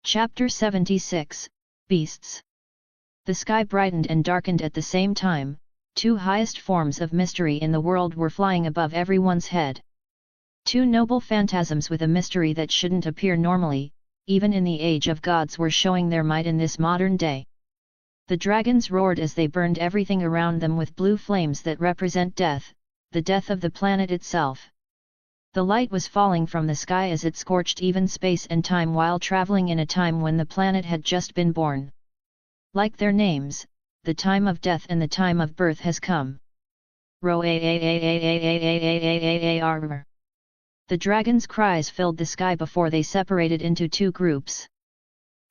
Chapter 76, Beasts. The sky brightened and darkened at the same time. Two highest forms of mystery in the world were flying above everyone's head. Two noble phantasms with a mystery that shouldn't appear normally, even in the age of gods, were showing their might in this modern day. The dragons roared as they burned everything around them with blue flames that represent death, the death of the planet itself. The light was falling from the sky as it scorched even space and time while traveling in a time when the planet had just been born. Like their names, the time of death and the time of birth has come. The dragons' cries filled the sky before they separated into two groups.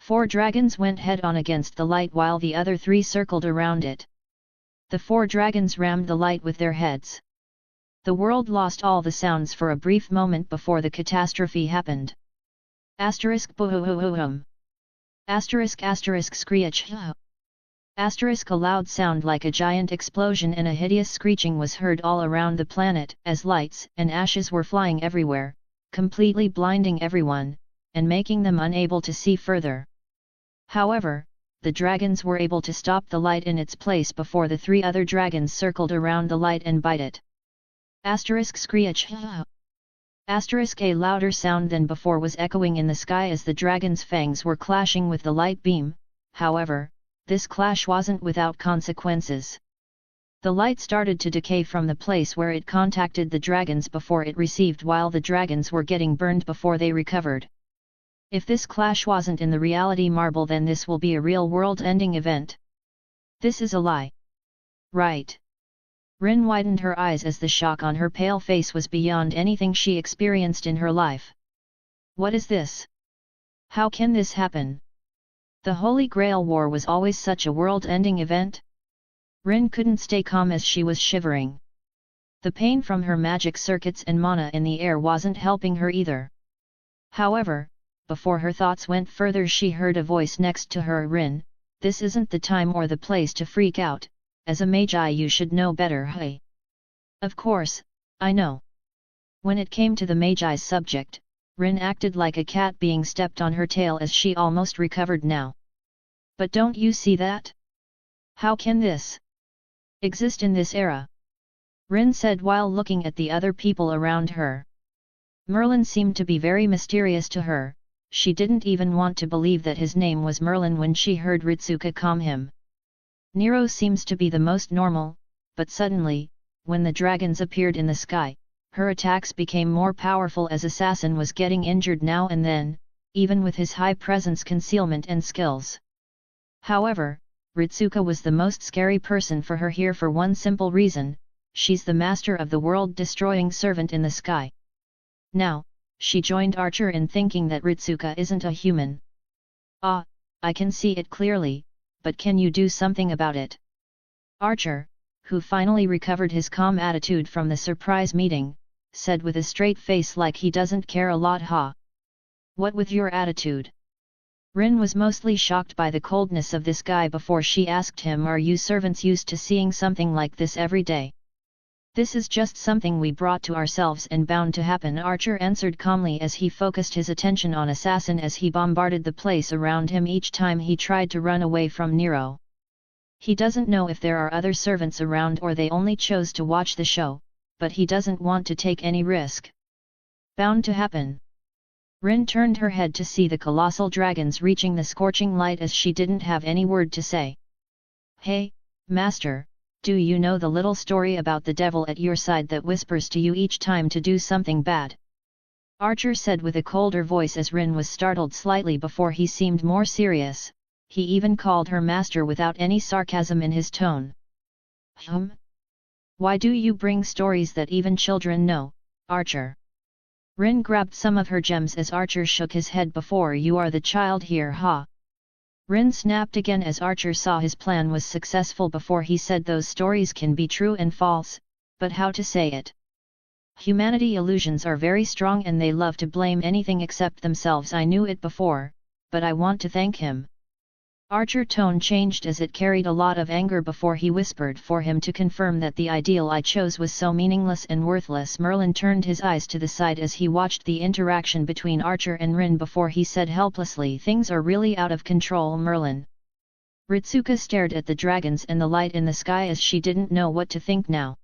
4 dragons went head-on against the light while the other 3 circled around it. The 4 dragons rammed the light with their heads. The world lost all the sounds for a brief moment before the catastrophe happened. Asterisk boom. Asterisk screech. Asterisk a loud sound like a giant explosion and a hideous screeching was heard all around the planet as lights and ashes were flying everywhere, completely blinding everyone, and making them unable to see further. However, the dragons were able to stop the light in its place before the 3 other dragons circled around the light and bite it. Asterisk screech. Asterisk a louder sound than before was echoing in the sky as the dragon's fangs were clashing with the light beam. However, this clash wasn't without consequences. The light started to decay from the place where it contacted the dragons before it received, while the dragons were getting burned before they recovered. If this clash wasn't in the reality marble, then this will be a real world-ending event. This is a lie. Right. Rin widened her eyes as the shock on her pale face was beyond anything she experienced in her life. What is this? How can this happen? The Holy Grail War was always such a world-ending event? Rin couldn't stay calm as she was shivering. The pain from her magic circuits and mana in the air wasn't helping her either. However, before her thoughts went further, she heard a voice next to her. Rin, this isn't the time or the place to freak out. As a magi you should know better. Hey. Of course, I know. When it came to the magi's subject, Rin acted like a cat being stepped on her tail as she almost recovered now. But don't you see that? How can this exist in this era? Rin said while looking at the other people around her. Merlin seemed to be very mysterious to her. She didn't even want to believe that his name was Merlin when she heard Ritsuka calm him. Nero seems to be the most normal, but suddenly, when the dragons appeared in the sky, her attacks became more powerful as Assassin was getting injured now and then, even with his high presence, concealment and skills. However, Ritsuka was the most scary person for her here for one simple reason: she's the master of the world-destroying servant in the sky. Now, she joined Archer in thinking that Ritsuka isn't a human. Ah, I can see it clearly. But can you do something about it? Archer, who finally recovered his calm attitude from the surprise meeting, said with a straight face like he doesn't care a lot. What with your attitude? Rin was mostly shocked by the coldness of this guy before she asked him, are you servants used to seeing something like this every day? This is just something we brought to ourselves and bound to happen, Archer answered calmly as he focused his attention on Assassin as he bombarded the place around him each time he tried to run away from Nero. He doesn't know if there are other servants around or they only chose to watch the show, but he doesn't want to take any risk. Bound to happen. Rin turned her head to see the colossal dragons reaching the scorching light as she didn't have any word to say. Hey, Master. Do you know the little story about the devil at your side that whispers to you each time to do something bad? Archer said with a colder voice as Rin was startled slightly before he seemed more serious. He even called her master without any sarcasm in his tone. Why do you bring stories that even children know, Archer? Rin grabbed some of her gems as Archer shook his head. Before you are the child here, Rin snapped again as Archer saw his plan was successful before he said those stories can be true and false, but how to say it? Humanity illusions are very strong and they love to blame anything except themselves. I knew it before, but I want to thank him. Archer's tone changed as it carried a lot of anger before he whispered for him to confirm that the ideal I chose was so meaningless and worthless. Merlin turned his eyes to the side as he watched the interaction between Archer and Rin before he said helplessly, "Things are really out of control, Merlin." Ritsuka stared at the dragons and the light in the sky as she didn't know what to think now.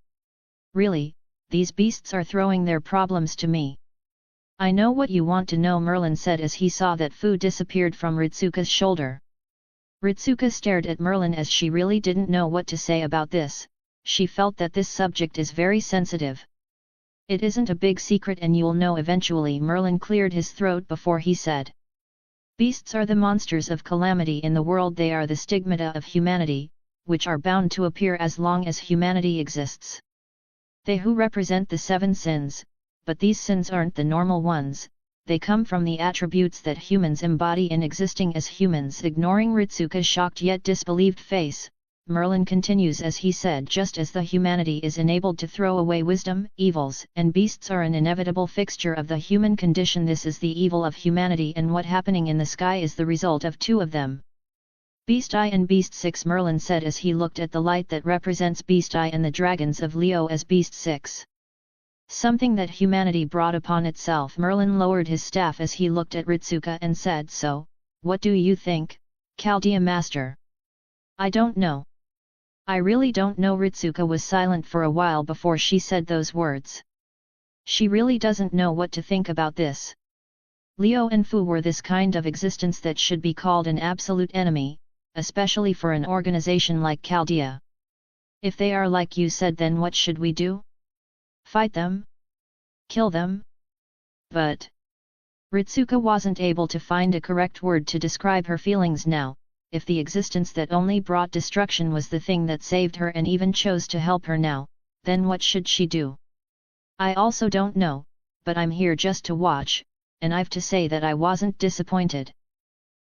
"Really, these beasts are throwing their problems to me." "I know what you want to know," Merlin said as he saw that Fu disappeared from Ritsuka's shoulder. Ritsuka stared at Merlin as she really didn't know what to say about this. She felt that this subject is very sensitive. "It isn't a big secret and you'll know eventually." Merlin cleared his throat before he said. "Beasts are the monsters of calamity in the world. They are the stigmata of humanity, which are bound to appear as long as humanity exists. They who represent the 7 sins, but these sins aren't the normal ones. They come from the attributes that humans embody in existing as humans." Ignoring Ritsuka's shocked yet disbelieved face, Merlin continues as he said, "Just as the humanity is enabled to throw away wisdom, evils and beasts are an inevitable fixture of the human condition. This is the evil of humanity, and what happening in the sky is the result of 2 of them. Beast Eye and Beast 6, Merlin said as he looked at the light that represents Beast Eye and the dragons of Leo as Beast 6. "Something that humanity brought upon itself." Merlin lowered his staff as he looked at Ritsuka and said, "So, what do you think, Chaldea Master?" "I don't know. I really don't know." Ritsuka was silent for a while before she said those words. She really doesn't know what to think about this. Leo and Fu were this kind of existence that should be called an absolute enemy, especially for an organization like Chaldea. "If they are like you said, then what should we do? Fight them? Kill them?" But Ritsuka wasn't able to find a correct word to describe her feelings now. If the existence that only brought destruction was the thing that saved her and even chose to help her now, then what should she do? "I also don't know, but I'm here just to watch, and I've to say that I wasn't disappointed."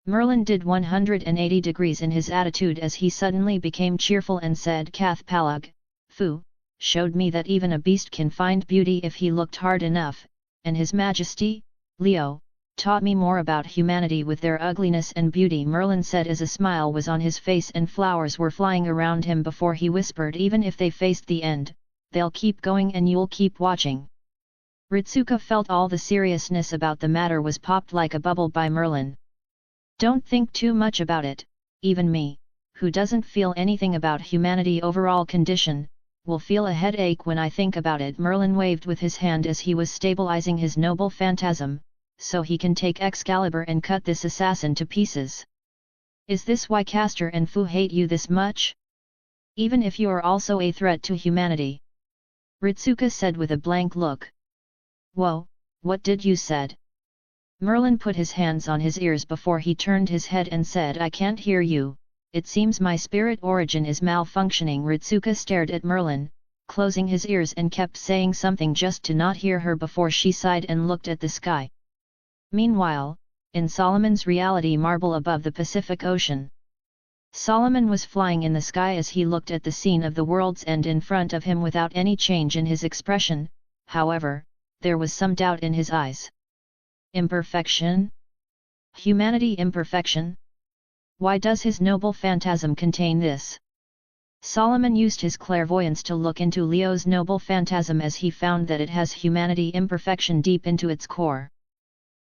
Merlin did 180 degrees in his attitude as he suddenly became cheerful and said, "Kath Palug, Fu, showed me that even a beast can find beauty if he looked hard enough, and His Majesty, Leo, taught me more about humanity with their ugliness and beauty." Merlin said as a smile was on his face and flowers were flying around him before he whispered, "Even if they faced the end, they'll keep going and you'll keep watching." Ritsuka felt all the seriousness about the matter was popped like a bubble by Merlin. "Don't think too much about it. Even me, who doesn't feel anything about humanity overall condition, will feel a headache when I think about it." Merlin waved with his hand as he was stabilizing his noble phantasm, "so he can take Excalibur and cut this assassin to pieces." "Is this why Castor and Fu hate you this much? Even if you are also a threat to humanity?" Ritsuka said with a blank look. "Whoa, what did you said?" Merlin put his hands on his ears before he turned his head and said, "I can't hear you. It seems my spirit origin is malfunctioning." Ritsuka stared at Merlin, closing his ears, and kept saying something just to not hear her before she sighed and looked at the sky. Meanwhile, in Solomon's reality marble above the Pacific Ocean, Solomon was flying in the sky as he looked at the scene of the world's end in front of him without any change in his expression. However, there was some doubt in his eyes. Imperfection? Humanity imperfection? Why does his noble phantasm contain this? Solomon used his clairvoyance to look into Leo's noble phantasm as he found that it has humanity imperfection deep into its core.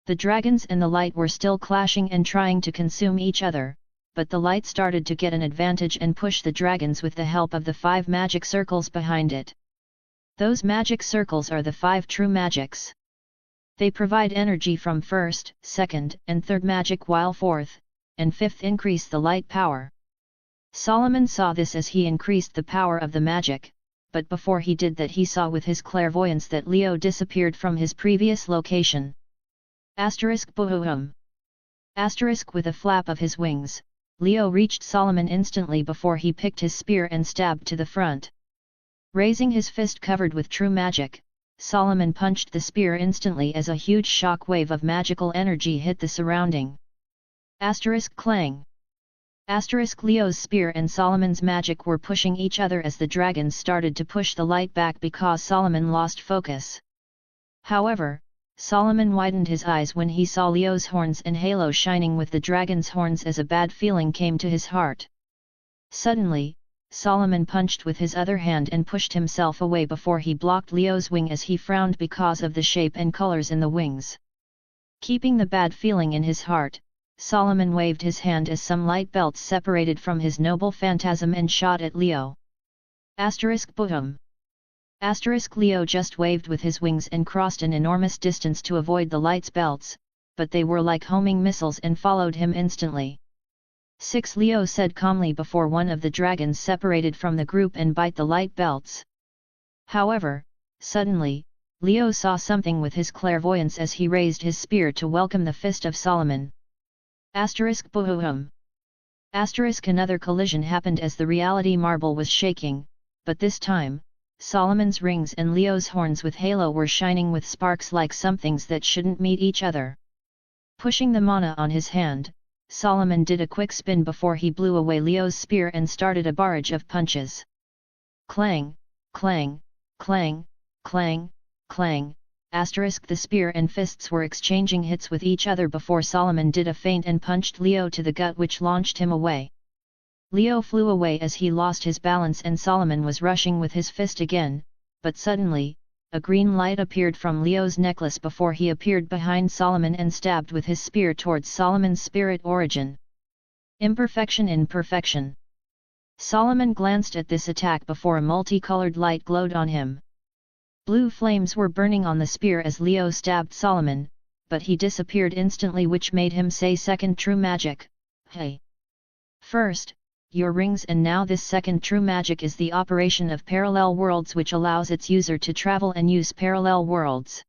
The dragons and the light were still clashing and trying to consume each other, but the light started to get an advantage and push the dragons with the help of the 5 magic circles behind it. Those magic circles are the 5 true magics. They provide energy from 1st, 2nd, and 3rd magic, while 4th and 5th increase the light power. Solomon saw this as he increased the power of the magic, but before he did that he saw with his clairvoyance that Leo disappeared from his previous location. Boom. With a flap of his wings, Leo reached Solomon instantly before he picked his spear and stabbed to the front. Raising his fist covered with true magic, Solomon punched the spear instantly as a huge shock wave of magical energy hit the surrounding. Clang. Leo's spear and Solomon's magic were pushing each other as the dragons started to push the light back because Solomon lost focus. However, Solomon widened his eyes when he saw Leo's horns and halo shining with the dragon's horns as a bad feeling came to his heart. Suddenly, Solomon punched with his other hand and pushed himself away before he blocked Leo's wing as he frowned because of the shape and colors in the wings. Keeping the bad feeling in his heart, Solomon waved his hand as some light belts separated from his noble phantasm and shot at Leo. Boom! Leo just waved with his wings and crossed an enormous distance to avoid the light's belts, but they were like homing missiles and followed him instantly. 6 Leo said calmly before one of the dragons separated from the group and bite the light belts. However, suddenly, Leo saw something with his clairvoyance as he raised his spear to welcome the fist of Solomon. Boom! Another collision happened as the reality marble was shaking, but this time, Solomon's rings and Leo's horns with halo were shining with sparks like some things that shouldn't meet each other. Pushing the mana on his hand, Solomon did a quick spin before he blew away Leo's spear and started a barrage of punches. Clang, clang, clang, clang, clang, the spear and fists were exchanging hits with each other before Solomon did a feint and punched Leo to the gut, which launched him away. Leo flew away as he lost his balance and Solomon was rushing with his fist again, but suddenly, a green light appeared from Leo's necklace before he appeared behind Solomon and stabbed with his spear towards Solomon's spirit origin. Imperfection in perfection. Solomon glanced at this attack before a multicolored light glowed on him. Blue flames were burning on the spear as Leo stabbed Solomon, but he disappeared instantly, which made him say second true magic. Hey! First, your rings, and now this second true magic is the operation of parallel worlds, which allows its user to travel and use parallel worlds.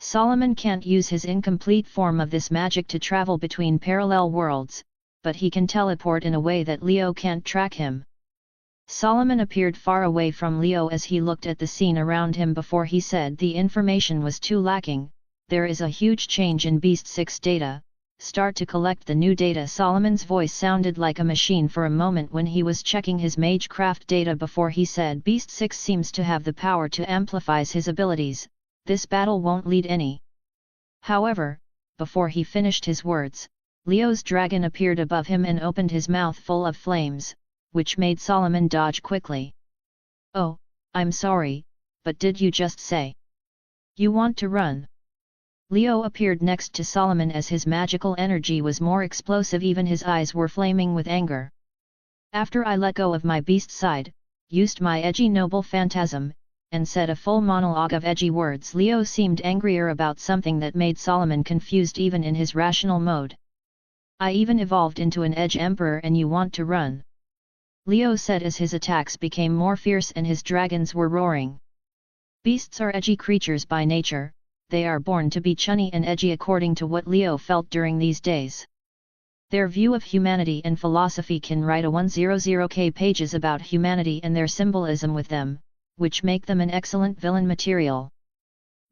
Solomon can't use his incomplete form of this magic to travel between parallel worlds, but he can teleport in a way that Leo can't track him. Solomon appeared far away from Leo as he looked at the scene around him before he said the information was too lacking. There is a huge change in Beast 6 data. Start to collect the new data. Solomon's voice sounded like a machine for a moment when he was checking his Magecraft data before he said Beast 6 seems to have the power to amplify his abilities. This battle won't lead any. However, before he finished his words, Leo's dragon appeared above him and opened his mouth full of flames, which made Solomon dodge quickly. Oh, I'm sorry, but did you just say you want to run? Leo appeared next to Solomon as his magical energy was more explosive, even his eyes were flaming with anger. After I let go of my beast side, used my edgy noble phantasm, and said a full monologue of edgy words, Leo seemed angrier about something that made Solomon confused even in his rational mode. I even evolved into an edge emperor and you want to run? Leo said as his attacks became more fierce and his dragons were roaring. Beasts are edgy creatures by nature. They are born to be chunny and edgy according to what Leo felt during these days. Their view of humanity and philosophy can write a 100k pages about humanity and their symbolism with them, which make them an excellent villain material.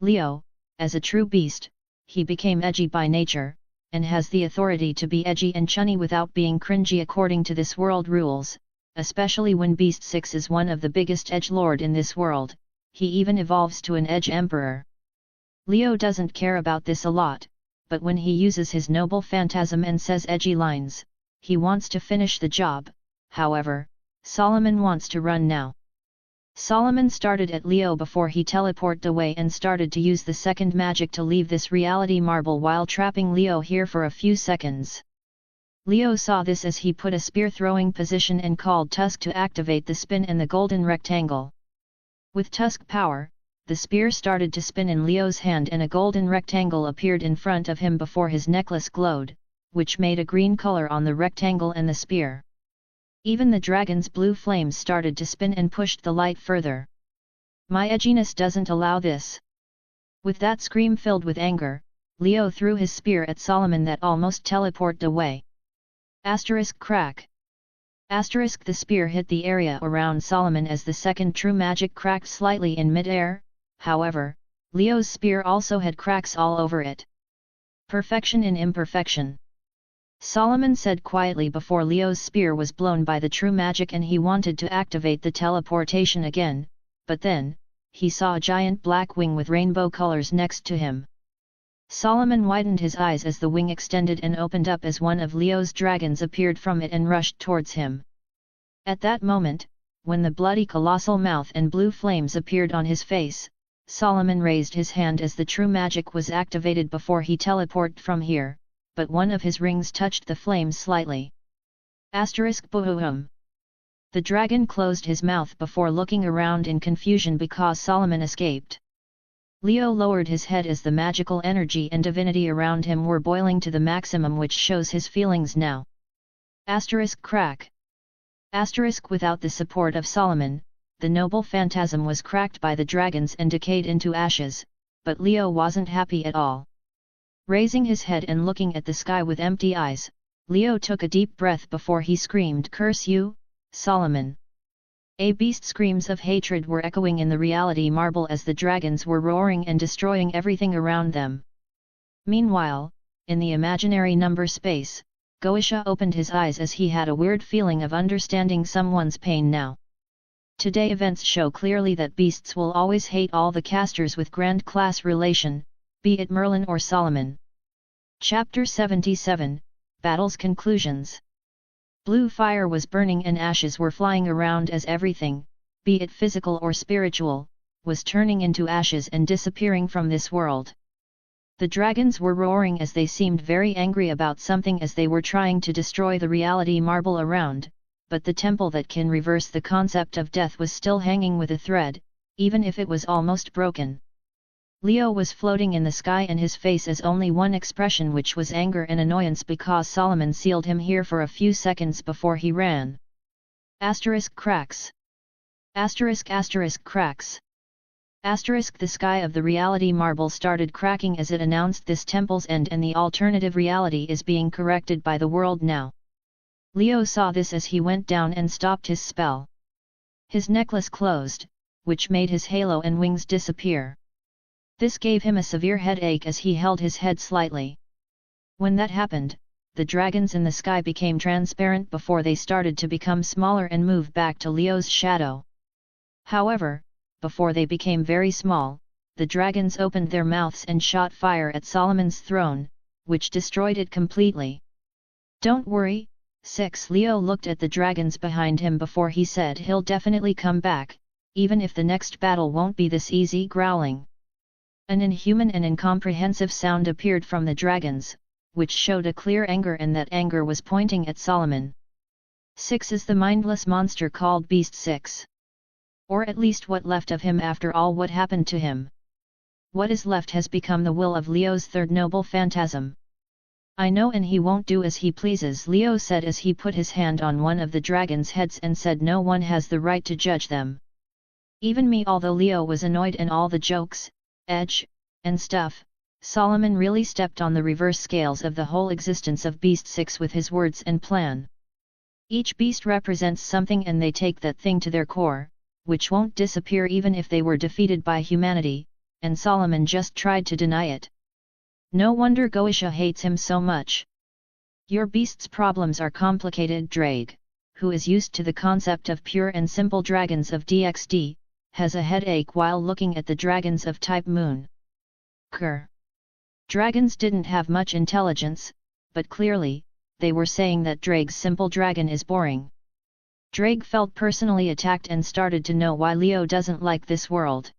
Leo, as a true beast, he became edgy by nature, and has the authority to be edgy and chunny without being cringy according to this world rules, especially when Beast 6 is one of the biggest edgelord in this world. He even evolves to an edge emperor. Leo doesn't care about this a lot, but when he uses his noble phantasm and says edgy lines, he wants to finish the job. However, Solomon wants to run now. Solomon started at Leo before he teleported away and started to use the second magic to leave this reality marble while trapping Leo here for a few seconds. Leo saw this as he put a spear throwing position and called Tusk to activate the spin and the golden rectangle. With Tusk power, the spear started to spin in Leo's hand and a golden rectangle appeared in front of him before his necklace glowed, which made a green color on the rectangle and the spear. Even the dragon's blue flames started to spin and pushed the light further. My edginess doesn't allow this. With that scream filled with anger, Leo threw his spear at Solomon that almost teleported away. Crack. The spear hit the area around Solomon as the second true magic cracked slightly in mid-air. However, Leo's spear also had cracks all over it. Perfection in imperfection. Solomon said quietly before Leo's spear was blown by the true magic and he wanted to activate the teleportation again, but then, he saw a giant black wing with rainbow colors next to him. Solomon widened his eyes as the wing extended and opened up as one of Leo's dragons appeared from it and rushed towards him. At that moment, when the bloody colossal mouth and blue flames appeared on his face, Solomon raised his hand as the true magic was activated before he teleported from here, but one of his rings touched the flames slightly. *Boom. The dragon closed his mouth before looking around in confusion because Solomon escaped. Leo lowered his head as the magical energy and divinity around him were boiling to the maximum, which shows his feelings now. *Crack. Without the support of Solomon, the noble phantasm was cracked by the dragons and decayed into ashes, but Leo wasn't happy at all. Raising his head and looking at the sky with empty eyes, Leo took a deep breath before he screamed, "Curse you, Solomon!" Beast screams of hatred were echoing in the reality marble as the dragons were roaring and destroying everything around them. Meanwhile, in the imaginary number space, GOOOOSE opened his eyes as he had a weird feeling of understanding someone's pain now. Today events show clearly that beasts will always hate all the casters with grand class relation, be it Merlin or Solomon. Chapter 77, Battle's Conclusions. Blue fire was burning and ashes were flying around as everything, be it physical or spiritual, was turning into ashes and disappearing from this world. The dragons were roaring as they seemed very angry about something as they were trying to destroy the reality marble around, but the temple that can reverse the concept of death was still hanging with a thread, even if it was almost broken. Leo was floating in the sky and his face as only one expression, which was anger and annoyance because Solomon sealed him here for a few seconds before he ran. *Cracks. *Cracks. The sky of the reality marble started cracking as it announced this temple's end and the alternative reality is being corrected by the world now. Leo saw this as he went down and stopped his spell. His necklace closed, which made his halo and wings disappear. This gave him a severe headache as he held his head slightly. When that happened, the dragons in the sky became transparent before they started to become smaller and move back to Leo's shadow. However, before they became very small, the dragons opened their mouths and shot fire at Solomon's throne, which destroyed it completely. "Don't worry, 6." Leo looked at the dragons behind him before he said he'll definitely come back, even if the next battle won't be this easy. Growling. An inhuman and incomprehensive sound appeared from the dragons, which showed a clear anger, and that anger was pointing at Solomon. 6 is the mindless monster called Beast 6. Or at least what left of him after all what happened to him. What is left has become the will of Leo's third noble phantasm. "I know, and he won't do as he pleases," Leo said as he put his hand on one of the dragons' heads and said, "No one has the right to judge them. Even me." Although Leo was annoyed and all the jokes, edge, and stuff, Solomon really stepped on the reverse scales of the whole existence of Beast 6 with his words and plan. Each beast represents something and they take that thing to their core, which won't disappear even if they were defeated by humanity, and Solomon just tried to deny it. No wonder GOOOOSE hates him so much. "Your beast's problems are complicated." Drake, who is used to the concept of pure and simple dragons of DXD, has a headache while looking at the dragons of type Moon. Dragons didn't have much intelligence, but clearly, they were saying that Drake's simple dragon is boring. Drake felt personally attacked and started to know why Leo doesn't like this world.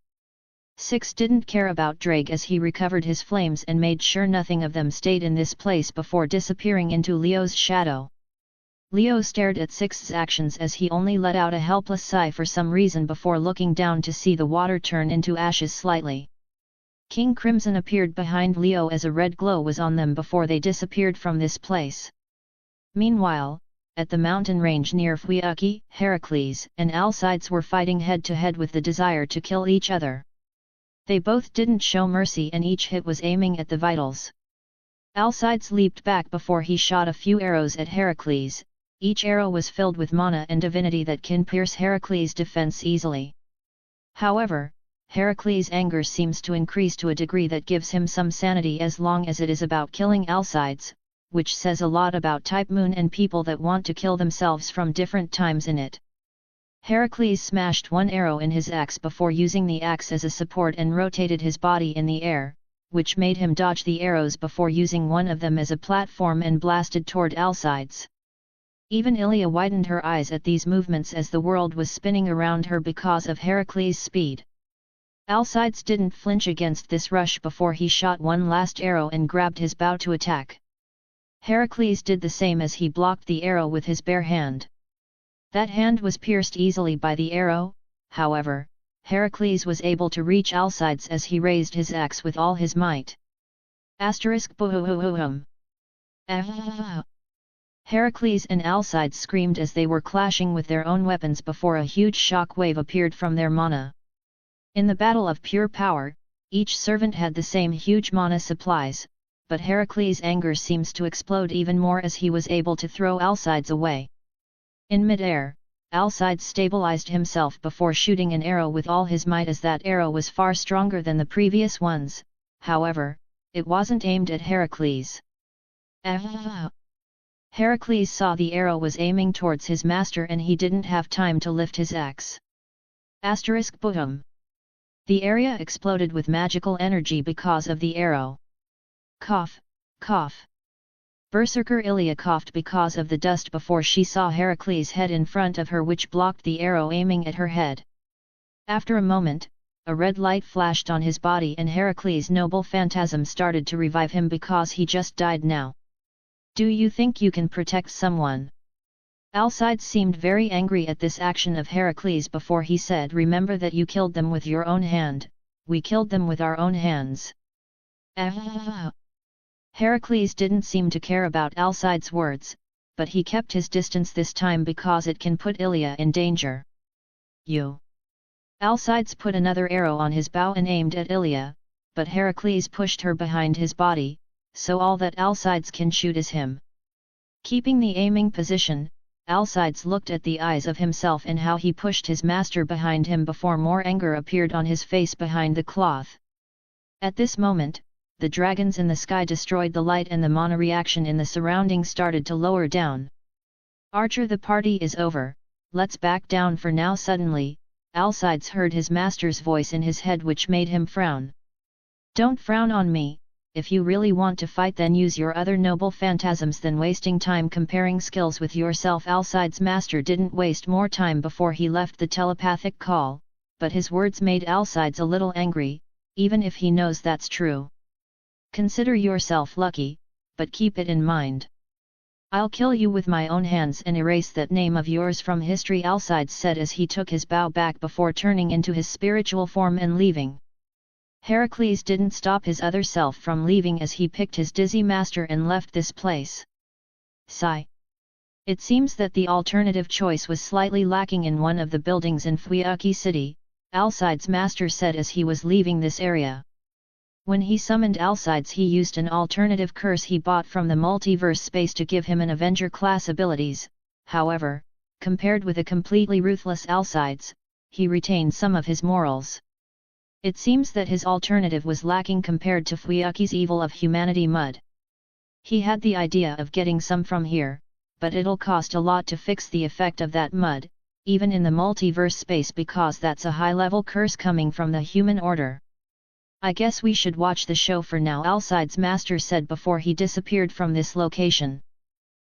6 didn't care about Drake as he recovered his flames and made sure nothing of them stayed in this place before disappearing into Leo's shadow. Leo stared at 6's actions as he only let out a helpless sigh for some reason before looking down to see the water turn into ashes slightly. King Crimson appeared behind Leo as a red glow was on them before they disappeared from this place. Meanwhile, at the mountain range near Fuaki, Heracles and Alcides were fighting head-to-head with the desire to kill each other. They both didn't show mercy and each hit was aiming at the vitals. Alcides leaped back before he shot a few arrows at Heracles. Each arrow was filled with mana and divinity that can pierce Heracles' defense easily. However, Heracles' anger seems to increase to a degree that gives him some sanity as long as it is about killing Alcides, which says a lot about type Moon and people that want to kill themselves from different times in it. Heracles smashed one arrow in his axe before using the axe as a support and rotated his body in the air, which made him dodge the arrows before using one of them as a platform and blasted toward Alcides. Even Ilia widened her eyes at these movements as the world was spinning around her because of Heracles' speed. Alcides didn't flinch against this rush before he shot one last arrow and grabbed his bow to attack. Heracles did the same as he blocked the arrow with his bare hand. That hand was pierced easily by the arrow, however, Heracles was able to reach Alcides as he raised his axe with all his might. Boom. Heracles and Alcides screamed as they were clashing with their own weapons before a huge shock wave appeared from their mana. In the battle of pure power, each servant had the same huge mana supplies, but Heracles' anger seems to explode even more as he was able to throw Alcides away. In mid-air, Alcides stabilized himself before shooting an arrow with all his might as that arrow was far stronger than the previous ones, however, it wasn't aimed at Heracles. Heracles saw the arrow was aiming towards his master and he didn't have time to lift his axe. Boom. The area exploded with magical energy because of the arrow. Cough, cough. Berserker Ilia coughed because of the dust before she saw Heracles' head in front of her, which blocked the arrow aiming at her head. After a moment, a red light flashed on his body and Heracles' noble phantasm started to revive him because he just died now. Do you think you can protect someone? Alcides seemed very angry at this action of Heracles before he said, remember that you killed them with your own hand, we killed them with our own hands. Heracles didn't seem to care about Alcides' words, but he kept his distance this time because it can put Ilia in danger. You! Alcides put another arrow on his bow and aimed at Ilia, but Heracles pushed her behind his body, so all that Alcides can shoot is him. Keeping the aiming position, Alcides looked at the eyes of himself and how he pushed his master behind him before more anger appeared on his face behind the cloth. At this moment, the dragons in the sky destroyed the light and the mana reaction in the surroundings started to lower down. Archer, the party is over, let's back down for now. Suddenly, Alcides heard his master's voice in his head, which made him frown. Don't frown on me, if you really want to fight then use your other noble phantasms than wasting time comparing skills with yourself. Alcides' master didn't waste more time before he left the telepathic call, but his words made Alcides a little angry, even if he knows that's true. Consider yourself lucky, but keep it in mind. I'll kill you with my own hands and erase that name of yours from history, Alcides said as he took his bow back before turning into his spiritual form and leaving. Heracles didn't stop his other self from leaving as he picked his dizzy master and left this place. Sigh. It seems that the alternative choice was slightly lacking in one of the buildings in Fuyuki City, Alcides' master said as he was leaving this area. When he summoned Alcides, he used an alternative curse he bought from the multiverse space to give him an Avenger class abilities. However, compared with a completely ruthless Alcides, he retained some of his morals. It seems that his alternative was lacking compared to Fuyuki's evil of humanity mud. He had the idea of getting some from here, but it'll cost a lot to fix the effect of that mud, even in the multiverse space, because that's a high-level curse coming from the human order. I guess we should watch the show for now, Alcides' master said before he disappeared from this location.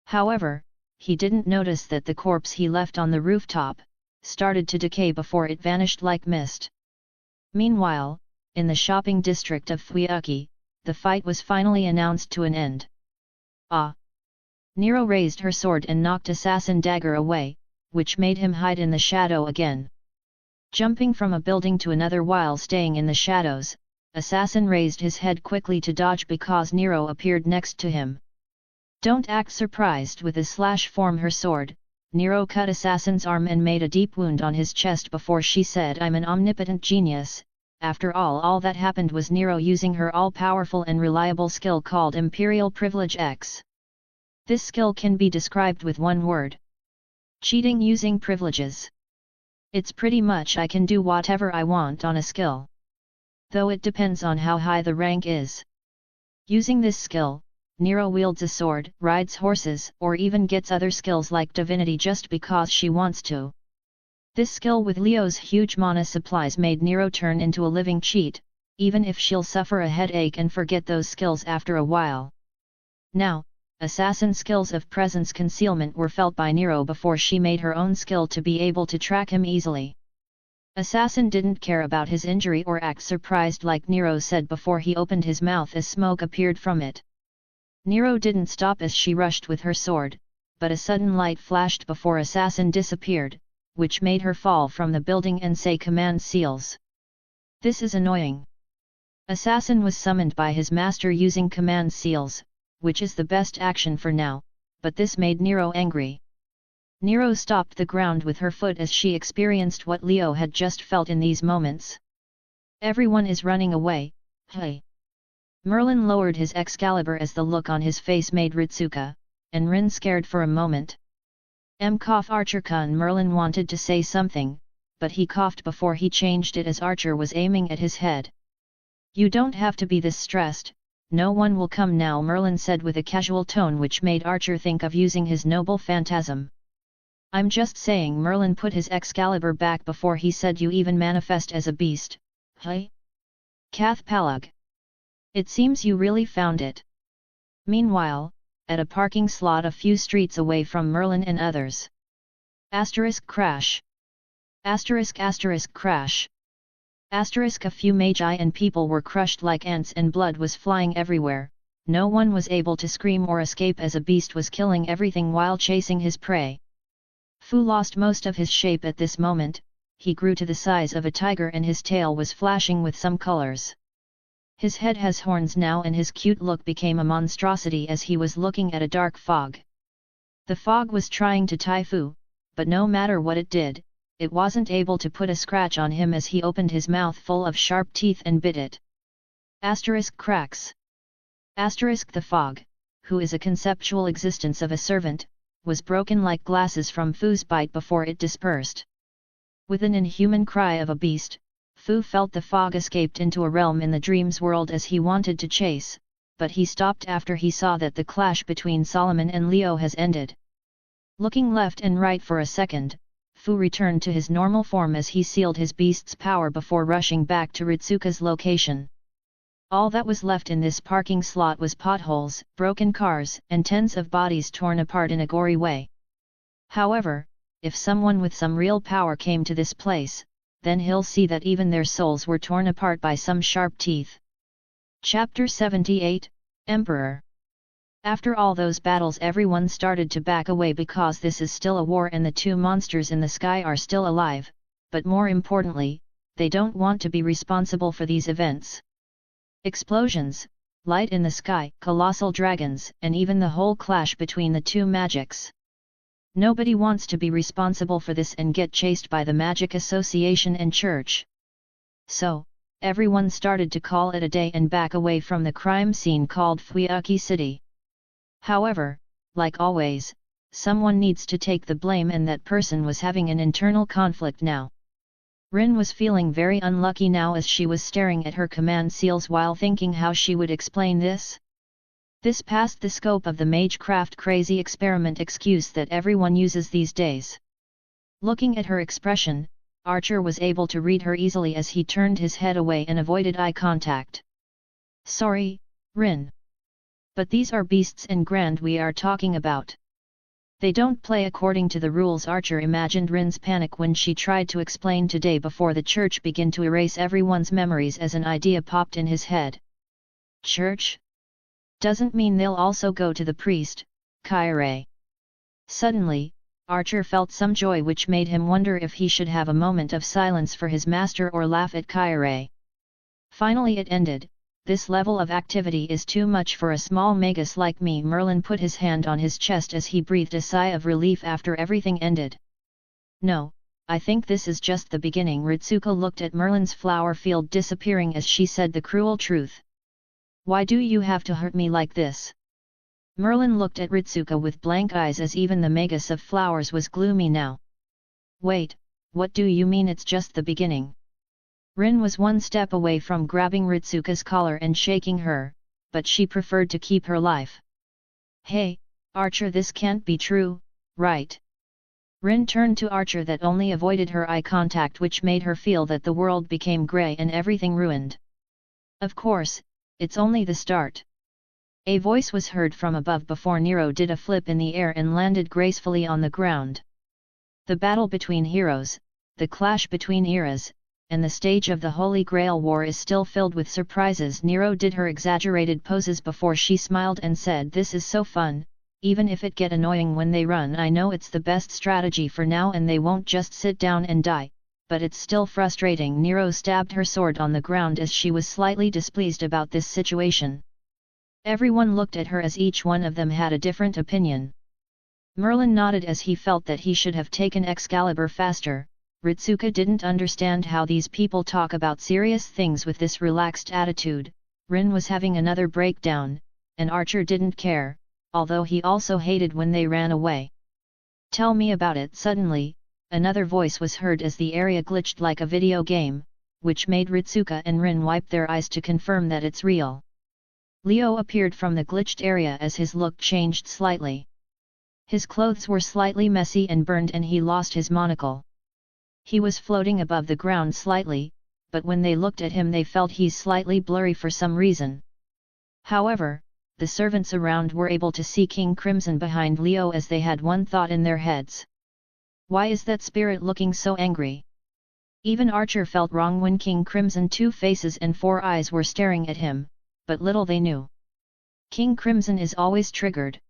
However, he didn't notice that the corpse he left on the rooftop started to decay before it vanished like mist. Meanwhile, in the shopping district of Fuyuki, the fight was finally announced to an end. Ah! Nero raised her sword and knocked Assassin Dagger away, which made him hide in the shadow again. Jumping from a building to another while staying in the shadows, Assassin raised his head quickly to dodge because Nero appeared next to him. Don't act surprised. With a slash from her sword, Nero cut Assassin's arm and made a deep wound on his chest before she said, I'm an omnipotent genius. After all that happened was Nero using her all-powerful and reliable skill called Imperial Privilege X. This skill can be described with one word. Cheating using privileges. It's pretty much I can do whatever I want on a skill. Though it depends on how high the rank is. Using this skill, Nero wields a sword, rides horses, or even gets other skills like divinity just because she wants to. This skill with Leo's huge mana supplies made Nero turn into a living cheat, even if she'll suffer a headache and forget those skills after a while. Now, assassin skills of presence concealment were felt by Nero before she made her own skill to be able to track him easily. Assassin didn't care about his injury or act surprised like Nero said before he opened his mouth as smoke appeared from it. Nero didn't stop as she rushed with her sword, but a sudden light flashed before Assassin disappeared, which made her fall from the building and say command seals. This is annoying. Assassin was summoned by his master using command seals, which is the best action for now, but this made Nero angry. Nero stopped the ground with her foot as she experienced what Leo had just felt in these moments. Everyone is running away, hey! Merlin lowered his Excalibur as the look on his face made Ritsuka and Rin scared for a moment. Archer-kun Merlin wanted to say something, but he coughed before he changed it as Archer was aiming at his head. You don't have to be this stressed, no one will come now Merlin said with a casual tone which made Archer think of using his noble phantasm. I'm just saying Merlin put his Excalibur back before he said you even manifest as a beast, hey? Kath Palug. It seems you really found it. Meanwhile, at a parking slot a few streets away from Merlin and others. Crash. Crash. A few magi and people were crushed like ants and blood was flying everywhere, no one was able to scream or escape as a beast was killing everything while chasing his prey. Fu lost most of his shape at this moment, he grew to the size of a tiger and his tail was flashing with some colors. His head has horns now and his cute look became a monstrosity as he was looking at a dark fog. The fog was trying to tie Fu, but no matter what it did, it wasn't able to put a scratch on him as he opened his mouth full of sharp teeth and bit it. Cracks. The fog, who is a conceptual existence of a servant, was broken like glasses from Fu's bite before it dispersed. With an inhuman cry of a beast, Fu felt the fog escaped into a realm in the dreams world as he wanted to chase, but he stopped after he saw that the clash between Solomon and Leo has ended. Looking left and right for a second, Fu returned to his normal form as he sealed his beast's power before rushing back to Ritsuka's location. All that was left in this parking slot was potholes, broken cars, and tens of bodies torn apart in a gory way. However, if someone with some real power came to this place, then he'll see that even their souls were torn apart by some sharp teeth. Chapter 78, Emperor. After all those battles everyone started to back away because this is still a war and the two monsters in the sky are still alive, but more importantly, they don't want to be responsible for these events. Explosions, light in the sky, colossal dragons, and even the whole clash between the two magics. Nobody wants to be responsible for this and get chased by the Magic Association and Church. So, everyone started to call it a day and back away from the crime scene called Fuyuki City. However, like always, someone needs to take the blame and that person was having an internal conflict now. Rin was feeling very unlucky now as she was staring at her command seals while thinking how she would explain this. This passed the scope of the Magecraft crazy experiment excuse that everyone uses these days. Looking at her expression, Archer was able to read her easily as he turned his head away and avoided eye contact. Sorry, Rin. But these are beasts and grand we are talking about. They don't play according to the rules. Archer imagined Rin's panic when she tried to explain today before the church began to erase everyone's memories as an idea popped in his head. Church? Doesn't mean they'll also go to the priest, Kyrie. Suddenly, Archer felt some joy which made him wonder if he should have a moment of silence for his master or laugh at Kyrie. Finally it ended. This level of activity is too much for a small magus like me. Merlin put his hand on his chest as he breathed a sigh of relief after everything ended. No, I think this is just the beginning. Ritsuka looked at Merlin's flower field disappearing as she said the cruel truth. Why do you have to hurt me like this? Merlin looked at Ritsuka with blank eyes as even the magus of flowers was gloomy now. Wait, what do you mean it's just the beginning? Rin was one step away from grabbing Ritsuka's collar and shaking her, but she preferred to keep her life. Hey, Archer, this can't be true, right? Rin turned to Archer that only avoided her eye contact which made her feel that the world became grey and everything ruined. Of course, it's only the start. A voice was heard from above before Nero did a flip in the air and landed gracefully on the ground. The battle between heroes, the clash between eras, and the stage of the Holy Grail War is still filled with surprises. Nero did her exaggerated poses before she smiled and said, "This is so fun, even if it get annoying when they run. I know it's the best strategy for now and they won't just sit down and die, but it's still frustrating." Nero stabbed her sword on the ground as she was slightly displeased about this situation. Everyone looked at her as each one of them had a different opinion. Merlin nodded as he felt that he should have taken Excalibur faster. Ritsuka didn't understand how these people talk about serious things with this relaxed attitude. Rin was having another breakdown, and Archer didn't care, although he also hated when they ran away. "Tell me about it." Suddenly, another voice was heard as the area glitched like a video game, which made Ritsuka and Rin wipe their eyes to confirm that it's real. Leo appeared from the glitched area as his look changed slightly. His clothes were slightly messy and burned and he lost his monocle. He was floating above the ground slightly, but when they looked at him they felt he's slightly blurry for some reason. However, the servants around were able to see King Crimson behind Leo as they had one thought in their heads. Why is that spirit looking so angry? Even Archer felt wrong when King Crimson 2 faces and 4 eyes were staring at him, but little they knew. King Crimson is always triggered.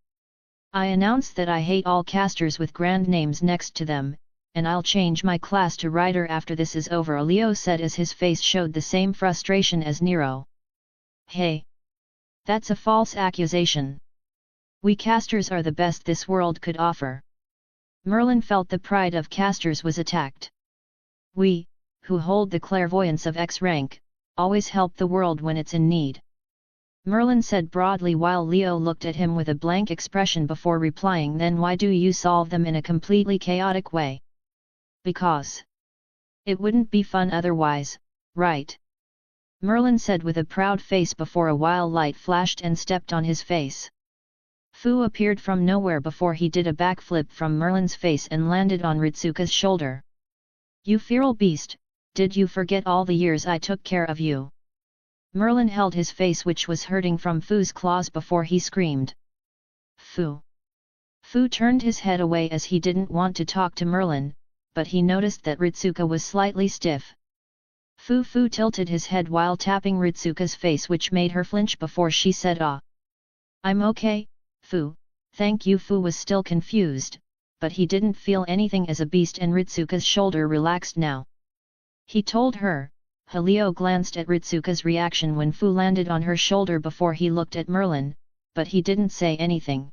"I announce that I hate all casters with grand names next to them, and I'll change my class to Rider after this is over," Leo said as his face showed the same frustration as Nero. "Hey! That's a false accusation. We casters are the best this world could offer." Merlin felt the pride of casters was attacked. "We, who hold the clairvoyance of X rank, always help the world when it's in need," Merlin said broadly while Leo looked at him with a blank expression before replying. "Then why do you solve them in a completely chaotic way?" "Because it wouldn't be fun otherwise, right?" Merlin said with a proud face before a while light flashed and stepped on his face. Fu appeared from nowhere before he did a backflip from Merlin's face and landed on Ritsuka's shoulder. "You feral beast, did you forget all the years I took care of you?" Merlin held his face which was hurting from Fu's claws before he screamed. "Fu!" Fu turned his head away as he didn't want to talk to Merlin, but he noticed that Ritsuka was slightly stiff. Fu tilted his head while tapping Ritsuka's face which made her flinch before she said, "Ah. I'm okay, Fu, thank you." Fu was still confused, but he didn't feel anything as a beast and Ritsuka's shoulder relaxed now. He told her. Leo glanced at Ritsuka's reaction when Fu landed on her shoulder before he looked at Merlin, but he didn't say anything.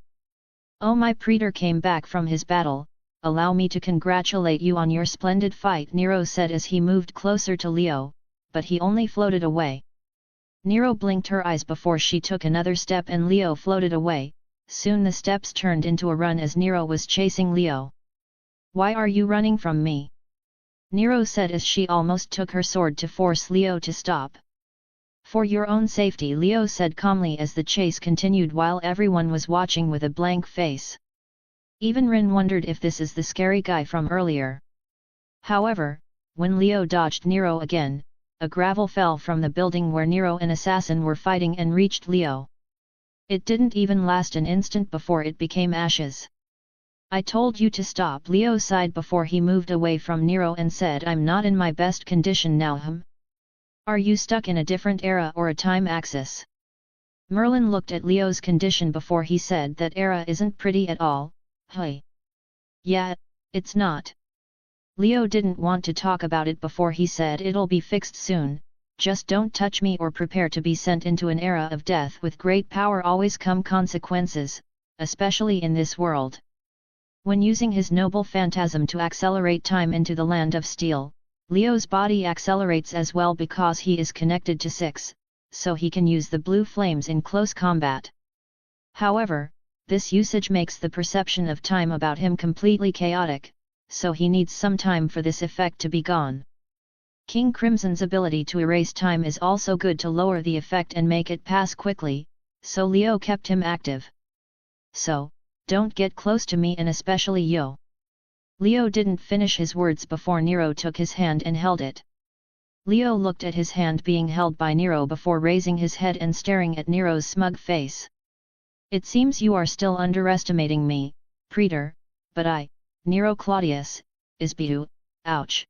"Oh, my praetor came back from his battle, allow me to congratulate you on your splendid fight," Nero said as he moved closer to Leo, but he only floated away. Nero blinked her eyes before she took another step and Leo floated away. Soon the steps turned into a run as Nero was chasing Leo. "Why are you running from me?" Nero said as she almost took her sword to force Leo to stop. "For your own safety," Leo said calmly as the chase continued while everyone was watching with a blank face. Even Rin wondered if this is the scary guy from earlier. However, when Leo dodged Nero again, a gravel fell from the building where Nero and Assassin were fighting and reached Leo. It didn't even last an instant before it became ashes. "I told you to stop," Leo sighed before he moved away from Nero and said, "I'm not in my best condition now." Are you stuck in a different era or a time axis?" Merlin looked at Leo's condition before he said, "That era isn't pretty at all." "Hey. Yeah, it's not." Leo didn't want to talk about it before he said, "It'll be fixed soon, just don't touch me or prepare to be sent into an era of death. With great power always come consequences, especially in this world." When using his noble phantasm to accelerate time into the land of steel, Leo's body accelerates as well because he is connected to 6, so he can use the blue flames in close combat. However, this usage makes the perception of time about him completely chaotic, so he needs some time for this effect to be gone. King Crimson's ability to erase time is also good to lower the effect and make it pass quickly, so Leo kept him active. "So, don't get close to me and especially yo." Leo didn't finish his words before Nero took his hand and held it. Leo looked at his hand being held by Nero before raising his head and staring at Nero's smug face. It seems you are still underestimating me, Praetor, but I, Nero Claudius, is bu, ouch.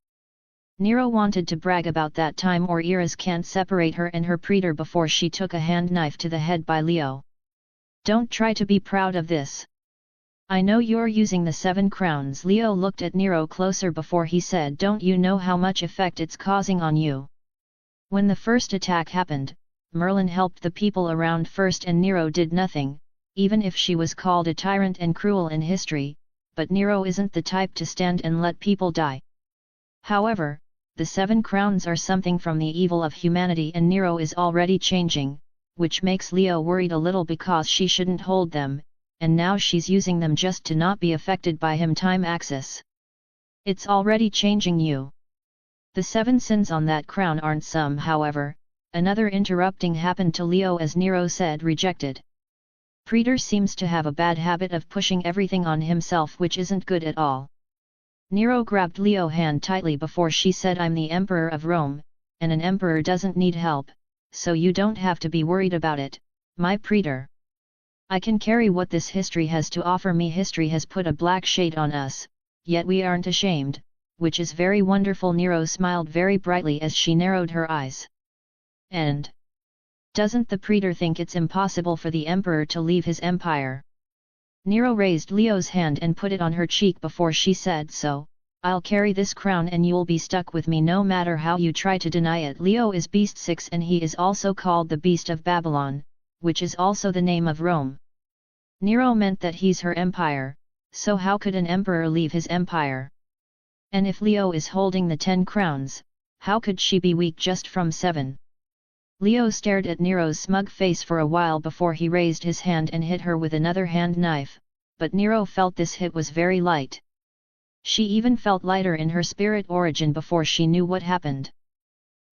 Nero wanted to brag about that time or eras can't separate her and her Praetor before she took a hand knife to the head by Leo. Don't try to be proud of this. I know you're using the 7 crowns. Leo looked at Nero closer before he said, don't you know how much effect it's causing on you? When the first attack happened, Merlin helped the people around first and Nero did nothing, even if she was called a tyrant and cruel in history, but Nero isn't the type to stand and let people die. However, the 7 crowns are something from the evil of humanity and Nero is already changing, which makes Leo worried a little because she shouldn't hold them, and now she's using them just to not be affected by him time axis. It's already changing you. The 7 sins on that crown aren't some. However, another interrupting happened to Leo as Nero said rejected. Praetor seems to have a bad habit of pushing everything on himself, which isn't good at all. Nero grabbed Leo's hand tightly before she said, I'm the Emperor of Rome, and an emperor doesn't need help, so you don't have to be worried about it, my Praetor. I can carry what this history has to offer me. History has put a black shade on us, yet we aren't ashamed, which is very wonderful. Nero smiled very brightly as she narrowed her eyes. And doesn't the Praetor think it's impossible for the Emperor to leave his empire? Nero raised Leo's hand and put it on her cheek before she said, so, I'll carry this crown and you'll be stuck with me no matter how you try to deny it. Leo is Beast 6 and he is also called the Beast of Babylon, which is also the name of Rome. Nero meant that he's her empire, so how could an emperor leave his empire? And if Leo is holding the 10 crowns, how could she be weak just from 7? Leo stared at Nero's smug face for a while before he raised his hand and hit her with another hand knife, but Nero felt this hit was very light. She even felt lighter in her spirit origin before she knew what happened.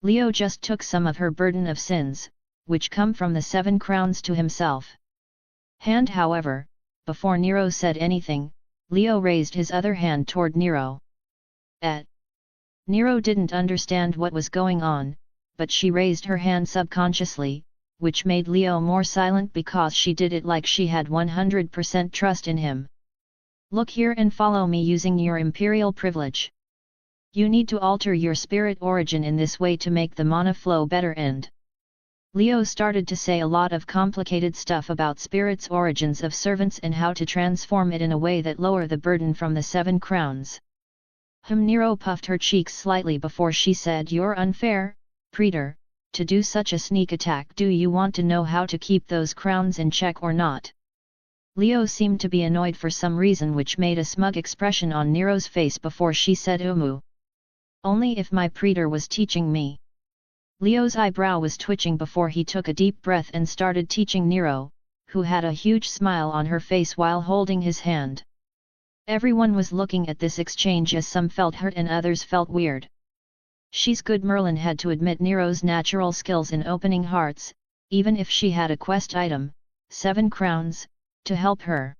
Leo just took some of her burden of sins, which come from the 7 crowns, to himself. However, before Nero said anything, Leo raised his other hand toward Nero. Nero didn't understand what was going on, but she raised her hand subconsciously, which made Leo more silent because she did it like she had 100% trust in him. Look here and follow me using your imperial privilege. You need to alter your spirit origin in this way to make the mana flow better. And Leo started to say a lot of complicated stuff about spirits' origins of servants and how to transform it in a way that lower the burden from the 7 crowns. Nero puffed her cheeks slightly before she said, you're unfair, Praetor, to do such a sneak attack. Do you want to know how to keep those crowns in check or not? Leo seemed to be annoyed for some reason, which made a smug expression on Nero's face before she said, only if my Praetor was teaching me. Leo's eyebrow was twitching before he took a deep breath and started teaching Nero, who had a huge smile on her face while holding his hand. Everyone was looking at this exchange as some felt hurt and others felt weird. She's good. Merlin had to admit Nero's natural skills in opening hearts, even if she had a quest item, 7 crowns, to help her.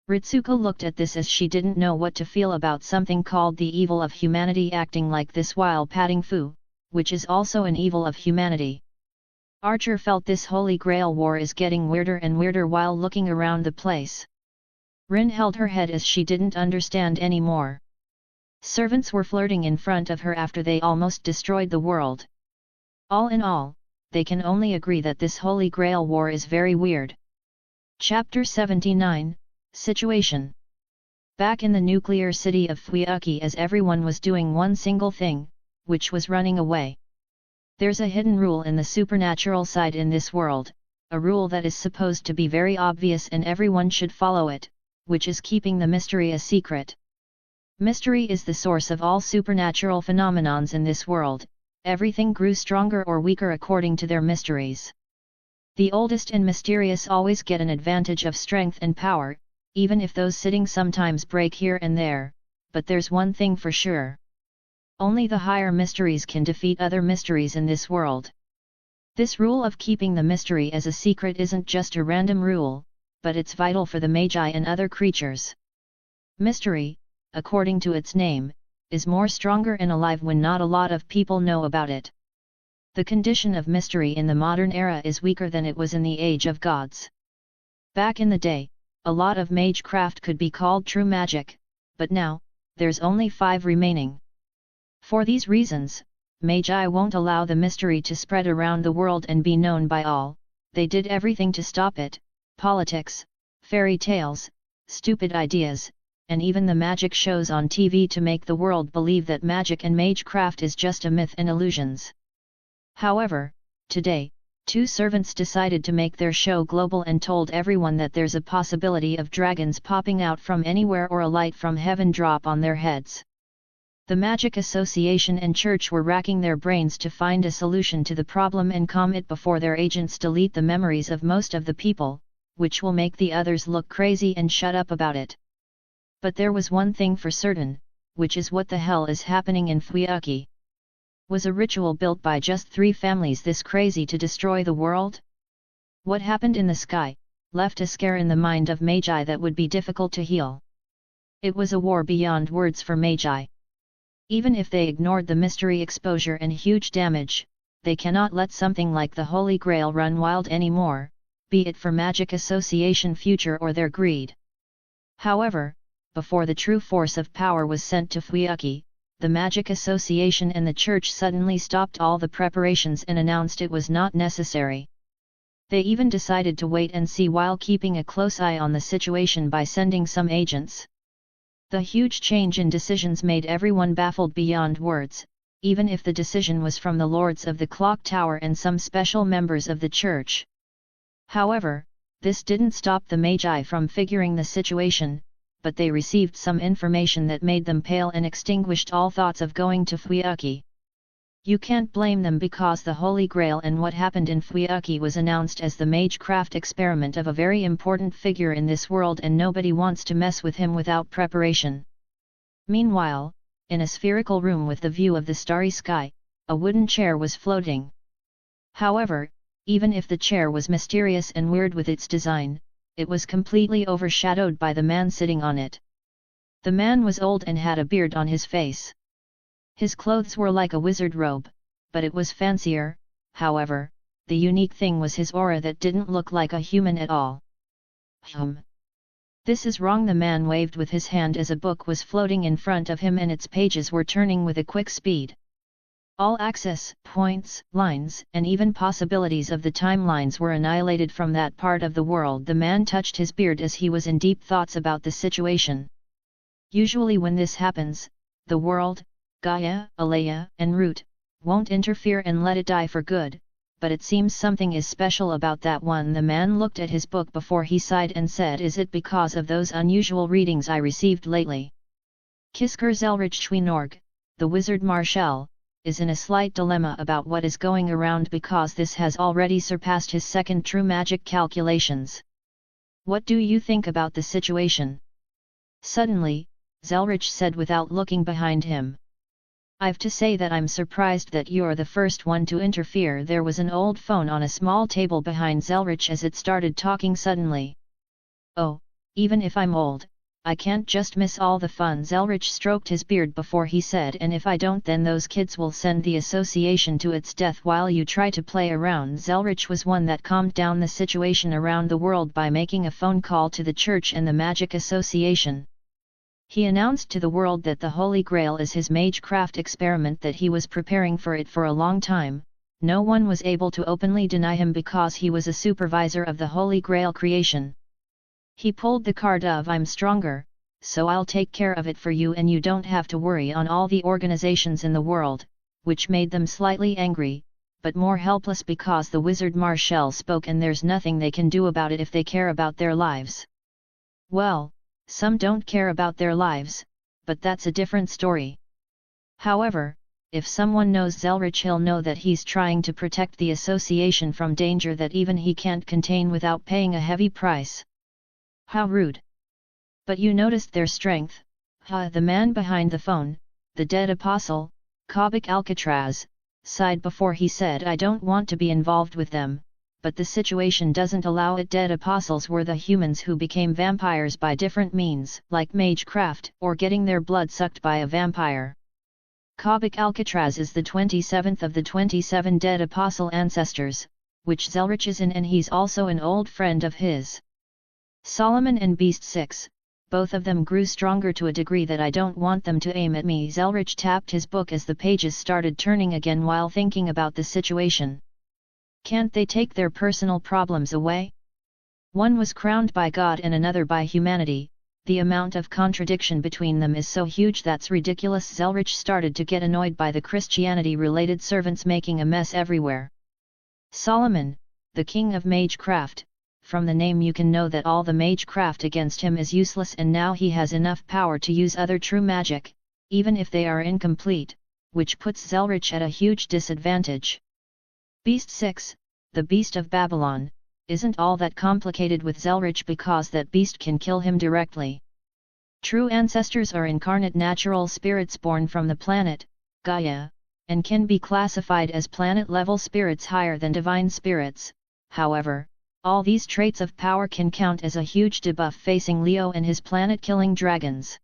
Ritsuko looked at this as she didn't know what to feel about something called the evil of humanity acting like this while patting Fu, which is also an evil of humanity. Archer felt this Holy Grail war is getting weirder and weirder while looking around the place. Rin held her head as she didn't understand anymore. Servants were flirting in front of her after they almost destroyed the world. All in all, they can only agree that this Holy Grail war is very weird. Chapter 79, Situation. Back in the nuclear city of Fuyuki, as everyone was doing one single thing, which was running away. There's a hidden rule in the supernatural side in this world, a rule that is supposed to be very obvious and everyone should follow it, which is keeping the mystery a secret. Mystery is the source of all supernatural phenomenons in this world. Everything grew stronger or weaker according to their mysteries. The oldest and mysterious always get an advantage of strength and power, even if those sitting sometimes break here and there, but there's one thing for sure. Only the higher mysteries can defeat other mysteries in this world. This rule of keeping the mystery as a secret isn't just a random rule, but it's vital for the magi and other creatures. Mystery, according to its name, is more stronger and alive when not a lot of people know about it. The condition of mystery in the modern era is weaker than it was in the age of gods. Back in the day, a lot of magecraft could be called true magic, but now, there's only 5 remaining. For these reasons, Magi won't allow the mystery to spread around the world and be known by all. They did everything to stop it: politics, fairy tales, stupid ideas, and even the magic shows on TV to make the world believe that magic and magecraft is just a myth and illusions. However, today, 2 servants decided to make their show global and told everyone that there's a possibility of dragons popping out from anywhere or a light from heaven drop on their heads. The Magic Association and Church were racking their brains to find a solution to the problem and calm it before their agents delete the memories of most of the people, which will make the others look crazy and shut up about it. But there was one thing for certain, which is what the hell is happening in Fuyuki. Was a ritual built by just 3 families this crazy to destroy the world? What happened in the sky left a scare in the mind of Magi that would be difficult to heal. It was a war beyond words for Magi. Even if they ignored the mystery exposure and huge damage, they cannot let something like the Holy Grail run wild anymore, be it for Magic Association future or their greed. However, before the true force of power was sent to Fuyuki, the Magic Association and the Church suddenly stopped all the preparations and announced it was not necessary. They even decided to wait and see while keeping a close eye on the situation by sending some agents. The huge change in decisions made everyone baffled beyond words, even if the decision was from the Lords of the Clock Tower and some special members of the Church. However, this didn't stop the Magi from figuring the situation, but they received some information that made them pale and extinguished all thoughts of going to Fuyuki. You can't blame them because the Holy Grail and what happened in Fuyuki was announced as the magecraft experiment of a very important figure in this world and nobody wants to mess with him without preparation. Meanwhile, in a spherical room with the view of the starry sky, a wooden chair was floating. However, even if the chair was mysterious and weird with its design, it was completely overshadowed by the man sitting on it. The man was old and had a beard on his face. His clothes were like a wizard robe, but it was fancier. However, the unique thing was his aura that didn't look like a human at all. This is wrong. The man waved with his hand as a book was floating in front of him and its pages were turning with a quick speed. All access points, lines, and even possibilities of the timelines were annihilated from that part of the world. The man touched his beard as he was in deep thoughts about the situation. Usually when this happens, the world, Gaia, Alea, and Root, won't interfere and let it die for good, but it seems something is special about that one. The man looked at his book before he sighed and said, "Is it because of those unusual readings I received lately?" Kisker Zelrich Chwinorg, the wizard Marshall, is in a slight dilemma about what is going around because this has already surpassed his second true magic calculations. What do you think about the situation? Suddenly, Zelrich said without looking behind him. I've to say that I'm surprised that you're the first one to interfere. There was an old phone on a small table behind Zelrich as it started talking suddenly. Oh, even if I'm old, I can't just miss all the fun. Zelrich stroked his beard before he said, and if I don't then those kids will send the association to its death while you try to play around. Zelrich was one that calmed down the situation around the world by making a phone call to the Church and the Magic Association. He announced to the world that the Holy Grail is his magecraft experiment, that he was preparing for it for a long time. No one was able to openly deny him because he was a supervisor of the Holy Grail creation. He pulled the card of "I'm stronger, so I'll take care of it for you and you don't have to worry" on all the organizations in the world, which made them slightly angry, but more helpless because the wizard Marshall spoke and there's nothing they can do about it if they care about their lives. Well, some don't care about their lives, but that's a different story. However, if someone knows Zelrich, he'll know that he's trying to protect the association from danger that even he can't contain without paying a heavy price. How rude. But you noticed their strength. The man behind the phone, the dead apostle, Kabak Alcatraz, sighed before he said, I don't want to be involved with them, but the situation doesn't allow it. Dead apostles were the humans who became vampires by different means, like magecraft or getting their blood sucked by a vampire. Kabak Alcatraz is the 27th of the 27 dead apostle ancestors, which Zelrich is in, and he's also an old friend of his. Solomon and Beast 6, both of them grew stronger to a degree that I don't want them to aim at me. Zelrich tapped his book as the pages started turning again while thinking about the situation. Can't they take their personal problems away? One was crowned by God and another by humanity. The amount of contradiction between them is so huge that's ridiculous. Zelrich started to get annoyed by the Christianity-related servants making a mess everywhere. Solomon, the king of magecraft, from the name you can know that all the magecraft against him is useless, and now he has enough power to use other true magic, even if they are incomplete, which puts Zelrich at a huge disadvantage. Beast 6, the beast of Babylon, isn't all that complicated with Zelrich because that beast can kill him directly. True ancestors are incarnate natural spirits born from the planet, Gaia, and can be classified as planet-level spirits higher than divine spirits. However, all these traits of power can count as a huge debuff facing Leo and his planet-killing dragons.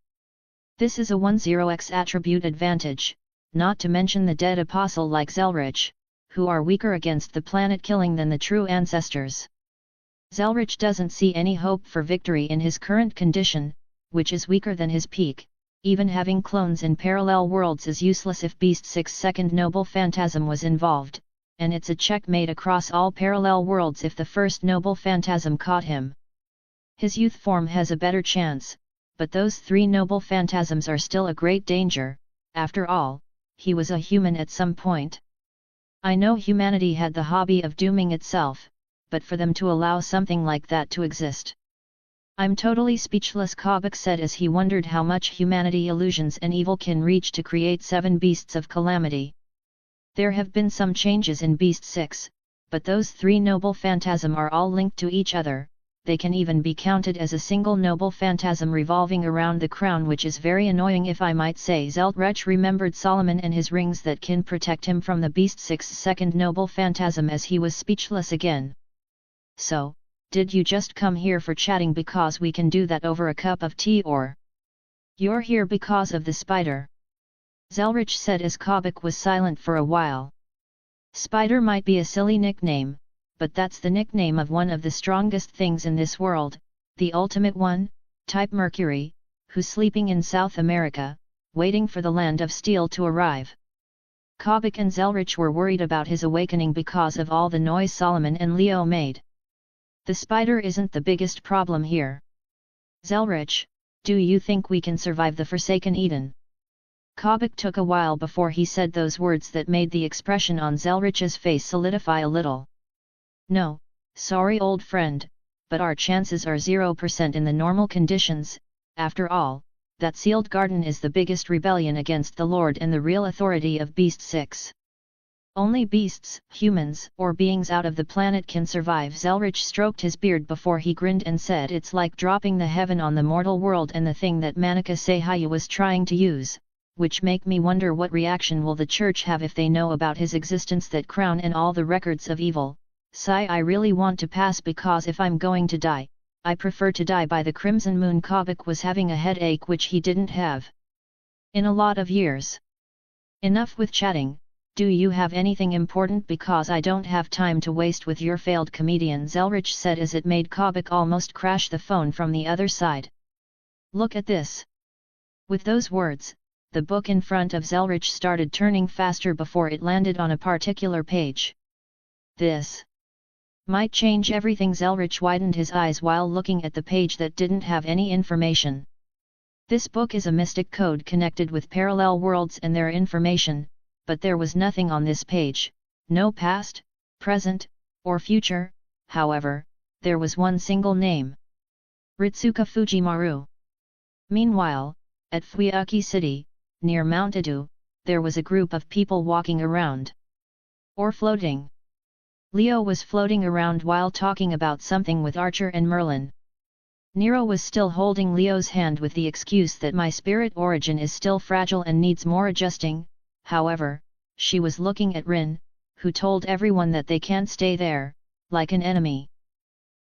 This is a 10x attribute advantage, not to mention the dead apostle like Zelrich, who are weaker against the planet-killing than the true ancestors. Zelrich doesn't see any hope for victory in his current condition, which is weaker than his peak. Even having clones in parallel worlds is useless if Beast 6's second noble phantasm was involved, and it's a checkmate across all parallel worlds if the first noble phantasm caught him. His youth form has a better chance, but those three noble phantasms are still a great danger. After all, he was a human at some point. I know humanity had the hobby of dooming itself, but for them to allow something like that to exist. I'm totally speechless, Kabak said as he wondered how much humanity illusions and evil can reach to create 7 beasts of calamity. There have been some changes in Beast 6, but those 3 noble phantasm are all linked to each other. They can even be counted as a single noble phantasm revolving around the crown, which is very annoying if I might say. Zelrich remembered Solomon and his rings that can protect him from the Beast 6's second noble phantasm as he was speechless again. So, did you just come here for chatting because we can do that over a cup of tea, or you're here because of the spider? Zelrich said as Kabak was silent for a while. Spider might be a silly nickname, but that's the nickname of one of the strongest things in this world, the ultimate one, type Mercury, who's sleeping in South America, waiting for the land of steel to arrive. Kabak and Zelrich were worried about his awakening because of all the noise Solomon and Leo made. The spider isn't the biggest problem here. Zelrich, do you think we can survive the Forsaken Eden? Kabak took a while before he said those words that made the expression on Zelrich's face solidify a little. No, sorry old friend, but our chances are 0% in the normal conditions. After all, that sealed garden is the biggest rebellion against the Lord and the real authority of Beast 6. Only beasts, humans, or beings out of the planet can survive. Zelrich stroked his beard before he grinned and said, it's like dropping the heaven on the mortal world and the thing that Manaka Sahaya was trying to use, which make me wonder what reaction will the church have if they know about his existence, that crown and all the records of evil. Sigh, I really want to pass because if I'm going to die, I prefer to die by the crimson moon. Kabak was having a headache which he didn't have in a lot of years. Enough with chatting. Do you have anything important, because I don't have time to waste with your failed comedian, Zelrich said as it made Kabak almost crash the phone from the other side. Look at this. With those words, the book in front of Zelrich started turning faster before it landed on a particular page. This might change everything. Zelrich widened his eyes while looking at the page that didn't have any information. This book is a mystic code connected with parallel worlds and their information, but there was nothing on this page, no past, present, or future. However, there was one single name. Ritsuka Fujimaru. Meanwhile, at Fuyuki City, near Mount Edu, there was a group of people walking around. Or floating. Leo was floating around while talking about something with Archer and Merlin. Nero was still holding Leo's hand with the excuse that my spirit origin is still fragile and needs more adjusting. However, she was looking at Rin, who told everyone that they can't stay there, like an enemy.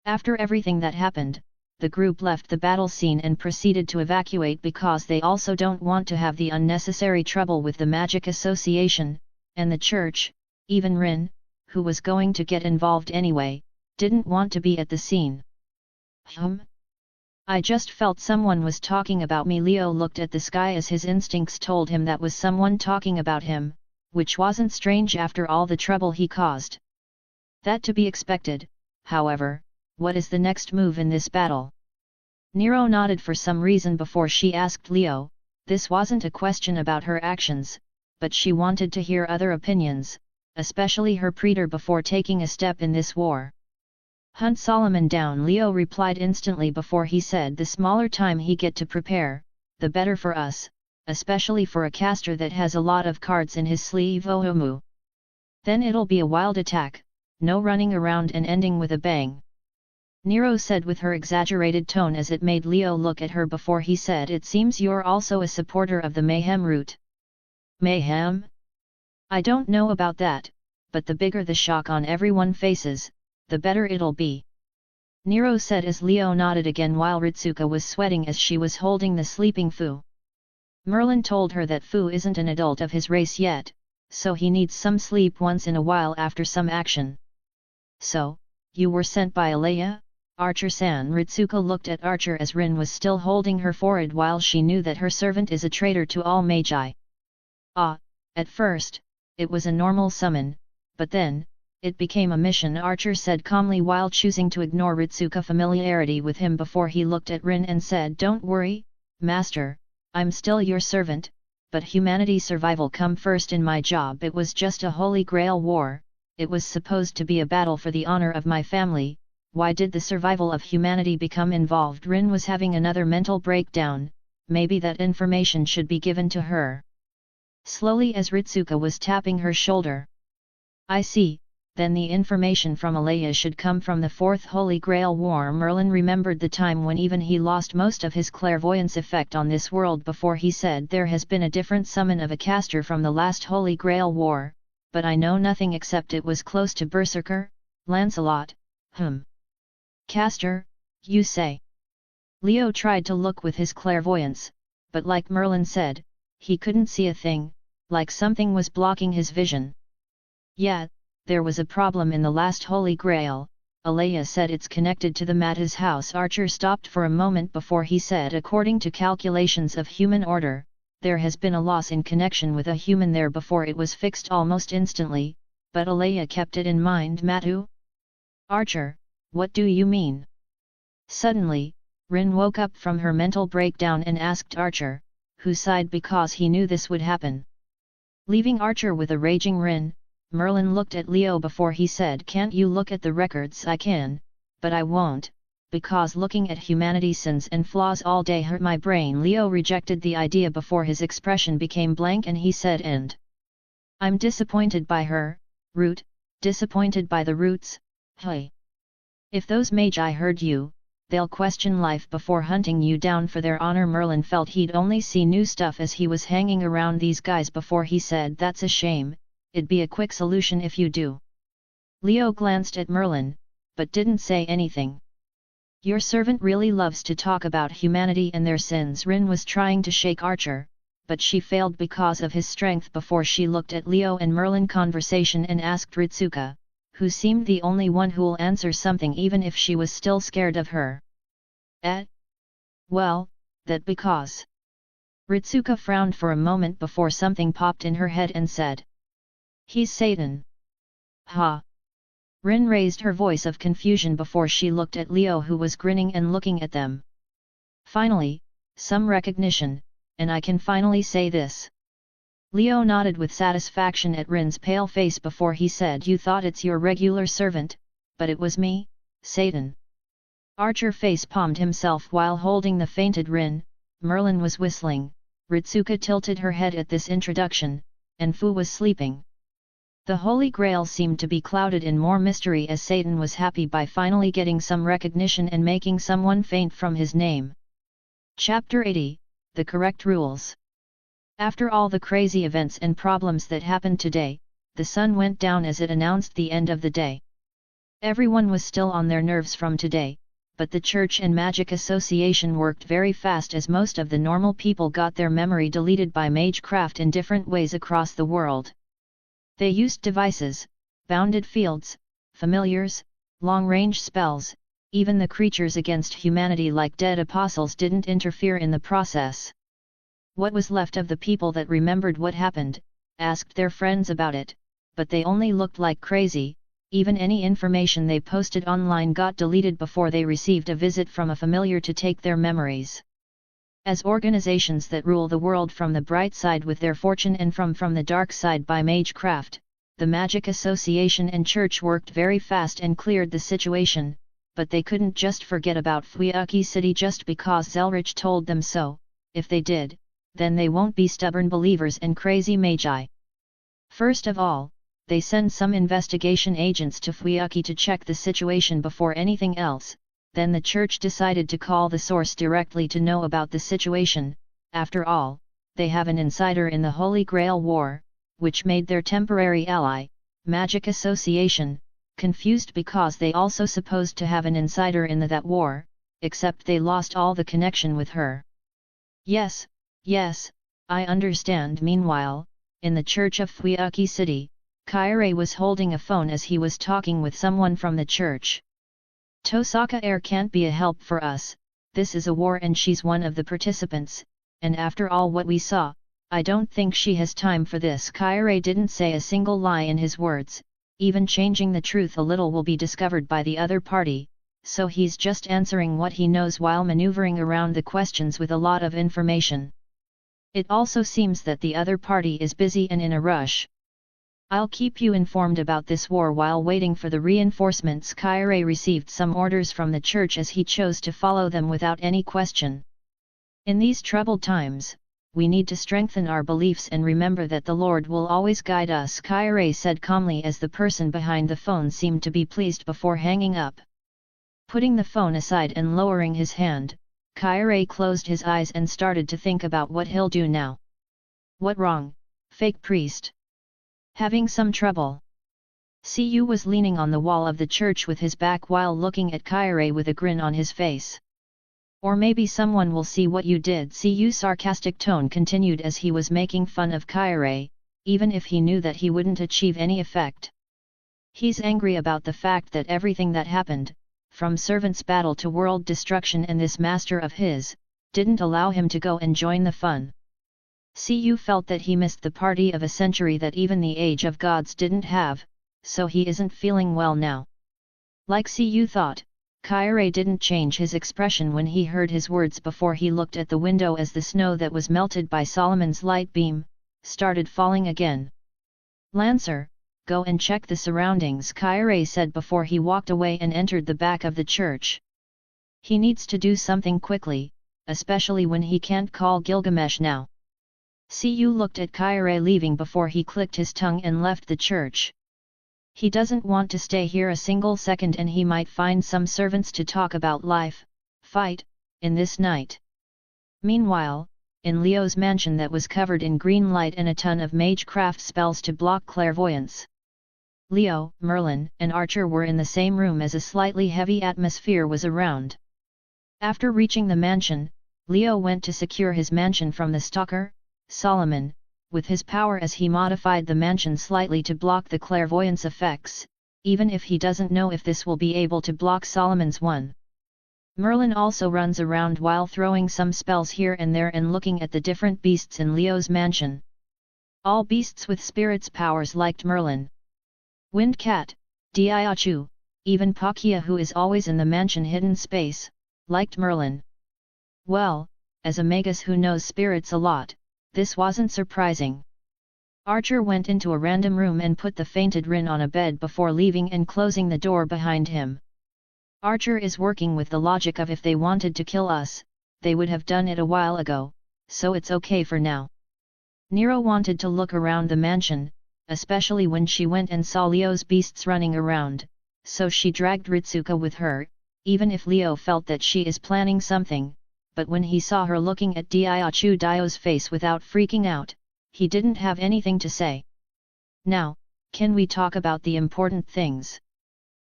After everything that happened, the group left the battle scene and proceeded to evacuate because they also don't want to have the unnecessary trouble with the Magic Association, and the church. Even Rin, who was going to get involved anyway, didn't want to be at the scene. I just felt someone was talking about me. Leo looked at the sky as his instincts told him that was someone talking about him, which wasn't strange after all the trouble he caused. That to be expected. However, what is the next move in this battle? Nero nodded for some reason before she asked Leo. This wasn't a question about her actions, but she wanted to hear other opinions, especially her praetor before taking a step in this war. Hunt Solomon down. Leo replied instantly before he said, the smaller time he get to prepare, the better for us, especially for a caster that has a lot of cards in his sleeve. Ohomu. Then it'll be a wild attack, no running around and ending with a bang. Nero said with her exaggerated tone as it made Leo look at her before he said, it seems you're also a supporter of the mayhem route. Mayhem? I don't know about that, but the bigger the shock on everyone's faces, the better it'll be. Nero said as Leo nodded again while Ritsuka was sweating as she was holding the sleeping Fu. Merlin told her that Fu isn't an adult of his race yet, so he needs some sleep once in a while after some action. So, you were sent by Alea? Archer-san. Ritsuka looked at Archer as Rin was still holding her forehead while she knew that her servant is a traitor to all magi. At first, it was a normal summon, but then, it became a mission, Archer said calmly while choosing to ignore Ritsuka's familiarity with him before he looked at Rin and said, don't worry, Master, I'm still your servant, but humanity's survival come first in my job. It was just a Holy Grail war, it was supposed to be a battle for the honor of my family. Why did the survival of humanity become involved? Rin was having another mental breakdown, maybe that information should be given to her. Slowly as Ritsuka was tapping her shoulder. I see, then the information from Alea should come from the Fourth Holy Grail War. Merlin remembered the time when even he lost most of his clairvoyance effect on this world before he said, there has been a different summon of a caster from the last Holy Grail War, but I know nothing except it was close to Berserker, Lancelot. Caster, you say? Leo tried to look with his clairvoyance, but like Merlin said, he couldn't see a thing, like something was blocking his vision. Yeah, there was a problem in the last Holy Grail, Alea said. It's connected to the Matta's house. Archer stopped for a moment before he said, according to calculations of human order, there has been a loss in connection with a human there before it was fixed almost instantly, but Alea kept it in mind. Mattu? Archer, what do you mean? Suddenly, Rin woke up from her mental breakdown and asked Archer, who sighed because he knew this would happen. Leaving Archer with a raging Rin, Merlin looked at Leo before he said, can't you look at the records? I can, but I won't, because looking at humanity's sins and flaws all day hurt my brain. Leo rejected the idea before his expression became blank and he said, and I'm disappointed by her, Root, disappointed by the Roots. Hey! If those magi heard you, they'll question life before hunting you down for their honor. Merlin felt he'd only see new stuff as he was hanging around these guys before he said, that's a shame, it'd be a quick solution if you do. Leo glanced at Merlin, but didn't say anything. Your servant really loves to talk about humanity and their sins. Rin was trying to shake Archer, but she failed because of his strength before she looked at Leo and Merlin conversation and asked Ritsuka, who seemed the only one who'll answer something even if she was still scared of her. Well, that because. Ritsuka frowned for a moment before something popped in her head and said, he's Satan. Ha! Rin raised her voice of confusion before she looked at Leo, who was grinning and looking at them. Finally, some recognition, and I can finally say this. Leo nodded with satisfaction at Rin's pale face before he said, you thought it's your regular servant, but it was me, Satan. Archer face-palmed himself while holding the fainted Rin. Merlin was whistling, Ritsuka tilted her head at this introduction, and Fu was sleeping. The Holy Grail seemed to be clouded in more mystery as Satan was happy by finally getting some recognition and making someone faint from his name. Chapter 80, The Correct Rules. After all the crazy events and problems that happened today, the sun went down as it announced the end of the day. Everyone was still on their nerves from today, but the Church and Magic Association worked very fast as most of the normal people got their memory deleted by magecraft in different ways across the world. They used devices, bounded fields, familiars, long-range spells, even the creatures against humanity like dead apostles didn't interfere in the process. What was left of the people that remembered what happened, asked their friends about it, but they only looked like crazy. Even any information they posted online got deleted before they received a visit from a familiar to take their memories. As organizations that rule the world from the bright side with their fortune and from the dark side by magecraft, the Magic Association and Church worked very fast and cleared the situation, but they couldn't just forget about Fuyuki City just because Zelrich told them so. If they did, then they won't be stubborn believers and crazy magi. First of all, they send some investigation agents to Fuyuki to check the situation before anything else. Then the Church decided to call the source directly to know about the situation. After all, they have an insider in the Holy Grail War, which made their temporary ally, Magic Association, confused because they also supposed to have an insider in that war, except they lost all the connection with her. Yes, I understand. Meanwhile, in the Church of Fuyuki City, Kairi was holding a phone as he was talking with someone from the church. Tosaka Air can't be a help for us, this is a war and she's one of the participants, and after all what we saw, I don't think she has time for this. Kairi didn't say a single lie in his words, even changing the truth a little will be discovered by the other party, so he's just answering what he knows while maneuvering around the questions with a lot of information. It also seems that the other party is busy and in a rush. I'll keep you informed about this war while waiting for the reinforcements. Kairi received some orders from the church as he chose to follow them without any question. In these troubled times, we need to strengthen our beliefs and remember that the Lord will always guide us, Kairi said calmly as the person behind the phone seemed to be pleased before hanging up. Putting the phone aside and lowering his hand, Kairi closed his eyes and started to think about what he'll do now. What wrong, fake priest? Having some trouble? Cu was leaning on the wall of the church with his back while looking at Kairi with a grin on his face. Or maybe someone will see what you did. Cu's sarcastic tone continued as he was making fun of Kairi, even if he knew that he wouldn't achieve any effect. He's angry about the fact that everything that happened, from servants' battle to world destruction and this master of his, didn't allow him to go and join the fun. Cu felt that he missed the party of a century that even the Age of Gods didn't have, so he isn't feeling well now. Like Cu thought, Kairi didn't change his expression when he heard his words before he looked at the window as the snow that was melted by Solomon's light beam, started falling again. Lancer, go and check the surroundings, Kairi said before he walked away and entered the back of the church. He needs to do something quickly, especially when he can't call Gilgamesh now. Cu looked at Kairi leaving before he clicked his tongue and left the church. He doesn't want to stay here a single second and he might find some servants to talk about life, fight, in this night. Meanwhile, in Leo's mansion that was covered in green light and a ton of magecraft spells to block clairvoyance. Leo, Merlin, and Archer were in the same room as a slightly heavy atmosphere was around. After reaching the mansion, Leo went to secure his mansion from the stalker, Solomon, with his power as he modified the mansion slightly to block the clairvoyance effects, even if he doesn't know if this will be able to block Solomon's one. Merlin also runs around while throwing some spells here and there and looking at the different beasts in Leo's mansion. All beasts with spirits powers liked Merlin. Windcat, Diachu, even Pakia who is always in the mansion hidden space, liked Merlin. Well, as a magus who knows spirits a lot, this wasn't surprising. Archer went into a random room and put the fainted Rin on a bed before leaving and closing the door behind him. Archer is working with the logic of if they wanted to kill us, they would have done it a while ago, so it's okay for now. Nero wanted to look around the mansion, especially when she went and saw Leo's beasts running around, so she dragged Ritsuka with her, even if Leo felt that she is planning something. But when he saw her looking at Diachu Dio's face without freaking out, he didn't have anything to say. Now, can we talk about the important things?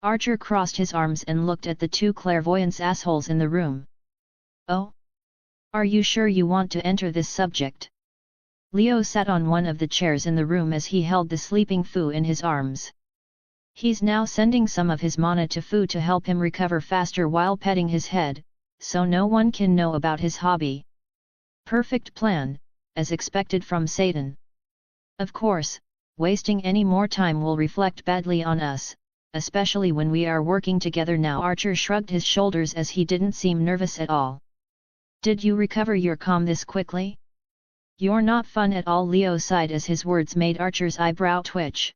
Archer crossed his arms and looked at the two clairvoyance assholes in the room. Oh? Are you sure you want to enter this subject? Leo sat on one of the chairs in the room as he held the sleeping Fu in his arms. He's now sending some of his mana to Fu to help him recover faster while petting his head, so no one can know about his hobby. Perfect plan, as expected from Satan. Of course, wasting any more time will reflect badly on us, especially when we are working together now. Archer shrugged his shoulders as he didn't seem nervous at all. Did you recover your calm this quickly? You're not fun at all. Leo sighed as his words made Archer's eyebrow twitch.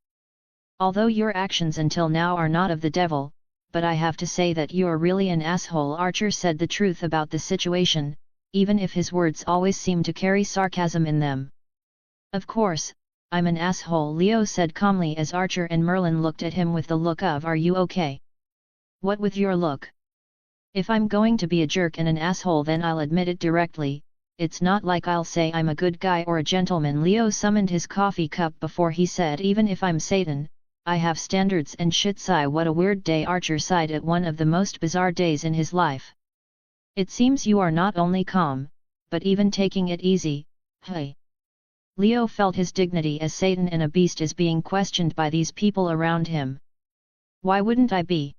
Although your actions until now are not of the devil, but I have to say that you're really an asshole. Archer said the truth about the situation, even if his words always seem to carry sarcasm in them. Of course, I'm an asshole, Leo said calmly as Archer and Merlin looked at him with the look of "Are you okay?" What with your look? If I'm going to be a jerk and an asshole, then I'll admit it directly. It's not like I'll say I'm a good guy or a gentleman. Leo summoned his coffee cup before he said, even if I'm Satan, I have standards and shit. Sigh, what a weird day. Archer sighed at one of the most bizarre days in his life. It seems you are not only calm, but even taking it easy. Hey. Leo felt his dignity as Satan and a beast is being questioned by these people around him. Why wouldn't I be?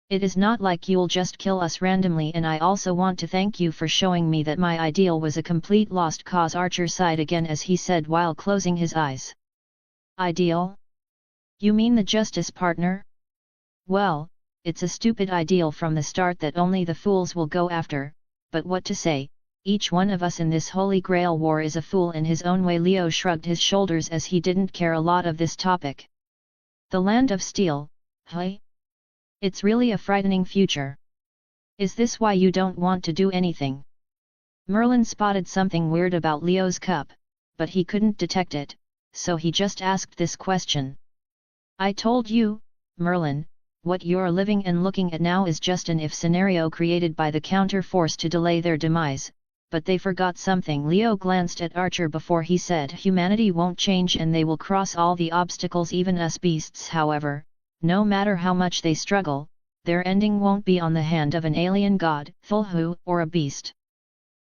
It is not like you'll just kill us randomly, and I also want to thank you for showing me that my ideal was a complete lost cause. Archer sighed again as he said while closing his eyes. Ideal? You mean the justice partner? Well, it's a stupid ideal from the start that only the fools will go after, but what to say, each one of us in this Holy Grail war is a fool in his own way. Leo shrugged his shoulders as he didn't care a lot of this topic. The land of steel, hey? It's really a frightening future. Is this why you don't want to do anything? Merlin spotted something weird about Leo's cup, but he couldn't detect it, so he just asked this question. I told you, Merlin, what you're living and looking at now is just an if scenario created by the counter force to delay their demise, but they forgot something. Leo glanced at Archer before he said, humanity won't change and they will cross all the obstacles, even us beasts. However, no matter how much they struggle, their ending won't be on the hand of an alien god, Thulhu, or a beast.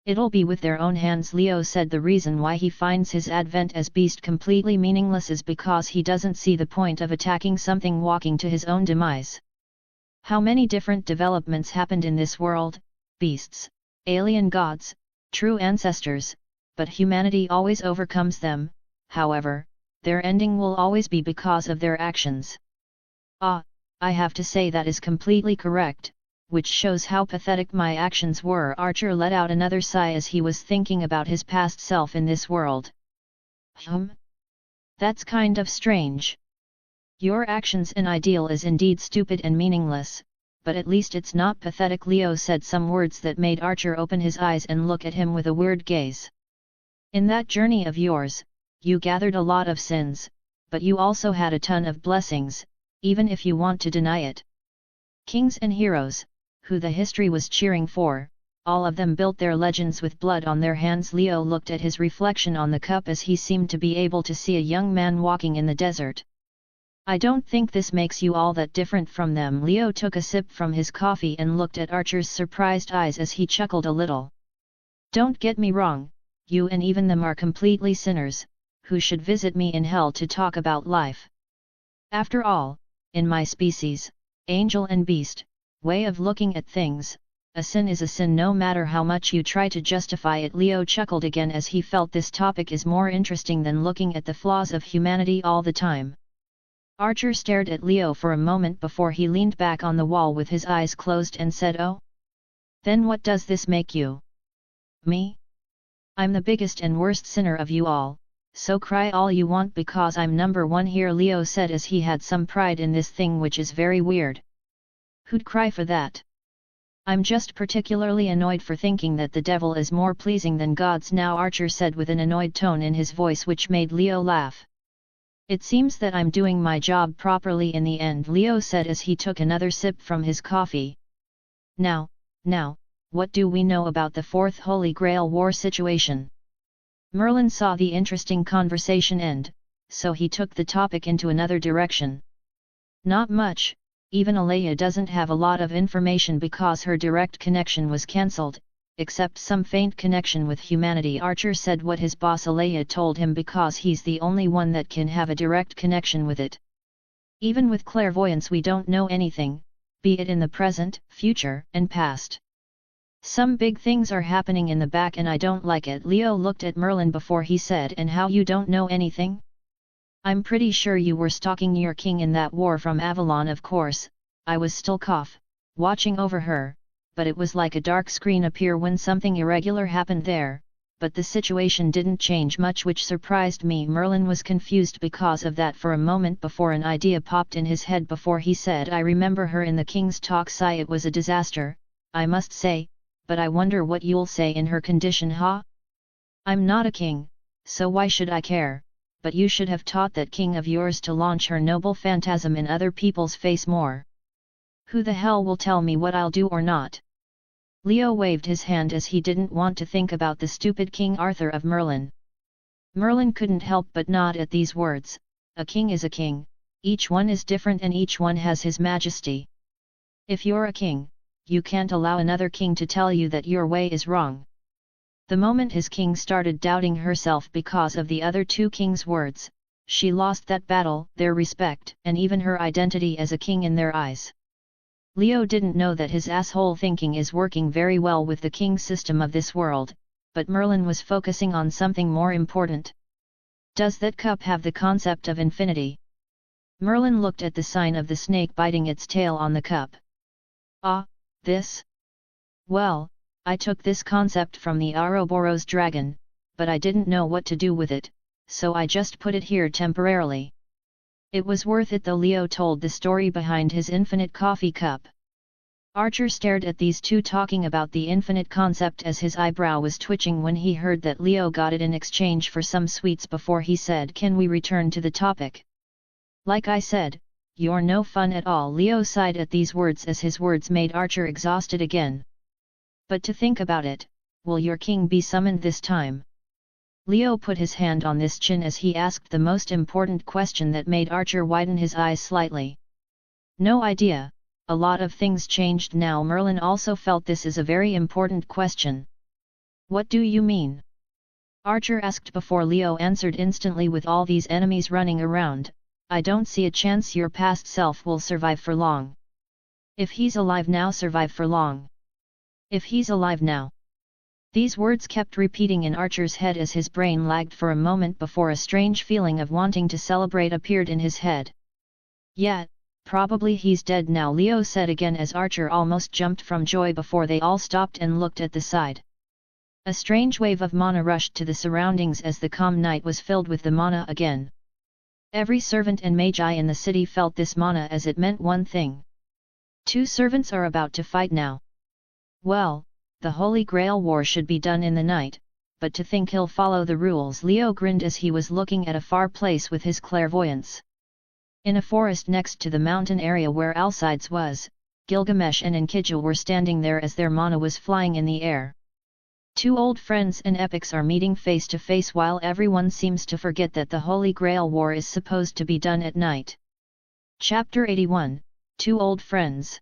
It'll be with their own hands. Leo said the reason why he finds his advent as beast completely meaningless is because he doesn't see the point of attacking something walking to his own demise. How many different developments happened in this world, beasts, alien gods, true ancestors, but humanity always overcomes them. However, their ending will always be because of their actions. Ah, I have to say that is completely correct, which shows how pathetic my actions were. Archer let out another sigh as he was thinking about his past self in this world. That's kind of strange. Your actions and ideal is indeed stupid and meaningless, but at least it's not pathetic. Leo said some words that made Archer open his eyes and look at him with a weird gaze. In that journey of yours, you gathered a lot of sins, but you also had a ton of blessings, even if you want to deny it. Kings and heroes, who the history was cheering for, all of them built their legends with blood on their hands. Leo looked at his reflection on the cup as he seemed to be able to see a young man walking in the desert. I don't think this makes you all that different from them. Leo took a sip from his coffee and looked at Archer's surprised eyes as he chuckled a little. Don't get me wrong, you and even them are completely sinners, who should visit me in hell to talk about life. After all, in my species, angel and beast, way of looking at things, a sin is a sin no matter how much you try to justify it. Leo chuckled again as he felt this topic is more interesting than looking at the flaws of humanity all the time. Archer stared at Leo for a moment before he leaned back on the wall with his eyes closed and said, "Oh? Then what does this make you?" "Me? I'm the biggest and worst sinner of you all, so cry all you want because I'm number one here," Leo said as he had some pride in this thing, which is very weird. "Who'd cry for that? I'm just particularly annoyed for thinking that the devil is more pleasing than gods now," Archer said with an annoyed tone in his voice which made Leo laugh. "It seems that I'm doing my job properly in the end," Leo said as he took another sip from his coffee. Now, what do we know about the Fourth Holy Grail War situation?" Merlin saw the interesting conversation end, so he took the topic into another direction. "Not much, even Alea doesn't have a lot of information because her direct connection was cancelled, except some faint connection with humanity. Archer said what his boss Alea told him because he's the only one that can have a direct connection with it. Even with clairvoyance we don't know anything, be it in the present, future, and past. Some big things are happening in the back and I don't like it. Leo looked at Merlin before he said, and how you don't know anything? I'm pretty sure you were stalking your king in that war from Avalon. Of course, I was still watching over her, but it was like a dark screen appear when something irregular happened there, but the situation didn't change much, which surprised me. Merlin was confused because of that for a moment before an idea popped in his head before he said, I remember her in the king's talk. Sigh, it was a disaster, I must say, but I wonder what you'll say in her condition, huh? I'm not a king, so why should I care, but you should have taught that king of yours to launch her noble phantasm in other people's face more. Who the hell will tell me what I'll do or not? Leo waved his hand as he didn't want to think about the stupid King Arthur of Merlin. Merlin couldn't help but nod at these words. A king is a king, each one is different and each one has his majesty. If you're a king, you can't allow another king to tell you that your way is wrong. The moment his king started doubting herself because of the other two kings' words, she lost that battle, their respect, and even her identity as a king in their eyes. Leo didn't know that his asshole thinking is working very well with the king system of this world, but Merlin was focusing on something more important. Does that cup have the concept of infinity? Merlin looked at the sign of the snake biting its tail on the cup. Ah, this? Well, I took this concept from the Ouroboros dragon, but I didn't know what to do with it, so I just put it here temporarily. It was worth it though. Leo told the story behind his infinite coffee cup. Archer stared at these two talking about the infinite concept as his eyebrow was twitching when he heard that Leo got it in exchange for some sweets before he said, can we return to the topic? Like I said, you're no fun at all. Leo sighed at these words as his words made Archer exhausted again. But to think about it, will your king be summoned this time? Leo put his hand on his chin as he asked the most important question that made Archer widen his eyes slightly. No idea, a lot of things changed now. Merlin also felt this is a very important question. What do you mean? Archer asked before Leo answered instantly. With all these enemies running around, I don't see a chance your past self will survive for long. If he's alive now, survive for long. If he's alive now. These words kept repeating in Archer's head as his brain lagged for a moment before a strange feeling of wanting to celebrate appeared in his head. Yeah, probably he's dead now, Leo said again as Archer almost jumped from joy before they all stopped and looked at the side. A strange wave of mana rushed to the surroundings as the calm night was filled with the mana again. Every servant and magi in the city felt this mana as it meant one thing. Two servants are about to fight now. Well, the Holy Grail war should be done in the night, but to think he'll follow the rules. Leo grinned as he was looking at a far place with his clairvoyance. In a forest next to the mountain area where Alcides was, Gilgamesh and Enkidu were standing there as their mana was flying in the air. Two old friends and epics are meeting face to face while everyone seems to forget that the Holy Grail war is supposed to be done at night. Chapter 81, Two Old Friends.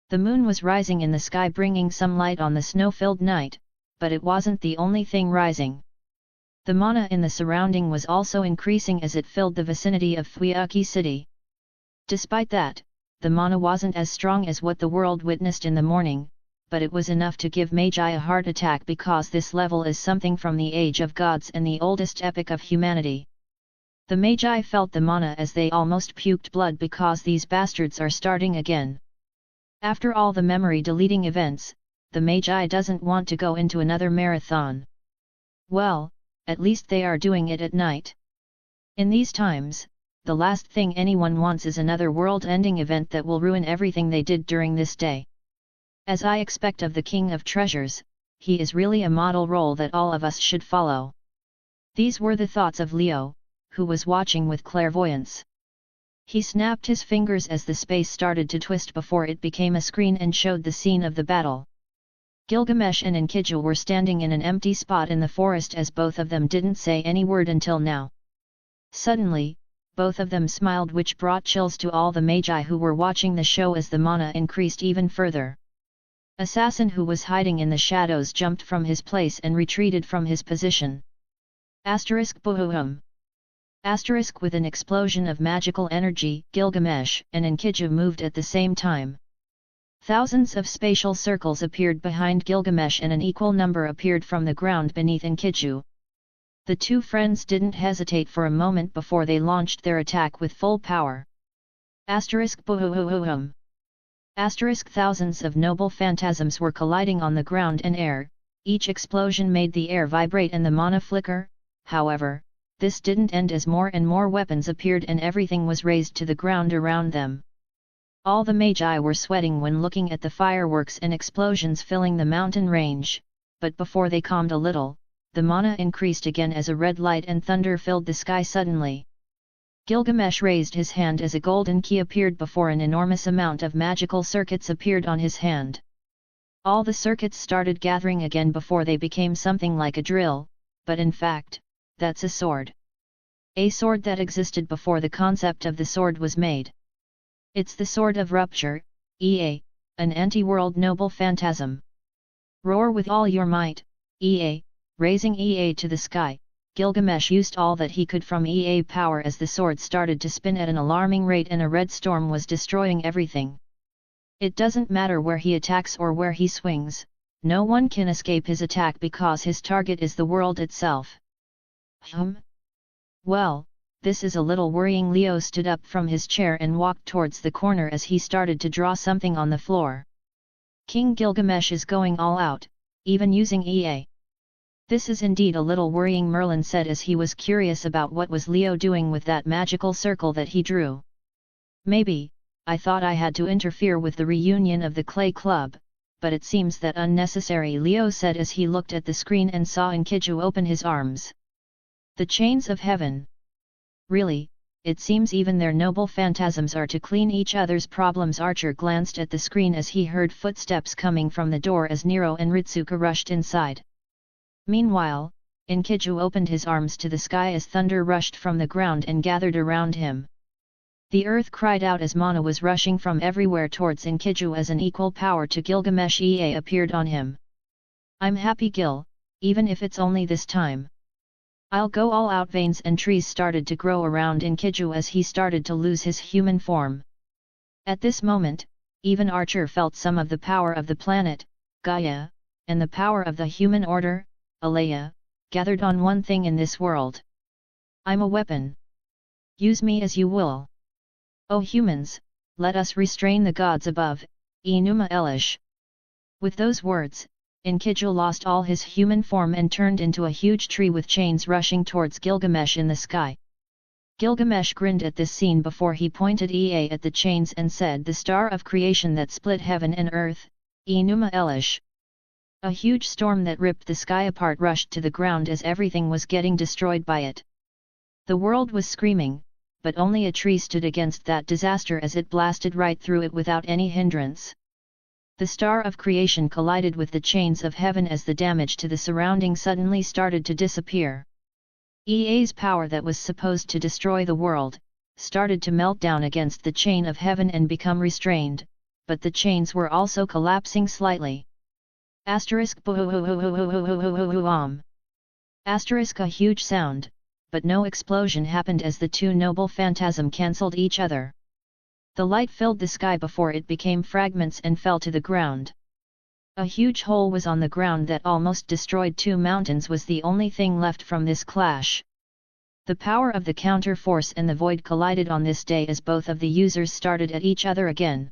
The moon was rising in the sky, bringing some light on the snow-filled night, but it wasn't the only thing rising. The mana in the surrounding was also increasing as it filled the vicinity of Fuyuki City. Despite that, the mana wasn't as strong as what the world witnessed in the morning, but it was enough to give Magi a heart attack because this level is something from the Age of Gods and the oldest epic of humanity. The Magi felt the mana as they almost puked blood because these bastards are starting again. After all the memory-deleting events, the Magi doesn't want to go into another marathon. Well, at least they are doing it at night. In these times, the last thing anyone wants is another world-ending event that will ruin everything they did during this day. As I expect of the King of Treasures, he is really a model role that all of us should follow. These were the thoughts of Leo, who was watching with clairvoyance. He snapped his fingers as the space started to twist before it became a screen and showed the scene of the battle. Gilgamesh and Enkidu were standing in an empty spot in the forest as both of them didn't say any word until now. Suddenly, both of them smiled, which brought chills to all the magi who were watching the show as the mana increased even further. Assassin who was hiding in the shadows jumped from his place and retreated from his position. Boom. With an explosion of magical energy, Gilgamesh and Enkidu moved at the same time. Thousands of spatial circles appeared behind Gilgamesh and an equal number appeared from the ground beneath Enkidu. The two friends didn't hesitate for a moment before they launched their attack with full power. Boom. Thousands of noble phantasms were colliding on the ground and air, each explosion made the air vibrate and the mana flicker. However, this didn't end as more and more weapons appeared and everything was razed to the ground around them. All the magi were sweating when looking at the fireworks and explosions filling the mountain range, but before they calmed a little, the mana increased again as a red light and thunder filled the sky suddenly. Gilgamesh raised his hand as a golden key appeared before an enormous amount of magical circuits appeared on his hand. All the circuits started gathering again before they became something like a drill, but in fact, that's a sword. A sword that existed before the concept of the sword was made. It's the Sword of Rupture, an anti-world noble phantasm. Roar with all your might, raising to the sky. Gilgamesh used all that he could from power as the sword started to spin at an alarming rate and a red storm was destroying everything. It doesn't matter where he attacks or where he swings, no one can escape his attack because his target is the world itself. Well, this is a little worrying. Leo stood up from his chair and walked towards the corner as he started to draw something on the floor. King Gilgamesh is going all out, even using This is indeed a little worrying, Merlin said as he was curious about what was Leo doing with that magical circle that he drew. Maybe, I thought I had to interfere with the reunion of the Clay Club, but it seems that unnecessary, Leo said as he looked at the screen and saw Enkidu open his arms. The chains of heaven. Really, it seems even their noble phantasms are to clean each other's problems. Archer glanced at the screen as he heard footsteps coming from the door as Nero and Ritsuka rushed inside. Meanwhile, Enkidu opened his arms to the sky as thunder rushed from the ground and gathered around him. The earth cried out as mana was rushing from everywhere towards Enkidu as an equal power to Gilgamesh appeared on him. I'm happy, Gil, even if it's only this time. I'll go all out. Veins and trees started to grow around Enkidu as he started to lose his human form. At this moment, even Archer felt some of the power of the planet, Gaia, and the power of the human order, Alea, gathered on one thing in this world. I'm a weapon. Use me as you will. O humans, let us restrain the gods above, Enuma Elish. With those words, Enkidu lost all his human form and turned into a huge tree with chains rushing towards Gilgamesh in the sky. Gilgamesh grinned at this scene before he pointed at the chains and said, the star of creation that split heaven and earth, Enuma Elish. A huge storm that ripped the sky apart rushed to the ground as everything was getting destroyed by it. The world was screaming, but only a tree stood against that disaster as it blasted right through it without any hindrance. The star of creation collided with the chains of heaven as the damage to the surrounding suddenly started to disappear. Ea's power that was supposed to destroy the world, started to melt down against the chain of heaven and become restrained, but the chains were also collapsing slightly. A huge sound, but no explosion happened as the two noble phantasm cancelled each other. The light filled the sky before it became fragments and fell to the ground. A huge hole was on the ground that almost destroyed two mountains was the only thing left from this clash. The power of the counter force and the void collided on this day as both of the users started at each other again.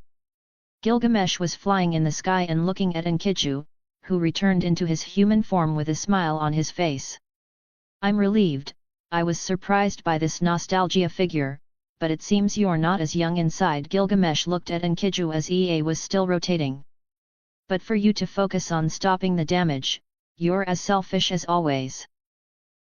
Gilgamesh was flying in the sky and looking at Enkidu, who returned into his human form with a smile on his face. I'm relieved. I was surprised by this nostalgia figure, but it seems you're not as young inside. Gilgamesh looked at Enkidu as was still rotating. But for you to focus on stopping the damage, you're as selfish as always.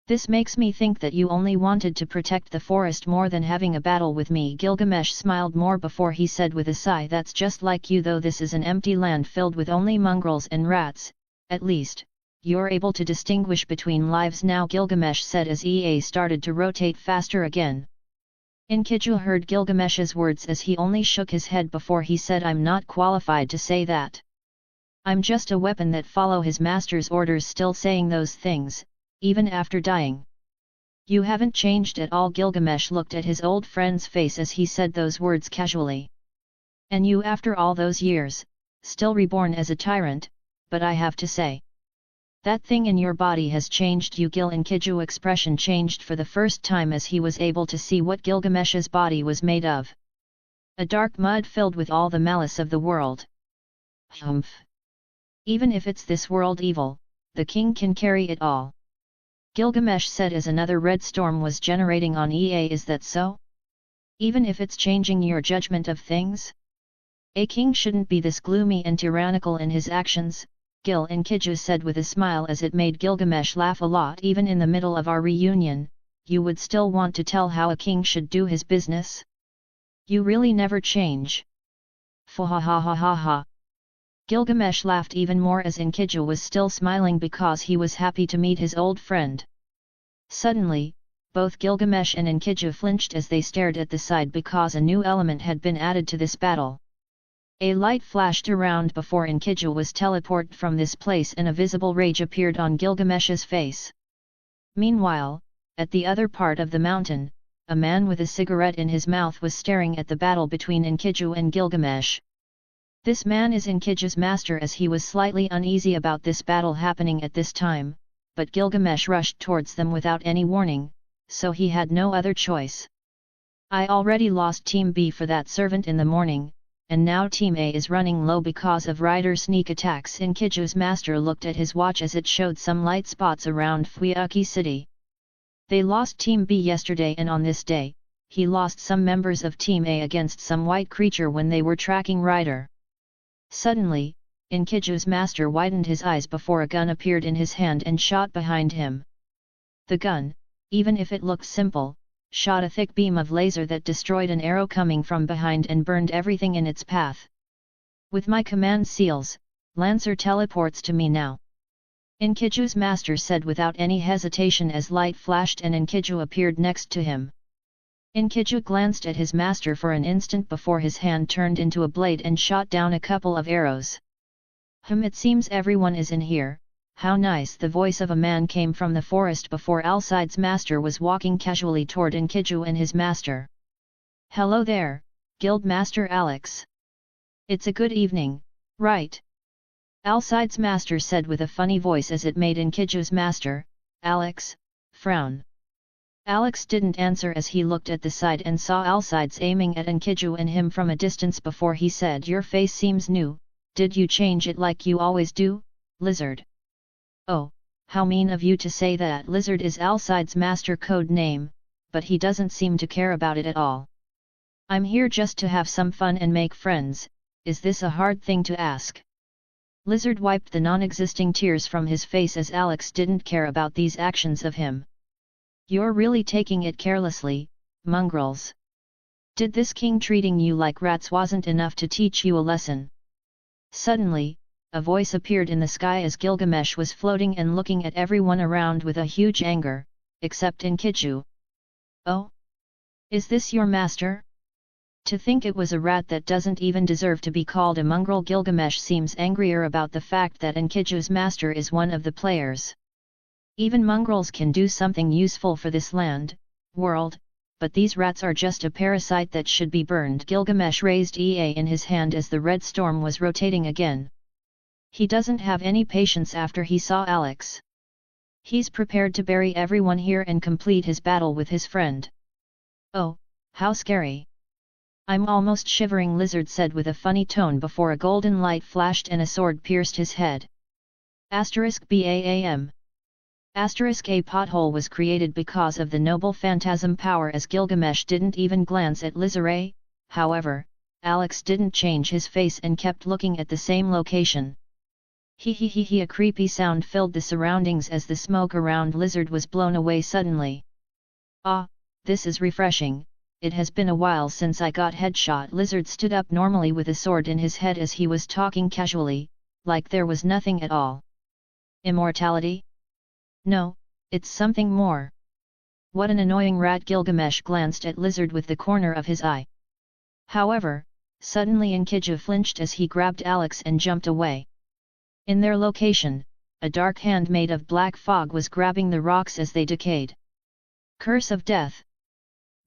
This makes me think that you only wanted to protect the forest more than having a battle with me. Gilgamesh smiled more before he said with a sigh, that's just like you, though this is an empty land filled with only mongrels and rats, at least, you're able to distinguish between lives now, Gilgamesh said as started to rotate faster again. Enkidu heard Gilgamesh's words as he only shook his head before he said, I'm not qualified to say that. I'm just a weapon that follow his master's orders, still saying those things, even after dying. You haven't changed at all. Gilgamesh looked at his old friend's face as he said those words casually. And you, after all those years, still reborn as a tyrant, but I have to say. That thing in your body has changed you. Enkidu's expression changed for the first time as he was able to see what Gilgamesh's body was made of. A dark mud filled with all the malice of the world. Humph! Even if it's this world evil, the king can carry it all. Gilgamesh said as another red storm was generating on Ea. Is that so? Even if it's changing your judgment of things? A king shouldn't be this gloomy and tyrannical in his actions, Enkidu said with a smile as it made Gilgamesh laugh a lot. Even in the middle of our reunion, you would still want to tell how a king should do his business? You really never change. Fahahahaha. Gilgamesh laughed even more as Enkidu was still smiling because he was happy to meet his old friend. Suddenly, both Gilgamesh and Enkidu flinched as they stared at the side because a new element had been added to this battle. A light flashed around before Enkidu was teleported from this place and a visible rage appeared on Gilgamesh's face. Meanwhile, at the other part of the mountain, a man with a cigarette in his mouth was staring at the battle between Enkidu and Gilgamesh. This man is Enkidu's master, as he was slightly uneasy about this battle happening at this time, but Gilgamesh rushed towards them without any warning, so he had no other choice. I already lost Team B for that servant in the morning, and now Team A is running low because of rider sneak attacks. Enkidu's master looked at his watch as it showed some light spots around Fuyuki City. They lost Team B yesterday, and on this day, he lost some members of Team A against some white creature when they were tracking rider. Suddenly, Enkidu's master widened his eyes before a gun appeared in his hand and shot behind him. The gun, even if it looked simple, shot a thick beam of laser that destroyed an arrow coming from behind and burned everything in its path. With my command seals, Lancer teleports to me now. Enkidu's master said without any hesitation as light flashed and Enkidu appeared next to him. Enkidu glanced at his master for an instant before his hand turned into a blade and shot down a couple of arrows. It seems everyone is in here. How nice. The voice of a man came from the forest before Alcide's master was walking casually toward Enkidu and his master. Hello there, Guild Master Alex. It's a good evening, right? Alcide's master said with a funny voice as it made Enkidu's master, Alex, frown. Alex didn't answer as he looked at the side and saw Alcides aiming at Enkidu and him from a distance before he said, your face seems new, did you change it like you always do, lizard? Oh, how mean of you to say that. Lizard is Alcide's master code name, but he doesn't seem to care about it at all. I'm here just to have some fun and make friends. Is this a hard thing to ask? Lizard wiped the non-existing tears from his face as Alex didn't care about these actions of him. You're really taking it carelessly, mongrels. Did this king treating you like rats wasn't enough to teach you a lesson? Suddenly, a voice appeared in the sky as Gilgamesh was floating and looking at everyone around with a huge anger, except Enkidu. Oh? Is this your master? To think it was a rat that doesn't even deserve to be called a mongrel. Gilgamesh seems angrier about the fact that Enkidu's master is one of the players. Even mongrels can do something useful for this world, but these rats are just a parasite that should be burned. Gilgamesh raised EA in his hand as the red storm was rotating again. He doesn't have any patience after he saw Alex. He's prepared to bury everyone here and complete his battle with his friend. Oh, how scary. I'm almost shivering, Lizard said with a funny tone before a golden light flashed and a sword pierced his head. BAAM. A pothole was created because of the noble phantasm power as Gilgamesh didn't even glance at Lizard. However, Alex didn't change his face and kept looking at the same location. He. A creepy sound filled the surroundings as the smoke around Lizard was blown away suddenly. Ah, this is refreshing. It has been a while since I got headshot. Lizard stood up normally with a sword in his head as he was talking casually, like there was nothing at all. Immortality? No, it's something more. What an annoying rat! Gilgamesh glanced at Lizard with the corner of his eye. However, suddenly Enkiju flinched as he grabbed Alex and jumped away. In their location, a dark hand made of black fog was grabbing the rocks as they decayed. Curse of Death!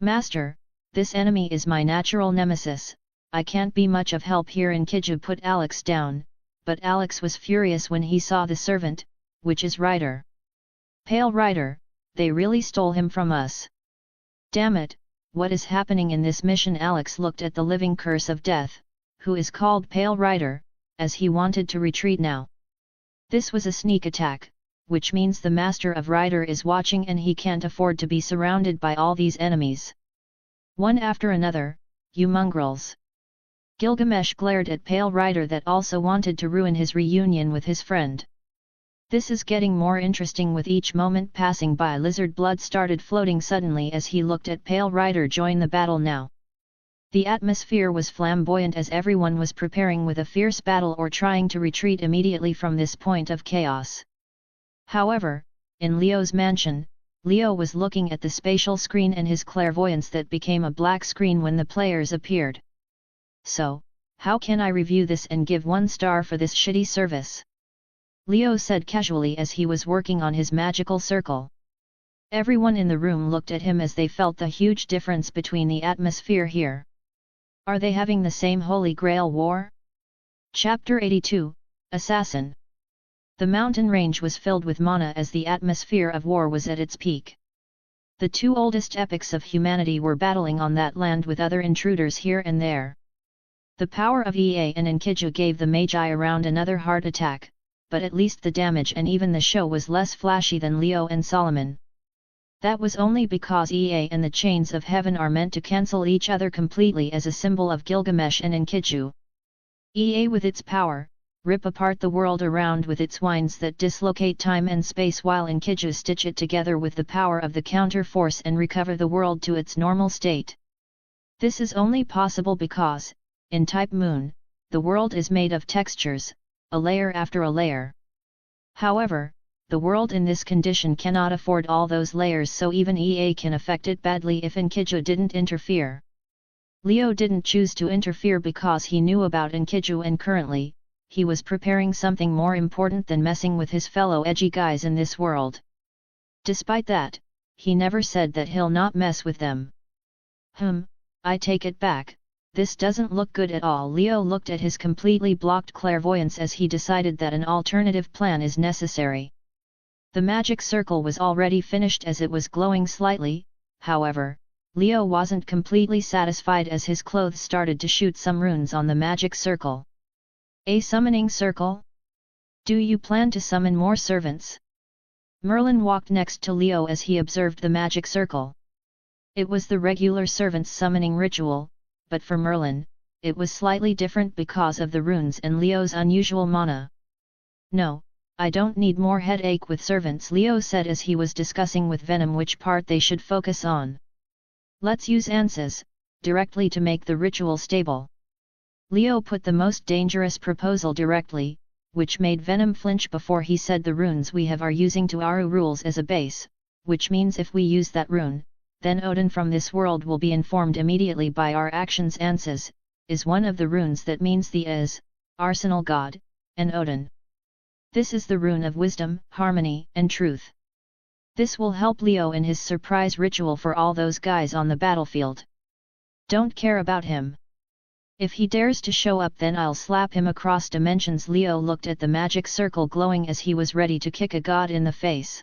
Master, this enemy is my natural nemesis, I can't be much of help here. Enkiju put Alex down, but Alex was furious when he saw the servant, which is Rider. Pale Rider, they really stole him from us. Damn it, what is happening in this mission? Alex looked at the living Curse of Death, who is called Pale Rider, as he wanted to retreat now. This was a sneak attack, which means the Master of Rider is watching and he can't afford to be surrounded by all these enemies. One after another, you mongrels! Gilgamesh glared at Pale Rider that also wanted to ruin his reunion with his friend. This is getting more interesting with each moment passing by. Lizard blood started floating suddenly as he looked at Pale Rider join the battle now. The atmosphere was flamboyant as everyone was preparing with a fierce battle or trying to retreat immediately from this point of chaos. However, in Leo's mansion, Leo was looking at the spatial screen and his clairvoyance that became a black screen when the players appeared. So, how can I review this and give 1 star for this shitty service? Leo said casually as he was working on his magical circle. Everyone in the room looked at him as they felt the huge difference between the atmosphere here. Are they having the same Holy Grail war? Chapter 82, Assassin. The mountain range was filled with mana as the atmosphere of war was at its peak. The 2 oldest epics of humanity were battling on that land with other intruders here and there. The power of Ea and Enkiju gave the Magi around another heart attack, but at least the damage and even the show was less flashy than Leo and Solomon. That was only because Ea and the Chains of Heaven are meant to cancel each other completely as a symbol of Gilgamesh and Enkiju. Ea with its power, rip apart the world around with its winds that dislocate time and space, while Enkiju stitch it together with the power of the counter force and recover the world to its normal state. This is only possible because, in Type Moon, the world is made of textures, a layer after a layer. However, the world in this condition cannot afford all those layers, so even Ea can affect it badly if Enkiju didn't interfere. Leo didn't choose to interfere because he knew about Enkiju and currently, he was preparing something more important than messing with his fellow edgy guys in this world. Despite that, he never said that he'll not mess with them. I take it back. This doesn't look good at all. Leo looked at his completely blocked clairvoyance as he decided that an alternative plan is necessary. The magic circle was already finished as it was glowing slightly, however, Leo wasn't completely satisfied as his clothes started to shoot some runes on the magic circle. A summoning circle? Do you plan to summon more servants? Merlin walked next to Leo as he observed the magic circle. It was the regular servants summoning ritual, but for Merlin, it was slightly different because of the runes and Leo's unusual mana. No, I don't need more headache with servants, Leo said as he was discussing with Venom which part they should focus on. Let's use answers, directly to make the ritual stable. Leo put the most dangerous proposal directly, which made Venom flinch before he said the runes we have are using Tuaru rules as a base, which means if we use that rune, then Odin from this world will be informed immediately by our actions. Answers is one of the runes that means the is, arsenal god, and Odin. This is the rune of wisdom, harmony, and truth. This will help Leo in his surprise ritual for all those guys on the battlefield. Don't care about him. If he dares to show up, then I'll slap him across dimensions. Leo looked at the magic circle glowing as he was ready to kick a god in the face.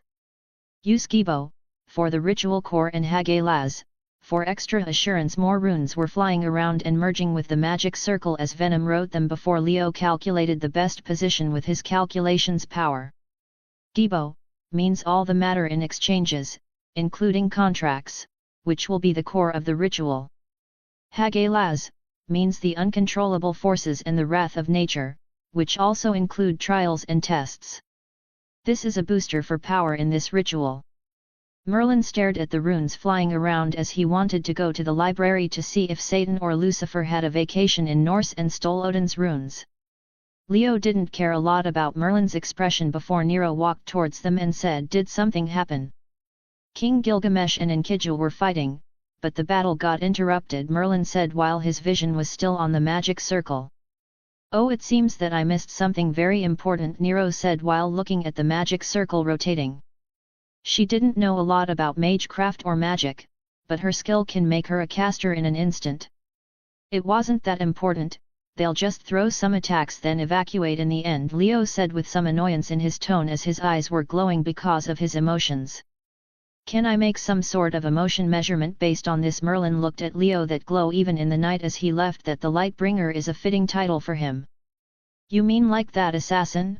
Use Gibo for the ritual core and Hage-Laz for extra assurance. More runes were flying around and merging with the magic circle as Venom wrote them before Leo calculated the best position with his calculations power. Gibo means all the matter in exchanges, including contracts, which will be the core of the ritual. Hage-Laz means the uncontrollable forces and the wrath of nature, which also include trials and tests. This is a booster for power in this ritual. Merlin stared at the runes flying around as he wanted to go to the library to see if Satan or Lucifer had a vacation in Norse and stole Odin's runes. Leo didn't care a lot about Merlin's expression before Nero walked towards them and said, "Did something happen?" King Gilgamesh and Enkidu were fighting, but the battle got interrupted, Merlin said while his vision was still on the magic circle. Oh, it seems that I missed something very important, Nero said while looking at the magic circle rotating. She didn't know a lot about magecraft or magic, but her skill can make her a caster in an instant. It wasn't that important, they'll just throw some attacks then evacuate in the end, Leo said with some annoyance in his tone as his eyes were glowing because of his emotions. Can I make some sort of emotion measurement based on this? Merlin looked at Leo. That glow even in the night as he left, that the Lightbringer is a fitting title for him. You mean like that, assassin?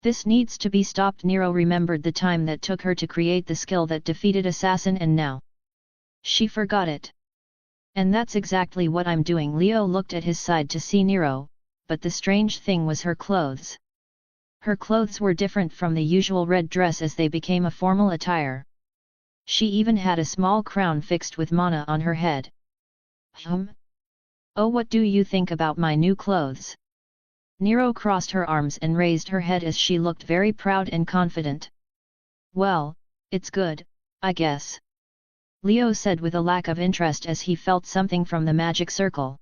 This needs to be stopped. Nero remembered the time that took her to create the skill that defeated assassin, and now she forgot it. And that's exactly what I'm doing. Leo looked at his side to see Nero, but the strange thing was her clothes. Her clothes were different from the usual red dress as they became a formal attire. She even had a small crown fixed with mana on her head. Oh, what do you think about my new clothes? Nero crossed her arms and raised her head as she looked very proud and confident. Well, it's good, I guess. Leo said with a lack of interest as he felt something from the magic circle.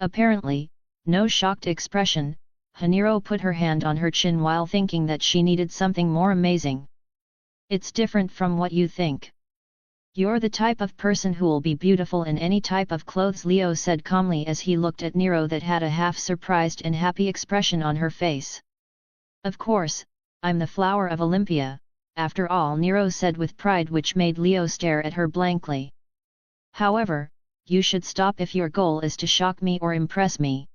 Apparently, no shocked expression, Nero put her hand on her chin while thinking that she needed something more amazing. It's different from what you think. You're the type of person who'll be beautiful in any type of clothes, Leo said calmly as he looked at Nero that had a half-surprised and happy expression on her face. Of course, I'm the flower of Olympia, after all, Nero said with pride, which made Leo stare at her blankly. However, you should stop if your goal is to shock me or impress me.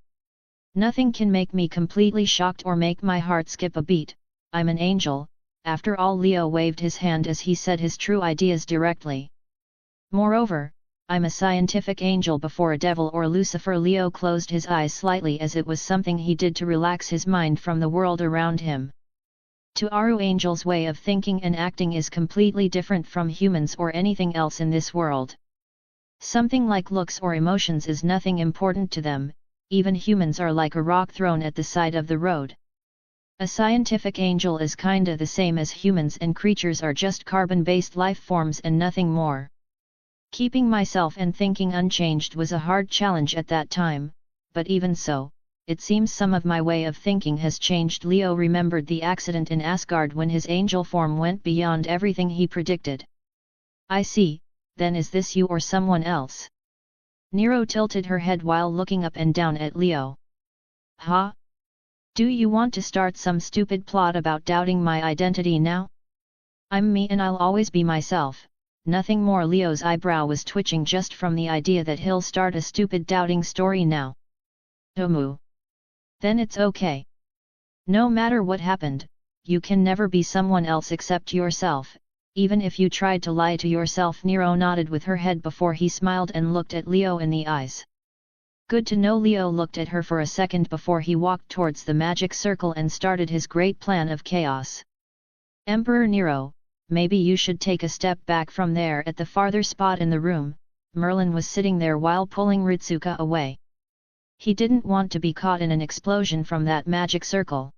Nothing can make me completely shocked or make my heart skip a beat. I'm an angel. After all, Leo waved his hand as he said his true ideas directly. Moreover, I'm a scientific angel before a devil or Lucifer. Leo closed his eyes slightly as it was something he did to relax his mind from the world around him. Tuaru angels' way of thinking and acting is completely different from humans or anything else in this world. Something like looks or emotions is nothing important to them, even humans are like a rock thrown at the side of the road. A scientific angel is kinda the same as humans, and creatures are just carbon-based life forms and nothing more. Keeping myself and thinking unchanged was a hard challenge at that time, but even so, it seems some of my way of thinking has changed. Leo remembered the accident in Asgard when his angel form went beyond everything he predicted. I see, then is this you or someone else? Nero tilted her head while looking up and down at Leo. Huh? Do you want to start some stupid plot about doubting my identity now? I'm me and I'll always be myself, nothing more. Leo's eyebrow was twitching just from the idea that he'll start a stupid doubting story now. Then it's okay. No matter what happened, you can never be someone else except yourself, even if you tried to lie to yourself. Nero nodded with her head before he smiled and looked at Leo in the eyes. Good to know. Leo looked at her for a second before he walked towards the magic circle and started his great plan of chaos. Emperor Nero, maybe you should take a step back from there. At the farther spot in the room, Merlin was sitting there while pulling Ritsuka away. He didn't want to be caught in an explosion from that magic circle.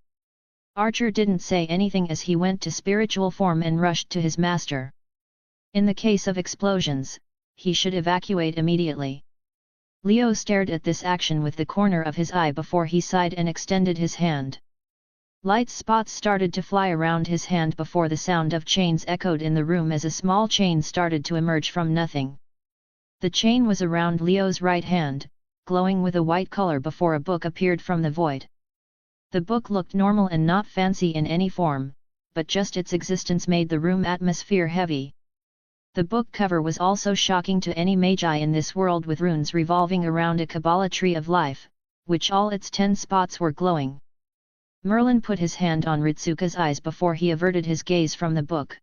Archer didn't say anything as he went to spiritual form and rushed to his master. In the case of explosions, he should evacuate immediately. Leo stared at this action with the corner of his eye before he sighed and extended his hand. Light spots started to fly around his hand before the sound of chains echoed in the room as a small chain started to emerge from nothing. The chain was around Leo's right hand, glowing with a white color before a book appeared from the void. The book looked normal and not fancy in any form, but just its existence made the room atmosphere heavy. The book cover was also shocking to any magi in this world, with runes revolving around a Kabbalah tree of life, which all its 10 spots were glowing. Merlin put his hand on Ritsuka's eyes before he averted his gaze from the book.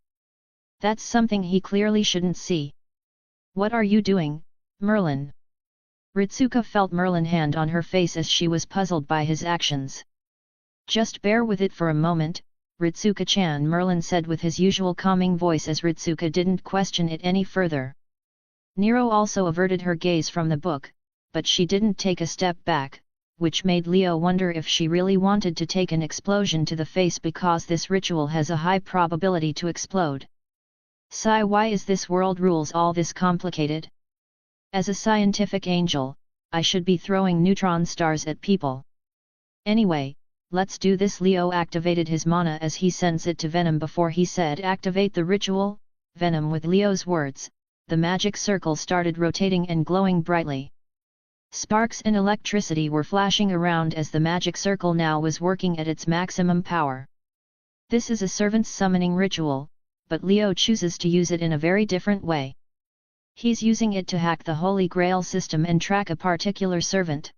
That's something he clearly shouldn't see. What are you doing, Merlin? Ritsuka felt Merlin's hand on her face as she was puzzled by his actions. Just bear with it for a moment, Ritsuka-chan, Merlin said with his usual calming voice as Ritsuka didn't question it any further. Nero also averted her gaze from the book, but she didn't take a step back, which made Leo wonder if she really wanted to take an explosion to the face because this ritual has a high probability to explode. Sigh, why is this world rules all this complicated? As a scientific angel, I should be throwing neutron stars at people. Anyway, let's do this. Leo activated his mana as he sends it to Venom before he said activate the ritual. Venom, with Leo's words, the magic circle started rotating and glowing brightly. Sparks and electricity were flashing around as the magic circle now was working at its maximum power. This is a servant's summoning ritual, but Leo chooses to use it in a very different way. He's using it to hack the Holy Grail system and track a particular servant.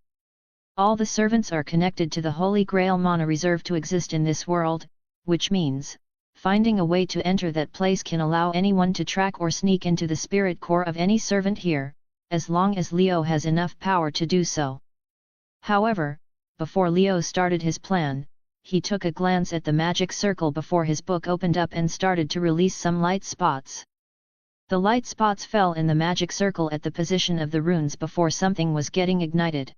All the servants are connected to the Holy Grail mana reserve to exist in this world, which means, finding a way to enter that place can allow anyone to track or sneak into the spirit core of any servant here, as long as Leo has enough power to do so. However, before Leo started his plan, he took a glance at the magic circle before his book opened up and started to release some light spots. The light spots fell in the magic circle at the position of the runes before something was getting ignited.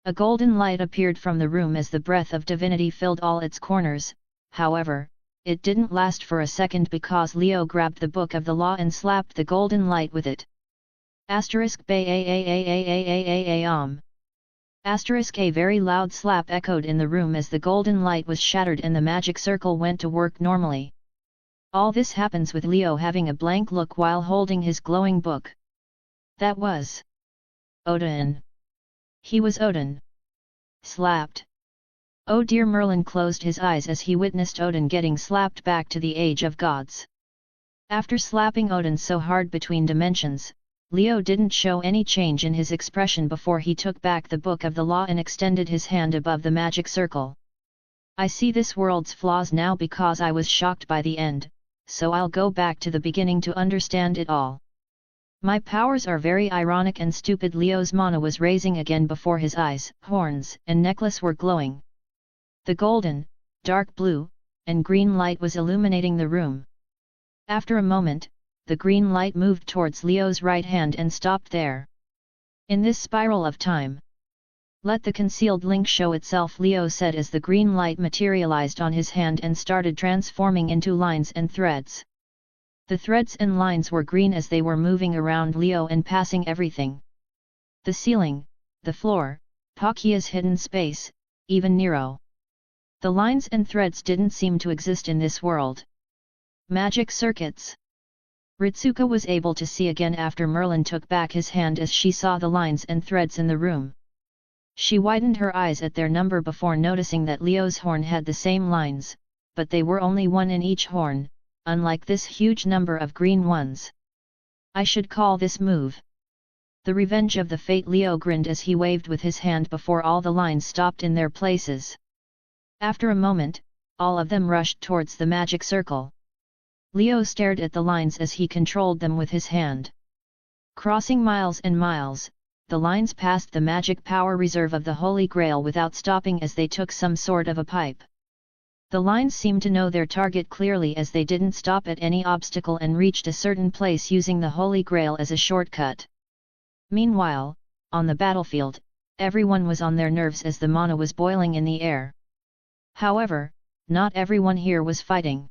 A golden light appeared from the room as the breath of divinity filled all its corners. However, it didn't last for a second because Leo grabbed the Book of the Law and slapped the golden light with it. Asterisk Asterisk, a very loud slap echoed in the room as the golden light was shattered and the magic circle went to work normally. All this happens with Leo having a blank look while holding his glowing book. That was Odin. He was Odin. Slapped. Oh dear, Merlin closed his eyes as he witnessed Odin getting slapped back to the age of gods. After slapping Odin so hard between dimensions, Leo didn't show any change in his expression before he took back the Book of the Law and extended his hand above the magic circle. I see this world's flaws now because I was shocked by the end, so I'll go back to the beginning to understand it all. My powers are very ironic and stupid. Leo's mana was raising again before his eyes, horns, and necklace were glowing. The golden, dark blue, and green light was illuminating the room. After a moment, the green light moved towards Leo's right hand and stopped there. In this spiral of time, let the concealed link show itself, Leo said as the green light materialized on his hand and started transforming into lines and threads. The threads and lines were green as they were moving around Leo and passing everything. The ceiling, the floor, Pakia's hidden space, even Nero. The lines and threads didn't seem to exist in this world. Magic circuits. Ritsuka was able to see again after Merlin took back his hand as she saw the lines and threads in the room. She widened her eyes at their number before noticing that Leo's horn had the same lines, but they were only one in each horn, unlike this huge number of green ones. I should call this move the Revenge of the Fate. Leo grinned as he waved with his hand before all the lines stopped in their places. After a moment, all of them rushed towards the magic circle. Leo stared at the lines as he controlled them with his hand. Crossing miles and miles, the lines passed the magic power reserve of the Holy Grail without stopping as they took some sort of a pipe. The lines seemed to know their target clearly as they didn't stop at any obstacle and reached a certain place using the Holy Grail as a shortcut. Meanwhile, on the battlefield, everyone was on their nerves as the mana was boiling in the air. However, not everyone here was fighting.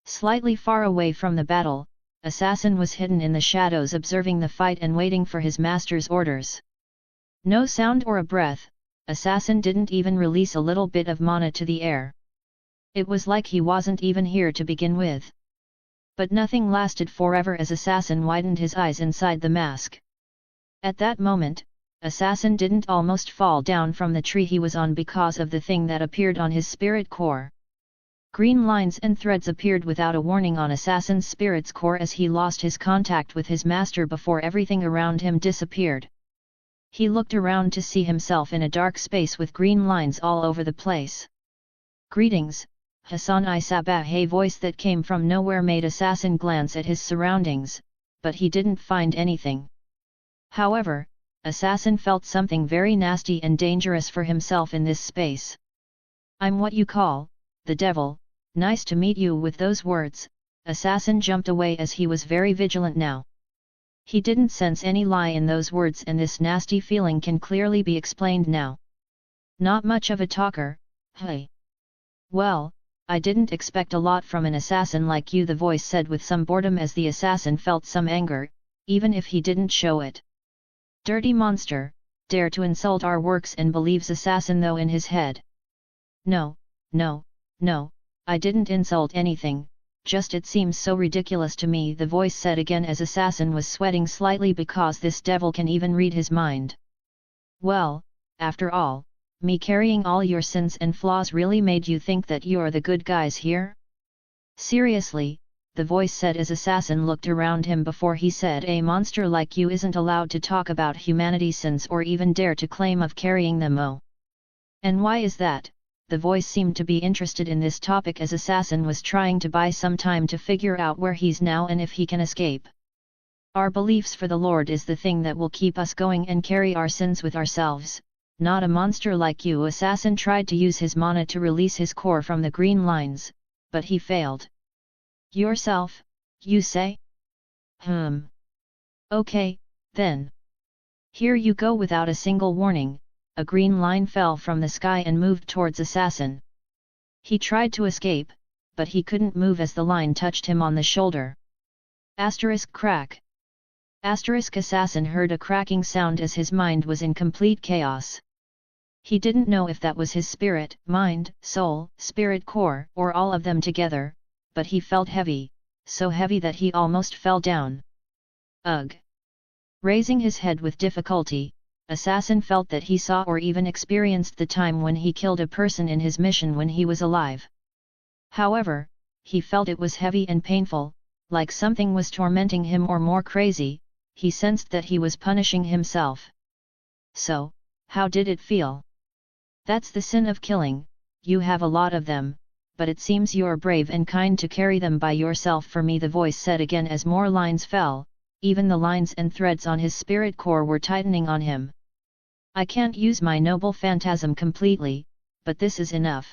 Slightly far away from the battle, Assassin was hidden in the shadows observing the fight and waiting for his master's orders. No sound or a breath, Assassin didn't even release a little bit of mana to the air. It was like he wasn't even here to begin with. But nothing lasted forever as Assassin widened his eyes inside the mask. At that moment, Assassin didn't almost fall down from the tree he was on because of the thing that appeared on his spirit core. Green lines and threads appeared without a warning on Assassin's spirit's core as he lost his contact with his master before everything around him disappeared. He looked around to see himself in a dark space with green lines all over the place. Greetings, Hassan I Sabah. A voice that came from nowhere made Assassin glance at his surroundings, but he didn't find anything. However, Assassin felt something very nasty and dangerous for himself in this space. I'm what you call the devil. Nice to meet you. With those words, Assassin jumped away as he was very vigilant now. He didn't sense any lie in those words and this nasty feeling can clearly be explained now. Not much of a talker, hey. Well, I didn't expect a lot from an assassin like you, the voice said with some boredom as the assassin felt some anger, even if he didn't show it. Dirty monster, dare to insult our works, and believes assassin though in his head. No, no, no, I didn't insult anything, just it seems so ridiculous to me, the voice said again as assassin was sweating slightly because this devil can even read his mind. Well, after all, me carrying all your sins and flaws really made you think that you're the good guys here? Seriously, the voice said as assassin looked around him before he said, a monster like you isn't allowed to talk about humanity's sins or even dare to claim of carrying them. Oh. And why is that? The voice seemed to be interested in this topic as assassin was trying to buy some time to figure out where he's now and if he can escape. Our beliefs for the Lord is the thing that will keep us going and carry our sins with ourselves. Not a monster like you. Assassin tried to use his mana to release his core from the green lines, but he failed. Yourself, you say? Okay, then. Here you go. Without a single warning, a green line fell from the sky and moved towards assassin. He tried to escape, but he couldn't move as the line touched him on the shoulder. Asterisk crack. Asterisk assassin heard a cracking sound as his mind was in complete chaos. He didn't know if that was his spirit, mind, soul, spirit core, or all of them together, but he felt heavy, so heavy that he almost fell down. Ugh! Raising his head with difficulty, assassin felt that he saw or even experienced the time when he killed a person in his mission when he was alive. However, he felt it was heavy and painful, like something was tormenting him, or more crazy, he sensed that he was punishing himself. So, how did it feel? That's the sin of killing, you have a lot of them, but it seems you're brave and kind to carry them by yourself for me, the voice said again as more lines fell, even the lines and threads on his spirit core were tightening on him. I can't use my noble phantasm completely, but this is enough.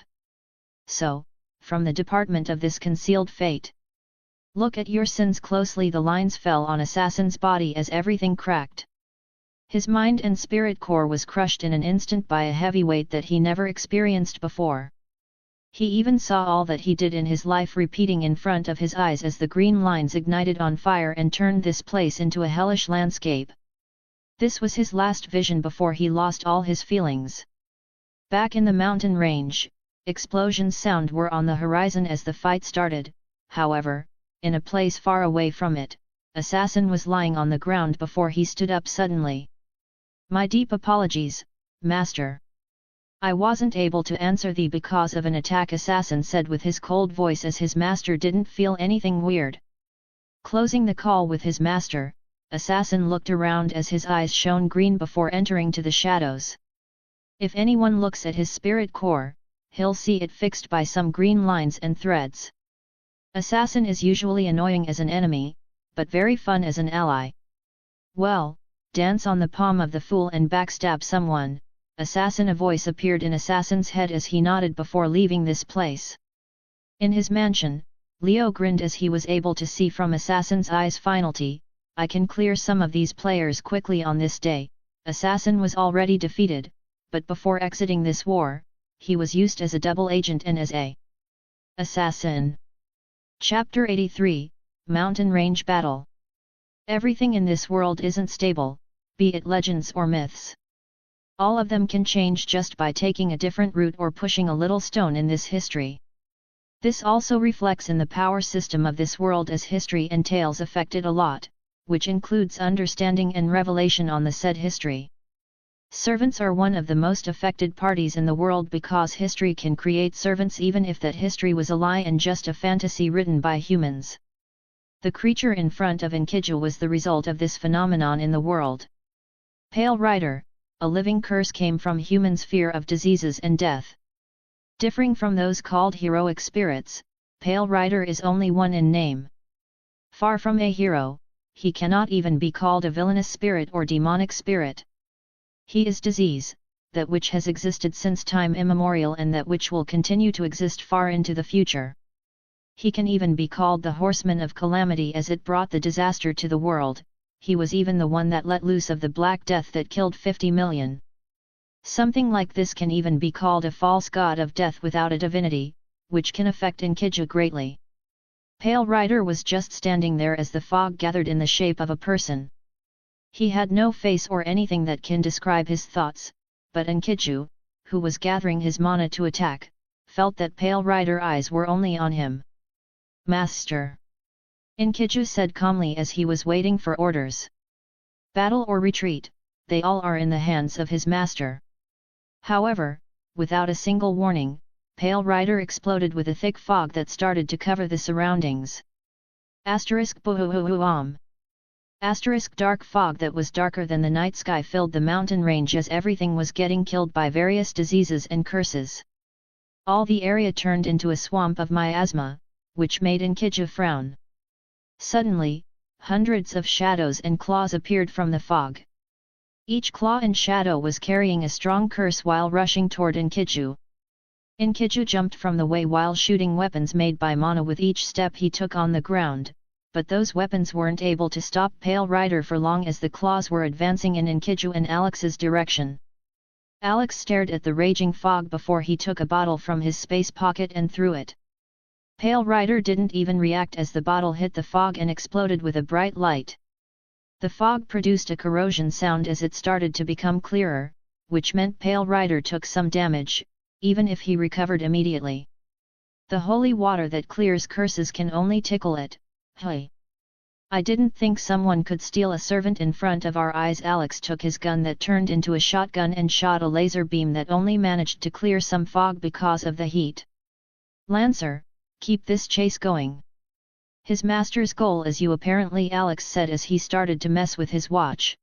So, from the department of this concealed fate. Look at your sins closely. The lines fell on assassin's body as everything cracked. His mind and spirit core was crushed in an instant by a heavy weight that he never experienced before. He even saw all that he did in his life repeating in front of his eyes as the green lines ignited on fire and turned this place into a hellish landscape. This was his last vision before he lost all his feelings. Back in the mountain range, explosions sound were on the horizon as the fight started. However, in a place far away from it, assassin was lying on the ground before he stood up suddenly. My deep apologies, master. I wasn't able to answer thee because of an attack, assassin said with his cold voice as his master didn't feel anything weird. Closing the call with his master, assassin looked around as his eyes shone green before entering to the shadows. If anyone looks at his spirit core, he'll see it fixed by some green lines and threads. Assassin is usually annoying as an enemy, but very fun as an ally. Well, dance on the palm of the fool and backstab someone, assassin. A voice appeared in assassin's head as he nodded before leaving this place. In his mansion, Leo grinned as he was able to see from assassin's eyes finality. I can clear some of these players quickly on this day. Assassin was already defeated, but before exiting this war, he was used as a double agent and as a assassin. Chapter 83, Mountain Range Battle. Everything in this world isn't stable, be it legends or myths. All of them can change just by taking a different route or pushing a little stone in this history. This also reflects in the power system of this world as history and tales affected a lot, which includes understanding and revelation on the said history. Servants are one of the most affected parties in the world because history can create servants even if that history was a lie and just a fantasy written by humans. The creature in front of Enkiju was the result of this phenomenon in the world. Pale Rider, a living curse, came from humans' fear of diseases and death. Differing from those called heroic spirits, Pale Rider is only one in name. Far from a hero, he cannot even be called a villainous spirit or demonic spirit. He is disease, that which has existed since time immemorial and that which will continue to exist far into the future. He can even be called the horseman of calamity as it brought the disaster to the world. He was even the one that let loose of the Black Death that killed 50 million. Something like this can even be called a false god of death without a divinity, which can affect Enkidu greatly. Pale Rider was just standing there as the fog gathered in the shape of a person. He had no face or anything that can describe his thoughts, but Enkidu, who was gathering his mana to attack, felt that Pale Rider eyes were only on him. Master! Enkidu said calmly as he was waiting for orders. Battle or retreat, they all are in the hands of his master. However, without a single warning, Pale Rider exploded with a thick fog that started to cover the surroundings. *Boo-hoo-hoo-hoo-om. Dark fog that was darker than the night sky filled the mountain range as everything was getting killed by various diseases and curses. All the area turned into a swamp of miasma, which made Enkidu frown. Suddenly, hundreds of shadows and claws appeared from the fog. Each claw and shadow was carrying a strong curse while rushing toward Enkidu. Enkidu jumped from the way while shooting weapons made by mana with each step he took on the ground, but those weapons weren't able to stop Pale Rider for long as the claws were advancing in Enkidu and Alex's direction. Alex stared at the raging fog before he took a bottle from his space pocket and threw it. Pale Rider didn't even react as the bottle hit the fog and exploded with a bright light. The fog produced a corrosion sound as it started to become clearer, which meant Pale Rider took some damage, even if he recovered immediately. The holy water that clears curses can only tickle it. Hey! I didn't think someone could steal a servant in front of our eyes. Alex took his gun that turned into a shotgun and shot a laser beam that only managed to clear some fog because of the heat. Lancer, keep this chase going. His master's goal is you apparently, Alex said as he started to mess with his watch.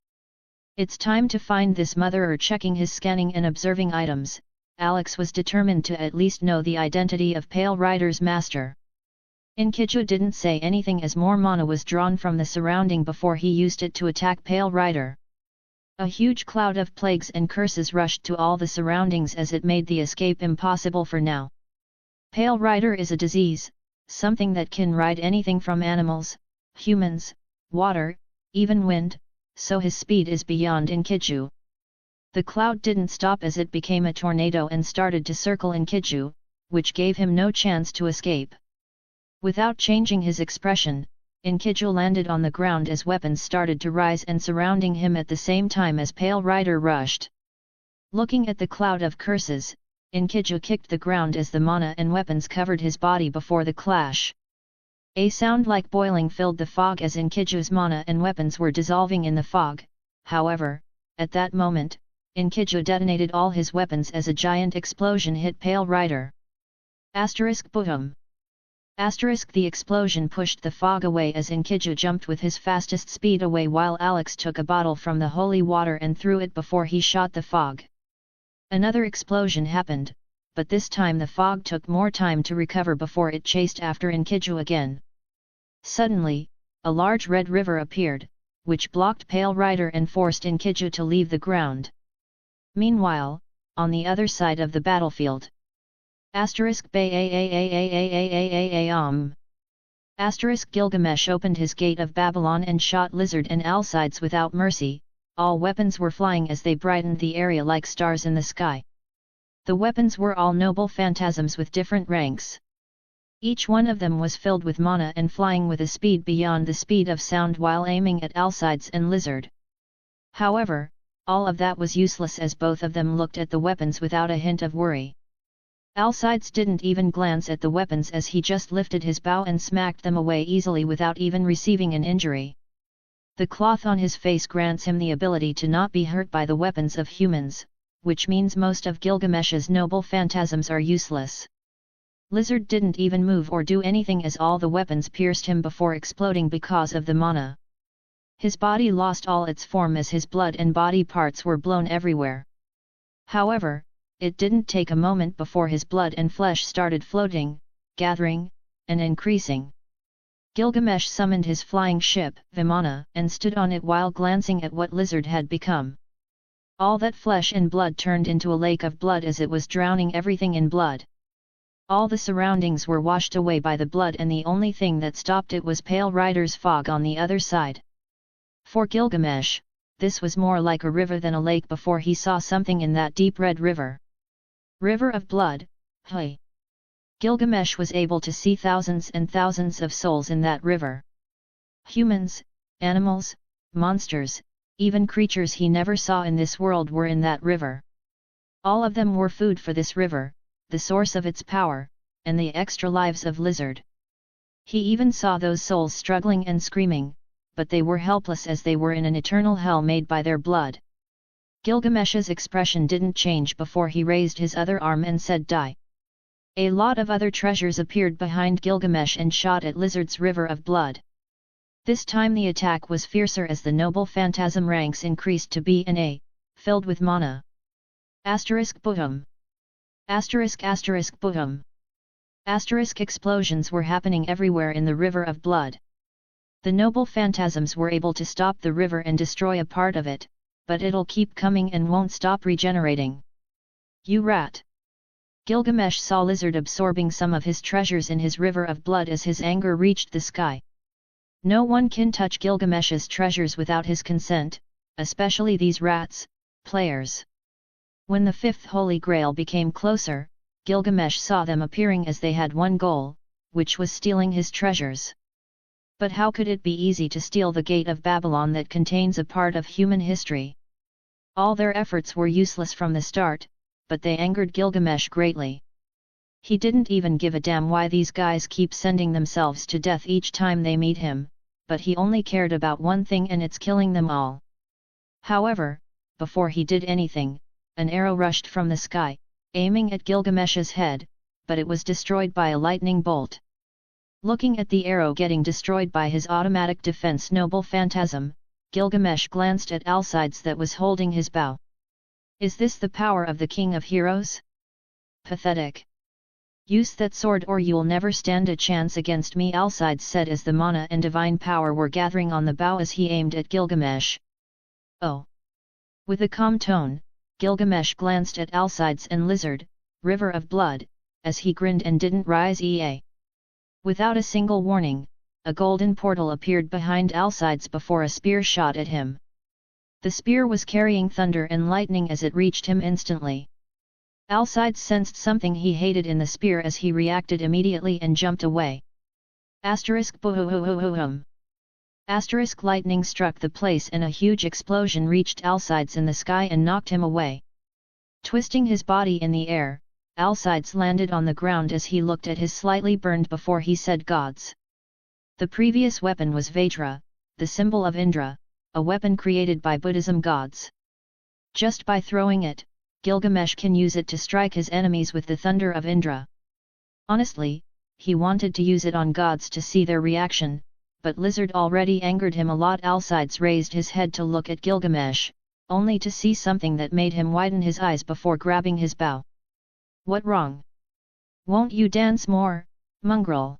It's time to find this mother. Checking his scanning and observing items, Alex was determined to at least know the identity of Pale Rider's master. Enkidu didn't say anything as more mana was drawn from the surrounding before he used it to attack Pale Rider. A huge cloud of plagues and curses rushed to all the surroundings as it made the escape impossible for now. Pale Rider is a disease, something that can ride anything from animals, humans, water, even wind, so his speed is beyond Enkidu. The cloud didn't stop as it became a tornado and started to circle Enkidu, which gave him no chance to escape. Without changing his expression, Enkidu landed on the ground as weapons started to rise and surrounding him at the same time as Pale Rider rushed. Looking at the cloud of curses, Enkidu kicked the ground as the mana and weapons covered his body before the clash. A sound like boiling filled the fog as Enkidu's mana and weapons were dissolving in the fog. However, at that moment, Enkidu detonated all his weapons as a giant explosion hit Pale Rider. *Boom. The explosion pushed the fog away as Enkidu jumped with his fastest speed away while Alex took a bottle from the holy water and threw it before he shot the fog. Another explosion happened, but this time the fog took more time to recover before it chased after Enkidu again. Suddenly, a large red river appeared, which blocked Pale Rider and forced Enkidu to leave the ground. Meanwhile, on the other side of the battlefield. Gilgamesh opened his gate of Babylon and shot Lizard and Alcides without mercy. All weapons were flying as they brightened the area like stars in the sky. The weapons were all noble phantasms with different ranks. Each one of them was filled with mana and flying with a speed beyond the speed of sound while aiming at Alcides and Lizard. However, all of that was useless as both of them looked at the weapons without a hint of worry. Alcides didn't even glance at the weapons as he just lifted his bow and smacked them away easily without even receiving an injury. The cloth on his face grants him the ability to not be hurt by the weapons of humans, which means most of Gilgamesh's noble phantasms are useless. Lizard didn't even move or do anything as all the weapons pierced him before exploding because of the mana. His body lost all its form as his blood and body parts were blown everywhere. However, it didn't take a moment before his blood and flesh started floating, gathering, and increasing. Gilgamesh summoned his flying ship, Vimana, and stood on it while glancing at what Lizard had become. All that flesh and blood turned into a lake of blood as it was drowning everything in blood. All the surroundings were washed away by the blood and the only thing that stopped it was Pale Rider's fog on the other side. For Gilgamesh, this was more like a river than a lake before he saw something in that deep red river. River of blood, hey! Gilgamesh was able to see thousands and thousands of souls in that river. Humans, animals, monsters, even creatures he never saw in this world were in that river. All of them were food for this river, the source of its power, and the extra lives of lizard. He even saw those souls struggling and screaming, but they were helpless as they were in an eternal hell made by their blood. Gilgamesh's expression didn't change before he raised his other arm and said die. A lot of other treasures appeared behind Gilgamesh and shot at Lizard's river of blood. This time the attack was fiercer as the noble phantasm ranks increased to B and A, filled with mana. Boom. Boom. Explosions were happening everywhere in the river of blood. The noble phantasms were able to stop the river and destroy a part of it, but it'll keep coming and won't stop regenerating. You rat! Gilgamesh saw Lizard absorbing some of his treasures in his river of blood as his anger reached the sky. No one can touch Gilgamesh's treasures without his consent, especially these rats, players. When the fifth Holy Grail became closer, Gilgamesh saw them appearing as they had one goal, which was stealing his treasures. But how could it be easy to steal the gate of Babylon that contains a part of human history? All their efforts were useless from the start, but they angered Gilgamesh greatly. He didn't even give a damn why these guys keep sending themselves to death each time they meet him, but he only cared about one thing, and it's killing them all. However, before he did anything, an arrow rushed from the sky, aiming at Gilgamesh's head, but it was destroyed by a lightning bolt. Looking at the arrow getting destroyed by his automatic defense noble phantasm, Gilgamesh glanced at Alcides that was holding his bow. Is this the power of the King of Heroes? Pathetic. Use that sword or you'll never stand a chance against me, Alcides said as the mana and divine power were gathering on the bow as he aimed at Gilgamesh. Oh! With a calm tone, Gilgamesh glanced at Alcides and Lizard, river of blood, as he grinned and didn't rise ea. Without a single warning, a golden portal appeared behind Alcides before a spear shot at him. The spear was carrying thunder and lightning as it reached him instantly. Alcides sensed something he hated in the spear as he reacted immediately and jumped away. Boom. Lightning struck the place and a huge explosion reached Alcides in the sky and knocked him away. Twisting his body in the air, Alcides landed on the ground as he looked at his slightly burned before he said gods. The previous weapon was Vajra, the symbol of Indra, a weapon created by Buddhism gods. Just by throwing it, Gilgamesh can use it to strike his enemies with the thunder of Indra. Honestly, he wanted to use it on gods to see their reaction, but Lizard already angered him a lot. Alcides raised his head to look at Gilgamesh, only to see something that made him widen his eyes before grabbing his bow. What wrong? Won't you dance more, mongrel?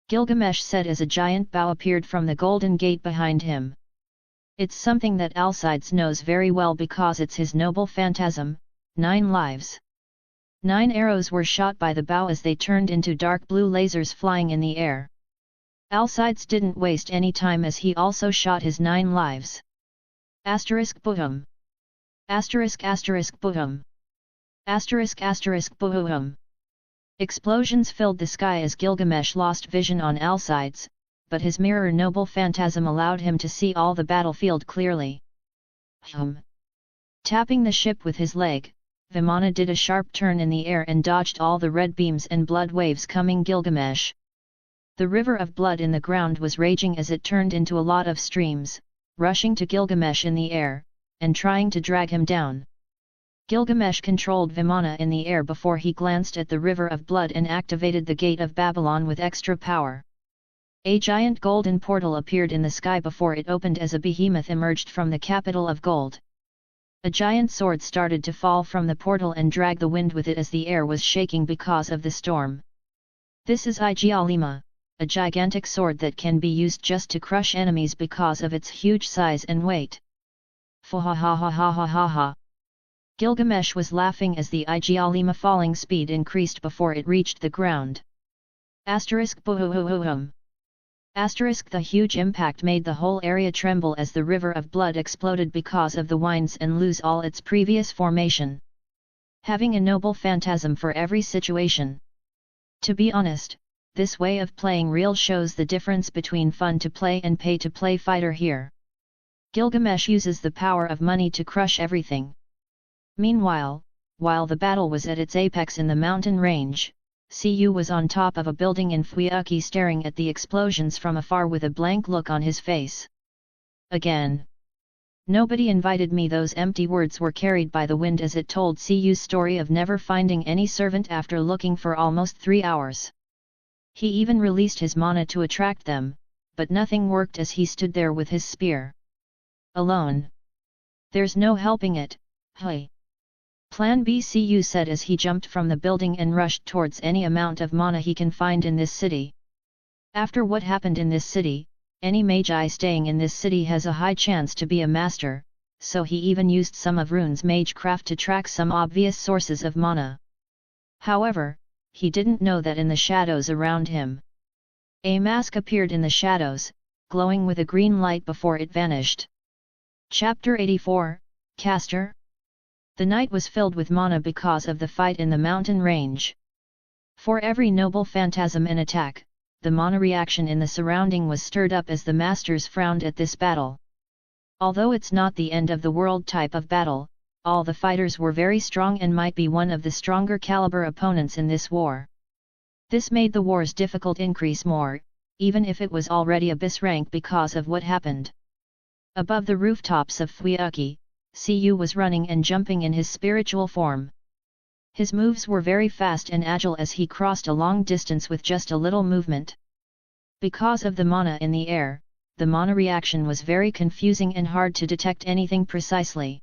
Gilgamesh said as a giant bow appeared from the golden gate behind him. It's something that Alcides knows very well because it's his noble phantasm, 9 lives. 9 arrows were shot by the bow as they turned into dark blue lasers flying in the air. Alcides didn't waste any time as he also shot his 9 lives. Boom. Boom. Boom. Explosions filled the sky as Gilgamesh lost vision on Alcides, but his mirror noble phantasm allowed him to see all the battlefield clearly. Tapping the ship with his leg, Vimana did a sharp turn in the air and dodged all the red beams and blood waves coming Gilgamesh. The river of blood in the ground was raging as it turned into a lot of streams, rushing to Gilgamesh in the air, and trying to drag him down. Gilgamesh controlled Vimana in the air before he glanced at the river of blood and activated the gate of Babylon with extra power. A giant golden portal appeared in the sky before it opened as a behemoth emerged from the capital of gold. A giant sword started to fall from the portal and drag the wind with it as the air was shaking because of the storm. This is Igalima, a gigantic sword that can be used just to crush enemies because of its huge size and weight. Fa-ha-ha-ha-ha-ha-ha-ha. Gilgamesh was laughing as the Igalima falling speed increased before it reached the ground. Boom. The huge impact made the whole area tremble as the river of blood exploded because of the winds and lose all its previous formation. Having a noble phantasm for every situation. To be honest, this way of playing real shows the difference between fun to play and pay to play fighter here. Gilgamesh uses the power of money to crush everything. Meanwhile, while the battle was at its apex in the mountain range, Cu was on top of a building in Fuyuki staring at the explosions from afar with a blank look on his face. Again. Nobody invited me. Those empty words were carried by the wind as it told Cu's story of never finding any servant after looking for almost 3 hours. He even released his mana to attract them, but nothing worked as he stood there with his spear. Alone. There's no helping it, hey. Plan B, Cu said as he jumped from the building and rushed towards any amount of mana he can find in this city. After what happened in this city, any magi staying in this city has a high chance to be a master, so he even used some of Rune's magecraft to track some obvious sources of mana. However, he didn't know that in the shadows around him, a mask appeared in the shadows, glowing with a green light before it vanished. Chapter 84, Caster. The night was filled with mana because of the fight in the mountain range. For every noble phantasm and attack, the mana reaction in the surrounding was stirred up as the masters frowned at this battle. Although it's not the end of the world type of battle, all the fighters were very strong and might be one of the stronger caliber opponents in this war. This made the war's difficult increase more, even if it was already abyss rank because of what happened. Above the rooftops of Fuyuki, Cu was running and jumping in his spiritual form. His moves were very fast and agile as he crossed a long distance with just a little movement. Because of the mana in the air, the mana reaction was very confusing and hard to detect anything precisely.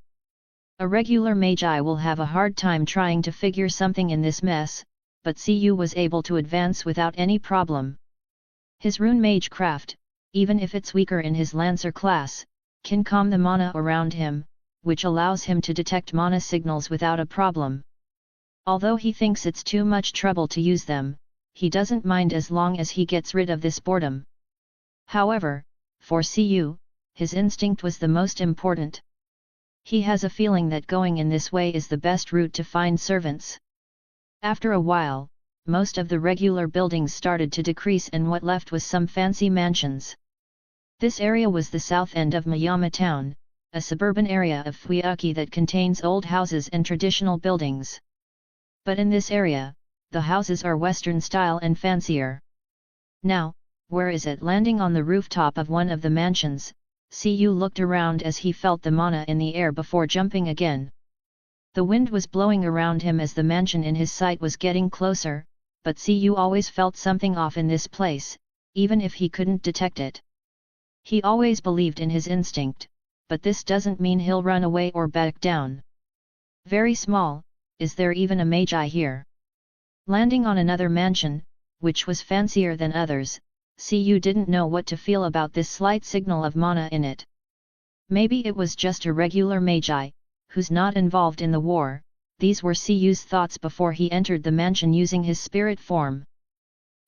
A regular magi will have a hard time trying to figure something in this mess, but Cu was able to advance without any problem. His rune magecraft, even if it's weaker in his lancer class, can calm the mana around him, which allows him to detect mana signals without a problem. Although he thinks it's too much trouble to use them, he doesn't mind as long as he gets rid of this boredom. However, for Cu, his instinct was the most important. He has a feeling that going in this way is the best route to find servants. After a while, most of the regular buildings started to decrease and what left was some fancy mansions. This area was the south end of Miyama town, a suburban area of Fuyuki that contains old houses and traditional buildings. But in this area, the houses are Western style and fancier. Now, where is it? Landing on the rooftop of one of the mansions, Cu looked around as he felt the mana in the air before jumping again. The wind was blowing around him as the mansion in his sight was getting closer, but Cu always felt something off in this place, even if he couldn't detect it. He always believed in his instinct, but this doesn't mean he'll run away or back down. Very small. Is there even a magi here? Landing on another mansion, which was fancier than others, Cu didn't know what to feel about this slight signal of mana in it. Maybe it was just a regular magi, who's not involved in the war. These were Cu's thoughts before he entered the mansion using his spirit form.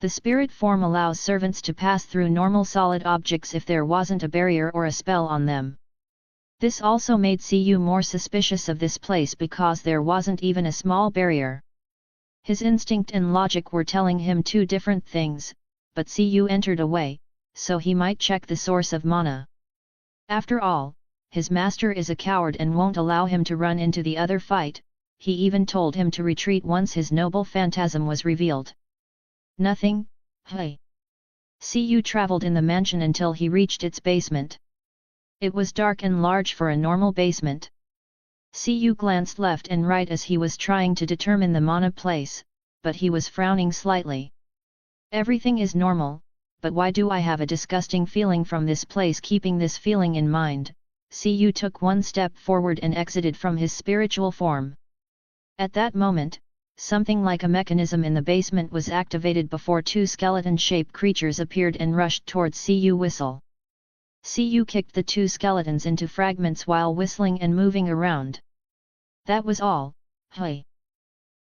The spirit form allows servants to pass through normal solid objects if there wasn't a barrier or a spell on them. This also made Cu more suspicious of this place because there wasn't even a small barrier. His instinct and logic were telling him two different things, but Cu entered a way, so he might check the source of mana. After all, his master is a coward and won't allow him to run into the other fight. He even told him to retreat once his noble phantasm was revealed. Nothing, hey. Cu traveled in the mansion until he reached its basement. It was dark and large for a normal basement. Cu glanced left and right as he was trying to determine the mana place, but he was frowning slightly. Everything is normal, but why do I have a disgusting feeling from this place? Keeping this feeling in mind, Cu took one step forward and exited from his spiritual form. At that moment, something like a mechanism in the basement was activated before two skeleton-shaped creatures appeared and rushed towards Cu. Whistle. Cu kicked the two skeletons into fragments while whistling and moving around. That was all, hey.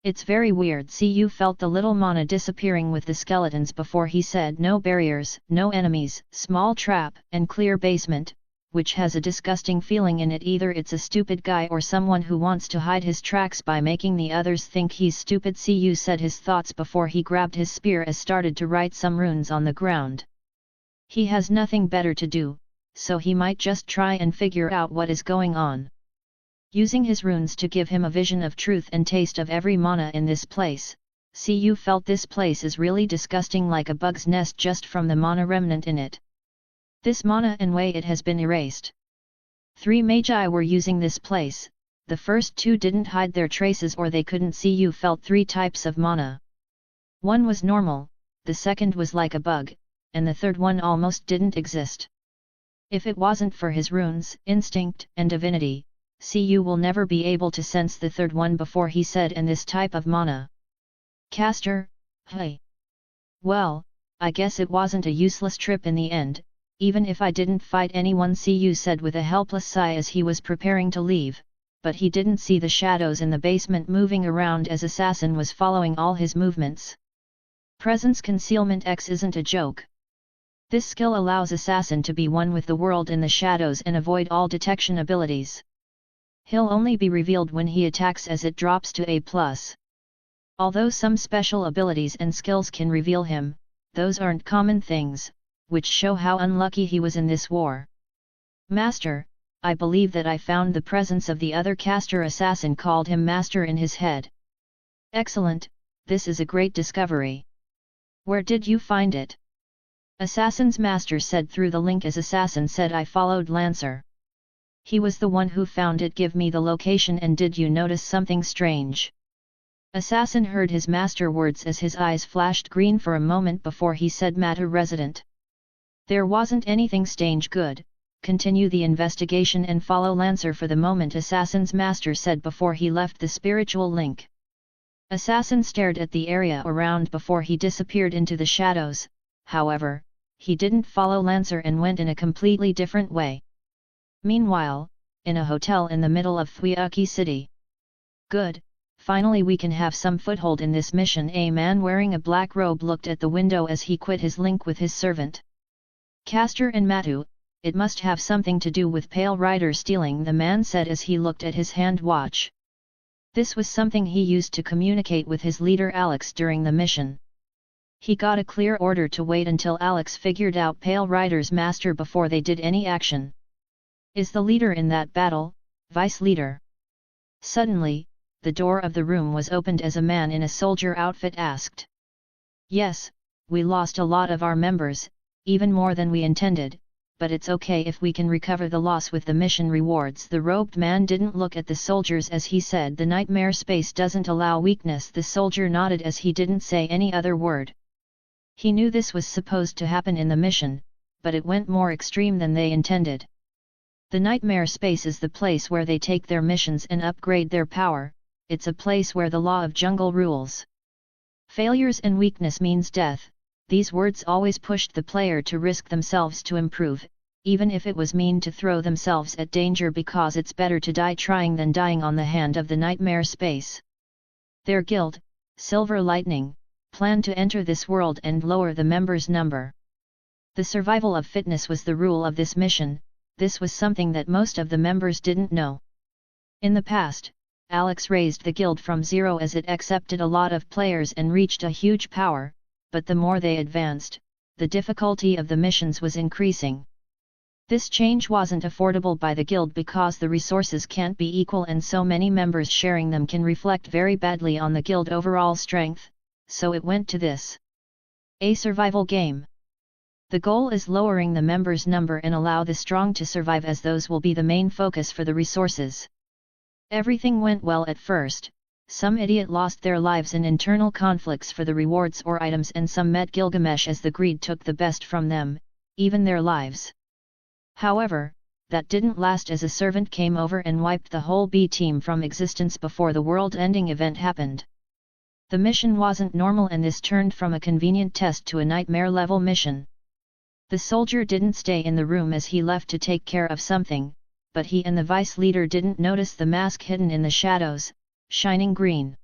It's very weird. Cu felt the little mana disappearing with the skeletons before he said no barriers, no enemies, small trap, and clear basement, which has a disgusting feeling in it. Either it's a stupid guy or someone who wants to hide his tracks by making the others think he's stupid. Cu said his thoughts before he grabbed his spear and started to write some runes on the ground. He has nothing better to do, so he might just try and figure out what is going on. Using his runes to give him a vision of truth and taste of every mana in this place, Cu felt this place is really disgusting, like a bug's nest just from the mana remnant in it. This mana and way it has been erased. 3 magi were using this place, the first 2 didn't hide their traces or they couldn't. Cu felt 3 types of mana. One was normal, the second was like a bug, and the third one almost didn't exist. If it wasn't for his runes, instinct, and divinity, Cu will never be able to sense the third one before he said, and this type of mana. Caster, hey. Well, I guess it wasn't a useless trip in the end, even if I didn't fight anyone, Cu said with a helpless sigh as he was preparing to leave, but he didn't see the shadows in the basement moving around as Assassin was following all his movements. Presence Concealment X isn't a joke. This skill allows Assassin to be one with the world in the shadows and avoid all detection abilities. He'll only be revealed when he attacks, as it drops to A+. Although some special abilities and skills can reveal him, those aren't common things, which show how unlucky he was in this war. Master, I believe that I found the presence of the other caster. Assassin called him Master in his head. Excellent, this is a great discovery. Where did you find it? Assassin's Master said through the link as Assassin said, I followed Lancer. He was the one who found it. Give me the location. And did you notice something strange? Assassin heard his master words as his eyes flashed green for a moment before he said, Matter resident. There wasn't anything strange. Good, continue the investigation and follow Lancer for the moment, Assassin's Master said before he left the spiritual link. Assassin stared at the area around before he disappeared into the shadows. However, he didn't follow Lancer and went in a completely different way. Meanwhile, in a hotel in the middle of Thuaki City. Good, finally we can have some foothold in this mission. A man wearing a black robe looked at the window as he quit his link with his servant. Caster and Matu, it must have something to do with Pale Rider stealing, the man said as he looked at his hand watch. This was something he used to communicate with his leader Alex during the mission. He got a clear order to wait until Alex figured out Pale Rider's master before they did any action. Is the leader in that battle, Vice Leader? Suddenly, the door of the room was opened as a man in a soldier outfit asked. Yes, we lost a lot of our members, even more than we intended, but it's okay if we can recover the loss with the mission rewards. The robed man didn't look at the soldiers as he said, the nightmare space doesn't allow weakness. The soldier nodded as he didn't say any other word. He knew this was supposed to happen in the mission, but it went more extreme than they intended. The nightmare space is the place where they take their missions and upgrade their power. It's a place where the law of jungle rules. Failures and weakness means death. These words always pushed the player to risk themselves to improve, even if it was mean to throw themselves at danger, because it's better to die trying than dying on the hand of the nightmare space. Their guild, Silver Lightning, planned to enter this world and lower the members' number. The survival of fitness was the rule of this mission. This was something that most of the members didn't know. In the past, Alex raised the guild from 0 as it accepted a lot of players and reached a huge power, but the more they advanced, the difficulty of the missions was increasing. This change wasn't affordable by the guild because the resources can't be equal and so many members sharing them can reflect very badly on the guild overall strength, so it went to this. A survival game. The goal is lowering the members' number and allow the strong to survive, as those will be the main focus for the resources. Everything went well at first. Some idiot lost their lives in internal conflicts for the rewards or items, and some met Gilgamesh as the greed took the best from them, even their lives. However, that didn't last as a servant came over and wiped the whole B team from existence before the world-ending event happened. The mission wasn't normal, and this turned from a convenient test to a nightmare-level mission. The soldier didn't stay in the room as he left to take care of something, but he and the vice leader didn't notice the mask hidden in the shadows, shining green.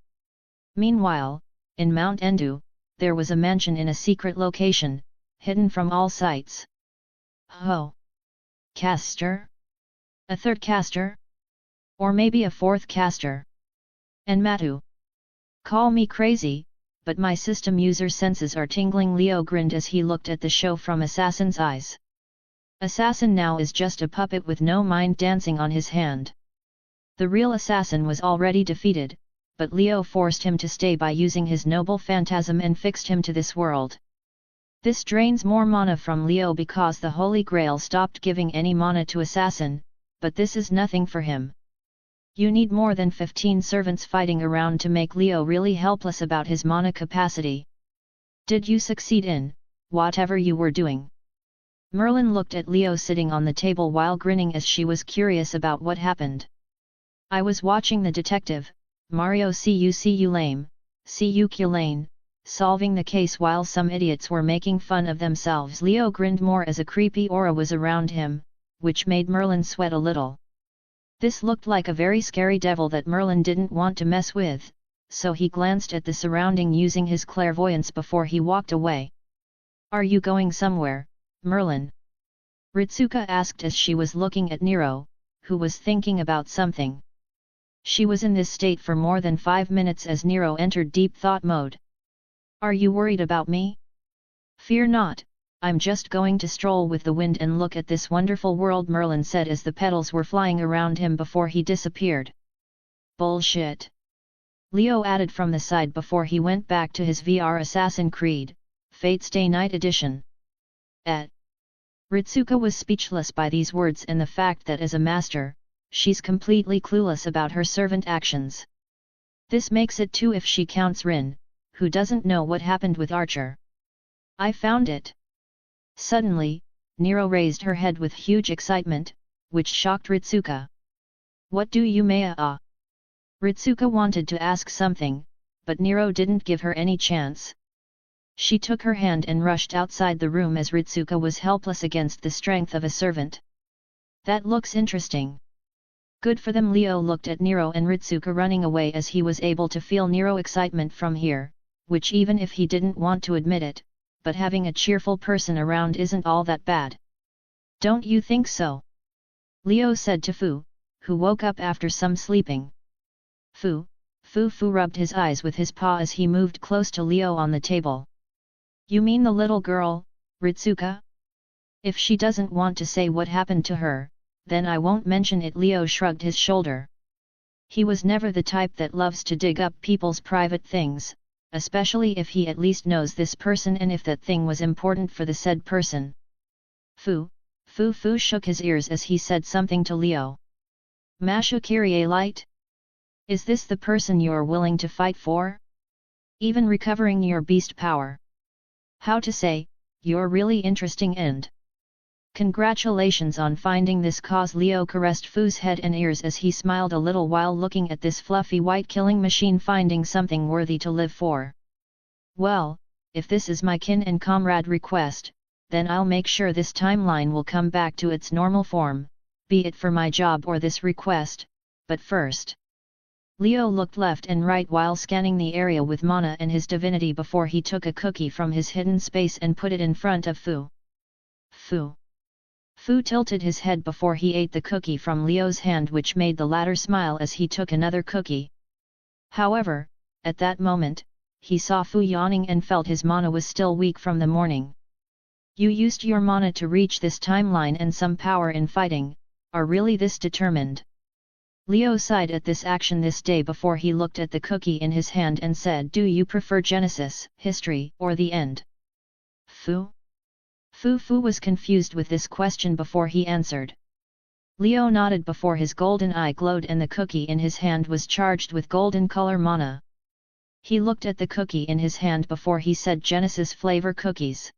Meanwhile, in Mount Endu, there was a mansion in a secret location, hidden from all sights. Oh! Caster? A third caster? Or maybe a fourth caster? And Matu? Call me crazy, but my system user senses are tingling. Leo grinned as he looked at the show from Assassin's eyes. Assassin now is just a puppet with no mind dancing on his hand. The real assassin was already defeated, but Leo forced him to stay by using his noble phantasm and fixed him to this world. This drains more mana from Leo because the Holy Grail stopped giving any mana to Assassin, but this is nothing for him. You need more than 15 servants fighting around to make Leo really helpless about his mana capacity. Did you succeed in whatever you were doing? Merlin looked at Leo sitting on the table while grinning as she was curious about what happened. I was watching the detective, Mario cu lame, cu lane, solving the case while some idiots were making fun of themselves. Leo grinned more as a creepy aura was around him, which made Merlin sweat a little. This looked like a very scary devil that Merlin didn't want to mess with, so he glanced at the surrounding using his clairvoyance before he walked away. Are you going somewhere, Merlin? Ritsuka asked as she was looking at Nero, who was thinking about something. She was in this state for more than 5 minutes as Nero entered deep thought mode. Are you worried about me? Fear not, I'm just going to stroll with the wind and look at this wonderful world, Merlin said as the petals were flying around him before he disappeared. Bullshit! Leo added from the side before he went back to his VR Assassin Creed, Fate's Day Night Edition. Ritsuka was speechless by these words and the fact that as a master, she's completely clueless about her servant actions. This makes it 2 if she counts Rin, who doesn't know what happened with Archer. I found it! Suddenly, Nero raised her head with huge excitement, which shocked Ritsuka. What do you mean? Ritsuka wanted to ask something, but Nero didn't give her any chance. She took her hand and rushed outside the room as Ritsuka was helpless against the strength of a servant. That looks interesting. Good for them. Leo looked at Nero and Ritsuka running away as he was able to feel Nero excitement from here, which even if he didn't want to admit it, but having a cheerful person around isn't all that bad. Don't you think so? Leo said to Fu, who woke up after some sleeping. Fu rubbed his eyes with his paw as he moved close to Leo on the table. You mean the little girl, Ritsuka? If she doesn't want to say what happened to her, then I won't mention it. Leo shrugged his shoulder. He was never the type that loves to dig up people's private things, especially if he at least knows this person and if that thing was important for the said person. Fu shook his ears as he said something to Leo. Mashu Kyrie Light? Is this the person you're willing to fight for? Even recovering your beast power? How to say, you're really interesting and... Congratulations on finding this cause. Leo caressed Fu's head and ears as he smiled a little while looking at this fluffy white killing machine finding something worthy to live for. Well, if this is my kin and comrade request, then I'll make sure this timeline will come back to its normal form, be it for my job or this request, but first. Leo looked left and right while scanning the area with mana and his divinity before he took a cookie from his hidden space and put it in front of Fu. Fu tilted his head before he ate the cookie from Leo's hand, which made the latter smile as he took another cookie. However, at that moment, he saw Fu yawning and felt his mana was still weak from the morning. You used your mana to reach this timeline and some power in fighting, are really this determined? Leo sighed at this action this day before he looked at the cookie in his hand and said, do you prefer Genesis, history, or the end? Fu was confused with this question before he answered. Leo nodded before his golden eye glowed and the cookie in his hand was charged with golden color mana. He looked at the cookie in his hand before he said Genesis flavor cookies.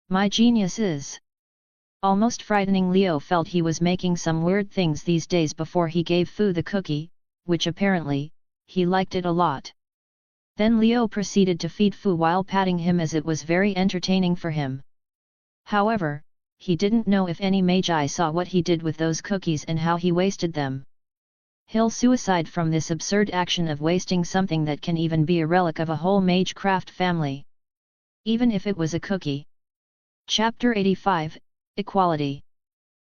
My genius is... Almost frightening. Leo felt he was making some weird things these days before he gave Fu the cookie, which apparently, he liked it a lot. Then Leo proceeded to feed Fu while patting him as it was very entertaining for him. However, he didn't know if any magi saw what he did with those cookies and how he wasted them. He'll suicide from this absurd action of wasting something that can even be a relic of a whole magecraft family. Even if it was a cookie. Chapter 85, Equality.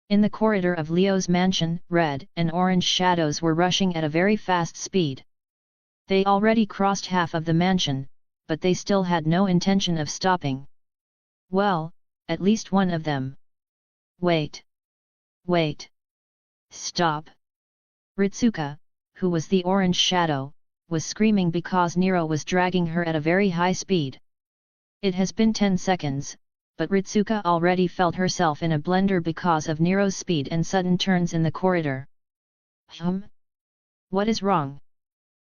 In the corridor of Leo's mansion, red and orange shadows were rushing at a very fast speed. They already crossed half of the mansion, but they still had no intention of stopping. Well, at least one of them. Wait. Wait. Stop. Ritsuka, who was the orange shadow, was screaming because Nero was dragging her at a very high speed. It has been 10 seconds, but Ritsuka already felt herself in a blender because of Nero's speed and sudden turns in the corridor. What is wrong?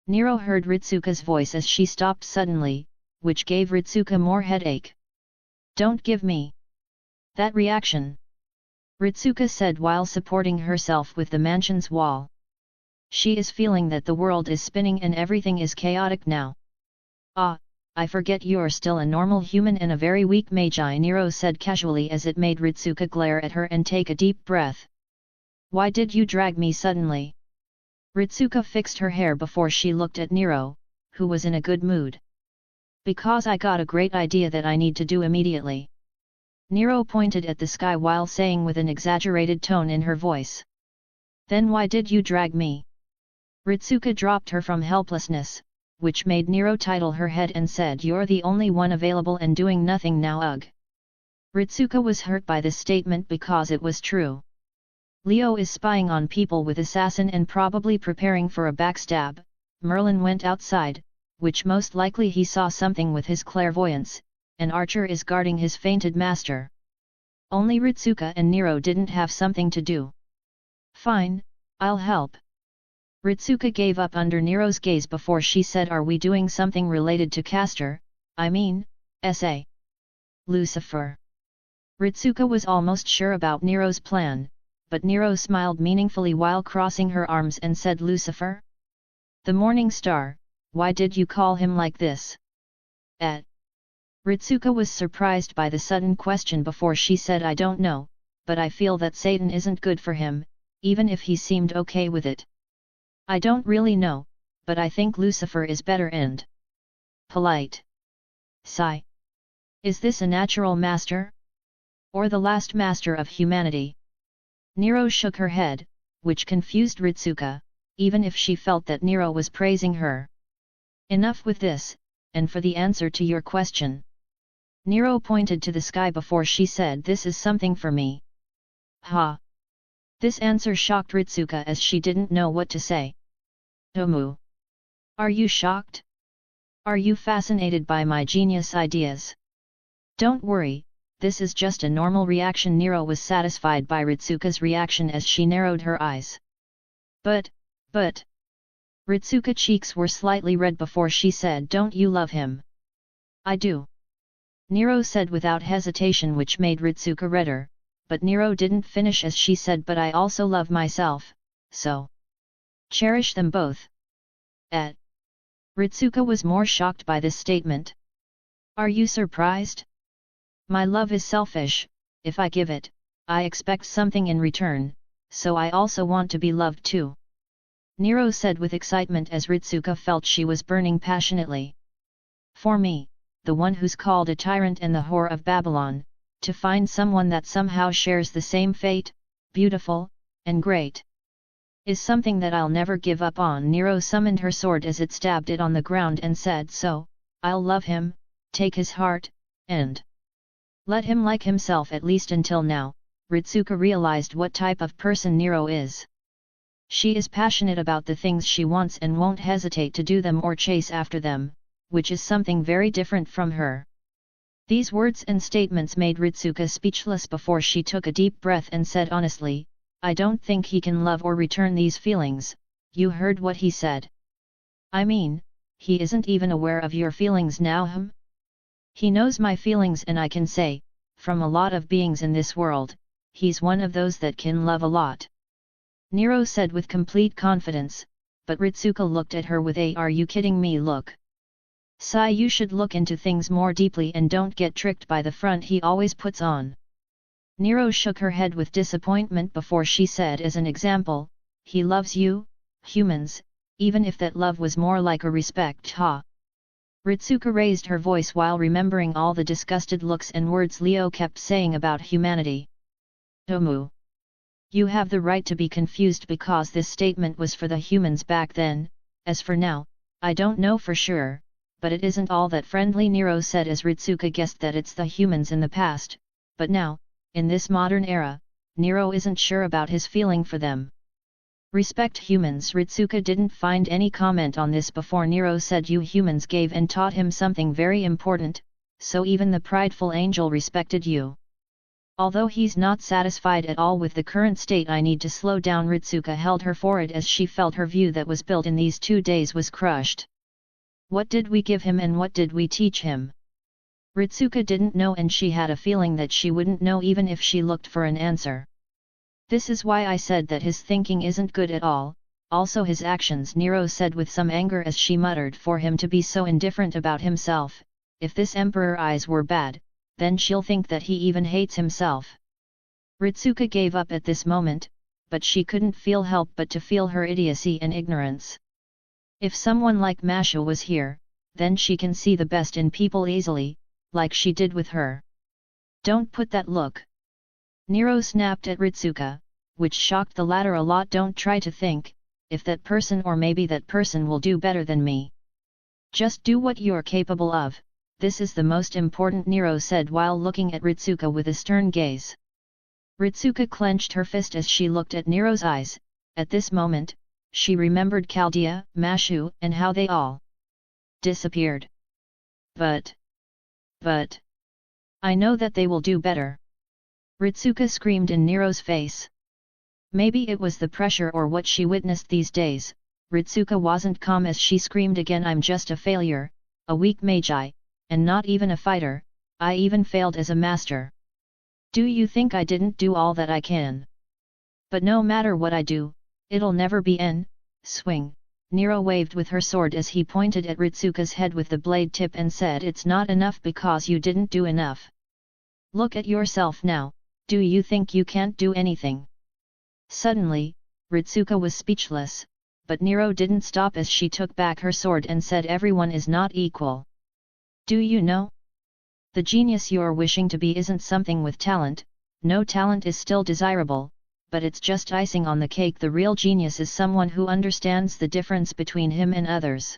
Nero heard Ritsuka's voice as she stopped suddenly, which gave Ritsuka more headache. Don't give me that reaction, Ritsuka said while supporting herself with the mansion's wall. She is feeling that the world is spinning and everything is chaotic now. Ah, I forget you're still a normal human and a very weak magi, Nero said casually as it made Ritsuka glare at her and take a deep breath. Why did you drag me suddenly? Ritsuka fixed her hair before she looked at Nero, who was in a good mood. Because I got a great idea that I need to do immediately. Nero pointed at the sky while saying with an exaggerated tone in her voice. Then why did you drag me? Ritsuka dropped her from helplessness, which made Nero title her head and said, you're the only one available and doing nothing now. Ugh. Ritsuka was hurt by this statement because it was true. Leo is spying on people with assassin and probably preparing for a backstab. Merlin went outside, which most likely he saw something with his clairvoyance, and Archer is guarding his fainted master. Only Ritsuka and Nero didn't have something to do. Fine, I'll help. Ritsuka gave up under Nero's gaze before she said, are we doing something related to Castor, I mean, S.A. Lucifer. Ritsuka was almost sure about Nero's plan, but Nero smiled meaningfully while crossing her arms and said, Lucifer? The morning star, why did you call him like this? Ritsuka was surprised by the sudden question before she said, I don't know, but I feel that Satan isn't good for him, even if he seemed okay with it. I don't really know, but I think Lucifer is better and polite. Sigh. Is this a natural master? Or the last master of humanity? Nero shook her head, which confused Ritsuka, even if she felt that Nero was praising her. Enough with this, and for the answer to your question. Nero pointed to the sky before she said, this is something for me. Ha! This answer shocked Ritsuka as she didn't know what to say. Omu. Are you shocked? Are you fascinated by my genius ideas? Don't worry, this is just a normal reaction. Nero was satisfied by Ritsuka's reaction as she narrowed her eyes. But. Ritsuka's cheeks were slightly red before she said, don't you love him? I do. Nero said without hesitation, which made Ritsuka redder, but Nero didn't finish as she said, but I also love myself, so cherish them both. Ritsuka was more shocked by this statement. Are you surprised? My love is selfish, if I give it, I expect something in return, so I also want to be loved too. Nero said with excitement as Ritsuka felt she was burning passionately. For me, the one who's called a tyrant and the whore of Babylon, to find someone that somehow shares the same fate, beautiful, and great, is something that I'll never give up on. Nero summoned her sword as it stabbed it on the ground and said, so, I'll love him, take his heart, and let him like himself. At least until now, Ritsuka realized what type of person Nero is. She is passionate about the things she wants and won't hesitate to do them or chase after them, which is something very different from her. These words and statements made Ritsuka speechless before she took a deep breath and said honestly, I don't think he can love or return these feelings. You heard what he said. I mean, he isn't even aware of your feelings now. He knows my feelings, and I can say, from a lot of beings in this world, he's one of those that can love a lot. Nero said with complete confidence, but Ritsuka looked at her with a "are you kidding me" look. Sai, you should look into things more deeply and don't get tricked by the front he always puts on. Nero shook her head with disappointment before she said, as an example, he loves you, humans, even if that love was more like a respect, ha. Ritsuka raised her voice while remembering all the disgusted looks and words Leo kept saying about humanity. Omu. You have the right to be confused because this statement was for the humans back then. As for now, I don't know for sure, but it isn't all that friendly, Nero said as Ritsuka guessed that it's the humans in the past, but now, in this modern era, Nero isn't sure about his feeling for them. Respect humans. Ritsuka didn't find any comment on this before Nero said you humans gave and taught him something very important, so even the prideful angel respected you. Although he's not satisfied at all with the current state, I need to slow down. Ritsuka held her forehead as she felt her view that was built in these 2 days was crushed. What did we give him and what did we teach him? Ritsuka didn't know, and she had a feeling that she wouldn't know even if she looked for an answer. This is why I said that his thinking isn't good at all, also his actions, Nero said with some anger as she muttered, for him to be so indifferent about himself. If this emperor eyes were bad, then she'll think that he even hates himself. Ritsuka gave up at this moment, but she couldn't feel help but to feel her idiocy and ignorance. If someone like Masha was here, then she can see the best in people easily, like she did with her. Don't put that look. Nero snapped at Ritsuka, which shocked the latter a lot. Don't try to think, if that person or maybe that person will do better than me. Just do what you're capable of, this is the most important, Nero said while looking at Ritsuka with a stern gaze. Ritsuka clenched her fist as she looked at Nero's eyes. At this moment, she remembered Chaldea, Mashu, and how they all disappeared. But I know that they will do better. Ritsuka screamed in Nero's face. Maybe it was the pressure or what she witnessed these days. Ritsuka wasn't calm as she screamed again. I'm just a failure, a weak magi, and not even a fighter. I even failed as a master. Do you think I didn't do all that I can? But no matter what I do, it'll never be an swing. Nero waved with her sword as he pointed at Ritsuka's head with the blade tip and said, it's not enough because you didn't do enough. Look at yourself now, do you think you can't do anything? Suddenly, Ritsuka was speechless, but Nero didn't stop as she took back her sword and said, everyone is not equal. Do you know? The genius you're wishing to be isn't something with talent. No, talent is still desirable, but it's just icing on the cake. The real genius is someone who understands the difference between him and others.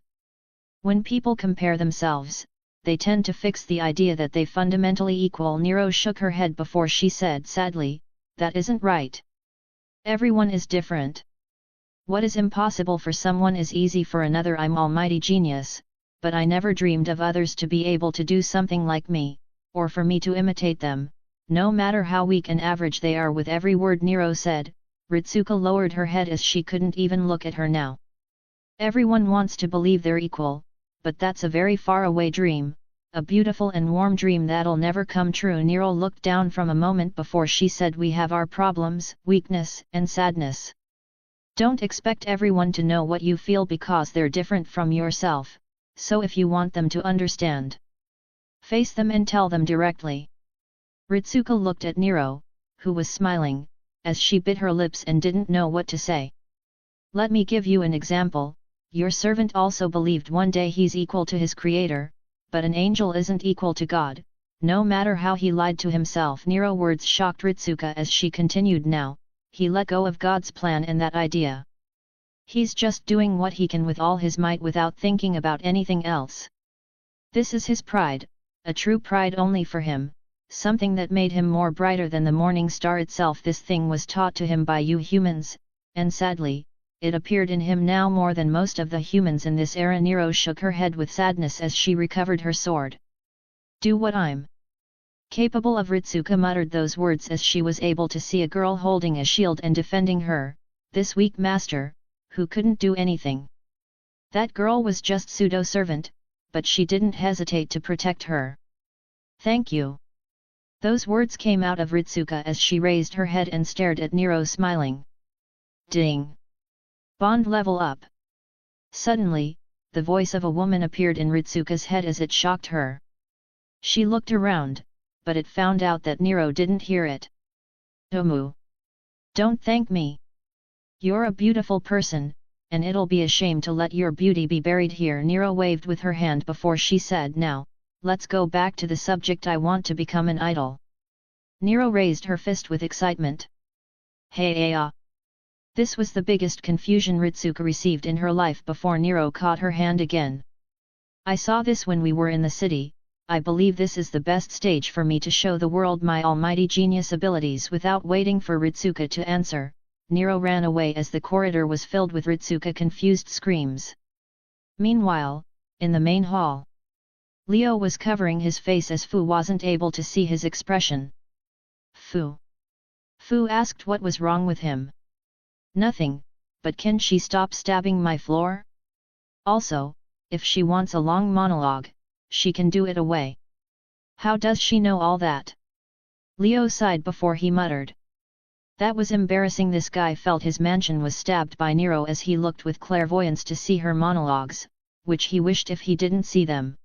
When people compare themselves, they tend to fix the idea that they fundamentally equal. Nero shook her head before she said sadly, that isn't right. Everyone is different. What is impossible for someone is easy for another. I'm almighty genius, but I never dreamed of others to be able to do something like me, or for me to imitate them, no matter how weak and average they are. With every word Nero said, Ritsuka lowered her head as she couldn't even look at her now. Everyone wants to believe they're equal, but that's a very far away dream, a beautiful and warm dream that'll never come true. Nero looked down from a moment before she said, we have our problems, weakness, and sadness. Don't expect everyone to know what you feel because they're different from yourself, so if you want them to understand, face them and tell them directly. Ritsuka looked at Nero, who was smiling, as she bit her lips and didn't know what to say. Let me give you an example. Your servant also believed one day he's equal to his creator, but an angel isn't equal to God, no matter how he lied to himself. Nero's words shocked Ritsuka as she continued, now, he let go of God's plan and that idea. He's just doing what he can with all his might without thinking about anything else. This is his pride, a true pride only for him, something that made him more brighter than the morning star itself. This thing was taught to him by you humans, and sadly, it appeared in him now more than most of the humans in this era. Nero shook her head with sadness as she recovered her sword. Do what I'm capable of. Ritsuka muttered those words as she was able to see a girl holding a shield and defending her, this weak master, who couldn't do anything. That girl was just pseudo-servant, but she didn't hesitate to protect her. Thank you. Those words came out of Ritsuka as she raised her head and stared at Nero smiling. Ding! Bond level up. Suddenly, the voice of a woman appeared in Ritsuka's head as it shocked her. She looked around, but it found out that Nero didn't hear it. Omu! Don't thank me. You're a beautiful person, and it'll be a shame to let your beauty be buried here." Nero waved with her hand before she said, "Now, let's go back to the subject. I want to become an idol." Nero raised her fist with excitement. Hey. This was the biggest confusion Ritsuka received in her life before Nero caught her hand again. "I saw this when we were in the city. I believe this is the best stage for me to show the world my almighty genius abilities." Without waiting for Ritsuka to answer, Nero ran away as the corridor was filled with Ritsuka confused screams. Meanwhile, in the main hall, Leo was covering his face as Fu wasn't able to see his expression. Fu asked what was wrong with him. "Nothing, but can she stop stabbing my floor? Also, if she wants a long monologue, she can do it away." "How does she know all that?" Leo sighed before he muttered. That was embarrassing. This guy felt his mansion was stabbed by Nero as he looked with clairvoyance to see her monologues, which he wished if he didn't see them.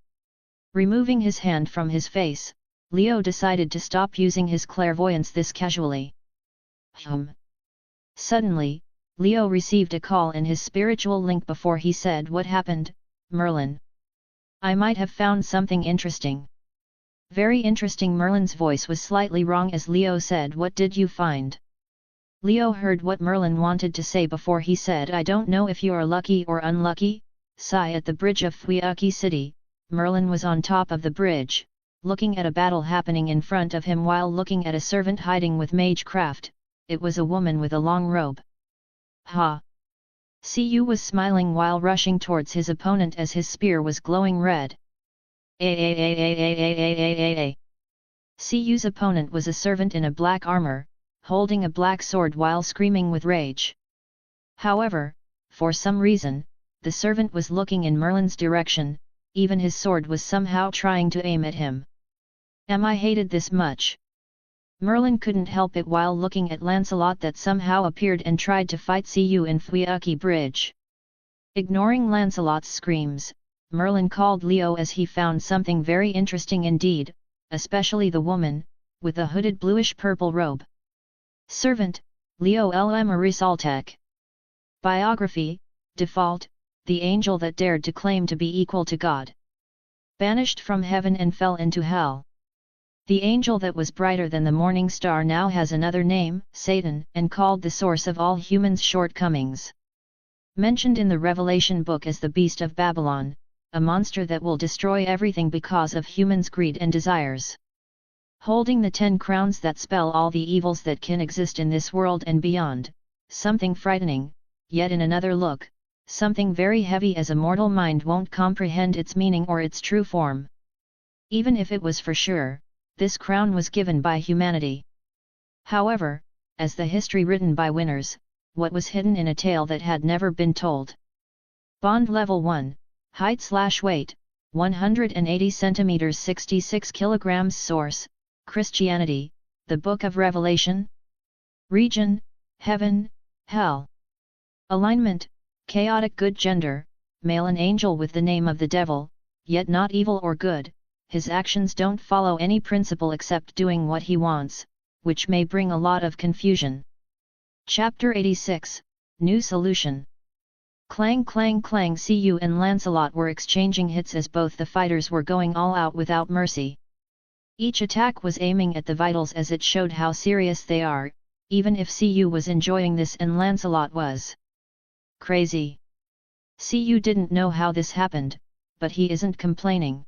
Removing his hand from his face, Leo decided to stop using his clairvoyance this casually. Suddenly, Leo received a call in his spiritual link before he said, "What happened, Merlin? I might have found something interesting." "Very interesting." Merlin's voice was slightly wrong as Leo said, "What did you find?" Leo heard what Merlin wanted to say before he said, "I don't know if you're lucky or unlucky." Sigh. At the bridge of Fuiuki City, Merlin was on top of the bridge, looking at a battle happening in front of him while looking at a servant hiding with magecraft. It was a woman with a long robe. "Ha!" Cu was smiling while rushing towards his opponent as his spear was glowing red. Cu's opponent was a servant in a black armor, holding a black sword while screaming with rage. However, for some reason, the servant was looking in Merlin's direction. Even his sword was somehow trying to aim at him. "Am I hated this much?" Merlin couldn't help it while looking at Lancelot that somehow appeared and tried to fight Cu in Fuiuki Bridge. Ignoring Lancelot's screams, Merlin called Leo as he found something very interesting indeed, especially the woman, with a hooded bluish-purple robe. Servant, Leo Lm Arisaltek. Biography, Default, the angel that dared to claim to be equal to God. Banished from heaven and fell into hell. The angel that was brighter than the morning star now has another name, Satan, and called the source of all humans' shortcomings. Mentioned in the Revelation book as the beast of Babylon, a monster that will destroy everything because of humans' greed and desires. Holding the 10 crowns that spell all the evils that can exist in this world and beyond, something frightening, yet in another look, something very heavy as a mortal mind won't comprehend its meaning or its true form. Even if it was for sure, this crown was given by humanity. However, as the history written by winners, what was hidden in a tale that had never been told? Bond Level 1, Height/Weight, 180 cm 66 kg. Source, Christianity, the Book of Revelation. Region, Heaven, Hell. Alignment, Chaotic. Good gender, male. An angel with the name of the devil, yet not evil or good. His actions don't follow any principle except doing what he wants, which may bring a lot of confusion. Chapter 86, New Solution. Clang clang clang. Cu and Lancelot were exchanging hits as both the fighters were going all out without mercy. Each attack was aiming at the vitals as it showed how serious they are, even if Cu was enjoying this and Lancelot was crazy. Cu didn't know how this happened, but he isn't complaining.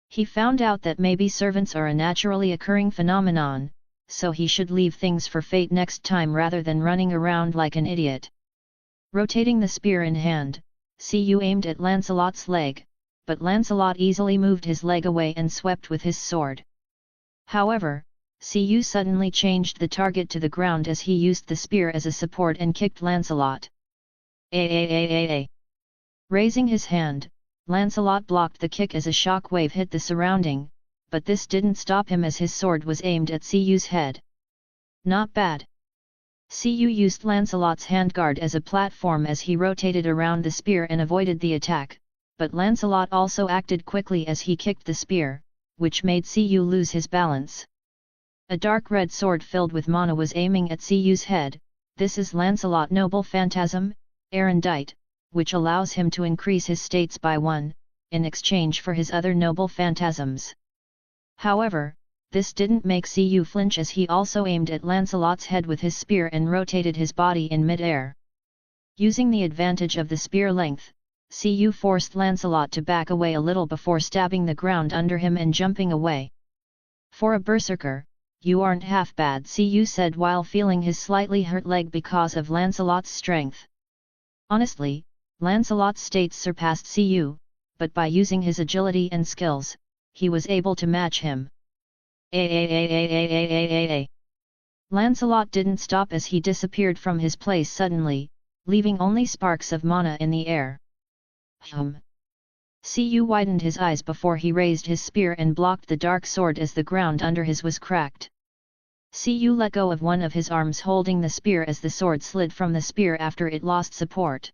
He found out that maybe servants are a naturally occurring phenomenon, so he should leave things for fate next time rather than running around like an idiot. Rotating the spear in hand, Cu aimed at Lancelot's leg, but Lancelot easily moved his leg away and swept with his sword. However, Cu suddenly changed the target to the ground as he used the spear as a support and kicked Lancelot. Raising his hand, Lancelot blocked the kick as a shock wave hit the surrounding, but this didn't stop him as his sword was aimed at Cu's head. Not bad. Cu used Lancelot's handguard as a platform as he rotated around the spear and avoided the attack, but Lancelot also acted quickly as he kicked the spear, which made Cu lose his balance. A dark red sword filled with mana was aiming at Cu's head. This is Lancelot Noble Phantasm, Erendite, which allows him to increase his states by 1, in exchange for his other noble phantasms. However, this didn't make Cu flinch, as he also aimed at Lancelot's head with his spear and rotated his body in mid-air. Using the advantage of the spear length, Cu forced Lancelot to back away a little before stabbing the ground under him and jumping away. "For a berserker, you aren't half bad," Cu said while feeling his slightly hurt leg because of Lancelot's strength. Honestly, Lancelot's states surpassed Cu, but by using his agility and skills, he was able to match him. Lancelot didn't stop as he disappeared from his place suddenly, leaving only sparks of mana in the air. Cu widened his eyes before he raised his spear and blocked the dark sword as the ground under his was cracked. Cu let go of one of his arms holding the spear as the sword slid from the spear after it lost support.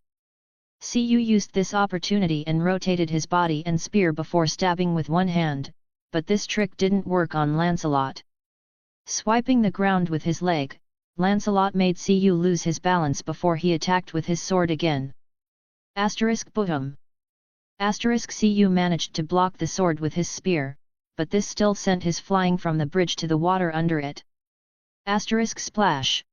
Cu used this opportunity and rotated his body and spear before stabbing with one hand, but this trick didn't work on Lancelot. Swiping the ground with his leg, Lancelot made Cu lose his balance before he attacked with his sword again. Boom. Cu managed to block the sword with his spear, but this still sent his flying from the bridge to the water under it. Splash.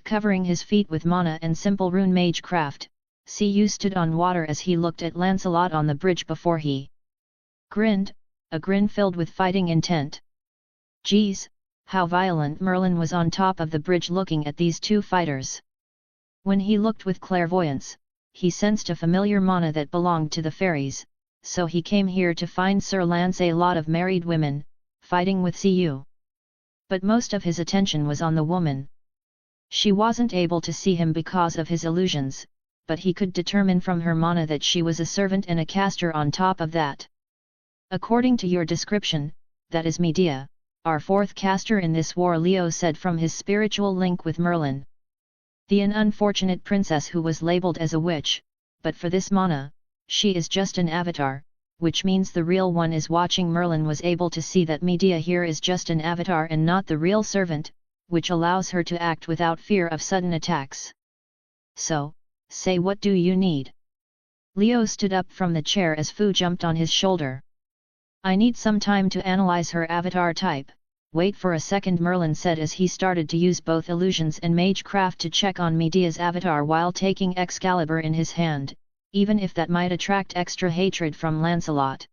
Covering his feet with mana and simple rune mage craft, Cu stood on water as he looked at Lancelot on the bridge before he grinned, a grin filled with fighting intent. Geez, how violent! Merlin was on top of the bridge looking at these two fighters. When he looked with clairvoyance, he sensed a familiar mana that belonged to the fairies, so he came here to find Sir Lancelot of married women, fighting with Cu. But most of his attention was on the woman. She wasn't able to see him because of his illusions, but he could determine from her mana that she was a servant and a caster on top of that. "According to your description, that is Medea, our fourth caster in this war," Leo said from his spiritual link with Merlin. "An unfortunate princess who was labeled as a witch, but for this mana, she is just an avatar, which means the real one is watching." Merlin was able to see that Medea here is just an avatar and not the real servant, which allows her to act without fear of sudden attacks. "So, say, what do you need?" Leo stood up from the chair as Fu jumped on his shoulder. "I need some time to analyze her avatar type." "Wait for a second," Merlin said as he started to use both illusions and magecraft to check on Medea's avatar while taking Excalibur in his hand, even if that might attract extra hatred from Lancelot.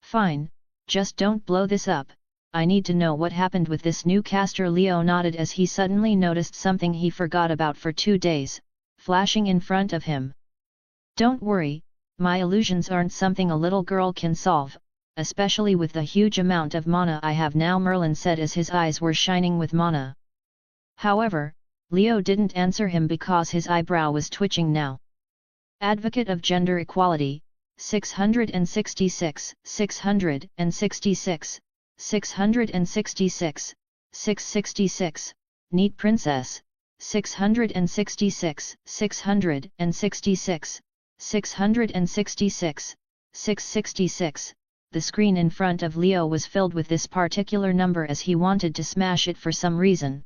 "Fine, just don't blow this up. I need to know what happened with this new caster." Leo nodded as he suddenly noticed something he forgot about for 2 days, flashing in front of him. "Don't worry, my illusions aren't something a little girl can solve, especially with the huge amount of mana I have now," Merlin said as his eyes were shining with mana. However, Leo didn't answer him because his eyebrow was twitching now. Advocate of Gender Equality, 666, 666, 666, 666, Neat Princess, 666, 666, 666, 666. The screen in front of Leo was filled with this particular number as he wanted to smash it for some reason.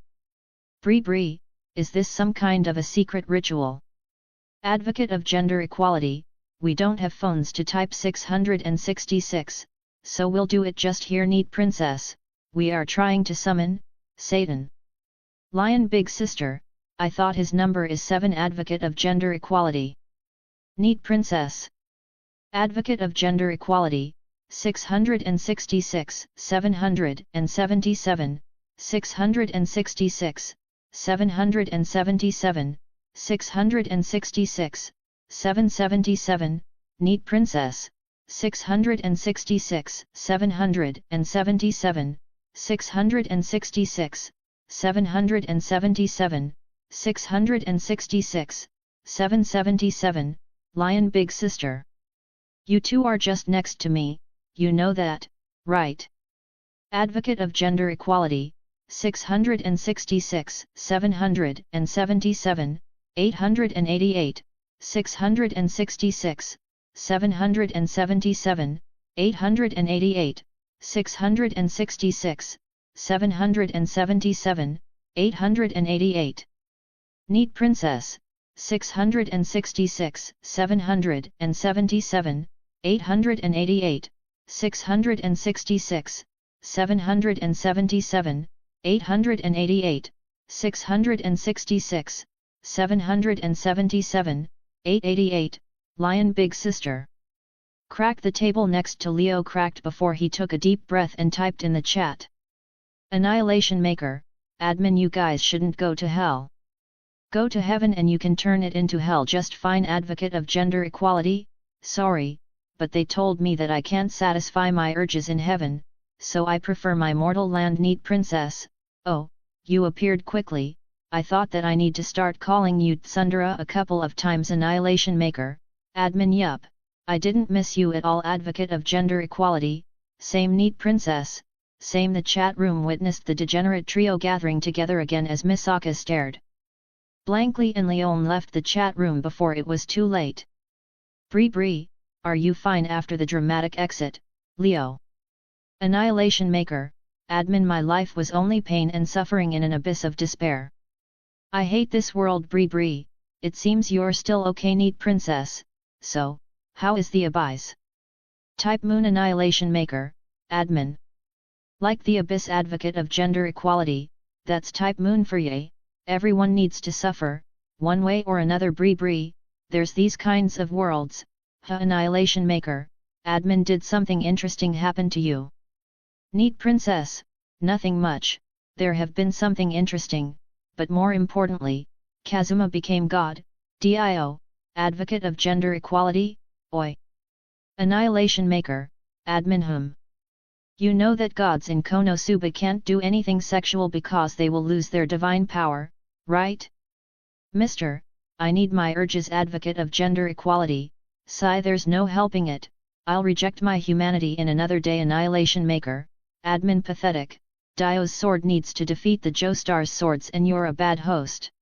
Bree, is this some kind of a secret ritual? Advocate of Gender Equality, we don't have phones to type 666, so we'll do it just here. Neat Princess, we are trying to summon Satan. Lion Big Sister, I thought his number is 7. Advocate of Gender Equality. Neat Princess. Advocate of Gender Equality, 666, 777, 666, 777, 666, 777, Neat Princess, 666, 777, 666, 777, 666, 777, Lion Big Sister. You two are just next to me, you know that, right? Advocate of Gender Equality, 666, 777, 888, 666, 777, 888, 666, 777, 888. Neat Princess, 666, 777, 888, 666, 777, 888, 666, 777, 888, Lion Big Sister. Crack. The table next to Leo cracked before he took a deep breath and typed in the chat. Annihilation Maker, admin, you guys shouldn't go to hell. Go to heaven and you can turn it into hell just fine. Advocate of gender equality, sorry, but they told me that I can't satisfy my urges in heaven, so I prefer my mortal land. Neat Princess, oh, you appeared quickly, I thought that I need to start calling you Tsundere a couple of times. Annihilation Maker, admin, yup, I didn't miss you at all. Advocate of gender equality, same. Neat Princess, same. The chat room witnessed the degenerate trio gathering together again as Misaka stared blankly and Leon left the chat room before it was too late. Bree, are you fine after the dramatic exit, Leo? Annihilation Maker, admin, my life was only pain and suffering in an abyss of despair. I hate this world. Bree, it seems you're still okay. Neat Princess, so, how is the abyss? Type Moon. Annihilation Maker, admin. Like the abyss. Advocate of gender equality, that's type Moon for ye. Everyone needs to suffer, one way or another. Bree, there's these kinds of worlds. Annihilation Maker, admin, did something interesting happen to you? Neat Princess, nothing much, there have been something interesting, but more importantly, Kazuma became God, Dio, advocate of gender equality, oi. Annihilation Maker, admin, You know that gods in Konosuba can't do anything sexual because they will lose their divine power, right? Mister, I need my urges. Advocate of gender equality, sigh, there's no helping it, I'll reject my humanity in another day. Annihilation Maker, admin, pathetic, Dio's sword needs to defeat the Joestar's swords and you're a bad host.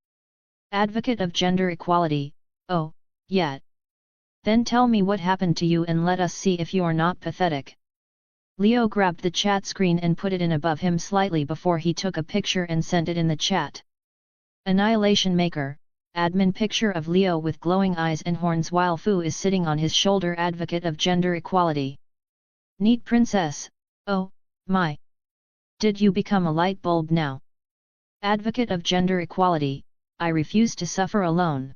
Advocate of gender equality, oh, yeah. Then tell me what happened to you and let us see if you're not pathetic. Leo grabbed the chat screen and put it in above him slightly before he took a picture and sent it in the chat. Annihilation Maker, admin, picture of Leo with glowing eyes and horns while Fu is sitting on his shoulder. Advocate of gender equality. Neat Princess, oh, my. Did you become a light bulb now? Advocate of gender equality, I refuse to suffer alone.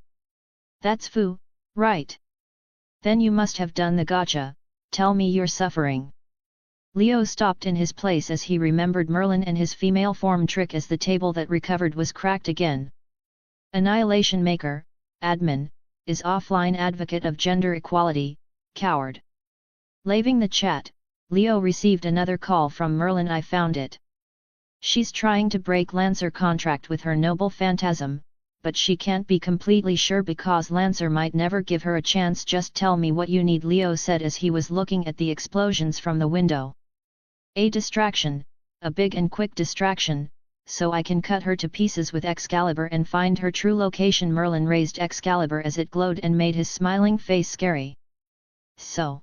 That's Fu, right? Then you must have done the gotcha, tell me you're suffering. Leo stopped in his place as he remembered Merlin and his female form trick as the table that recovered was cracked again. Annihilation Maker, admin, is offline. Advocate of gender equality, coward. Leaving the chat, Leo received another call from Merlin. I found it. She's trying to break Lancer contract with her noble phantasm, but she can't be completely sure because Lancer might never give her a chance. Just tell me what you need, Leo said as he was looking at the explosions from the window. A distraction, a big and quick distraction, so I can cut her to pieces with Excalibur and find her true location. Merlin raised Excalibur as it glowed and made his smiling face scary. So,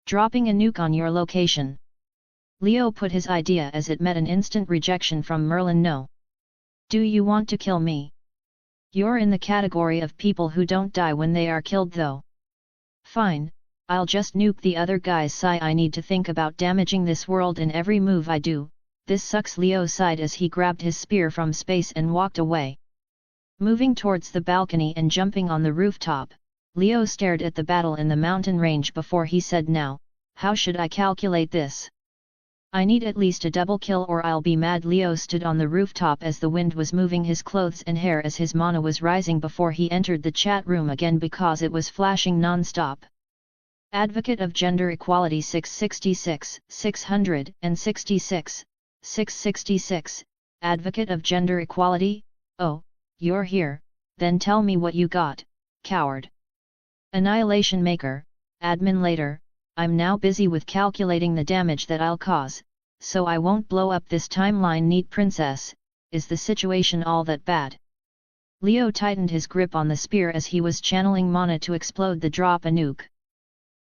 dropping a nuke on your location. Leo put his idea as it met an instant rejection from Merlin. No. Do you want to kill me? You're in the category of people who don't die when they are killed though. Fine. I'll just nuke the other guys. Sigh, I need to think about damaging this world in every move I do, this sucks. Leo sighed as he grabbed his spear from space and walked away. Moving towards the balcony and jumping on the rooftop, Leo stared at the battle in the mountain range before he said, now, how should I calculate this? I need at least a double kill or I'll be mad. Leo stood on the rooftop as the wind was moving his clothes and hair as his mana was rising before he entered the chat room again because it was flashing non-stop. Advocate of gender equality 666, 666, 666, Advocate of gender equality, oh, you're here, then tell me what you got, coward. Annihilation Maker, admin later, I'm now busy with calculating the damage that I'll cause, so I won't blow up this timeline. Neat Princess, is the situation all that bad? Leo tightened his grip on the spear as he was channeling mana to explode the drop a nuke.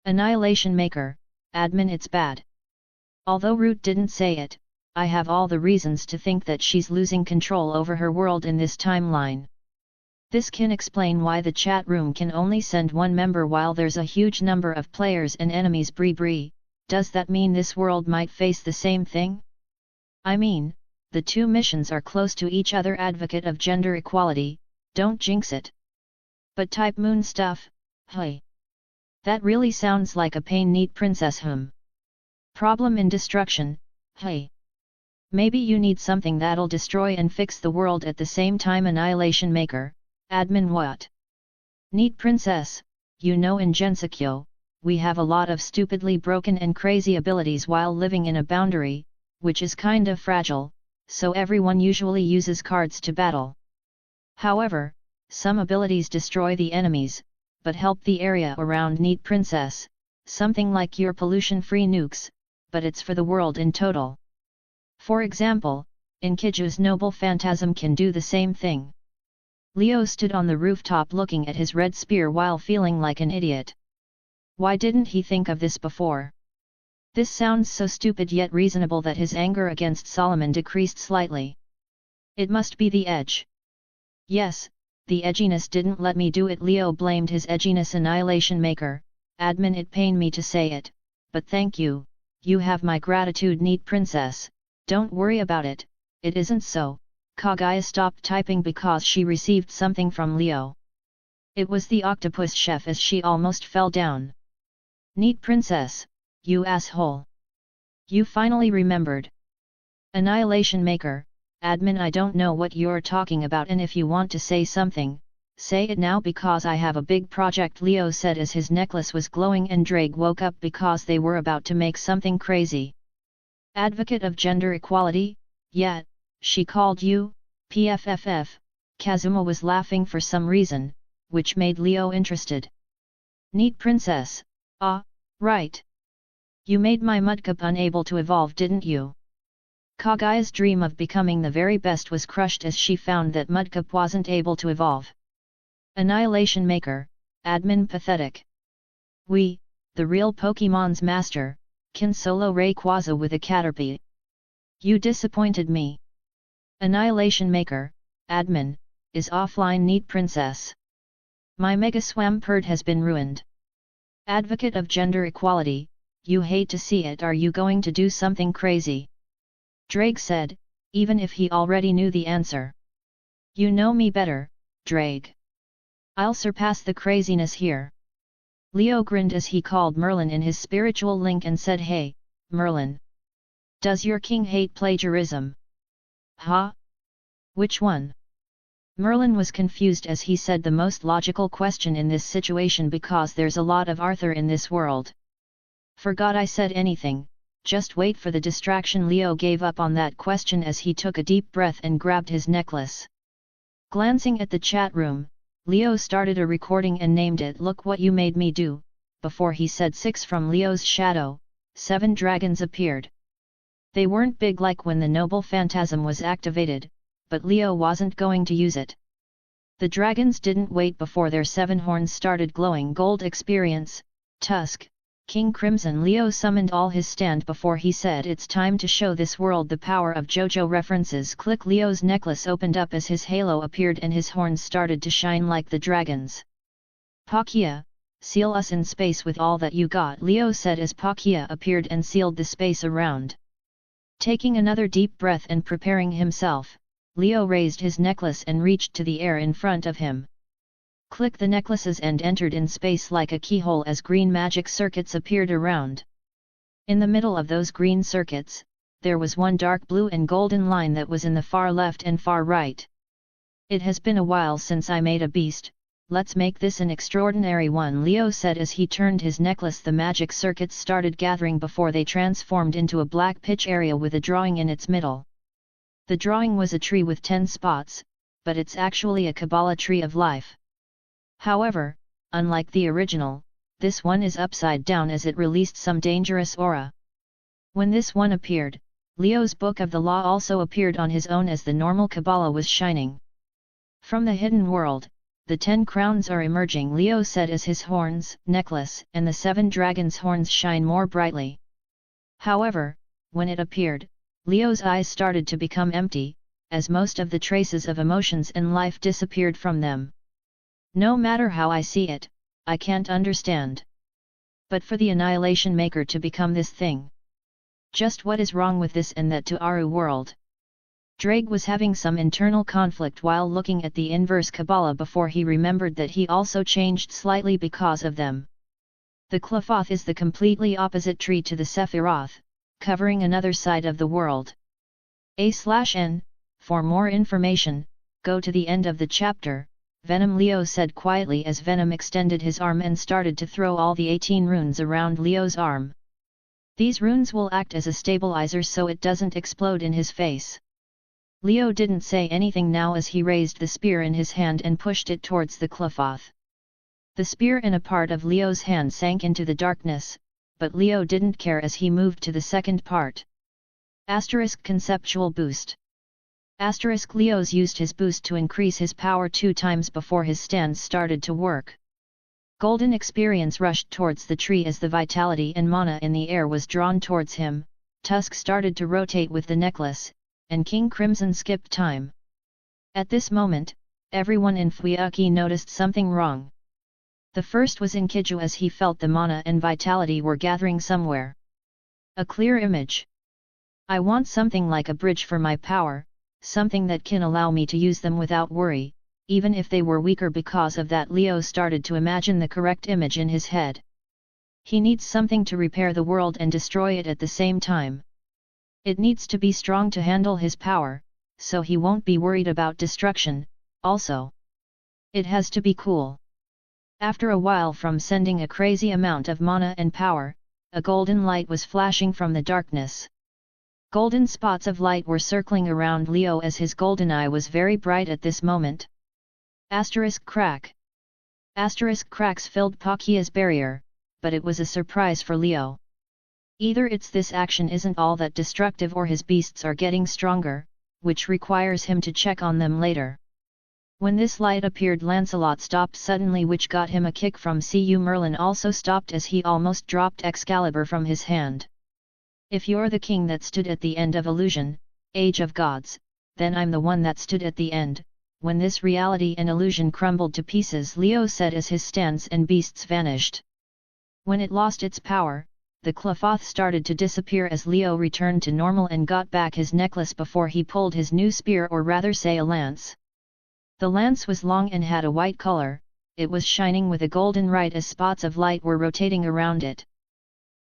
Annihilation Maker, admin, it's bad. Although Root didn't say it, I have all the reasons to think that she's losing control over her world in this timeline. This can explain why the chat room can only send one member while there's a huge number of players and enemies. Bree. Does that mean this world might face the same thing? I mean, the two missions are close to each other. Advocate of gender equality, don't jinx it. But type moon stuff, hey. That really sounds like a pain. Neat princess. Problem in destruction, hey. Maybe you need something that'll destroy and fix the world at the same time. Annihilation maker, admin. What? Neat princess, you know in Gensokyo, we have a lot of stupidly broken and crazy abilities while living in a boundary, which is kinda fragile, so everyone usually uses cards to battle. However, some abilities destroy the enemies, but help the area around. Neat princess, something like your pollution-free nukes, but it's for the world in total. For example, Inkiju's noble phantasm can do the same thing. Leo stood on the rooftop looking at his red spear while feeling like an idiot. Why didn't he think of this before? This sounds so stupid yet reasonable that his anger against Solomon decreased slightly. It must be the edge. Yes, the edginess didn't let me do it. Leo blamed his edginess. Annihilation maker, admin. It pained me to say it, but thank you, you have my gratitude. Neat princess, don't worry about it, it isn't so. Kaguya stopped typing because she received something from Leo. It was the octopus chef as she almost fell down. Neat princess, you asshole. You finally remembered. Annihilation maker, admin. I don't know what you're talking about, and if you want to say something, say it now because I have a big project. Leo said as his necklace was glowing and Drake woke up because they were about to make something crazy. Advocate of gender equality, yeah, she called you, PFFF, Kazuma was laughing for some reason, which made Leo interested. Neat princess, ah, right. You made my Mudcup unable to evolve, didn't you? Kaguya's dream of becoming the very best was crushed as she found that Mudcup wasn't able to evolve. Annihilation maker, admin. Pathetic. We, the real Pokemon's master, can solo Rayquaza with a Caterpie. You disappointed me. Annihilation maker, admin, is offline. Neat princess. My Mega Swampert has been ruined. Advocate of gender equality, you hate to see it. Are you going to do something crazy? Drake said, even if he already knew the answer. You know me better, Drake. I'll surpass the craziness here. Leo grinned as he called Merlin in his spiritual link and said, hey, Merlin. Does your king hate plagiarism? Huh? Which one? Merlin was confused as he said the most logical question in this situation because there's a lot of Arthur in this world. Forgot I said anything, just wait for the distraction. Leo gave up on that question as he took a deep breath and grabbed his necklace. Glancing at the chat room, Leo started a recording and named it "Look What You Made Me Do." Before he said 6 from Leo's shadow, 7 dragons appeared. They weren't big like when the noble phantasm was activated, but Leo wasn't going to use it. The dragons didn't wait before their 7 horns started glowing gold. Experience, Tusk, King Crimson. Leo summoned all his stand before he said, it's time to show this world the power of JoJo references. Click. Leo's necklace opened up as his halo appeared and his horns started to shine like the dragons. Palkia, seal us in space with all that you got, Leo said as Palkia appeared and sealed the space around. Taking another deep breath and preparing himself, Leo raised his necklace and reached to the air in front of him. Click. The necklace's end entered in space like a keyhole as green magic circuits appeared around. In the middle of those green circuits, there was one dark blue and golden line that was in the far left and far right. It has been a while since I made a beast, let's make this an extraordinary one, Leo said as he turned his necklace. The magic circuits started gathering before they transformed into a black pitch area with a drawing in its middle. The drawing was a tree with 10 spots, but it's actually a Kabbalah tree of life. However, unlike the original, this one is upside down as it released some dangerous aura. When this one appeared, Leo's Book of the Law also appeared on his own as the normal Kabbalah was shining. From the hidden world, the 10 crowns are emerging, Leo said as his horns, necklace, and the 7 dragons' horns shine more brightly. However, when it appeared, Leo's eyes started to become empty, as most of the traces of emotions and life disappeared from them. No matter how I see it, I can't understand. But for the Annihilation Maker to become this thing. Just what is wrong with this and that to Aru world? Drake was having some internal conflict while looking at the inverse Kabbalah before he remembered that he also changed slightly because of them. The Qliphoth is the completely opposite tree to the Sephiroth, covering another side of the world. A/N, for more information, go to the end of the chapter, Venom Leo said quietly as Venom extended his arm and started to throw all the 18 runes around Leo's arm. These runes will act as a stabilizer so it doesn't explode in his face. Leo didn't say anything now as he raised the spear in his hand and pushed it towards the Qliphoth. The spear in a part of Leo's hand sank into the darkness, but Leo didn't care as he moved to the second part. Conceptual boost. Leo's used his boost to increase his power 2 times before his stance started to work. Golden experience rushed towards the tree as the vitality and mana in the air was drawn towards him. Tusk started to rotate with the necklace, and King Crimson skipped time. At this moment, everyone in Fuyuki noticed something wrong. The first was Inkiju as he felt the mana and vitality were gathering somewhere. A clear image. I want something like a bridge for my power, something that can allow me to use them without worry, even if they were weaker. Because of that, Leo started to imagine the correct image in his head. He needs something to repair the world and destroy it at the same time. It needs to be strong to handle his power, so he won't be worried about destruction. Also, it has to be cool. After a while from sending a crazy amount of mana and power, a golden light was flashing from the darkness. Golden spots of light were circling around Leo as his golden eye was very bright at this moment. Crack. Cracks filled Palkia's barrier, but it was a surprise for Leo. Either it's this action isn't all that destructive or his beasts are getting stronger, which requires him to check on them later. When this light appeared, Lancelot stopped suddenly, which got him a kick from Cu. Merlin also stopped as he almost dropped Excalibur from his hand. If you're the king that stood at the end of illusion, Age of Gods, then I'm the one that stood at the end. When this reality and illusion crumbled to pieces, Leo said as his stance and beasts vanished. When it lost its power, the Qliphoth started to disappear as Leo returned to normal and got back his necklace before he pulled his new spear, or rather say a lance. The lance was long and had a white color, it was shining with a golden light as spots of light were rotating around it.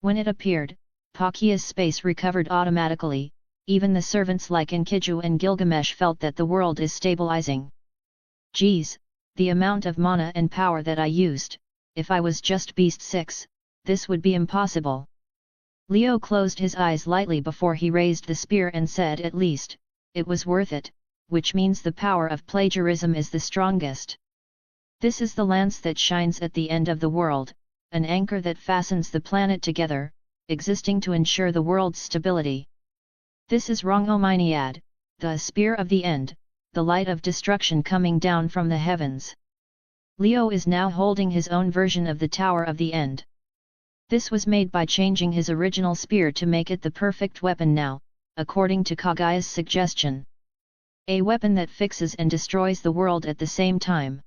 When it appeared, Palkia's space recovered automatically. Even the servants like Inkiju and Gilgamesh felt that the world is stabilizing. Geez, the amount of mana and power that I used, if I was just Beast 6, this would be impossible. Leo closed his eyes lightly before he raised the spear and said, at least, it was worth it, which means the power of plagiarism is the strongest. This is the lance that shines at the end of the world, an anchor that fastens the planet together, existing to ensure the world's stability. This is Rongominiad, the spear of the end, the light of destruction coming down from the heavens. Leo is now holding his own version of the Tower of the End. This was made by changing his original spear to make it the perfect weapon now, according to Kagaya's suggestion. A weapon that fixes and destroys the world at the same time.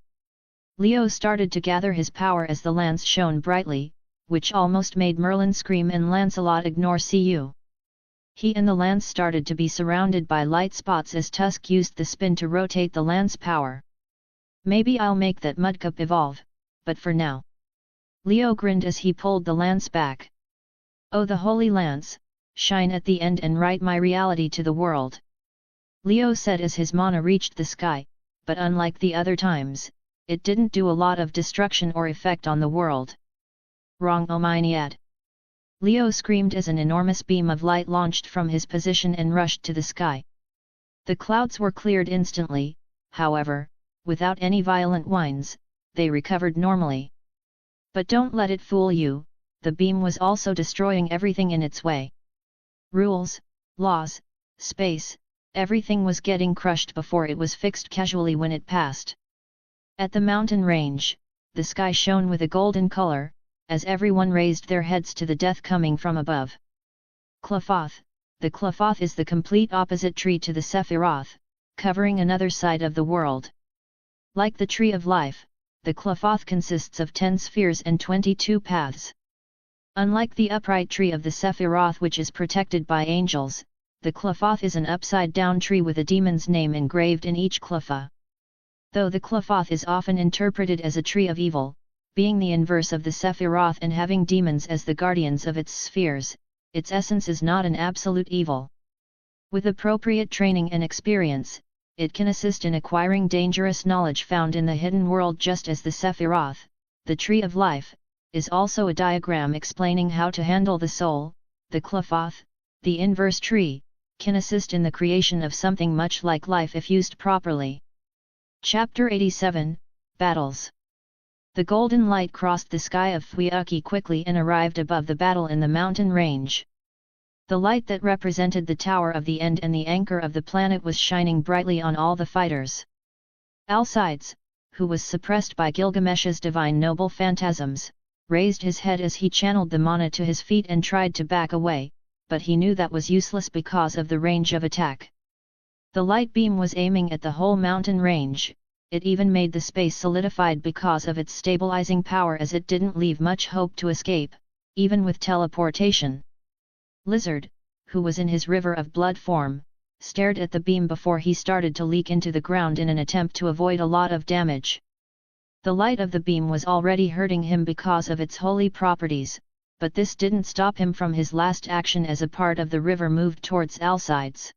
Leo started to gather his power as the lance shone brightly, which almost made Merlin scream and Lancelot ignore Cu. He and the lance started to be surrounded by light spots as Tusk used the spin to rotate the lance power. Maybe I'll make that Mudcup evolve, but for now. Leo grinned as he pulled the lance back. Oh, the holy lance, shine at the end and write my reality to the world. Leo said as his mana reached the sky, but unlike the other times, it didn't do a lot of destruction or effect on the world. Wrong, Ominiad! Leo screamed as an enormous beam of light launched from his position and rushed to the sky. The clouds were cleared instantly, however, without any violent whines, they recovered normally. But don't let it fool you, the beam was also destroying everything in its way. Rules, laws, space, everything was getting crushed before it was fixed casually when it passed. At the mountain range, the sky shone with a golden color, as everyone raised their heads to the death coming from above. Qliphoth, the Qliphoth is the complete opposite tree to the Sephiroth, covering another side of the world. Like the tree of life, the Qliphoth consists of 10 spheres and 22 paths. Unlike the upright tree of the Sephiroth which is protected by angels, the Qliphoth is an upside-down tree with a demon's name engraved in each Qlipha. Though the Qliphoth is often interpreted as a tree of evil, being the inverse of the Sephiroth and having demons as the guardians of its spheres, its essence is not an absolute evil. With appropriate training and experience, it can assist in acquiring dangerous knowledge found in the hidden world, just as the Sephiroth, the tree of life, is also a diagram explaining how to handle the soul. The Qliphoth, the inverse tree, can assist in the creation of something much like life if used properly. Chapter 87, Battles. The golden light crossed the sky of Fuiuki quickly and arrived above the battle in the mountain range. The light that represented the Tower of the End and the anchor of the planet was shining brightly on all the fighters. Alcides, who was suppressed by Gilgamesh's divine noble phantasms, raised his head as he channeled the mana to his feet and tried to back away, but he knew that was useless because of the range of attack. The light beam was aiming at the whole mountain range. It even made the space solidified because of its stabilizing power, as it didn't leave much hope to escape, even with teleportation. Lizard, who was in his river of blood form, stared at the beam before he started to leak into the ground in an attempt to avoid a lot of damage. The light of the beam was already hurting him because of its holy properties, but this didn't stop him from his last action as a part of the river moved towards Alcides.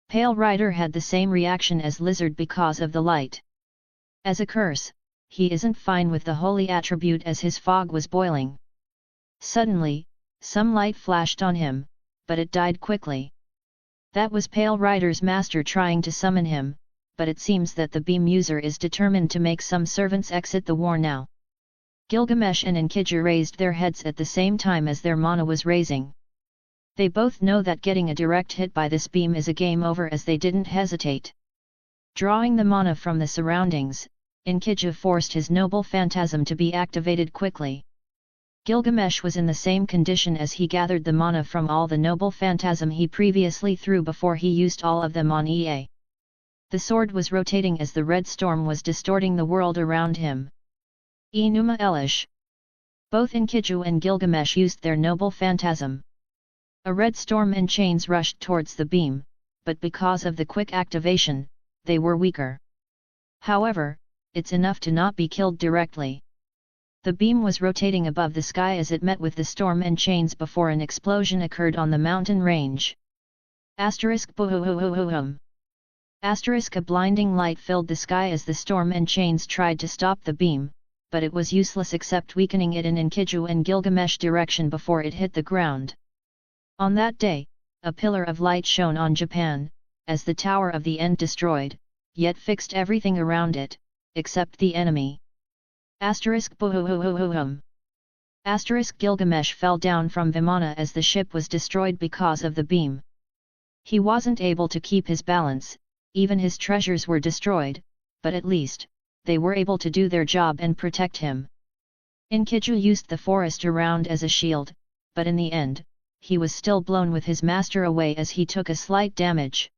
Pale Rider had the same reaction as Lizard because of the light. As a curse, he isn't fine with the holy attribute as his fog was boiling. Suddenly, some light flashed on him, but it died quickly. That was Pale Rider's master trying to summon him, but it seems that the beam user is determined to make some servants exit the war now. Gilgamesh and Enkidu raised their heads at the same time as their mana was raising. They both know that getting a direct hit by this beam is a game over, as they didn't hesitate. Drawing the mana from the surroundings, Enkidu forced his noble phantasm to be activated quickly. Gilgamesh was in the same condition as he gathered the mana from all the noble phantasm he previously threw before he used all of them on Ea. The sword was rotating as the red storm was distorting the world around him. Enuma Elish. Both Enkidu and Gilgamesh used their noble phantasm. A red storm and chains rushed towards the beam, but because of the quick activation, they were weaker. However, it's enough to not be killed directly. The beam was rotating above the sky as it met with the storm and chains before an explosion occurred on the mountain range. Boom. A blinding light filled the sky as the storm and chains tried to stop the beam, but it was useless except weakening it in Enkidu and Gilgamesh direction before it hit the ground. On that day, a pillar of light shone on Japan, as the Tower of the End destroyed, yet fixed everything around it, except the enemy. Boom. Gilgamesh fell down from Vimana as the ship was destroyed because of the beam. He wasn't able to keep his balance, even his treasures were destroyed, but at least, they were able to do their job and protect him. Enkidu used the forest around as a shield, but in the end, he was still blown with his master away as he took a slight damage.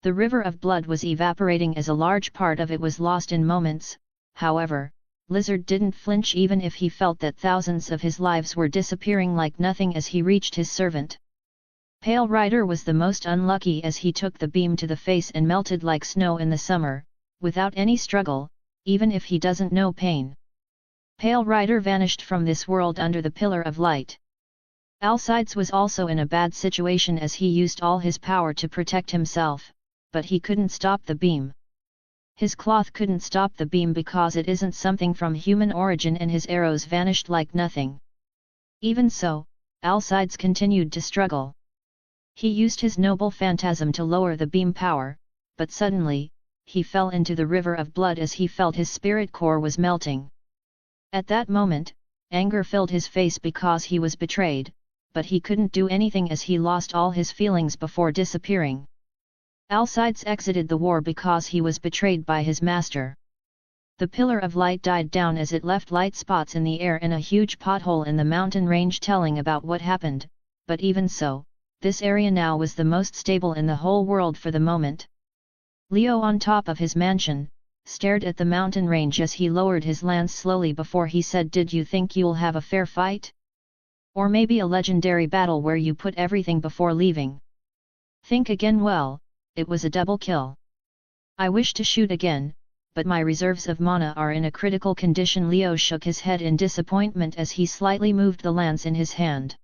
The river of blood was evaporating as a large part of it was lost in moments. However, Lizard didn't flinch even if he felt that thousands of his lives were disappearing like nothing as he reached his servant. Pale Rider was the most unlucky as he took the beam to the face and melted like snow in the summer, without any struggle, even if he doesn't know pain. Pale Rider vanished from this world under the pillar of light. Alcides was also in a bad situation as he used all his power to protect himself, but he couldn't stop the beam. His cloth couldn't stop the beam because it isn't something from human origin, and his arrows vanished like nothing. Even so, Alcides continued to struggle. He used his noble phantasm to lower the beam power, but suddenly, he fell into the river of blood as he felt his spirit core was melting. At that moment, anger filled his face because he was betrayed, but he couldn't do anything as he lost all his feelings before disappearing. Alcides exited the war because he was betrayed by his master. The pillar of light died down as it left light spots in the air and a huge pothole in the mountain range telling about what happened, but even so, this area now was the most stable in the whole world for the moment. Leo on top of his mansion, stared at the mountain range as he lowered his lance slowly before he said, "Did you think you'll have a fair fight? Or maybe a legendary battle where you put everything before leaving? Think again. Well, it was a double kill. I wish to shoot again, but my reserves of mana are in a critical condition." Leo shook his head in disappointment as he slightly moved the lance in his hand.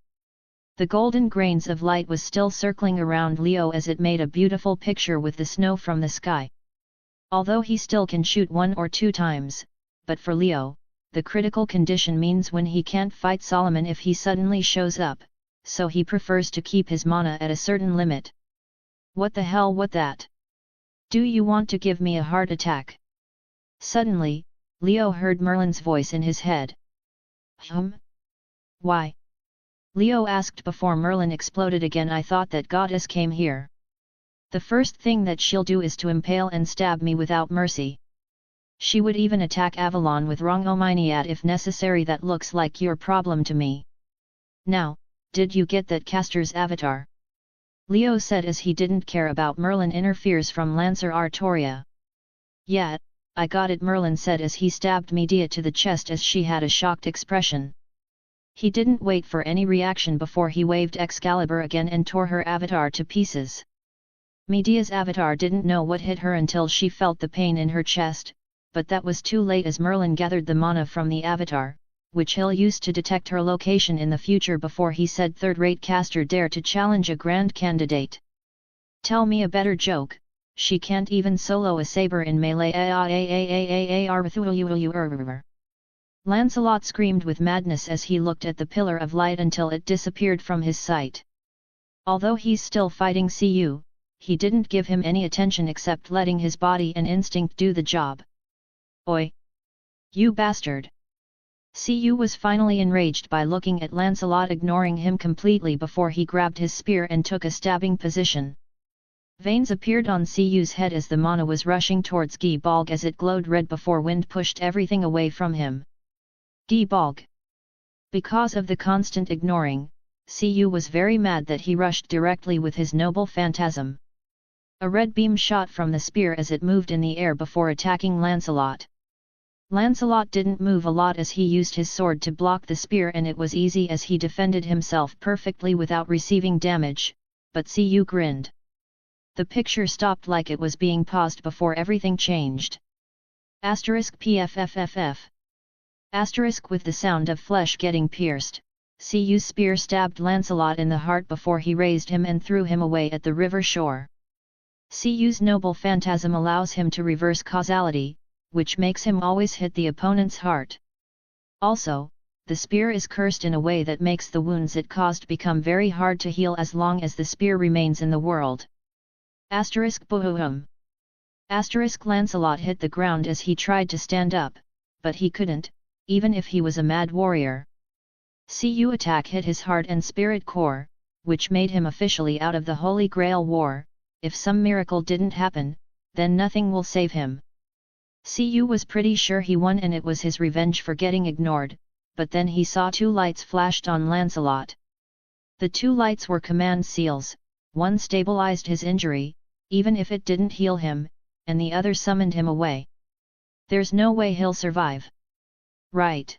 The golden grains of light was still circling around Leo as it made a beautiful picture with the snow from the sky. Although he still can shoot 1 or 2 times, but for Leo, the critical condition means when he can't fight Solomon if he suddenly shows up, so he prefers to keep his mana at a certain limit. "What the hell, what that? Do you want to give me a heart attack?" Suddenly, Leo heard Merlin's voice in his head. Why?" Leo asked before Merlin exploded again. "I thought that goddess came here. The first thing that she'll do is to impale and stab me without mercy. She would even attack Avalon with Rongominiat if necessary. That looks like your problem to me. Now, did you get that caster's avatar?" Leo said as he didn't care about Merlin interferes from Lancer Artoria. "Yeah, I got it," Merlin said as he stabbed Medea to the chest as she had a shocked expression. He didn't wait for any reaction before he waved Excalibur again and tore her avatar to pieces. Medea's avatar didn't know what hit her until she felt the pain in her chest, but that was too late as Merlin gathered the mana from the avatar, which he'll use to detect her location in the future before he said, "Third-rate caster dare to challenge a grand candidate. Tell me a better joke, she can't even solo a saber in melee." Lancelot screamed with madness as he looked at the pillar of light until it disappeared from his sight. Although he's still fighting Cu, he didn't give him any attention except letting his body and instinct do the job. "Oi! You bastard!" Cu was finally enraged by looking at Lancelot, ignoring him completely before he grabbed his spear and took a stabbing position. Veins appeared on Cu's head as the mana was rushing towards Gibalg as it glowed red before wind pushed everything away from him. Gibalg. Because of the constant ignoring, Cu was very mad that he rushed directly with his noble phantasm. A red beam shot from the spear as it moved in the air before attacking Lancelot. Lancelot didn't move a lot as he used his sword to block the spear, and it was easy as he defended himself perfectly without receiving damage, but Cu grinned. The picture stopped like it was being paused before everything changed. *PFFFF. With the sound of flesh getting pierced, Cu's spear stabbed Lancelot in the heart before he raised him and threw him away at the river shore. Cu's noble phantasm allows him to reverse causality, which makes him always hit the opponent's heart. Also, the spear is cursed in a way that makes the wounds it caused become very hard to heal as long as the spear remains in the world. *Boom. Lancelot hit the ground as he tried to stand up, but he couldn't, even if he was a mad warrior. Cu attack hit his heart and spirit core, which made him officially out of the Holy Grail War. If some miracle didn't happen, then nothing will save him. Cu was pretty sure he won and it was his revenge for getting ignored, but then he saw 2 lights flashed on Lancelot. The 2 lights were command seals, one stabilized his injury, even if it didn't heal him, and the other summoned him away. There's no way he'll survive. Right.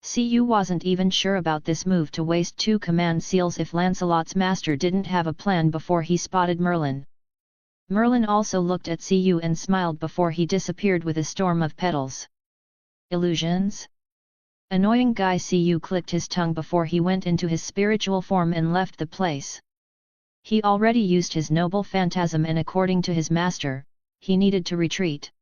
Cu wasn't even sure about this move to waste 2 command seals if Lancelot's master didn't have a plan before he spotted Merlin. Merlin also looked at Cu and smiled before he disappeared with a storm of petals. Illusions? Annoying guy. Cu clicked his tongue before he went into his spiritual form and left the place. He already used his noble phantasm and according to his master, he needed to retreat.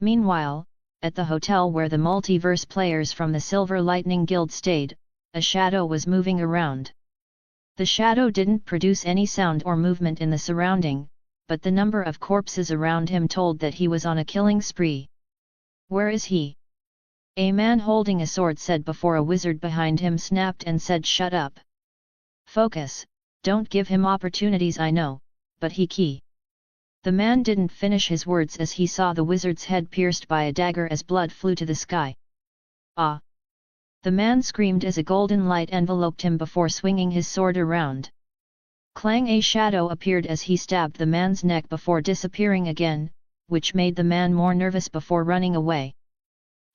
Meanwhile, at the hotel where the multiverse players from the Silver Lightning Guild stayed, a shadow was moving around. The shadow didn't produce any sound or movement in the surrounding, but the number of corpses around him told that he was on a killing spree. "Where is he?" A man holding a sword said before a wizard behind him snapped and said, "Shut up. Focus, don't give him opportunities. I know, but he key." The man didn't finish his words as he saw the wizard's head pierced by a dagger as blood flew to the sky. "Ah!" The man screamed as a golden light enveloped him before swinging his sword around. Clang! A shadow appeared as he stabbed the man's neck before disappearing again, which made the man more nervous before running away.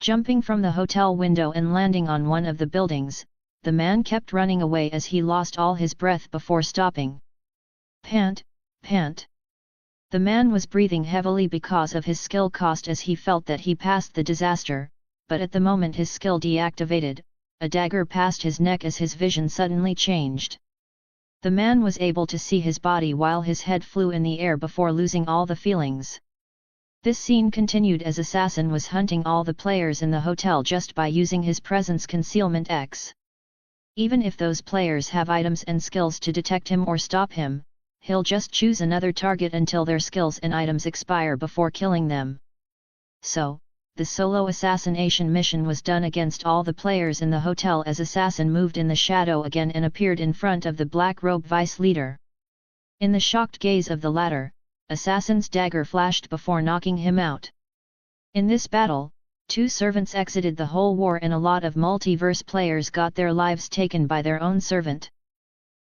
Jumping from the hotel window and landing on one of the buildings, the man kept running away as he lost all his breath before stopping. Pant, pant. The man was breathing heavily because of his skill cost as he felt that he passed the disaster, but at the moment his skill deactivated, a dagger passed his neck as his vision suddenly changed. The man was able to see his body while his head flew in the air before losing all the feelings. This scene continued as Assassin was hunting all the players in the hotel just by using his presence concealment X. Even if those players have items and skills to detect him or stop him, he'll just choose another target until their skills and items expire before killing them. So, the solo assassination mission was done against all the players in the hotel as Assassin moved in the shadow again and appeared in front of the black-robed vice leader. In the shocked gaze of the latter, Assassin's dagger flashed before knocking him out. In this battle, 2 servants exited the whole war and a lot of multiverse players got their lives taken by their own servant.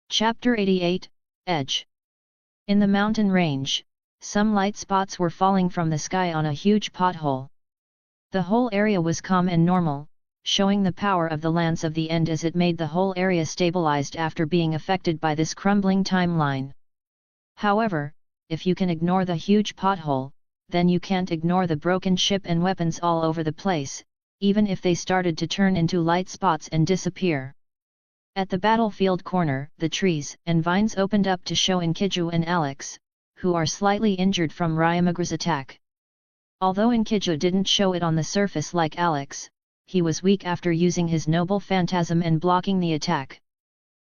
Chapter 88, Edge. In the mountain range, some light spots were falling from the sky on a huge pothole. The whole area was calm and normal, showing the power of the Lance of the End as it made the whole area stabilized after being affected by this crumbling timeline. However, if you can ignore the huge pothole, then you can't ignore the broken ship and weapons all over the place, even if they started to turn into light spots and disappear. At the battlefield corner, the trees and vines opened up to show Inkiju and Alex, who are slightly injured from Ryamagra's attack. Although Inkiju didn't show it on the surface like Alex, he was weak after using his noble phantasm and blocking the attack.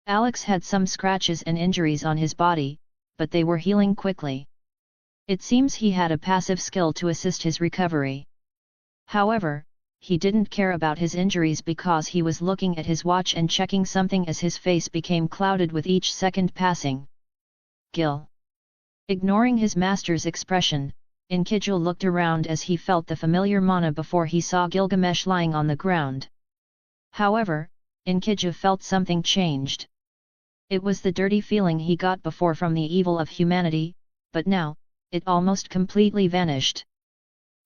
Alex had some scratches and injuries on his body, but they were healing quickly. It seems he had a passive skill to assist his recovery. However, he didn't care about his injuries because he was looking at his watch and checking something as his face became clouded with each second passing. Gil. Ignoring his master's expression, Inkiju looked around as he felt the familiar mana before he saw Gilgamesh lying on the ground. However, Inkiju felt something changed. It was the dirty feeling he got before from the evil of humanity, but now, it almost completely vanished.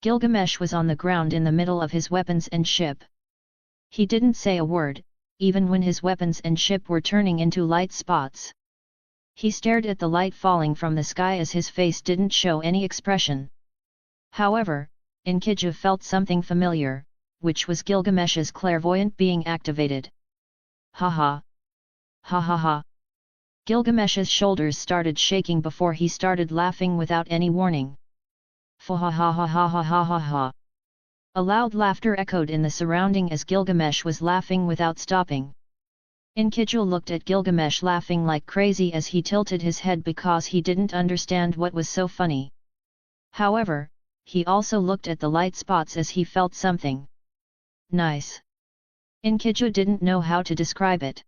Gilgamesh was on the ground in the middle of his weapons and ship. He didn't say a word, even when his weapons and ship were turning into light spots. He stared at the light falling from the sky as his face didn't show any expression. However, Inkiju felt something familiar, which was Gilgamesh's clairvoyant being activated. Ha ha! Ha ha ha! Gilgamesh's shoulders started shaking before he started laughing without any warning. Fa ha ha ha ha ha ha ha ha! A loud laughter echoed in the surrounding as Gilgamesh was laughing without stopping. Inkiju looked at Gilgamesh laughing like crazy as he tilted his head because he didn't understand what was so funny. However, he also looked at the light spots as he felt something nice. Inkiju didn't know how to describe it.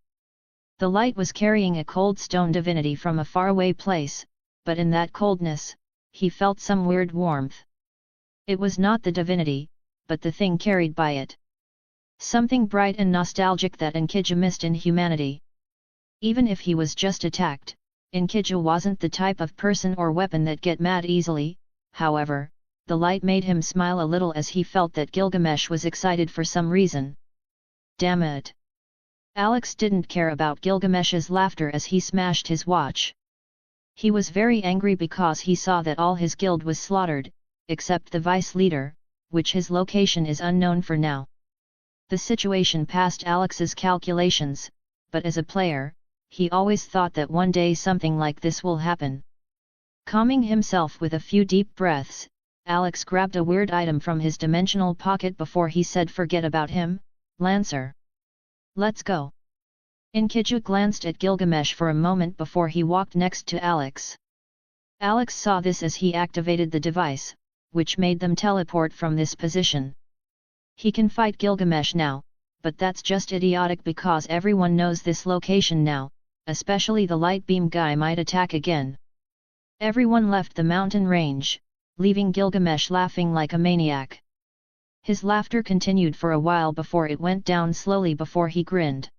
The light was carrying a cold stone divinity from a faraway place, but in that coldness, he felt some weird warmth. It was not the divinity, but the thing carried by it. Something bright and nostalgic that Inkiju missed in humanity. Even if he was just attacked, Inkiju wasn't the type of person or weapon that get mad easily. However, the light made him smile a little as he felt that Gilgamesh was excited for some reason. Damn it! Alex didn't care about Gilgamesh's laughter as he smashed his watch. He was very angry because he saw that all his guild was slaughtered, except the vice leader, which his location is unknown for now. The situation passed Alex's calculations, but as a player, he always thought that one day something like this will happen. Calming himself with a few deep breaths, Alex grabbed a weird item from his dimensional pocket before he said forget about him, Lancer. Let's go. Inkiju glanced at Gilgamesh for a moment before he walked next to Alex. Alex saw this as he activated the device, which made them teleport from this position. He can fight Gilgamesh now, but that's just idiotic because everyone knows this location now, especially the light beam guy might attack again. Everyone left the mountain range, leaving Gilgamesh laughing like a maniac. His laughter continued for a while before it went down slowly before he grinned.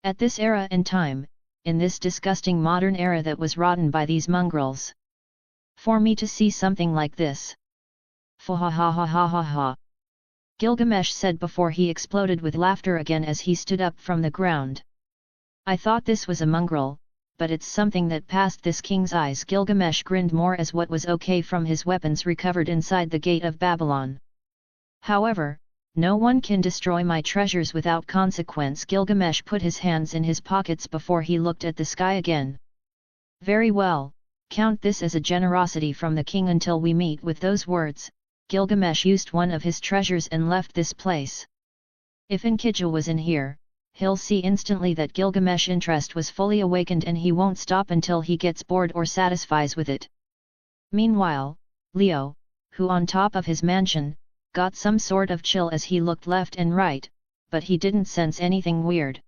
At this era and time, in this disgusting modern era that was rotten by these mongrels. For me to see something like this. Fa ha ha ha ha ha ha. Gilgamesh said before he exploded with laughter again as he stood up from the ground. I thought this was a mongrel, but it's something that passed this king's eyes. Gilgamesh grinned more as what was okay from his weapons recovered inside the gate of Babylon. However, no one can destroy my treasures without consequence. Gilgamesh put his hands in his pockets before he looked at the sky again. Very well, count this as a generosity from the king until we meet. With those words, Gilgamesh used one of his treasures and left this place. If Enkidu was in here, he'll see instantly that Gilgamesh's interest was fully awakened and he won't stop until he gets bored or satisfies with it. Meanwhile, Leo, who on top of his mansion, got some sort of chill as he looked left and right, but he didn't sense anything weird.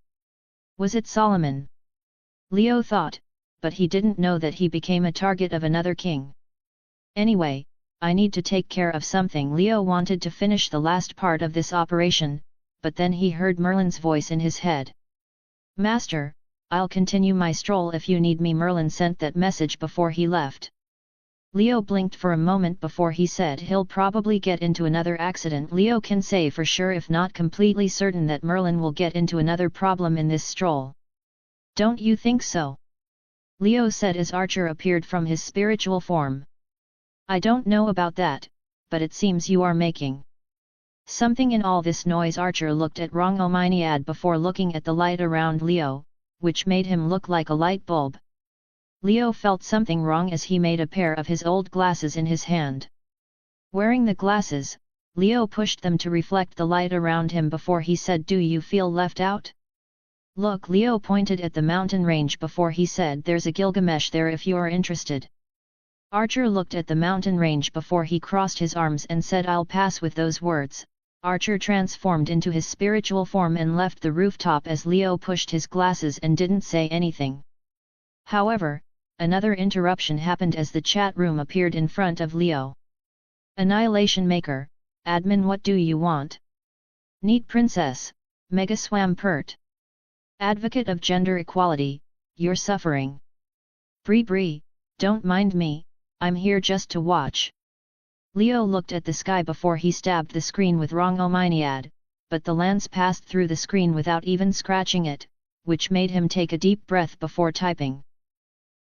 Was it Solomon? Leo thought, but he didn't know that he became a target of another king. Anyway, I need to take care of something. Leo wanted to finish the last part of this operation, but then he heard Merlin's voice in his head. Master, I'll continue my stroll if you need me. Merlin sent that message before he left. Leo blinked for a moment before he said he'll probably get into another accident. Leo can say for sure, if not completely certain, that Merlin will get into another problem in this stroll. Don't you think so? Leo said as Archer appeared from his spiritual form. I don't know about that, but it seems you are making something in all this noise. Archer looked at Reincarnated before looking at the light around Leo, which made him look like a light bulb. Leo felt something wrong as he made a pair of his old glasses in his hand. Wearing the glasses, Leo pushed them to reflect the light around him before he said, "Do you feel left out?" Look, Leo pointed at the mountain range before he said, "There's a Gilgamesh there if you're interested." Archer looked at the mountain range before he crossed his arms and said, "I'll pass." With those words, Archer transformed into his spiritual form and left the rooftop as Leo pushed his glasses and didn't say anything. However, another interruption happened as the chat room appeared in front of Leo. Annihilation Maker, Admin, what do you want? Neat Princess, Mega Swampert. Advocate of Gender Equality, you're suffering. Bree, don't mind me, I'm here just to watch. Leo looked at the sky before he stabbed the screen with Reincarnated, but the lance passed through the screen without even scratching it, which made him take a deep breath before typing.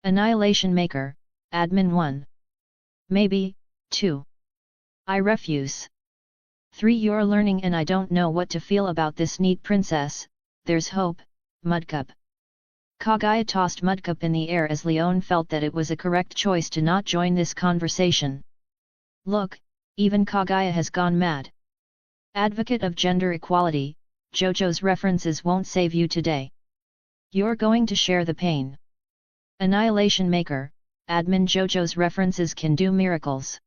Annihilation Maker, Admin 1. Maybe, 2. I refuse. 3. You're learning and I don't know what to feel about this. Neat Princess, there's hope, Mudcup. Kaguya tossed Mudcup in the air as Leon felt that it was a correct choice to not join this conversation. Look, even Kaguya has gone mad. Advocate of Gender Equality, JoJo's references won't save you today. You're going to share the pain. Annihilation Maker, Admin, JoJo's references can do miracles.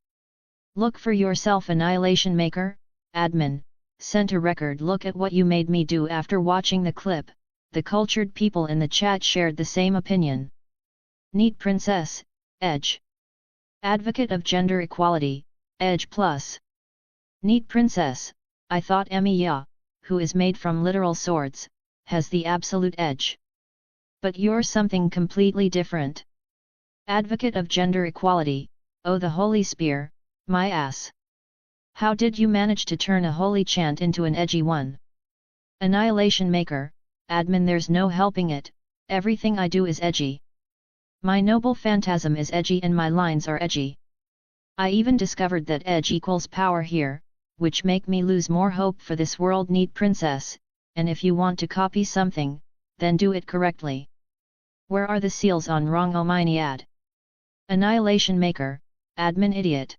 Look for yourself. Annihilation Maker, Admin, sent a record. Look at what you made me do. After watching the clip, the cultured people in the chat shared the same opinion. Neat Princess, Edge. Advocate of Gender Equality, Edge Plus. Neat Princess, I thought Emiya, who is made from literal swords, has the absolute edge. But you're something completely different. Advocate of Gender Equality, oh the holy spear, my ass. How did you manage to turn a holy chant into an edgy one? Annihilation Maker, Admin, there's no helping it, everything I do is edgy. My noble phantasm is edgy and my lines are edgy. I even discovered that edge equals power here, which make me lose more hope for this world. Neat Princess, and if you want to copy something, then do it correctly. Where are the seals on Reincarnated? Annihilation Maker, Admin, idiot.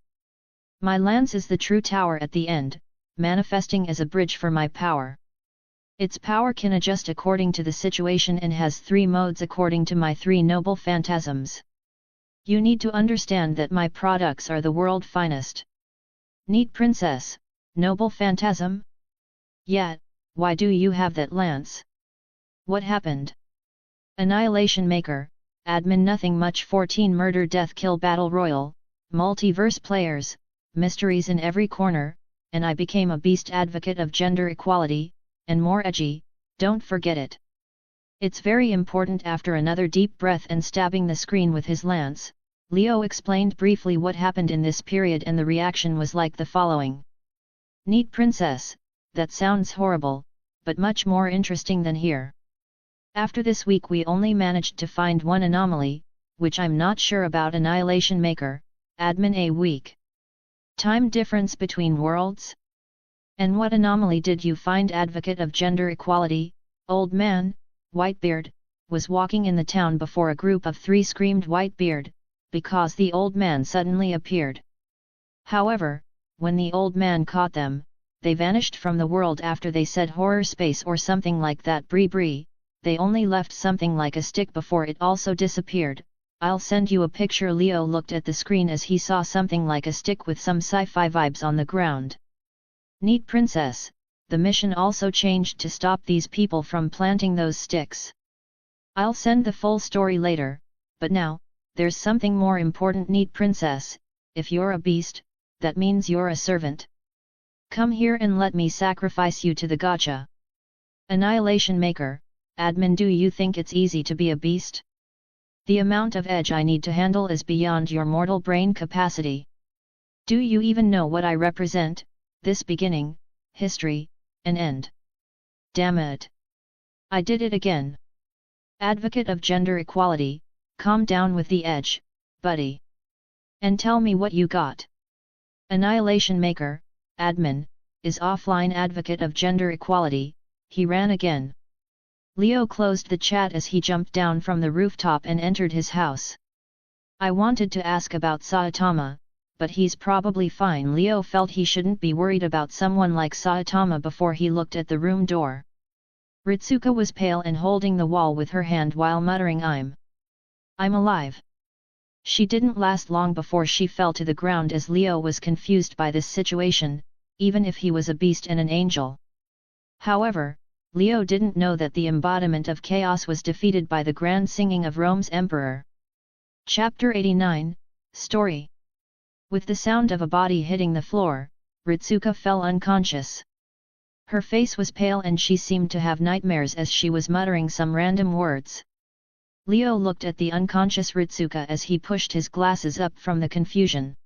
My lance is the true tower at the end, manifesting as a bridge for my power. Its power can adjust according to the situation and has 3 modes according to my 3 noble phantasms. You need to understand that my products are the world finest. Neat Princess, noble phantasm? Yet, why do you have that lance? What happened? Annihilation Maker, Admin, nothing much. 14 Murder Death Kill Battle Royal, multiverse players, mysteries in every corner, and I became a beast. Advocate of Gender Equality, and more edgy, don't forget it. It's very important. After another deep breath and stabbing the screen with his lance, Leo explained briefly what happened in this period, and the reaction was like the following. Neat princess, that sounds horrible, but much more interesting than here. After this week we only managed to find one anomaly, which I'm not sure about. Annihilation Maker, admin a week. Time difference between worlds? And what anomaly did you find? Advocate of gender equality, old man, Whitebeard, was walking in the town before a group of 3 screamed Whitebeard, because the old man suddenly appeared. However, when the old man caught them, they vanished from the world after they said horror space or something like that. Bree, they only left something like a stick before it also disappeared. I'll send you a picture. Leo looked at the screen as he saw something like a stick with some sci-fi vibes on the ground. Neat princess, the mission also changed to stop these people from planting those sticks. I'll send the full story later, but now, there's something more important. Neat princess, if you're a beast, that means you're a servant. Come here and let me sacrifice you to the gacha. Annihilation Maker, admin, do you think it's easy to be a beast? The amount of edge I need to handle is beyond your mortal brain capacity. Do you even know what I represent? This beginning, history, and end. Damn it. I did it again. Advocate of gender equality, calm down with the edge, buddy. And tell me what you got. Annihilation Maker, admin, is offline. Advocate of gender equality, he ran again. Leo closed the chat as he jumped down from the rooftop and entered his house. I wanted to ask about Saitama, but he's probably fine. Leo felt he shouldn't be worried about someone like Saitama before he looked at the room door. Ritsuka was pale and holding the wall with her hand while muttering, I'm alive. She didn't last long before she fell to the ground as Leo was confused by this situation, even if he was a beast and an angel. However, Leo didn't know that the embodiment of chaos was defeated by the grand singing of Rome's emperor. Chapter 89, Story. With the sound of a body hitting the floor, Ritsuka fell unconscious. Her face was pale and she seemed to have nightmares as she was muttering some random words. Leo looked at the unconscious Ritsuka as he pushed his glasses up from the confusion.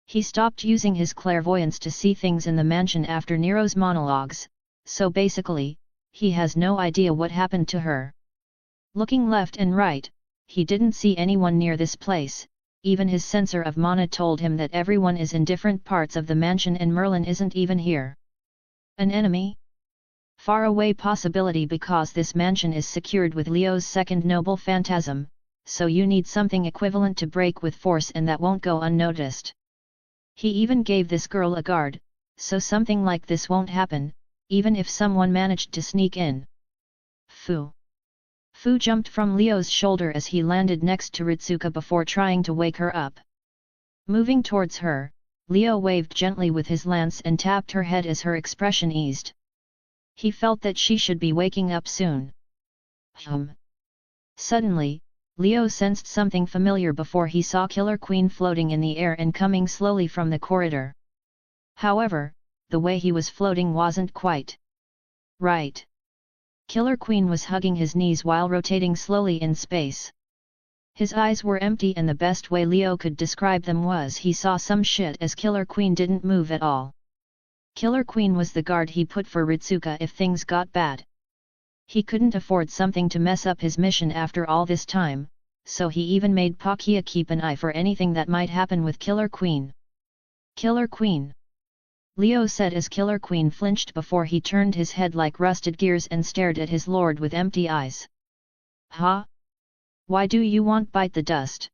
He stopped using his clairvoyance to see things in the mansion after Nero's monologues, so basically, he has no idea what happened to her. Looking left and right, he didn't see anyone near this place. Even his sensor of mana told him that everyone is in different parts of the mansion and Merlin isn't even here. An enemy? Far away possibility, because this mansion is secured with Leo's second noble phantasm, so you need something equivalent to break with force and that won't go unnoticed. He even gave this girl a guard, so something like this won't happen, even if someone managed to sneak in. Fu jumped from Leo's shoulder as he landed next to Ritsuka before trying to wake her up. Moving towards her, Leo waved gently with his lance and tapped her head as her expression eased. He felt that she should be waking up soon. Suddenly, Leo sensed something familiar before he saw Killer Queen floating in the air and coming slowly from the corridor. However, the way he was floating wasn't quite right. Killer Queen was hugging his knees while rotating slowly in space. His eyes were empty and the best way Leo could describe them was he saw some shit as Killer Queen didn't move at all. Killer Queen was the guard he put for Ritsuka if things got bad. He couldn't afford something to mess up his mission after all this time, so he even made Pakia keep an eye for anything that might happen with Killer Queen. Killer Queen, Leo said as Killer Queen flinched before he turned his head like rusted gears and stared at his lord with empty eyes. Huh? Why do you want bite the dust?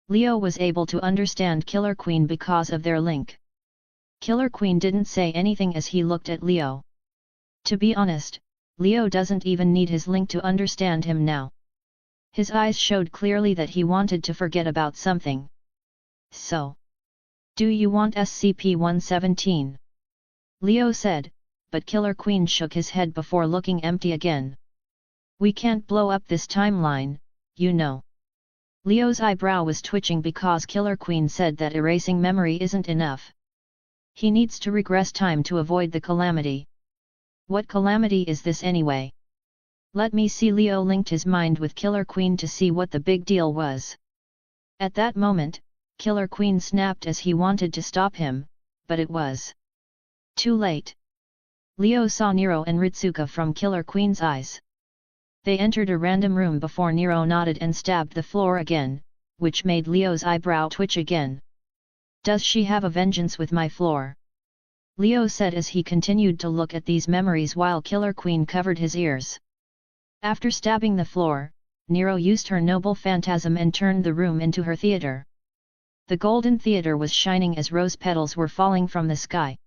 Leo was able to understand Killer Queen because of their link. Killer Queen didn't say anything as he looked at Leo. To be honest, Leo doesn't even need his link to understand him now. His eyes showed clearly that he wanted to forget about something. So, do you want SCP-117? Leo said, but Killer Queen shook his head before looking empty again. We can't blow up this timeline, you know. Leo's eyebrow was twitching because Killer Queen said that erasing memory isn't enough. He needs to regress time to avoid the calamity. What calamity is this anyway? Let me see. Leo linked his mind with Killer Queen to see what the big deal was. At that moment, Killer Queen snapped as he wanted to stop him, but it was too late. Leo saw Nero and Ritsuka from Killer Queen's eyes. They entered a random room before Nero nodded and stabbed the floor again, which made Leo's eyebrow twitch again. "Does she have a vengeance with my floor?" Leo said as he continued to look at these memories while Killer Queen covered his ears. After stabbing the floor, Nero used her noble phantasm and turned the room into her theater. The golden theater was shining as rose petals were falling from the sky.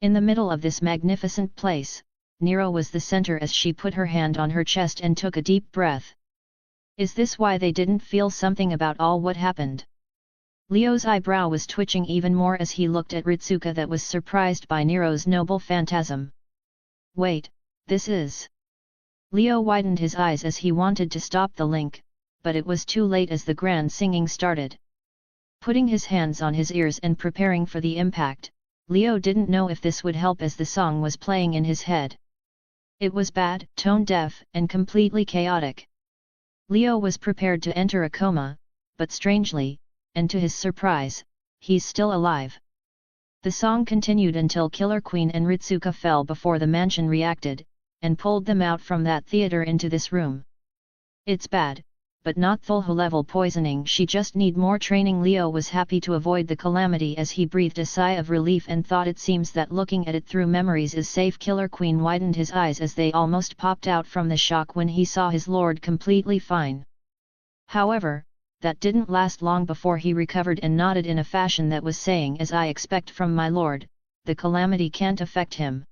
In the middle of this magnificent place, Nero was the center as she put her hand on her chest and took a deep breath. Is this why they didn't feel something about all what happened? Leo's eyebrow was twitching even more as he looked at Ritsuka that was surprised by Nero's noble phantasm. Wait, this is... Leo widened his eyes as he wanted to stop the link, but it was too late as the grand singing started. Putting his hands on his ears and preparing for the impact, Leo didn't know if this would help as the song was playing in his head. It was bad, tone-deaf, and completely chaotic. Leo was prepared to enter a coma, but strangely, and to his surprise, he's still alive. The song continued until Killer Queen and Ritsuka fell before the mansion reacted, and pulled them out from that theater into this room. It's bad, but not full-level poisoning, she just need more training. Leo was happy to avoid the calamity as he breathed a sigh of relief and thought it seems that looking at it through memories is safe. Killer Queen widened his eyes as they almost popped out from the shock when he saw his lord completely fine. However, that didn't last long before he recovered and nodded in a fashion that was saying, as I expect from my lord, the calamity can't affect him.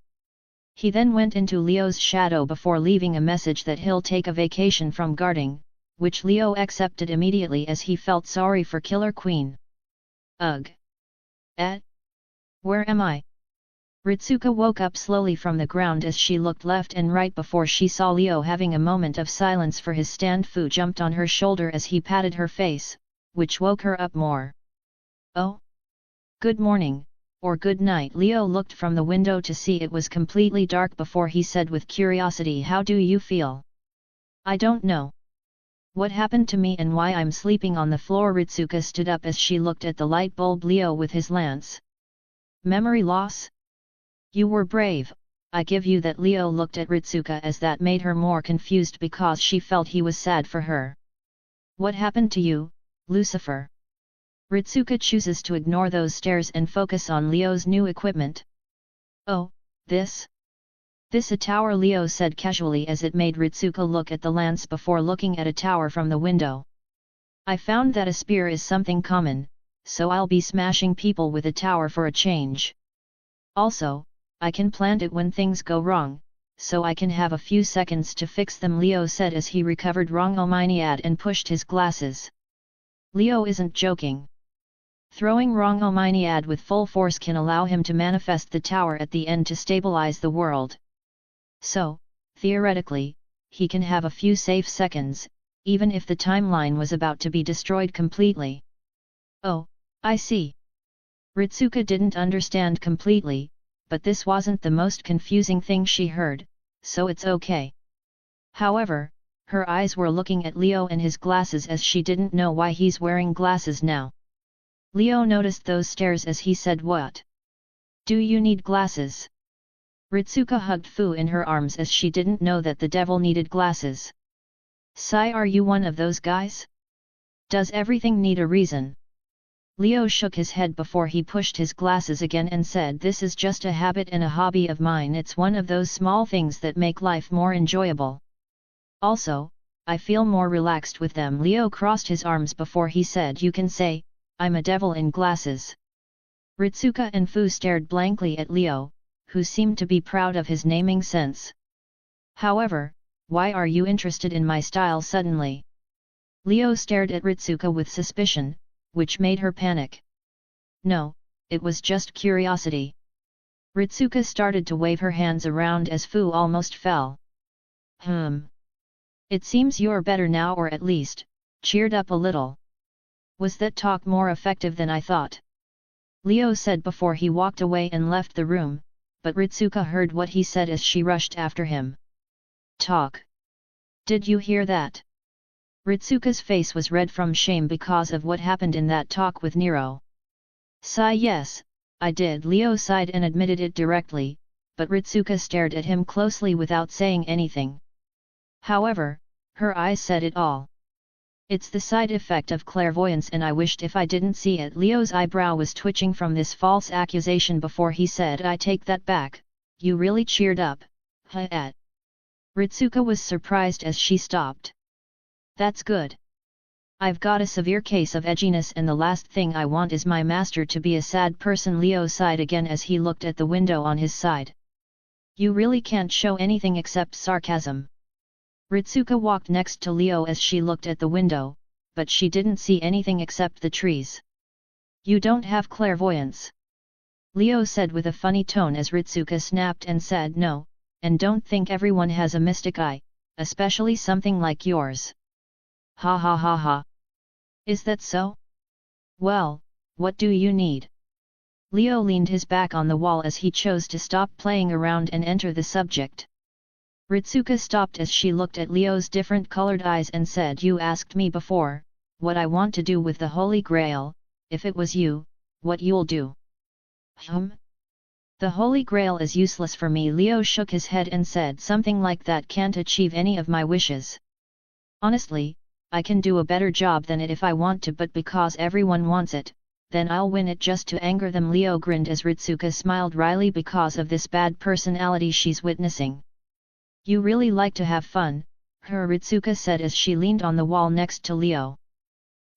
He then went into Leo's shadow before leaving a message that he'll take a vacation from guarding, which Leo accepted immediately as he felt sorry for Killer Queen. Ugh! Where am I? Ritsuka woke up slowly from the ground as she looked left and right before she saw Leo having a moment of silence for his stand. Fu jumped on her shoulder as he patted her face, which woke her up more. Oh? Good morning, or good night. Leo looked from the window to see it was completely dark before he said with curiosity, how do you feel? I don't know. What happened to me and why I'm sleeping on the floor? Ritsuka stood up as she looked at the light bulb Leo with his lance. Memory loss? You were brave, I give you that. Leo looked at Ritsuka as that made her more confused because she felt he was sad for her. What happened to you, Lucifer? Ritsuka chooses to ignore those stares and focus on Leo's new equipment. Oh, this a tower, Leo said casually as it made Ritsuka look at the lance before looking at a tower from the window. I found that a spear is something common, so I'll be smashing people with a tower for a change. Also, I can plant it when things go wrong, so I can have a few seconds to fix them, Leo said as he recovered Reincarnated and pushed his glasses. Leo isn't joking. Throwing Reincarnated with full force can allow him to manifest the tower at the end to stabilize the world. So, theoretically, he can have a few safe seconds, even if the timeline was about to be destroyed completely. Oh, I see. Ritsuka didn't understand completely, but this wasn't the most confusing thing she heard, so it's okay. However, her eyes were looking at Leo and his glasses as she didn't know why he's wearing glasses now. Leo noticed those stares as he said, what? Do you need glasses? Ritsuka hugged Fu in her arms as she didn't know that the devil needed glasses. Sai, are you one of those guys? Does everything need a reason? Leo shook his head before he pushed his glasses again and said, this is just a habit and a hobby of mine. It's one of those small things that make life more enjoyable. Also, I feel more relaxed with them. Leo crossed his arms before he said, you can say, I'm a devil in glasses. Ritsuka and Fu stared blankly at Leo, who seemed to be proud of his naming sense. However, why are you interested in my style suddenly? Leo stared at Ritsuka with suspicion, which made her panic. No, it was just curiosity. Ritsuka started to wave her hands around as Fu almost fell. It seems you're better now, or at least, cheered up a little. Was that talk more effective than I thought? Leo said before he walked away and left the room, but Ritsuka heard what he said as she rushed after him. Talk. Did you hear that? Ritsuka's face was red from shame because of what happened in that talk with Nero. Sigh. Yes, I did. Leo sighed and admitted it directly, but Ritsuka stared at him closely without saying anything. However, her eyes said it all. It's the side effect of clairvoyance and I wished if I didn't see it. Leo's eyebrow was twitching from this false accusation before he said, I take that back, you really cheered up, huh? Ritsuka was surprised as she stopped. That's good. I've got a severe case of edginess and the last thing I want is my master to be a sad person. Leo sighed again as he looked at the window on his side. You really can't show anything except sarcasm. Ritsuka walked next to Leo as she looked at the window, but she didn't see anything except the trees. You don't have clairvoyance. Leo said with a funny tone as Ritsuka snapped and said no, and don't think everyone has a mystic eye, especially something like yours. Ha ha ha ha. Is that so? Well, what do you need? Leo leaned his back on the wall as he chose to stop playing around and enter the subject. Ritsuka stopped as she looked at Leo's different colored eyes and said, you asked me before, what I want to do with the Holy Grail. If it was you, what you'll do? The Holy Grail is useless for me. Leo shook his head and said something like that can't achieve any of my wishes. Honestly, I can do a better job than it if I want to, but because everyone wants it, then I'll win it just to anger them. Leo grinned as Ritsuka smiled wryly because of this bad personality she's witnessing. You really like to have fun, Ritsuka said as she leaned on the wall next to Leo.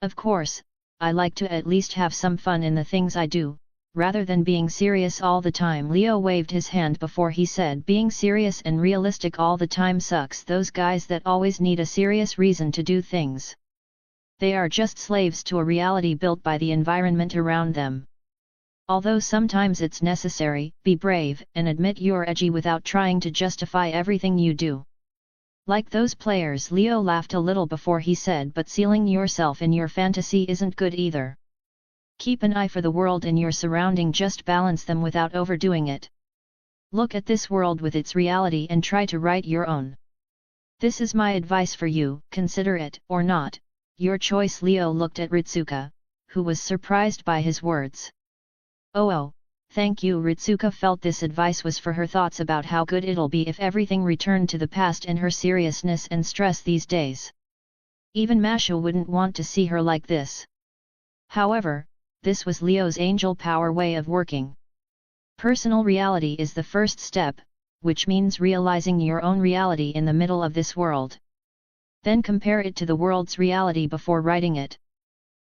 Of course, I like to at least have some fun in the things I do, rather than being serious all the time. Leo waved his hand before he said, being serious and realistic all the time sucks. Those guys that always need a serious reason to do things. They are just slaves to a reality built by the environment around them. Although sometimes it's necessary, be brave and admit you're edgy without trying to justify everything you do. Like those players. Leo laughed a little before he said, but sealing yourself in your fantasy isn't good either. Keep an eye for the world and your surrounding, just balance them without overdoing it. Look at this world with its reality and try to write your own. This is my advice for you, consider it or not, your choice. Leo looked at Ritsuka, who was surprised by his words. Oh, thank you. Ritsuka felt this advice was for her thoughts about how good it'll be if everything returned to the past and her seriousness and stress these days. Even Masha wouldn't want to see her like this. However, this was Leo's angel power way of working. Personal reality is the first step, which means realizing your own reality in the middle of this world. Then compare it to the world's reality before writing it.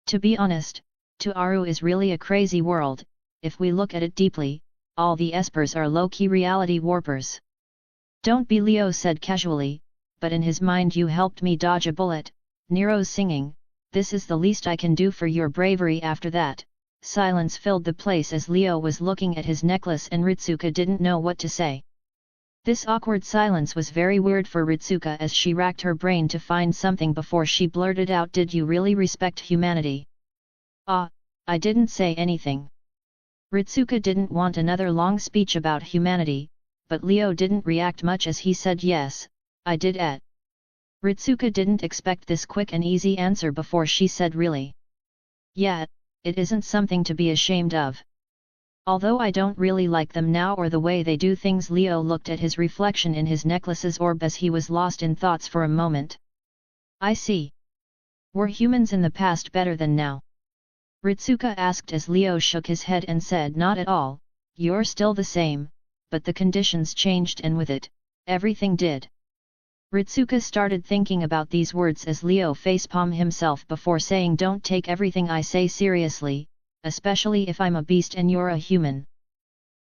To be honest, Tuaru is really a crazy world. If we look at it deeply, all the espers are low-key reality warpers. Don't be. Leo said casually, but in his mind, you helped me dodge a bullet. Nero's singing, this is the least I can do for your bravery. After that, silence filled the place as Leo was looking at his necklace and Ritsuka didn't know what to say. This awkward silence was very weird for Ritsuka as she racked her brain to find something before she blurted out, did you really respect humanity? I didn't say anything. Ritsuka didn't want another long speech about humanity, but Leo didn't react much as he said, yes, I did. Ritsuka didn't expect this quick and easy answer before she said, really? Yeah, it isn't something to be ashamed of. Although I don't really like them now or the way they do things. Leo looked at his reflection in his necklace's orb as he was lost in thoughts for a moment. I see. Were humans in the past better than now? Ritsuka asked as Leo shook his head and said, not at all, you're still the same, but the conditions changed and with it, everything did. Ritsuka started thinking about these words as Leo facepalmed himself before saying, don't take everything I say seriously, especially if I'm a beast and you're a human.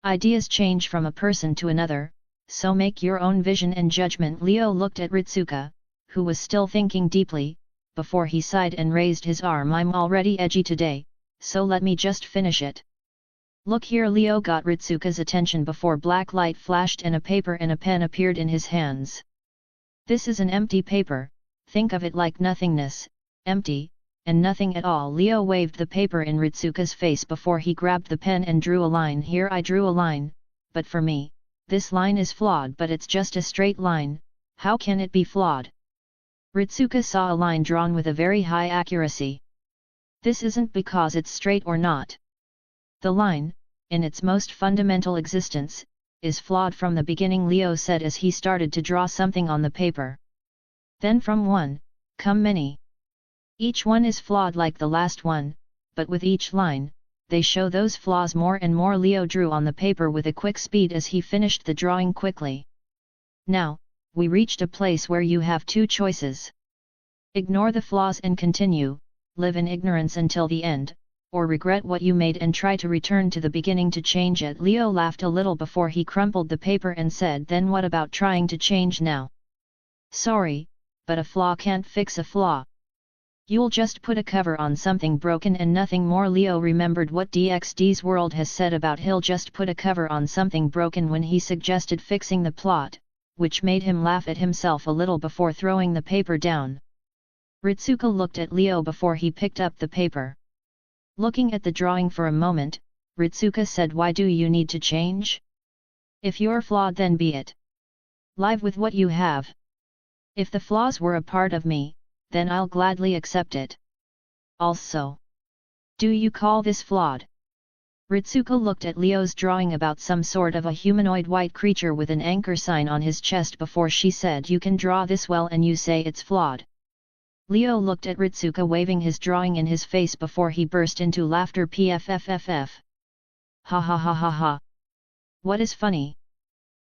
Ideas change from a person to another, so make your own vision and judgment. Leo looked at Ritsuka, who was still thinking deeply, before he sighed and raised his arm. I'm already edgy today, so let me just finish it. Look here. Leo got Ritsuka's attention before black light flashed and a paper and a pen appeared in his hands. This is an empty paper, think of it like nothingness, empty, and nothing at all. Leo waved the paper in Ritsuka's face before he grabbed the pen and drew a line. Here I drew a line, but for me, this line is flawed, but it's just a straight line, how can it be flawed? Ritsuka saw a line drawn with a very high accuracy. This isn't because it's straight or not. The line, in its most fundamental existence, is flawed from the beginning, Leo said as he started to draw something on the paper. Then from one, come many. Each one is flawed like the last one, but with each line, they show those flaws more and more. Leo drew on the paper with a quick speed as he finished the drawing quickly. Now, we reached a place where you have two choices. Ignore the flaws and continue, live in ignorance until the end, or regret what you made and try to return to the beginning to change it. Leo laughed a little before he crumpled the paper and said, then what about trying to change now? Sorry, but a flaw can't fix a flaw. You'll just put a cover on something broken and nothing more. Leo remembered what DXD's world has said about he'll just put a cover on something broken when he suggested fixing the plot, which made him laugh at himself a little before throwing the paper down. Ritsuka looked at Leo before he picked up the paper. Looking at the drawing for a moment, Ritsuka said, why do you need to change? If you're flawed, then be it. Live with what you have. If the flaws were a part of me, then I'll gladly accept it. Also, do you call this flawed? Ritsuka looked at Leo's drawing about some sort of a humanoid white creature with an anchor sign on his chest before she said, you can draw this well and you say it's flawed. Leo looked at Ritsuka waving his drawing in his face before he burst into laughter. Pfffff. Ha ha ha ha ha. What is funny?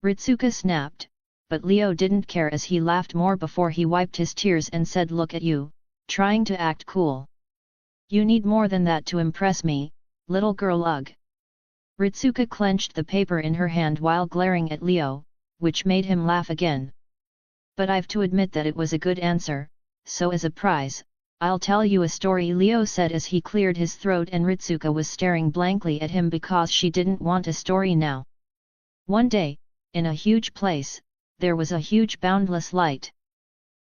Ritsuka snapped, but Leo didn't care as he laughed more before he wiped his tears and said, look at you, trying to act cool. You need more than that to impress me, little girl. Ugh. Ritsuka clenched the paper in her hand while glaring at Leo, which made him laugh again. But I've to admit that it was a good answer. So as a prize, I'll tell you a story, Leo said as he cleared his throat, and Ritsuka was staring blankly at him because she didn't want a story now. One day, in a huge place, there was a huge boundless light.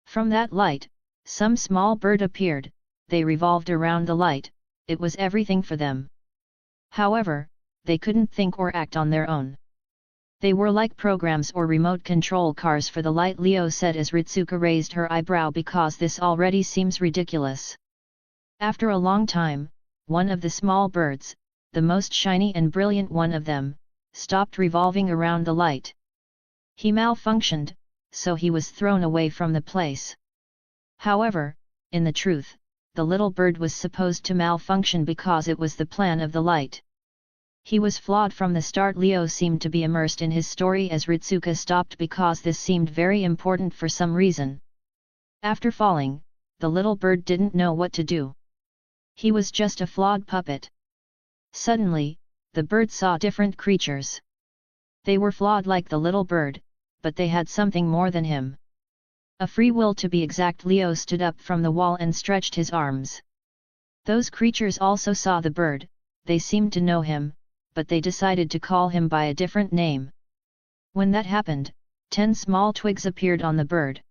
From that light, some small bird appeared, they revolved around the light, it was everything for them. However, they couldn't think or act on their own. They were like programs or remote control cars for the light, Leo said as Ritsuka raised her eyebrow because this already seems ridiculous. After a long time, one of the small birds, the most shiny and brilliant one of them, stopped revolving around the light. He malfunctioned, so he was thrown away from the place. However, in the truth, the little bird was supposed to malfunction because it was the plan of the light. He was flawed from the start. Leo seemed to be immersed in his story as Ritsuka stopped because this seemed very important for some reason. After falling, the little bird didn't know what to do. He was just a flawed puppet. Suddenly, the bird saw different creatures. They were flawed like the little bird, but they had something more than him. A free will, to be exact. Leo stood up from the wall and stretched his arms. Those creatures also saw the bird, they seemed to know him, but they decided to call him by a different name. When that happened, 10 small twigs appeared on the bird.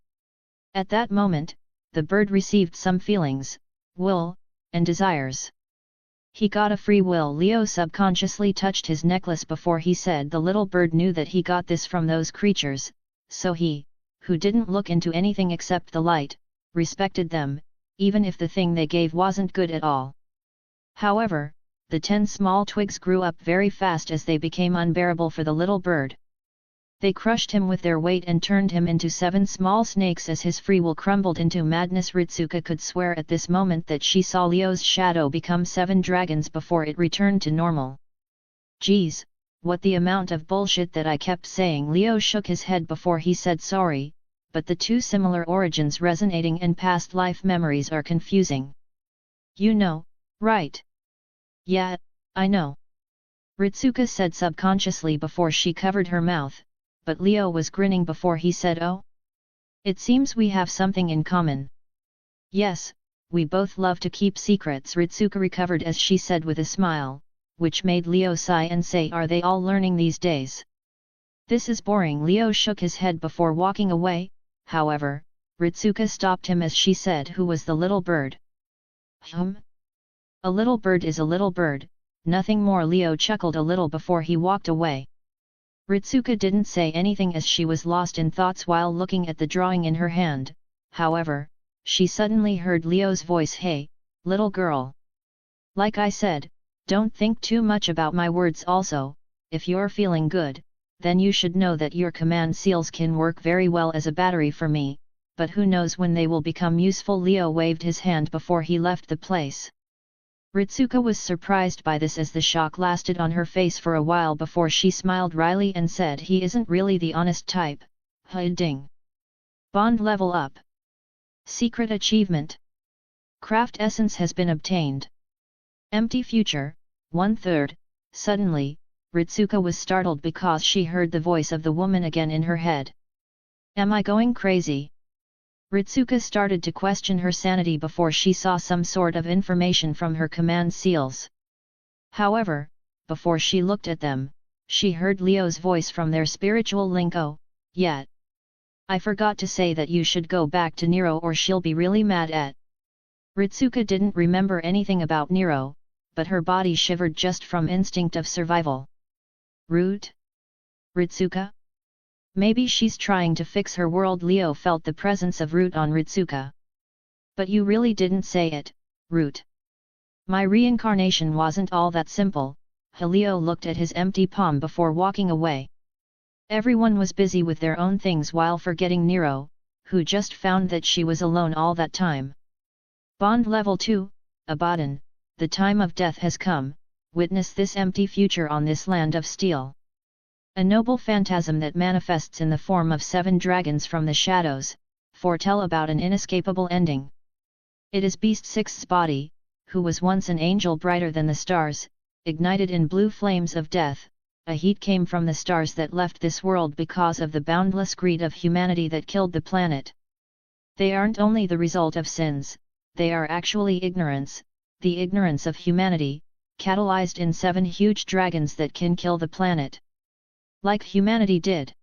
At that moment, the bird received some feelings, will, and desires. He got a free will. Leo subconsciously touched his necklace before he said the little bird knew that he got this from those creatures, so he, who didn't look into anything except the light, respected them, even if the thing they gave wasn't good at all. However, the 10 small twigs grew up very fast as they became unbearable for the little bird. They crushed him with their weight and turned him into 7 small snakes as his free will crumbled into madness. Ritsuka could swear at this moment that she saw Leo's shadow become 7 dragons before it returned to normal. Geez, what the amount of bullshit that I kept saying. Leo shook his head before he said sorry, but the two similar origins resonating and past life memories are confusing. You know, right? Yeah, I know. Ritsuka said subconsciously before she covered her mouth, but Leo was grinning before he said, oh? It seems we have something in common. Yes, we both love to keep secrets. Ritsuka recovered as she said with a smile, which made Leo sigh and say, are they all learning these days? This is boring. Leo shook his head before walking away. However, Ritsuka stopped him as she said, who was the little bird? A little bird is a little bird, nothing more. Leo chuckled a little before he walked away. Ritsuka didn't say anything as she was lost in thoughts while looking at the drawing in her hand. However, she suddenly heard Leo's voice. "Hey, little girl. Like I said, don't think too much about my words also. If you're feeling good, then you should know that your command seals can work very well as a battery for me, but who knows when they will become useful." Leo waved his hand before he left the place. Ritsuka was surprised by this, as the shock lasted on her face for a while before she smiled wryly and said, "He isn't really the honest type, huh ding. Bond level up. Secret achievement. Craft essence has been obtained. Empty future, 1/3. Suddenly, Ritsuka was startled because she heard the voice of the woman again in her head. Am I going crazy? Ritsuka started to question her sanity before she saw some sort of information from her command seals. However, before she looked at them, she heard Leo's voice from their spiritual link. "Oh, yet. I forgot to say that you should go back to Nero or she'll be really mad at." Ritsuka didn't remember anything about Nero, but her body shivered just from instinct of survival. Root? Ritsuka? Maybe she's trying to fix her world. Leo felt the presence of Root on Ritsuka. But you really didn't say it, Root. My reincarnation wasn't all that simple. Leo looked at his empty palm before walking away. Everyone was busy with their own things while forgetting Nero, who just found that she was alone all that time. Bond level 2, Abaddon, the time of death has come. Witness this empty future on this land of steel. A noble phantasm that manifests in the form of 7 dragons from the shadows, foretell about an inescapable ending. It is Beast Sixth's body, who was once an angel brighter than the stars, ignited in blue flames of death. A heat came from the stars that left this world because of the boundless greed of humanity that killed the planet. They aren't only the result of sins, they are actually ignorance, the ignorance of humanity, catalyzed in 7 huge dragons that can kill the planet. Like humanity did.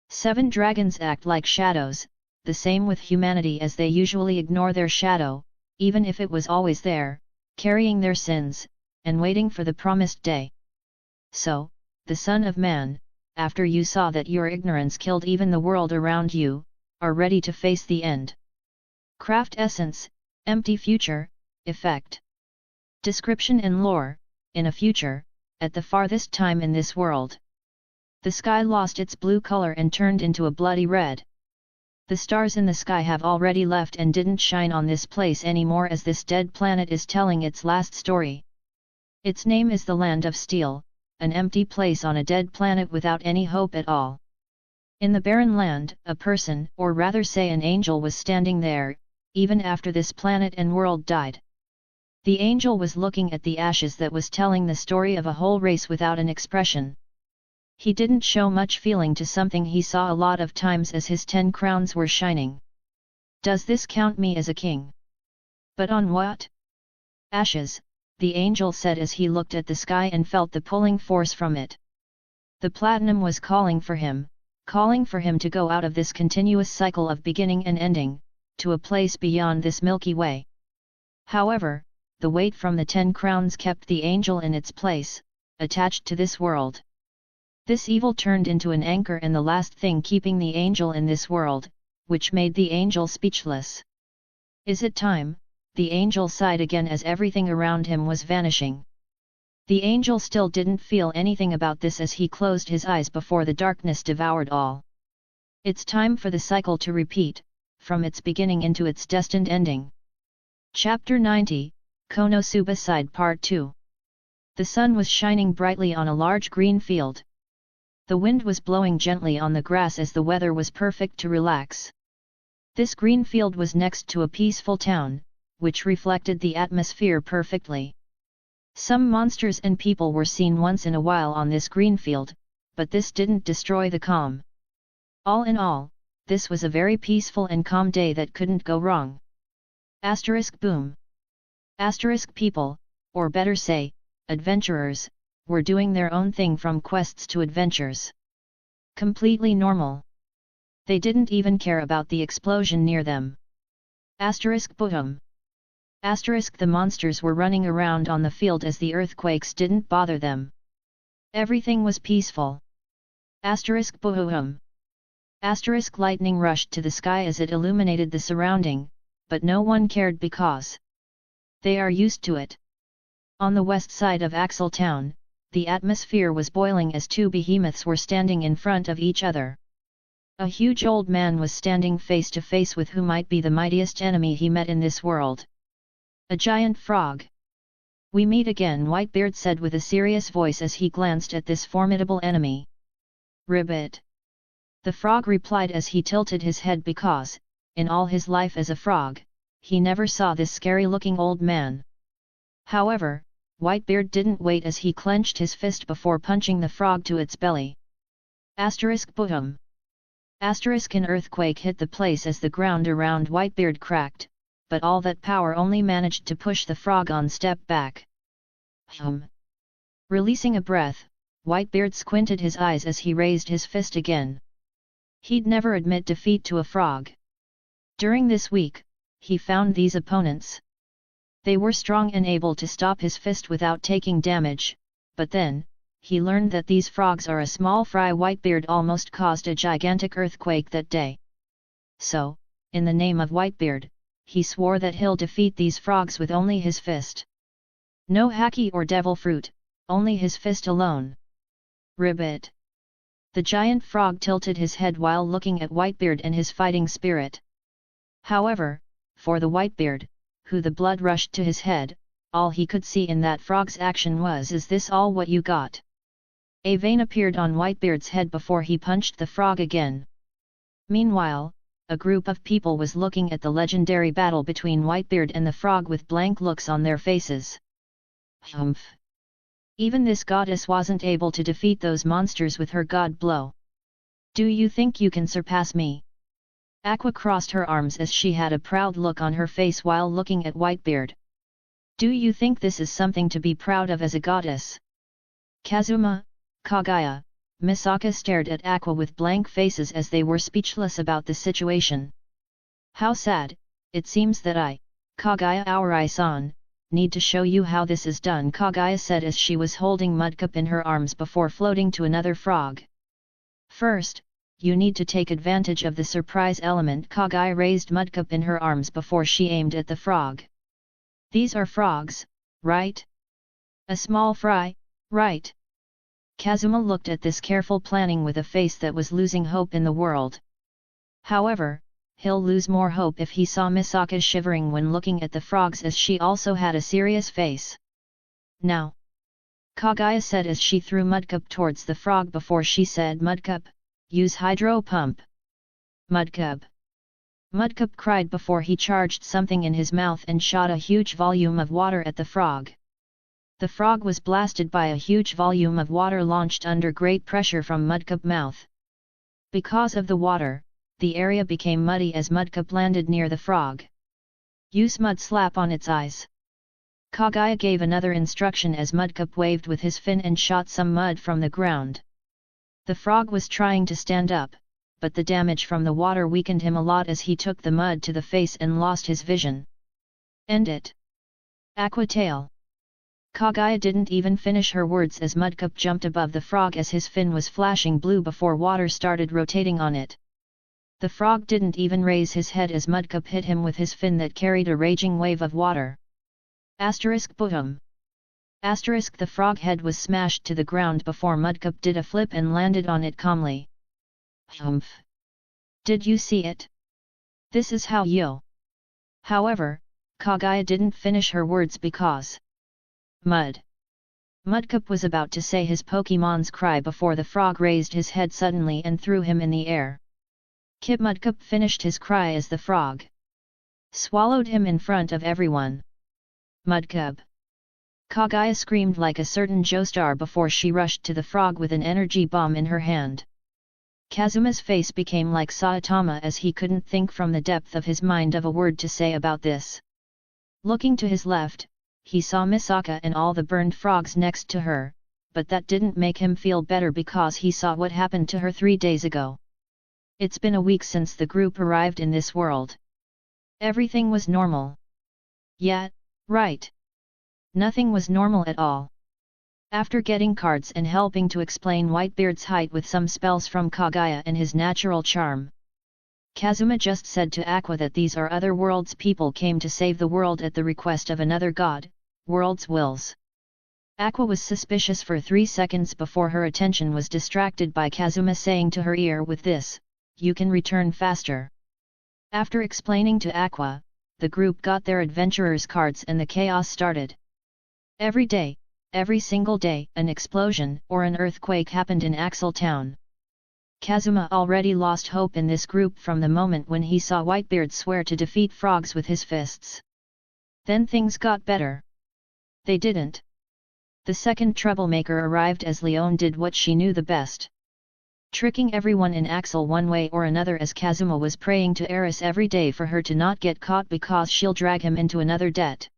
7 dragons act like shadows, the same with humanity, as they usually ignore their shadow, even if it was always there, carrying their sins, and waiting for the promised day. So, the Son of Man, after you saw that your ignorance killed even the world around you, are ready to face the end. Craft essence, empty future, effect. Description and lore. In a future, at the farthest time in this world, the sky lost its blue color and turned into a bloody red. The stars in the sky have already left and didn't shine on this place anymore, as this dead planet is telling its last story. Its name is the Land of Steel, an empty place on a dead planet without any hope at all. In the barren land, a person, or rather say an angel, was standing there, even after this planet and world died. The angel was looking at the ashes that was telling the story of a whole race without an expression. He didn't show much feeling to something he saw a lot of times, as his 10 crowns were shining. Does this count me as a king? But on what? Ashes, the angel said as he looked at the sky and felt the pulling force from it. The platinum was calling for him to go out of this continuous cycle of beginning and ending, to a place beyond this Milky Way. However, the weight from the 10 crowns kept the angel in its place, attached to this world. This evil turned into an anchor and the last thing keeping the angel in this world, which made the angel speechless. Is it time? The angel sighed again as everything around him was vanishing. The angel still didn't feel anything about this as he closed his eyes before the darkness devoured all. It's time for the cycle to repeat, from its beginning into its destined ending. Chapter 90, Konosuba Side Part 2. The sun was shining brightly on a large green field. The wind was blowing gently on the grass as the weather was perfect to relax. This green field was next to a peaceful town, which reflected the atmosphere perfectly. Some monsters and people were seen once in a while on this green field, but this didn't destroy the calm. All in all, this was a very peaceful and calm day that couldn't go wrong. Boom. People, or better say, adventurers, were doing their own thing, from quests to adventures. Completely normal. They didn't even care about the explosion near them. Boom. The monsters were running around on the field as the earthquakes didn't bother them. Everything was peaceful. Boom. Lightning rushed to the sky as it illuminated the surrounding, but no one cared because they are used to it. On the west side of Axel Town, the atmosphere was boiling as two behemoths were standing in front of each other. A huge old man was standing face to face with who might be the mightiest enemy he met in this world. A giant frog. "We meet again," Whitebeard said with a serious voice as he glanced at this formidable enemy. "Ribbit," the frog replied as he tilted his head because, in all his life as a frog, he never saw this scary-looking old man. However, Whitebeard didn't wait as he clenched his fist before punching the frog to its belly. Boom! An earthquake hit the place as the ground around Whitebeard cracked, but all that power only managed to push the frog on step back. Releasing a breath, Whitebeard squinted his eyes as he raised his fist again. He'd never admit defeat to a frog. During this week, he found these opponents. They were strong and able to stop his fist without taking damage, but then, he learned that these frogs are a small fry. Whitebeard almost caused a gigantic earthquake that day. So, in the name of Whitebeard, he swore that he'll defeat these frogs with only his fist. No haki or devil fruit, only his fist alone. Ribbit. The giant frog tilted his head while looking at Whitebeard and his fighting spirit. However, for the Whitebeard, who the blood rushed to his head, all he could see in that frog's action was, "Is this all what you got?" A vein appeared on Whitebeard's head before he punched the frog again. Meanwhile, a group of people was looking at the legendary battle between Whitebeard and the frog with blank looks on their faces. Humph! Even this goddess wasn't able to defeat those monsters with her god blow. "Do you think you can surpass me?" Aqua crossed her arms as she had a proud look on her face while looking at Whitebeard. "Do you think this is something to be proud of as a goddess?" Kazuma, Kagaya, Misaka stared at Aqua with blank faces as they were speechless about the situation. "How sad, it seems that I, Kagaya Aorai-san, need to show you how this is done," Kagaya said as she was holding Mudcup in her arms before floating to another frog. "First, you need to take advantage of the surprise element." Kagaya raised Mudcup in her arms before she aimed at the frog. "These are frogs, right? A small fry, right?" Kazuma looked at this careful planning with a face that was losing hope in the world. However, he'll lose more hope if he saw Misaka shivering when looking at the frogs, as she also had a serious face. "Now," Kagaya said as she threw Mudcup towards the frog before she said, "Mudcup, use hydro pump." "Mudcup!" Mudcup cried before he charged something in his mouth and shot a huge volume of water at the frog. The frog was blasted by a huge volume of water launched under great pressure from Mudcup's mouth. Because of the water, the area became muddy as Mudcup landed near the frog. "Use mud slap on its eyes." Kagaya gave another instruction as Mudcup waved with his fin and shot some mud from the ground. The frog was trying to stand up, but the damage from the water weakened him a lot as he took the mud to the face and lost his vision. "End it." Aqua tail. Kagaya didn't even finish her words as Mudcup jumped above the frog as his fin was flashing blue before water started rotating on it. The frog didn't even raise his head as Mudcup hit him with his fin that carried a raging wave of water. Boom! The frog head was smashed to the ground before Mudcup did a flip and landed on it calmly. "Humph! Did you see it? This is how you..." However, Kagaya didn't finish her words because Mudcup was about to say his Pokemon's cry before the frog raised his head suddenly and threw him in the air. Mudcup finished his cry as the frog swallowed him in front of everyone. "Mudcup!" Kagaya screamed like a certain Joestar before she rushed to the frog with an energy bomb in her hand. Kazuma's face became like Saitama as he couldn't think from the depth of his mind of a word to say about this. Looking to his left, he saw Misaka and all the burned frogs next to her, but that didn't make him feel better because he saw what happened to her 3 days ago. It's been a week since the group arrived in this world. Everything was normal. Yeah, right. Nothing was normal at all. After getting cards and helping to explain Whitebeard's height with some spells from Kagaya and his natural charm, Kazuma just said to Aqua that these are other worlds people came to save the world at the request of another god, world's wills. Aqua was suspicious for 3 seconds before her attention was distracted by Kazuma saying to her ear, with this, you can return faster. After explaining to Aqua, the group got their adventurers cards and the chaos started. Every day, every single day, an explosion or an earthquake happened in Axel Town. Kazuma already lost hope in this group from the moment when he saw Whitebeard swear to defeat frogs with his fists. Then things got better. They didn't. The second troublemaker arrived as Leone did what she knew the best. Tricking everyone in Axel one way or another, as Kazuma was praying to Eris every day for her to not get caught because she'll drag him into another debt.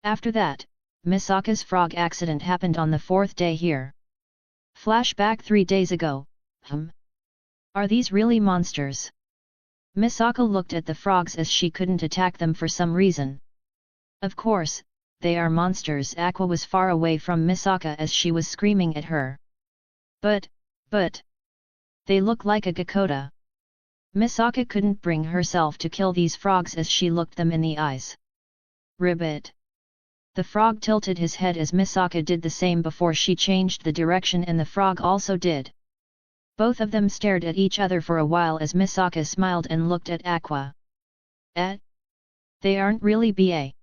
After that, Misaka's frog accident happened on the 4th day here. Flashback 3 days ago. Are these really monsters? Misaka looked at the frogs as she couldn't attack them for some reason. Of course, they are monsters. Aqua was far away from Misaka as she was screaming at her. But, they look like a Gakoda. Misaka couldn't bring herself to kill these frogs as she looked them in the eyes. Ribbit. The frog tilted his head as Misaka did the same before she changed the direction, and the frog also did. Both of them stared at each other for a while as Misaka smiled and looked at Aqua. They aren't really BA.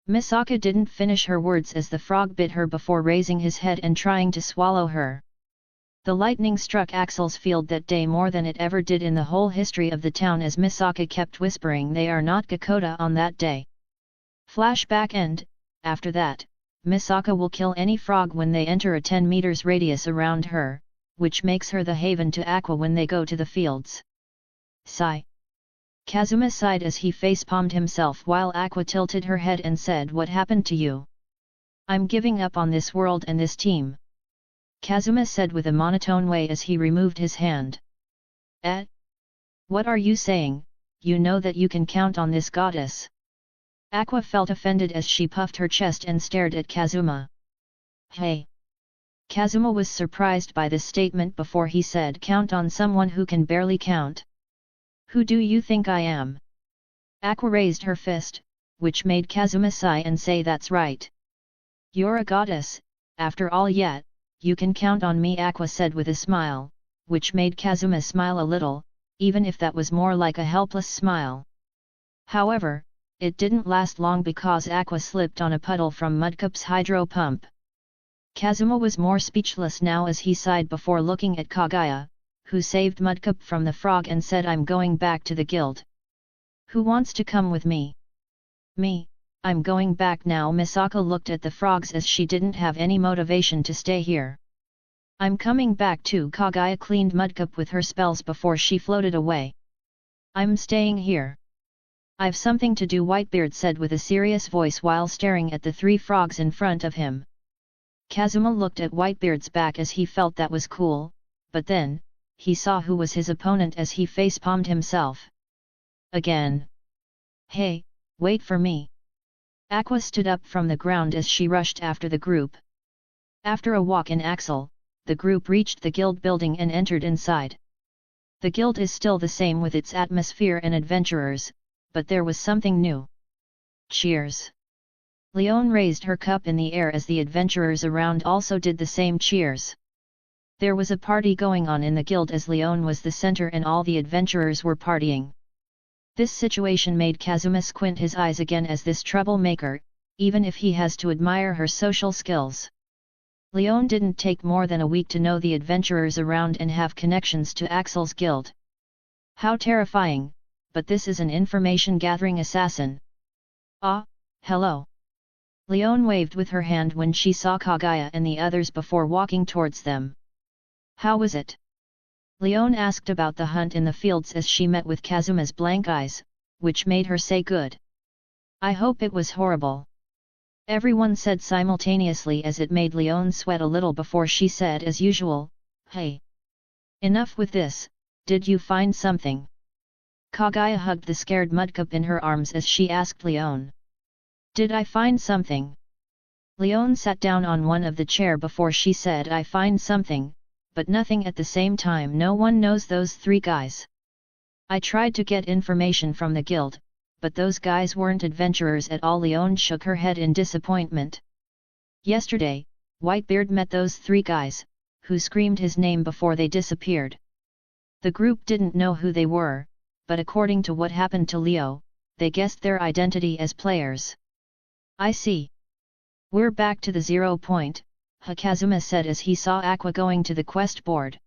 Misaka didn't finish her words as the frog bit her before raising his head and trying to swallow her. The lightning struck Axel's field that day more than it ever did in the whole history of the town as Misaka kept whispering they are not Gakoda on that day. Flashback end. After that, Misaka will kill any frog when they enter a 10 meters radius around her, which makes her the haven to Aqua when they go to the fields. Sigh. Kazuma sighed as he facepalmed himself while Aqua tilted her head and said, what happened to you? I'm giving up on this world and this team. Kazuma said with a monotone way as he removed his hand. What are you saying? You know that you can count on this goddess. Aqua felt offended as she puffed her chest and stared at Kazuma. Hey! Kazuma was surprised by this statement before he said, count on someone who can barely count. Who do you think I am? Aqua raised her fist, which made Kazuma sigh and say, that's right. You're a goddess, after all. Yet, you can count on me, Aqua said with a smile, which made Kazuma smile a little, even if that was more like a helpless smile. However, it didn't last long because Aqua slipped on a puddle from Mudcup's hydro pump. Kazuma was more speechless now as he sighed before looking at Kagaya, who saved Mudcup from the frog and said, I'm going back to the guild. Who wants to come with me? Me, I'm going back now. Misaka looked at the frogs as she didn't have any motivation to stay here. I'm coming back too. Kagaya cleaned Mudcup with her spells before she floated away. I'm staying here. I've something to do, Whitebeard said with a serious voice while staring at the 3 frogs in front of him. Kazuma looked at Whitebeard's back as he felt that was cool, but then, he saw who was his opponent as he facepalmed himself. Again. Hey, wait for me. Aqua stood up from the ground as she rushed after the group. After a walk in Axel, the group reached the guild building and entered inside. The guild is still the same with its atmosphere and adventurers, but there was something new. Cheers! Leone raised her cup in the air as the adventurers around also did the same. Cheers! There was a party going on in the guild as Leone was the center and all the adventurers were partying. This situation made Kazuma squint his eyes again as this troublemaker, even if he has to admire her social skills. Leone didn't take more than a week to know the adventurers around and have connections to Axel's guild. How terrifying, but this is an information-gathering assassin. Ah, hello. Leone waved with her hand when she saw Kagaya and the others before walking towards them. How was it? Leone asked about the hunt in the fields as she met with Kazuma's blank eyes, which made her say good. I hope it was horrible. Everyone said simultaneously as it made Leone sweat a little before she said as usual, hey. Enough with this, did you find something? Kagaya hugged the scared Mudcup in her arms as she asked Leone. Did I find something? Leone sat down on one of the chair before she said I find something, but nothing at the same time. No one knows those 3 guys. I tried to get information from the guild, but those guys weren't adventurers at all. Leon shook her head in disappointment. Yesterday, Whitebeard met those 3 guys, who screamed his name before they disappeared. The group didn't know who they were, but according to what happened to Leo, they guessed their identity as players. I see. We're back to the 0 point, Kazuma said as he saw Aqua going to the quest board.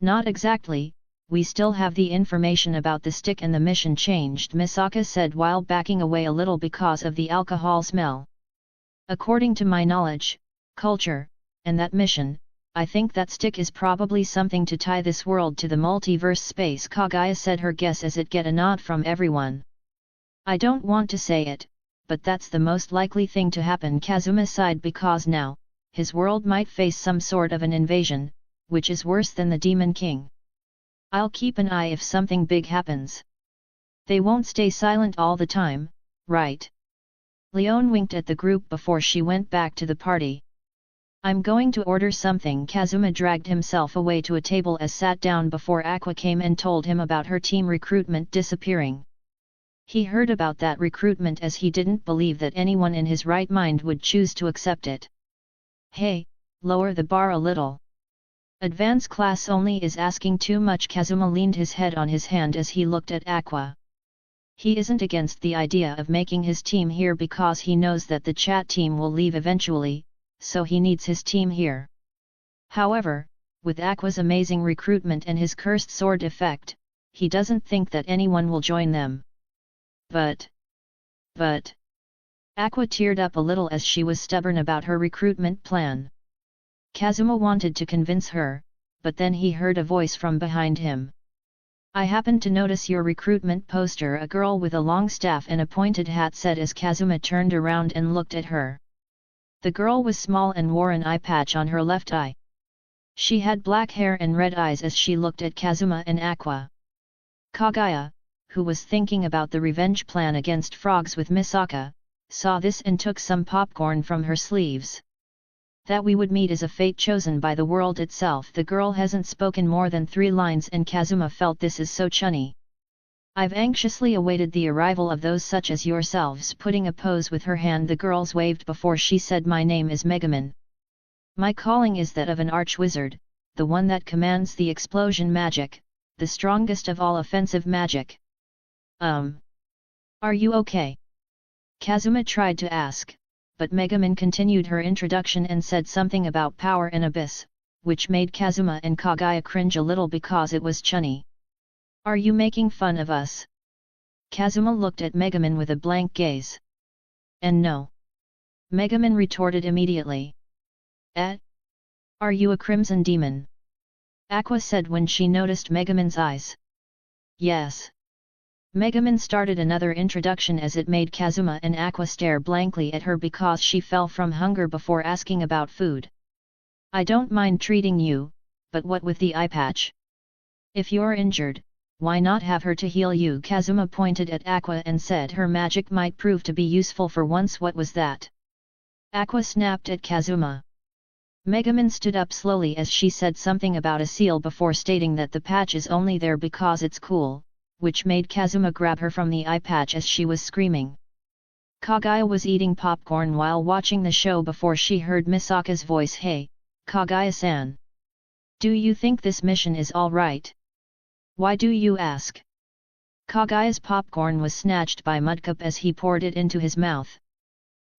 Not exactly, we still have the information about the stick and the mission changed, Misaka said while backing away a little because of the alcohol smell. According to my knowledge, culture, and that mission, I think that stick is probably something to tie this world to the multiverse space, Kaguya said her guess as it get a nod from everyone. I don't want to say it, but that's the most likely thing to happen, Kazuma sighed because now, his world might face some sort of an invasion, which is worse than the Demon King. I'll keep an eye if something big happens. They won't stay silent all the time, right? Leon winked at the group before she went back to the party. I'm going to order something. Kazuma dragged himself away to a table as sat down before Aqua came and told him about her team recruitment disappearing. He heard about that recruitment as he didn't believe that anyone in his right mind would choose to accept it. Hey, lower the bar a little. Advanced class only is asking too much. Kazuma leaned his head on his hand as he looked at Aqua. He isn't against the idea of making his team here because he knows that the chat team will leave eventually, so he needs his team here. However, with Aqua's amazing recruitment and his cursed sword effect, he doesn't think that anyone will join them. But... Aqua teared up a little as she was stubborn about her recruitment plan. Kazuma wanted to convince her, but then he heard a voice from behind him. I happened to notice your recruitment poster, a girl with a long staff and a pointed hat said as Kazuma turned around and looked at her. The girl was small and wore an eye patch on her left eye. She had black hair and red eyes as she looked at Kazuma and Aqua. Kaguya, who was thinking about the revenge plan against frogs with Misaka, saw this and took some popcorn from her sleeves. That we would meet is a fate chosen by the world itself. The girl hasn't spoken more than 3 lines and Kazuma felt this is so chunny. I've anxiously awaited the arrival of those such as yourselves. Putting a pose with her hand, the girls waved before she said, my name is Megaman. My calling is that of an archwizard, the one that commands the explosion magic, the strongest of all offensive magic. Are you okay? Kazuma tried to ask, but Megaman continued her introduction and said something about power and abyss, which made Kazuma and Kaguya cringe a little because it was chunny. Are you making fun of us? Kazuma looked at Megaman with a blank gaze. And no. Megaman retorted immediately. Are you a crimson demon? Aqua said when she noticed Megaman's eyes. Yes. Megaman started another introduction as it made Kazuma and Aqua stare blankly at her because she fell from hunger before asking about food. I don't mind treating you, but what with the eye patch? If you're injured, why not have her to heal you? Kazuma pointed at Aqua and said her magic might prove to be useful for once. What was that? Aqua snapped at Kazuma. Megaman stood up slowly as she said something about a seal before stating that the patch is only there because it's cool, which made Kazuma grab her from the eye patch as she was screaming. Kaguya was eating popcorn while watching the show before she heard Misaka's voice. Hey, Kaguya-san. Do you think this mission is alright? Why do you ask? Kaguya's popcorn was snatched by Mudcup as he poured it into his mouth.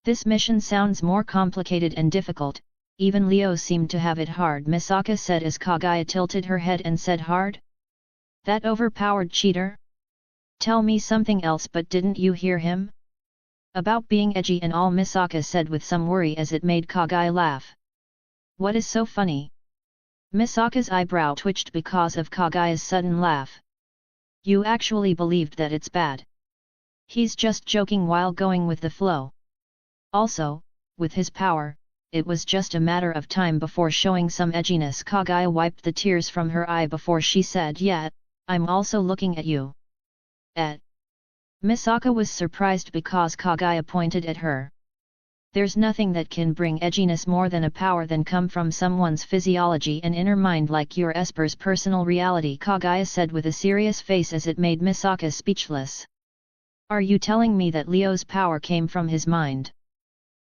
This mission sounds more complicated and difficult, even Leo seemed to have it hard, Misaka said as Kaguya tilted her head and said, hard? That overpowered cheater? Tell me something else. But didn't you hear him? About being edgy and all, Misaka said with some worry as it made Kaguya laugh. What is so funny? Misaka's eyebrow twitched because of Kaguya's sudden laugh. You actually believed that it's bad? He's just joking while going with the flow. Also, with his power, it was just a matter of time before showing some edginess. Kaguya wiped the tears from her eye before she said, yeah, I'm also looking at you. Misaka was surprised because Kaguya pointed at her. There's nothing that can bring edginess more than a power than come from someone's physiology and inner mind like your Esper's personal reality, Kaguya said with a serious face as it made Misaka speechless. Are you telling me that Leo's power came from his mind?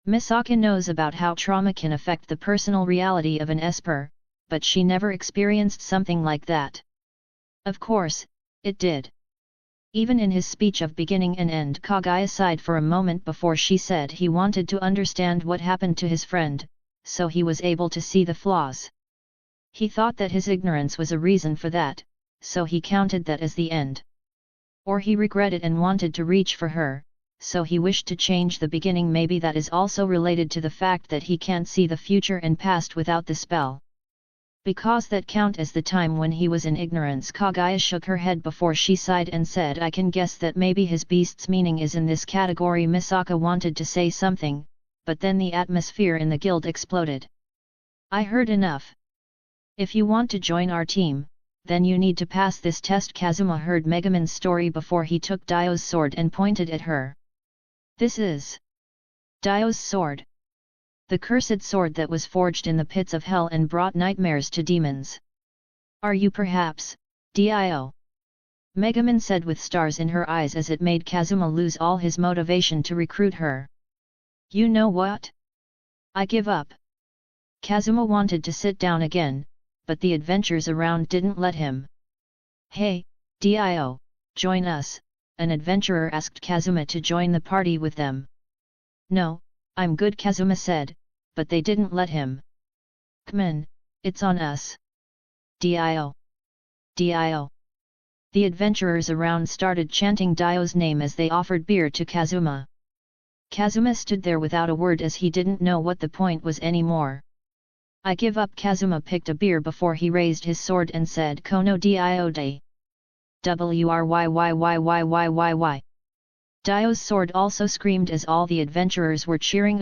Misaka knows about how trauma can affect the personal reality of an Esper, but she never experienced something like that. Of course, it did. Even in his speech of beginning and end, Kaguya sighed for a moment before she said he wanted to understand what happened to his friend, so he was able to see the flaws. He thought that his ignorance was a reason for that, so he counted that as the end. Or he regretted and wanted to reach for her, so he wished to change the beginning. Maybe that is also related to the fact that he can't see the future and past without the spell. Because that count as the time when he was in ignorance. Kaguya shook her head before she sighed and said, I can guess that maybe his beast's meaning is in this category. Misaka wanted to say something, but then the atmosphere in the guild exploded. I heard enough. If you want to join our team, then you need to pass this test. Kazuma heard Megumin's story before he took Dio's sword and pointed at her. This is Dio's sword. The cursed sword that was forged in the pits of hell and brought nightmares to demons. Are you perhaps, Dio? Megumin said with stars in her eyes as it made Kazuma lose all his motivation to recruit her. You know what? I give up. Kazuma wanted to sit down again, but the adventures around didn't let him. Hey, Dio, join us, an adventurer asked Kazuma to join the party with them. No, I'm good, Kazuma said, but they didn't let him. Come on, it's on us. Dio. Dio. The adventurers around started chanting Dio's name as they offered beer to Kazuma. Kazuma stood there without a word as he didn't know what the point was anymore. I give up. Kazuma picked a beer before he raised his sword and said Kono Dio de. Wyyyyyyyyy. Dio's sword also screamed as all the adventurers were cheering.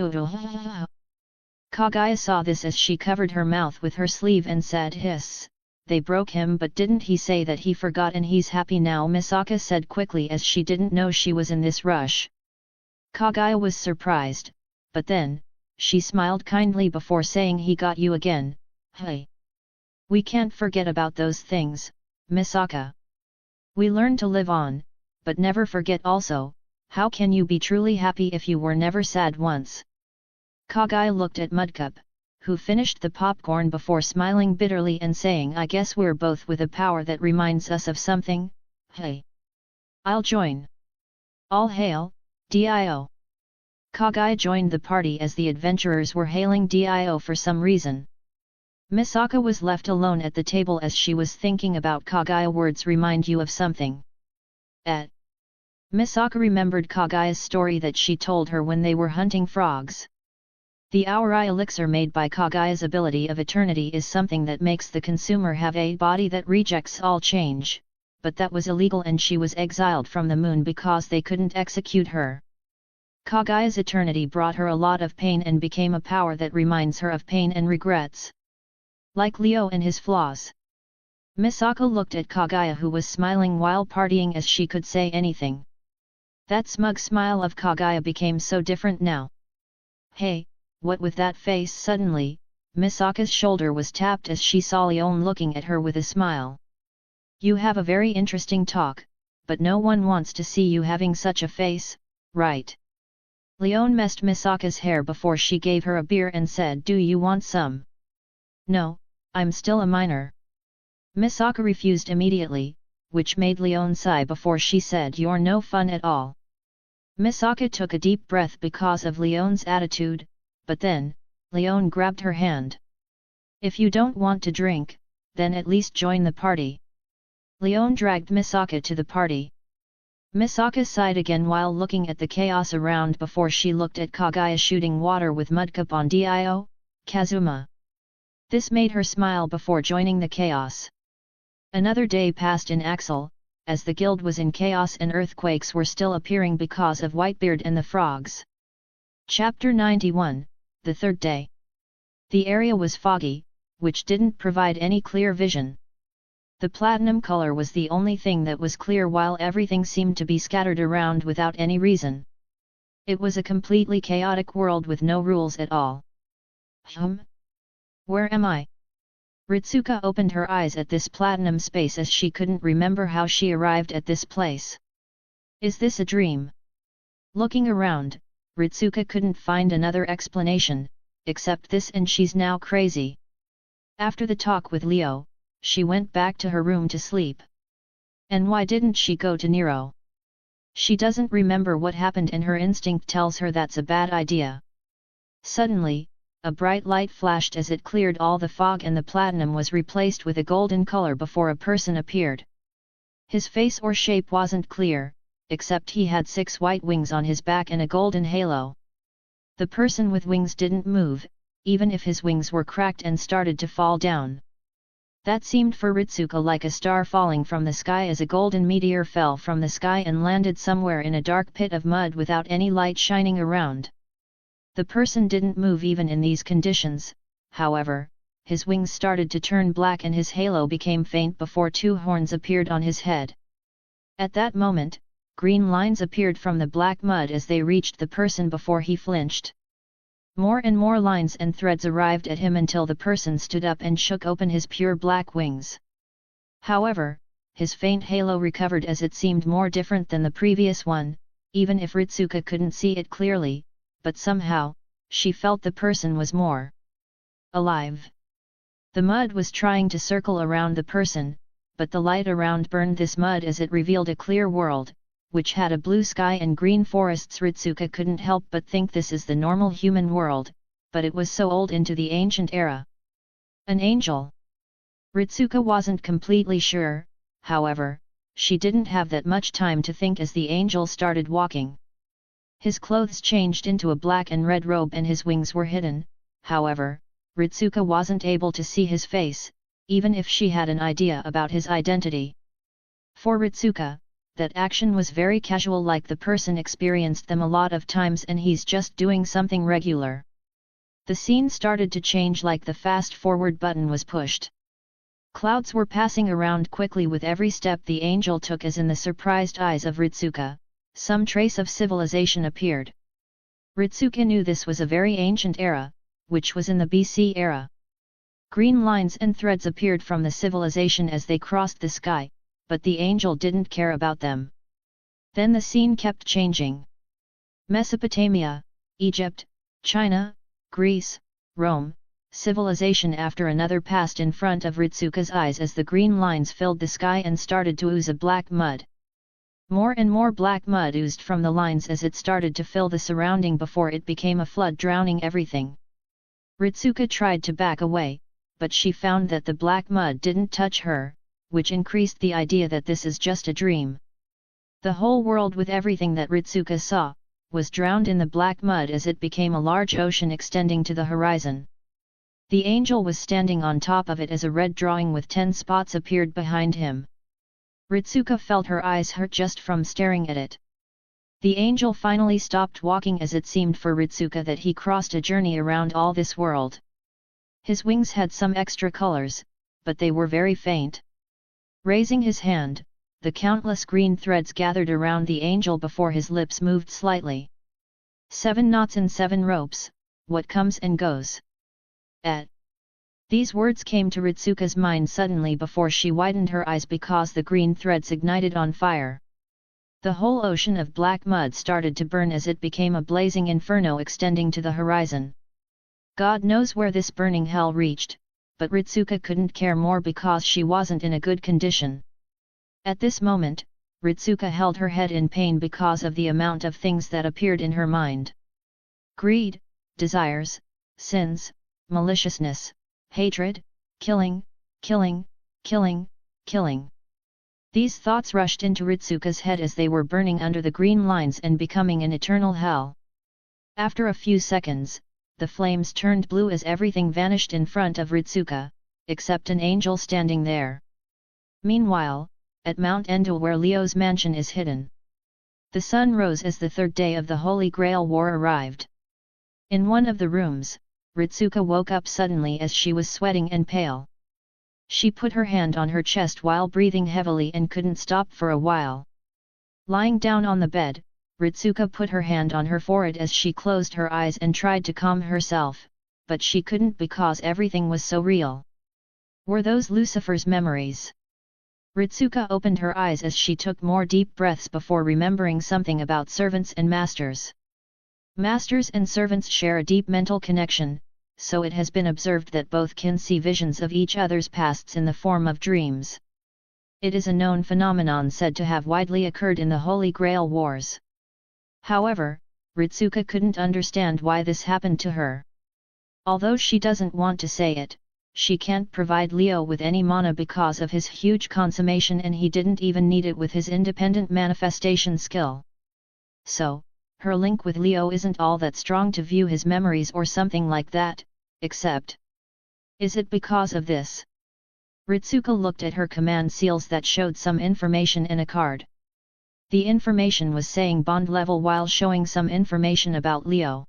Kaguya saw this as she covered her mouth with her sleeve and said, hiss, they broke him, but didn't he say that he forgot and he's happy now? Misaka said quickly as she didn't know she was in this rush. Kaguya was surprised, but then, she smiled kindly before saying, he got you again, hey. We can't forget about those things, Misaka. We learn to live on, but never forget also. How can you be truly happy if you were never sad once? Kaguya looked at Mudcup, who finished the popcorn before smiling bitterly and saying, I guess we're both with a power that reminds us of something, hey. I'll join. All hail, Dio. Kaguya joined the party as the adventurers were hailing Dio for some reason. Misaka was left alone at the table as she was thinking about Kaguya. Words remind you of something. Misaka remembered Kaguya's story that she told her when they were hunting frogs. The Auri elixir made by Kaguya's ability of eternity is something that makes the consumer have a body that rejects all change, but that was illegal and she was exiled from the moon because they couldn't execute her. Kaguya's eternity brought her a lot of pain and became a power that reminds her of pain and regrets. Like Leo and his flaws. Misaka looked at Kaguya, who was smiling while partying as she could say anything. That smug smile of Kaguya became so different now. Hey, what with that face? Suddenly, Misaka's shoulder was tapped as she saw Leon looking at her with a smile. You have a very interesting talk, but no one wants to see you having such a face, right? Leon messed Misaka's hair before she gave her a beer and said, do you want some? No, I'm still a minor. Misaka refused immediately, which made Leon sigh before she said, you're no fun at all. Misaka took a deep breath because of Leon's attitude, but then, Leon grabbed her hand. If you don't want to drink, then at least join the party. Leon dragged Misaka to the party. Misaka sighed again while looking at the chaos around before she looked at Kaguya shooting water with Mudcup on Dio, Kazuma. This made her smile before joining the chaos. Another day passed in Axel, as the guild was in chaos and earthquakes were still appearing because of Whitebeard and the frogs. Chapter 91, the third day. The area was foggy, which didn't provide any clear vision. The platinum color was the only thing that was clear while everything seemed to be scattered around without any reason. It was a completely chaotic world with no rules at all. Where am I? Ritsuka opened her eyes at this platinum space as she couldn't remember how she arrived at this place. Is this a dream? Looking around, Ritsuka couldn't find another explanation, except this, and she's now crazy. After the talk with Leo, she went back to her room to sleep. And why didn't she go to Nero? She doesn't remember what happened and her instinct tells her that's a bad idea. Suddenly, a bright light flashed as it cleared all the fog and the platinum was replaced with a golden color before a person appeared. His face or shape wasn't clear, except he had 6 white wings on his back and a golden halo. The person with wings didn't move, even if his wings were cracked and started to fall down. That seemed for Ritsuka like a star falling from the sky as a golden meteor fell from the sky and landed somewhere in a dark pit of mud without any light shining around. The person didn't move even in these conditions, however, his wings started to turn black and his halo became faint before 2 horns appeared on his head. At that moment, green lines appeared from the black mud as they reached the person before he flinched. More and more lines and threads arrived at him until the person stood up and shook open his pure black wings. However, his faint halo recovered as it seemed more different than the previous one, even if Ritsuka couldn't see it clearly, but somehow, she felt the person was more alive. The mud was trying to circle around the person, but the light around burned this mud as it revealed a clear world, which had a blue sky and green forests. Ritsuka couldn't help but think this is the normal human world, but it was so old into the ancient era. An angel? Ritsuka wasn't completely sure, however, she didn't have that much time to think as the angel started walking. His clothes changed into a black and red robe and his wings were hidden, however, Ritsuka wasn't able to see his face, even if she had an idea about his identity. For Ritsuka, that action was very casual, like the person experienced them a lot of times and he's just doing something regular. The scene started to change like the fast forward button was pushed. Clouds were passing around quickly with every step the angel took as in the surprised eyes of Ritsuka, some trace of civilization appeared. Ritsuka knew this was a very ancient era, which was in the BC era. Green lines and threads appeared from the civilization as they crossed the sky, but the angel didn't care about them. Then the scene kept changing. Mesopotamia, Egypt, China, Greece, Rome, civilization after another passed in front of Ritsuka's eyes as the green lines filled the sky and started to ooze a black mud. More and more black mud oozed from the lines as it started to fill the surrounding before it became a flood drowning everything. Ritsuka tried to back away, but she found that the black mud didn't touch her, which increased the idea that this is just a dream. The whole world with everything that Ritsuka saw, was drowned in the black mud as it became a large ocean extending to the horizon. The angel was standing on top of it as a red drawing with 10 spots appeared behind him. Ritsuka felt her eyes hurt just from staring at it. The angel finally stopped walking as it seemed for Ritsuka that he crossed a journey around all this world. His wings had some extra colors, but they were very faint. Raising his hand, the countless green threads gathered around the angel before his lips moved slightly. 7 knots and 7 ropes, what comes and goes. These words came to Ritsuka's mind suddenly before she widened her eyes because the green threads ignited on fire. The whole ocean of black mud started to burn as it became a blazing inferno extending to the horizon. God knows where this burning hell reached, but Ritsuka couldn't care more because she wasn't in a good condition. At this moment, Ritsuka held her head in pain because of the amount of things that appeared in her mind. Greed, desires, sins, maliciousness, hatred, killing, killing, killing, killing. These thoughts rushed into Ritsuka's head as they were burning under the green lines and becoming an eternal hell. After a few seconds, the flames turned blue as everything vanished in front of Ritsuka, except an angel standing there. Meanwhile, at Mount Endo where Leo's mansion is hidden, the sun rose as the 3rd day of the Holy Grail War arrived. In one of the rooms, Ritsuka woke up suddenly as she was sweating and pale. She put her hand on her chest while breathing heavily and couldn't stop for a while. Lying down on the bed, Ritsuka put her hand on her forehead as she closed her eyes and tried to calm herself, but she couldn't because everything was so real. Were those Lucifer's memories? Ritsuka opened her eyes as she took more deep breaths before remembering something about servants and masters. Masters and servants share a deep mental connection, so it has been observed that both can see visions of each other's pasts in the form of dreams. It is a known phenomenon said to have widely occurred in the Holy Grail Wars. However, Ritsuka couldn't understand why this happened to her. Although she doesn't want to say it, she can't provide Leo with any mana because of his huge consummation, and he didn't even need it with his independent manifestation skill. So, her link with Leo isn't all that strong to view his memories or something like that, except... Is it because of this? Ritsuka looked at her command seals that showed some information in a card. The information was saying bond level while showing some information about Leo.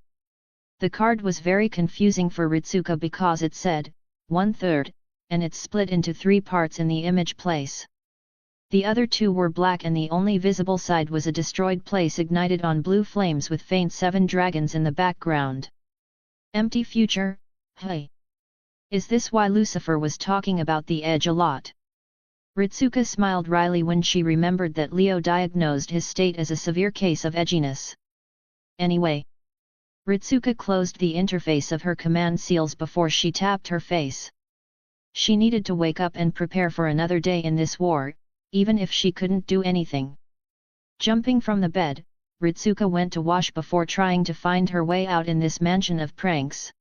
The card was very confusing for Ritsuka because it said, 1/3, and it's split into 3 parts in the image place. The other 2 were black and the only visible side was a destroyed place ignited on blue flames with faint 7 dragons in the background. Empty future, hey. Is this why Lucifer was talking about the edge a lot? Ritsuka smiled wryly when she remembered that Leo diagnosed his state as a severe case of edginess. Anyway. Ritsuka closed the interface of her command seals before she tapped her face. She needed to wake up and prepare for another day in this war, even if she couldn't do anything. Jumping from the bed, Ritsuka went to wash before trying to find her way out in this mansion of pranks.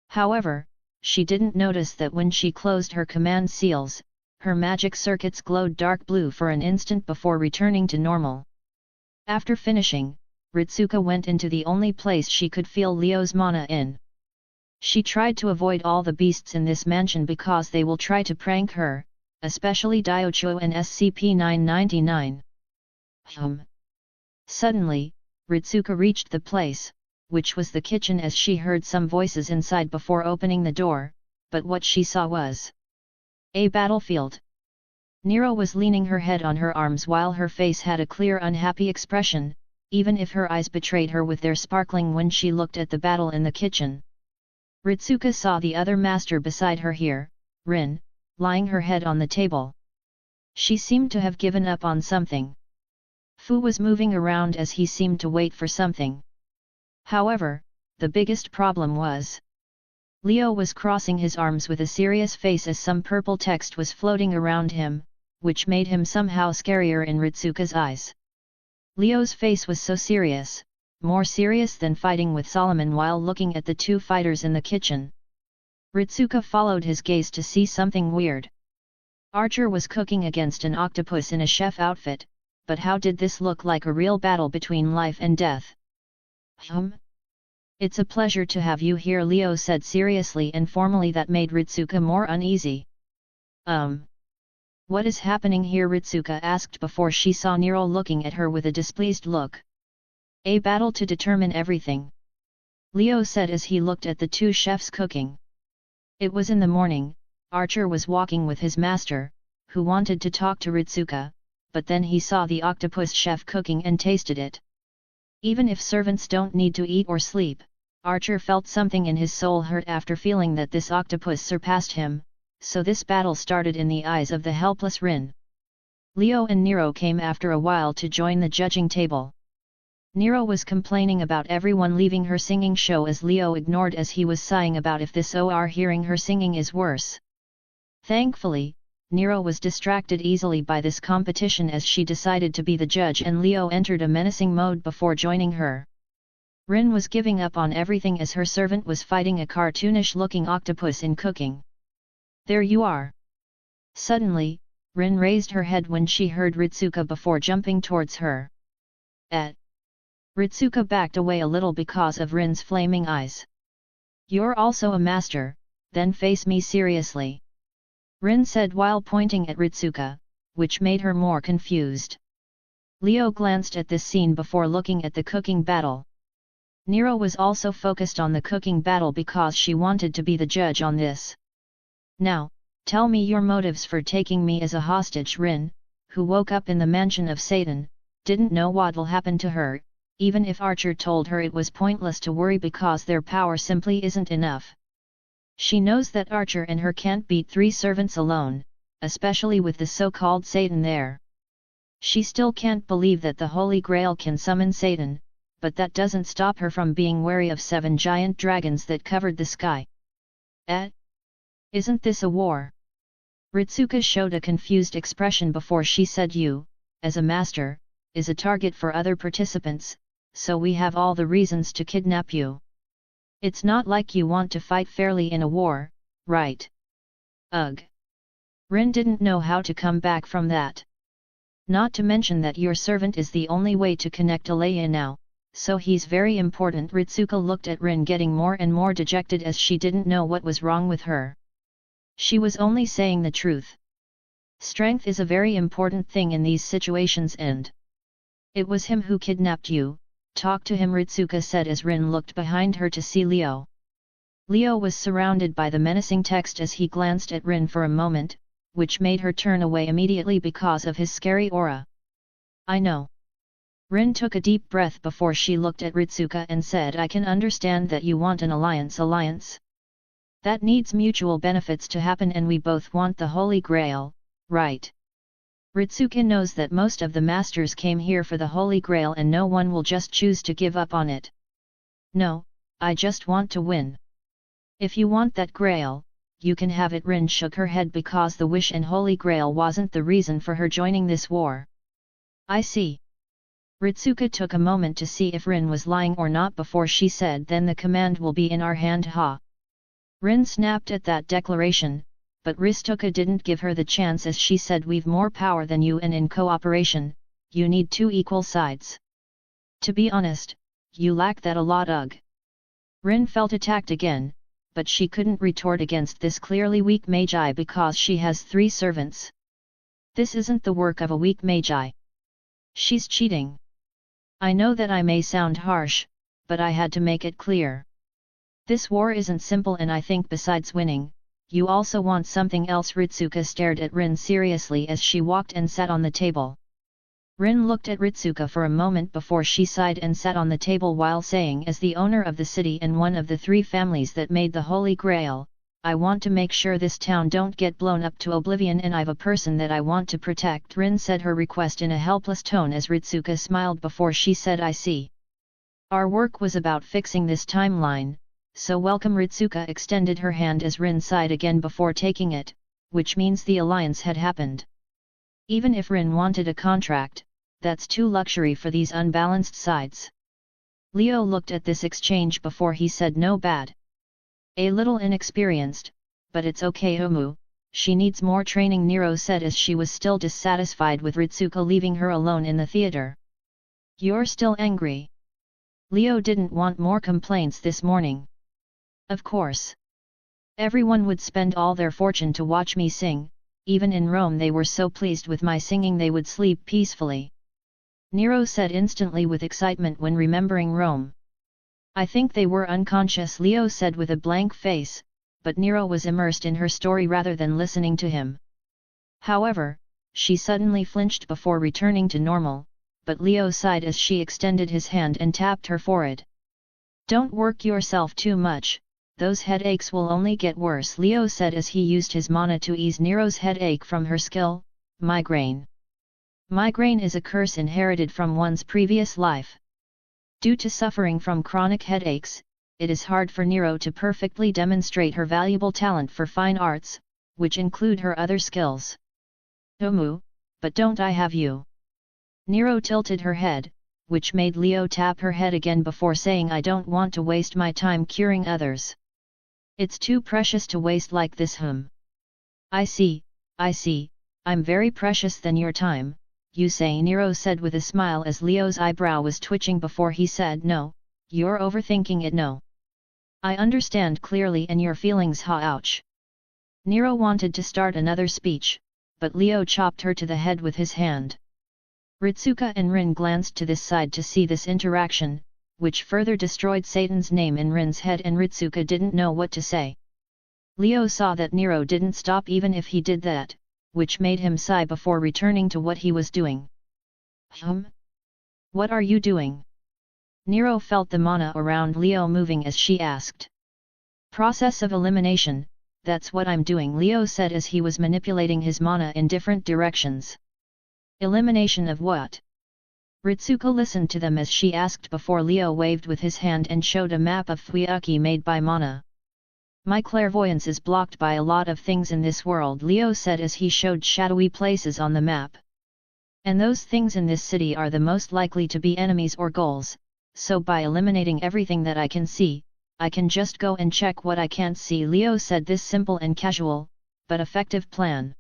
However, she didn't notice that when she closed her command seals, her magic circuits glowed dark blue for an instant before returning to normal. After finishing, Ritsuka went into the only place she could feel Leo's mana in. She tried to avoid all the beasts in this mansion because they will try to prank her, especially Diocho and SCP-999. Suddenly, Ritsuka reached the place, which was the kitchen, as she heard some voices inside before opening the door, but what she saw was a battlefield. Nero was leaning her head on her arms while her face had a clear unhappy expression, even if her eyes betrayed her with their sparkling when she looked at the battle in the kitchen. Ritsuka saw the other master beside her here, Rin, lying her head on the table. She seemed to have given up on something. Fu was moving around as he seemed to wait for something. However, the biggest problem was Leo was crossing his arms with a serious face as some purple text was floating around him, which made him somehow scarier in Ritsuka's eyes. Leo's face was so serious, more serious than fighting with Solomon while looking at the 2 fighters in the kitchen. Ritsuka followed his gaze to see something weird. Archer was cooking against an octopus in a chef outfit, but how did this look like a real battle between life and death? It's a pleasure to have you here, Leo said seriously and formally. That made Ritsuka more uneasy. What is happening here? Ritsuka asked before she saw Nero looking at her with a displeased look. A battle to determine everything, Leo said as he looked at the 2 chefs cooking. It was in the morning. Archer was walking with his master, who wanted to talk to Ritsuka, but then he saw the octopus chef cooking and tasted it. Even if servants don't need to eat or sleep, Archer felt something in his soul hurt after feeling that this octopus surpassed him, so this battle started in the eyes of the helpless Rin. Leo and Nero came after a while to join the judging table. Nero was complaining about everyone leaving her singing show as Leo ignored as he was sighing about if this or hearing her singing is worse. Thankfully, Nero was distracted easily by this competition as she decided to be the judge, and Leo entered a menacing mode before joining her. Rin was giving up on everything as her servant was fighting a cartoonish-looking octopus in cooking. There you are! Suddenly, Rin raised her head when she heard Ritsuka before jumping towards her. Ritsuka backed away a little because of Rin's flaming eyes. You're also a master, then face me seriously, Rin said while pointing at Ritsuka, which made her more confused. Leo glanced at this scene before looking at the cooking battle. Nero was also focused on the cooking battle because she wanted to be the judge on this. Now, tell me your motives for taking me as a hostage. Rin, who woke up in the mansion of Satan, didn't know what'll happen to her, even if Archer told her it was pointless to worry because their power simply isn't enough. She knows that Archer and her can't beat 3 servants alone, especially with the so-called Satan there. She still can't believe that the Holy Grail can summon Satan, but that doesn't stop her from being wary of 7 giant dragons that covered the sky. Isn't this a war? Ritsuka showed a confused expression before she said, you, as a master, is a target for other participants, so we have all the reasons to kidnap you. It's not like you want to fight fairly in a war, right? Ugh. Rin didn't know how to come back from that. Not to mention that your servant is the only way to connect Alea now, so he's very important. Ritsuka looked at Rin getting more and more dejected as she didn't know what was wrong with her. She was only saying the truth. Strength is a very important thing in these situations and it was him who kidnapped you. Talk to him, Ritsuka said as Rin looked behind her to see Leo. Leo was surrounded by the menacing text as he glanced at Rin for a moment, which made her turn away immediately because of his scary aura. I know. Rin took a deep breath before she looked at Ritsuka and said, I can understand that you want an alliance. That needs mutual benefits to happen and we both want the Holy Grail, right? Ritsuka knows that most of the masters came here for the Holy Grail and no one will just choose to give up on it. No, I just want to win. If you want that Grail, you can have it. Rin shook her head because the wish and Holy Grail wasn't the reason for her joining this war. I see. Ritsuka took a moment to see if Rin was lying or not before she said, then the command will be in our hand. Ha! Rin snapped at that declaration, but Ritsuka didn't give her the chance as she said, we've more power than you and in cooperation, you need 2 equal sides. To be honest, you lack that a lot. Ugh. Rin felt attacked again, but she couldn't retort against this clearly weak magi because she has 3 servants. This isn't the work of a weak magi. She's cheating. I know that I may sound harsh, but I had to make it clear. This war isn't simple and I think besides winning, you also want something else. Ritsuka stared at Rin seriously as she walked and sat on the table. Rin looked at Ritsuka for a moment before she sighed and sat on the table while saying, as the owner of the city and one of the 3 families that made the Holy Grail, I want to make sure this town don't get blown up to oblivion and I've a person that I want to protect. Rin said her request in a helpless tone as Ritsuka smiled before she said, I see. Our work was about fixing this timeline, so welcome. Ritsuka extended her hand as Rin sighed again before taking it, which means the alliance had happened. Even if Rin wanted a contract, that's too luxury for these unbalanced sides. Leo looked at this exchange before he said, no bad. A little inexperienced, but it's okay. She needs more training, Nero said as she was still dissatisfied with Ritsuka leaving her alone in the theater. You're still angry? Leo didn't want more complaints this morning. Of course. Everyone would spend all their fortune to watch me sing, even in Rome they were so pleased with my singing they would sleep peacefully. Nero said instantly with excitement when remembering Rome. I think they were unconscious, Leo said with a blank face, but Nero was immersed in her story rather than listening to him. However, she suddenly flinched before returning to normal, but Leo sighed as she extended his hand and tapped her forehead. Don't work yourself too much, those headaches will only get worse, Leo said as he used his mana to ease Nero's headache from her skill, migraine. Migraine is a curse inherited from one's previous life. Due to suffering from chronic headaches, it is hard for Nero to perfectly demonstrate her valuable talent for fine arts, which include her other skills. But don't I have you? Nero tilted her head, which made Leo tap her head again before saying, I don't want to waste my time curing others. It's too precious to waste like this. I see, I'm very precious than your time, you say, Nero said with a smile as Leo's eyebrow was twitching before he said, no, you're overthinking it. No. I understand clearly and your feelings. Ouch. Nero wanted to start another speech, but Leo chopped her to the head with his hand. Ritsuka and Rin glanced to this side to see this interaction, which further destroyed Satan's name in Rin's head, and Ritsuka didn't know what to say. Leo saw that Nero didn't stop even if he did that, which made him sigh before returning to what he was doing. What are you doing? Nero felt the mana around Leo moving as she asked. Process of elimination, that's what I'm doing, Leo said as he was manipulating his mana in different directions. Elimination of what? Ritsuko listened to them as she asked before Leo waved with his hand and showed a map of Fuyuki made by mana. My clairvoyance is blocked by a lot of things in this world, Leo said as he showed shadowy places on the map. And those things in this city are the most likely to be enemies or goals, so by eliminating everything that I can see, I can just go and check what I can't see. Leo said this simple and casual, but effective plan.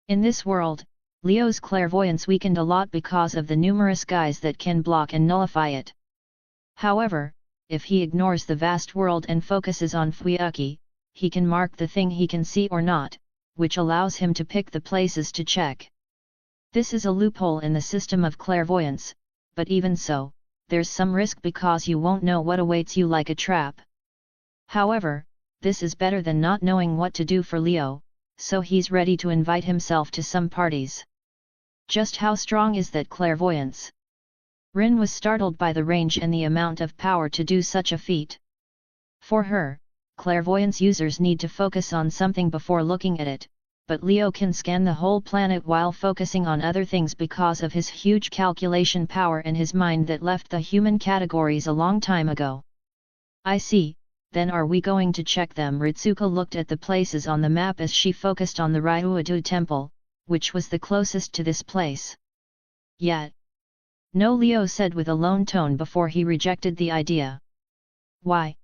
In this world, Leo's clairvoyance weakened a lot because of the numerous guys that can block and nullify it. However, if he ignores the vast world and focuses on Fuyuki, he can mark the thing he can see or not, which allows him to pick the places to check. This is a loophole in the system of clairvoyance, but even so, there's some risk because you won't know what awaits you like a trap. However, this is better than not knowing what to do for Leo, so he's ready to invite himself to some parties. Just how strong is that clairvoyance? Rin was startled by the range and the amount of power to do such a feat. For her, clairvoyance users need to focus on something before looking at it, but Leo can scan the whole planet while focusing on other things because of his huge calculation power and his mind that left the human categories a long time ago. I see, then are we going to check them? Ritsuko looked at the places on the map as she focused on the Ryuado temple, which was the closest to this place. Yet. No, Leo said with a lone tone before he rejected the idea. Why?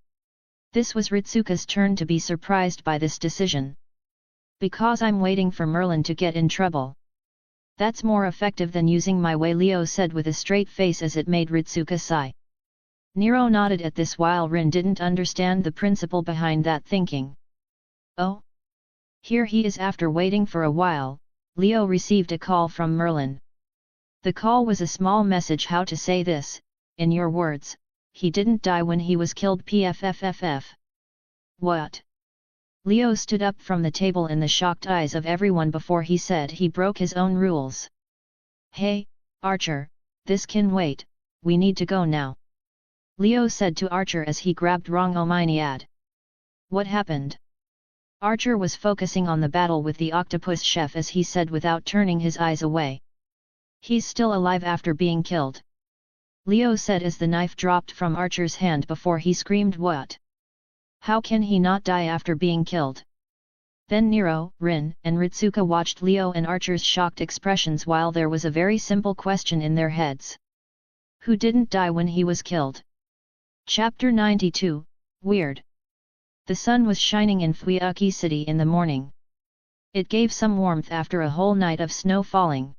This was Ritsuka's turn to be surprised by this decision. Because I'm waiting for Merlin to get in trouble. That's more effective than using my way, Leo said with a straight face as it made Ritsuka sigh. Nero nodded at this while Rin didn't understand the principle behind that thinking. Oh? Here he is. After waiting for a while, Leo received a call from Merlin. The call was a small message. How to say this, in your words, he didn't die when he was killed. PFFFF. What? Leo stood up from the table in the shocked eyes of everyone before he said he broke his own rules. Hey, Archer, this can wait, we need to go now. Leo said to Archer as he grabbed Rongominiad. What happened? Archer was focusing on the battle with the octopus chef as he said without turning his eyes away. He's still alive after being killed. Leo said as the knife dropped from Archer's hand before he screamed, what? How can he not die after being killed? Then Nero, Rin, and Ritsuka watched Leo and Archer's shocked expressions while there was a very simple question in their heads. Who didn't die when he was killed? Chapter 92, Weird. The sun was shining in Fuyuki City in the morning. It gave some warmth after a whole night of snow falling.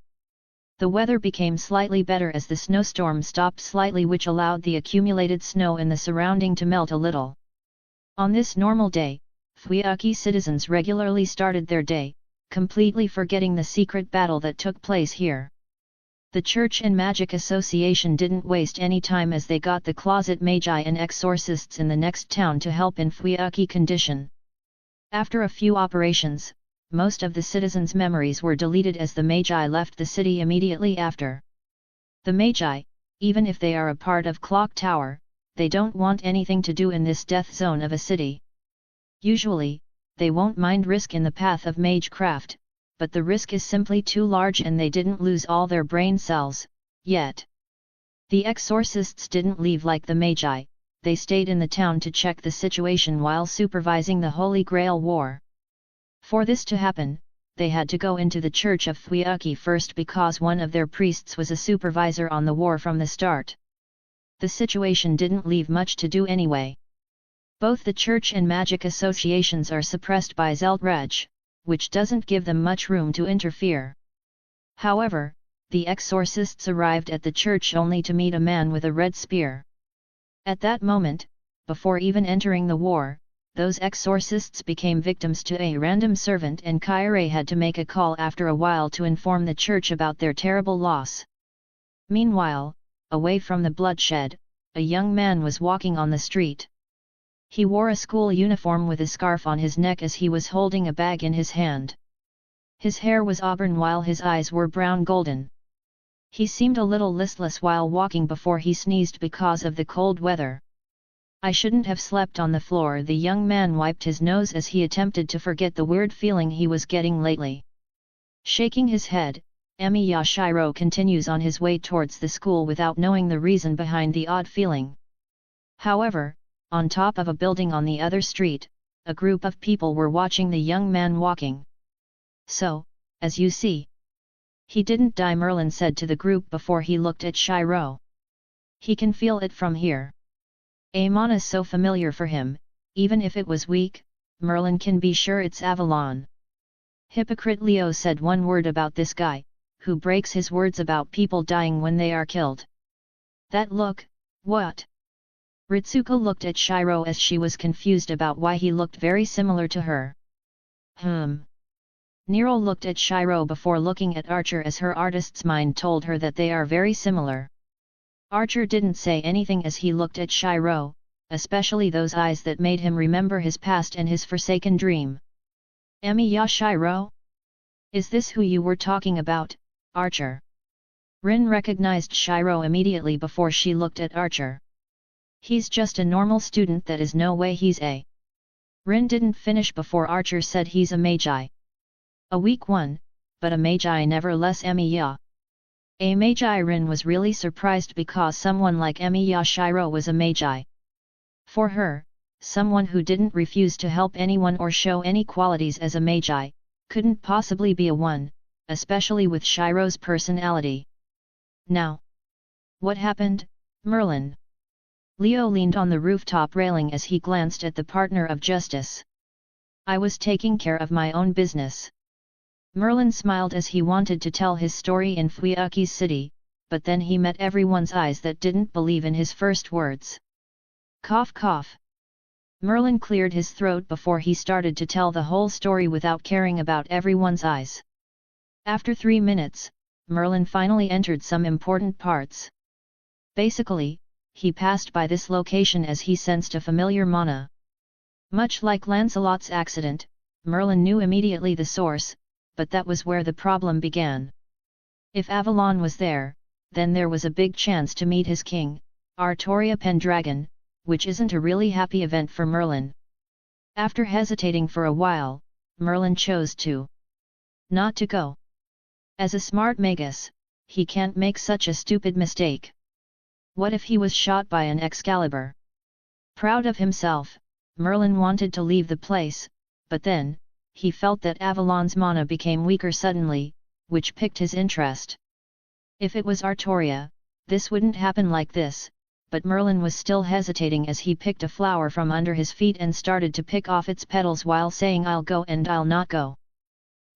The weather became slightly better as the snowstorm stopped slightly, which allowed the accumulated snow in the surrounding to melt a little. On this normal day, Fuyuki citizens regularly started their day, completely forgetting the secret battle that took place here. The Church and Magic Association didn't waste any time as they got the closet magi and exorcists in the next town to help in Fuyuki condition. After a few operations, most of the citizens' memories were deleted as the magi left the city immediately after. The magi, even if they are a part of Clock Tower, they don't want anything to do in this death zone of a city. Usually, they won't mind risk in the path of magecraft, but the risk is simply too large and they didn't lose all their brain cells, yet. The exorcists didn't leave like the magi, they stayed in the town to check the situation while supervising the Holy Grail War. For this to happen, they had to go into the Church of Fuyuki first because one of their priests was a supervisor on the war from the start. The situation didn't leave much to do anyway. Both the Church and Magic Associations are suppressed by Zeltreg, which doesn't give them much room to interfere. However, the exorcists arrived at the church only to meet a man with a red spear. At that moment, before even entering the war, those exorcists became victims to a random servant and Kyrie had to make a call after a while to inform the church about their terrible loss. Meanwhile, away from the bloodshed, a young man was walking on the street. He wore a school uniform with a scarf on his neck as he was holding a bag in his hand. His hair was auburn while his eyes were brown golden. He seemed a little listless while walking before he sneezed because of the cold weather. I shouldn't have slept on the floor. The young man wiped his nose as he attempted to forget the weird feeling he was getting lately. Shaking his head, Emi Yashiro continues on his way towards the school without knowing the reason behind the odd feeling. However, on top of a building on the other street, a group of people were watching the young man walking. So, as you see, he didn't die, Merlin said to the group before he looked at Shiro. He can feel it from here. A mana is so familiar for him, even if it was weak, Merlin can be sure it's Avalon. Hypocrite Leo said one word about this guy, who breaks his words about people dying when they are killed. That look, what? Ritsuko looked at Shiro as she was confused about why he looked very similar to her. Nero looked at Shiro before looking at Archer as her artist's mind told her that they are very similar. Archer didn't say anything as he looked at Shiro, especially those eyes that made him remember his past and his forsaken dream. Emi Yashiro? Is this who you were talking about, Archer? Rin recognized Shiro immediately before she looked at Archer. He's just a normal student, that is no way he's a. Rin didn't finish before Archer said he's a magi. A weak one, but a magi nevertheless. Emi Ya. A magi. Rin was really surprised because someone like Emi Yashiro was a magi. For her, someone who didn't refuse to help anyone or show any qualities as a magi, couldn't possibly be a one, especially with Shiro's personality. Now, what happened, Merlin? Leo leaned on the rooftop railing as he glanced at the partner of justice. I was taking care of my own business. Merlin smiled as he wanted to tell his story in Fuyuki's city, but then he met everyone's eyes that didn't believe in his first words. Cough cough. Merlin cleared his throat before he started to tell the whole story without caring about everyone's eyes. After 3 minutes, Merlin finally entered some important parts. Basically, he passed by this location as he sensed a familiar mana. Much like Lancelot's accident, Merlin knew immediately the source, but that was where the problem began. If Avalon was there, then there was a big chance to meet his king, Artoria Pendragon, which isn't a really happy event for Merlin. After hesitating for a while, Merlin chose to not to go. As a smart magus, he can't make such a stupid mistake. What if he was shot by an Excalibur? Proud of himself, Merlin wanted to leave the place, but then, he felt that Avalon's mana became weaker suddenly, which piqued his interest. If it was Artoria, this wouldn't happen like this, but Merlin was still hesitating as he picked a flower from under his feet and started to pick off its petals while saying I'll go and I'll not go.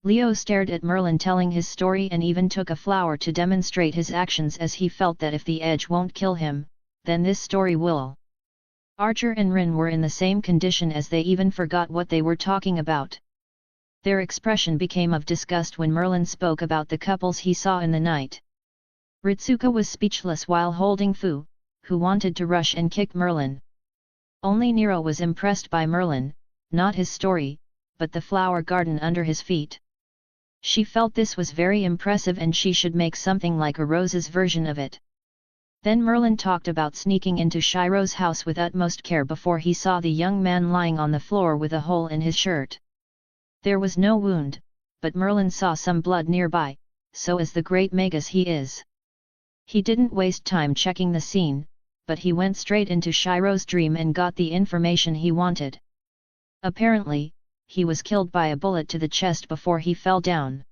Leo stared at Merlin telling his story and even took a flower to demonstrate his actions as he felt that if the edge won't kill him, then this story will. Archer and Rin were in the same condition as they even forgot what they were talking about. Their expression became of disgust when Merlin spoke about the couples he saw in the night. Ritsuko was speechless while holding Fu, who wanted to rush and kick Merlin. Only Nero was impressed by Merlin, not his story, but the flower garden under his feet. She felt this was very impressive and she should make something like a Rose's version of it. Then Merlin talked about sneaking into Shiro's house with utmost care before he saw the young man lying on the floor with a hole in his shirt. There was no wound, but Merlin saw some blood nearby, so as the great magus he is. He didn't waste time checking the scene, but he went straight into Shiro's dream and got the information he wanted. Apparently, he was killed by a bullet to the chest before he fell down.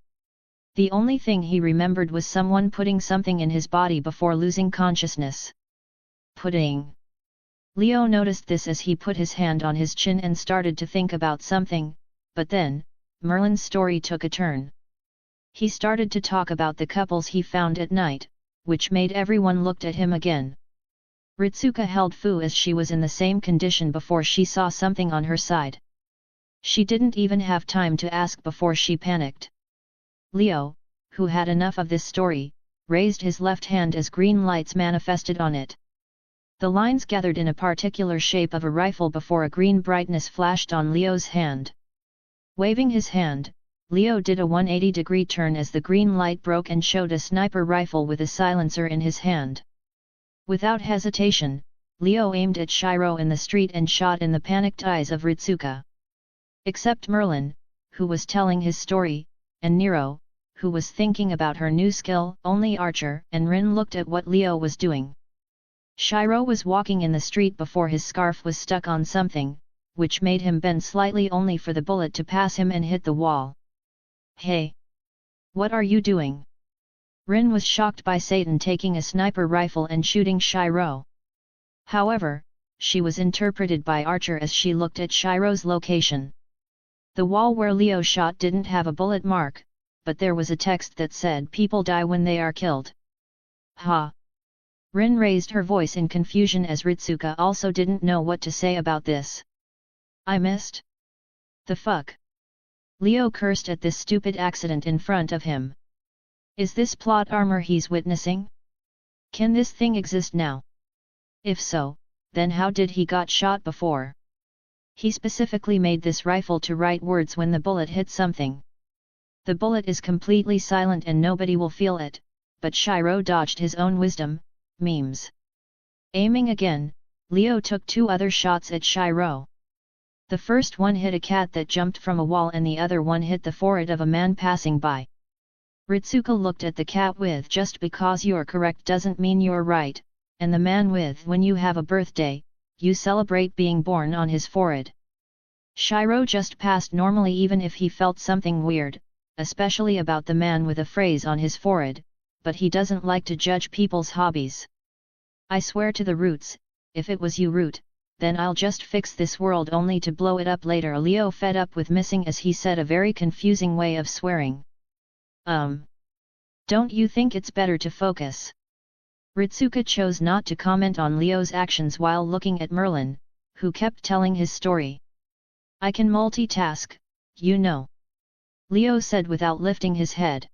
The only thing he remembered was someone putting something in his body before losing consciousness. Pudding. Leo noticed this as he put his hand on his chin and started to think about something, but then, Merlin's story took a turn. He started to talk about the couples he found at night, which made everyone looked at him again. Ritsuka held Fu as she was in the same condition before she saw something on her side. She didn't even have time to ask before she panicked. Leo, who had enough of this story, raised his left hand as green lights manifested on it. The lines gathered in a particular shape of a rifle before a green brightness flashed on Leo's hand. Waving his hand, Leo did a 180-degree turn as the green light broke and showed a sniper rifle with a silencer in his hand. Without hesitation, Leo aimed at Shiro in the street and shot in the panicked eyes of Ritsuka. Except Merlin, who was telling his story, and Nero, who was thinking about her new skill, only Archer and Rin looked at what Leo was doing. Shiro was walking in the street before his scarf was stuck on something, which made him bend slightly only for the bullet to pass him and hit the wall. "Hey! What are you doing?" Rin was shocked by Satan taking a sniper rifle and shooting Shiro. However, she was interpreted by Archer as she looked at Shiro's location. The wall where Leo shot didn't have a bullet mark, but there was a text that said people die when they are killed. Ha! Rin raised her voice in confusion as Ritsuka also didn't know what to say about this. "I missed? The fuck?" Leo cursed at this stupid accident in front of him. Is this plot armor he's witnessing? Can this thing exist now? If so, then how did he got shot before? He specifically made this rifle to write words when the bullet hit something. The bullet is completely silent and nobody will feel it, but Shiro dodged his own wisdom, memes. Aiming again, Leo took 2 other shots at Shiro. The first one hit a cat that jumped from a wall and the other one hit the forehead of a man passing by. Ritsuka looked at the cat with "just because you're correct doesn't mean you're right," and the man with "when you have a birthday, you celebrate being born" on his forehead. Shiro just passed normally even if he felt something weird, especially about the man with a phrase on his forehead, but he doesn't like to judge people's hobbies. "I swear to the roots, if it was you Root, then I'll just fix this world only to blow it up later." Leo fed up with missing as he said a very confusing way of swearing. Don't you think it's better to focus?" Ritsuka chose not to comment on Leo's actions while looking at Merlin, who kept telling his story. "I can multitask, you know," Leo said without lifting his head.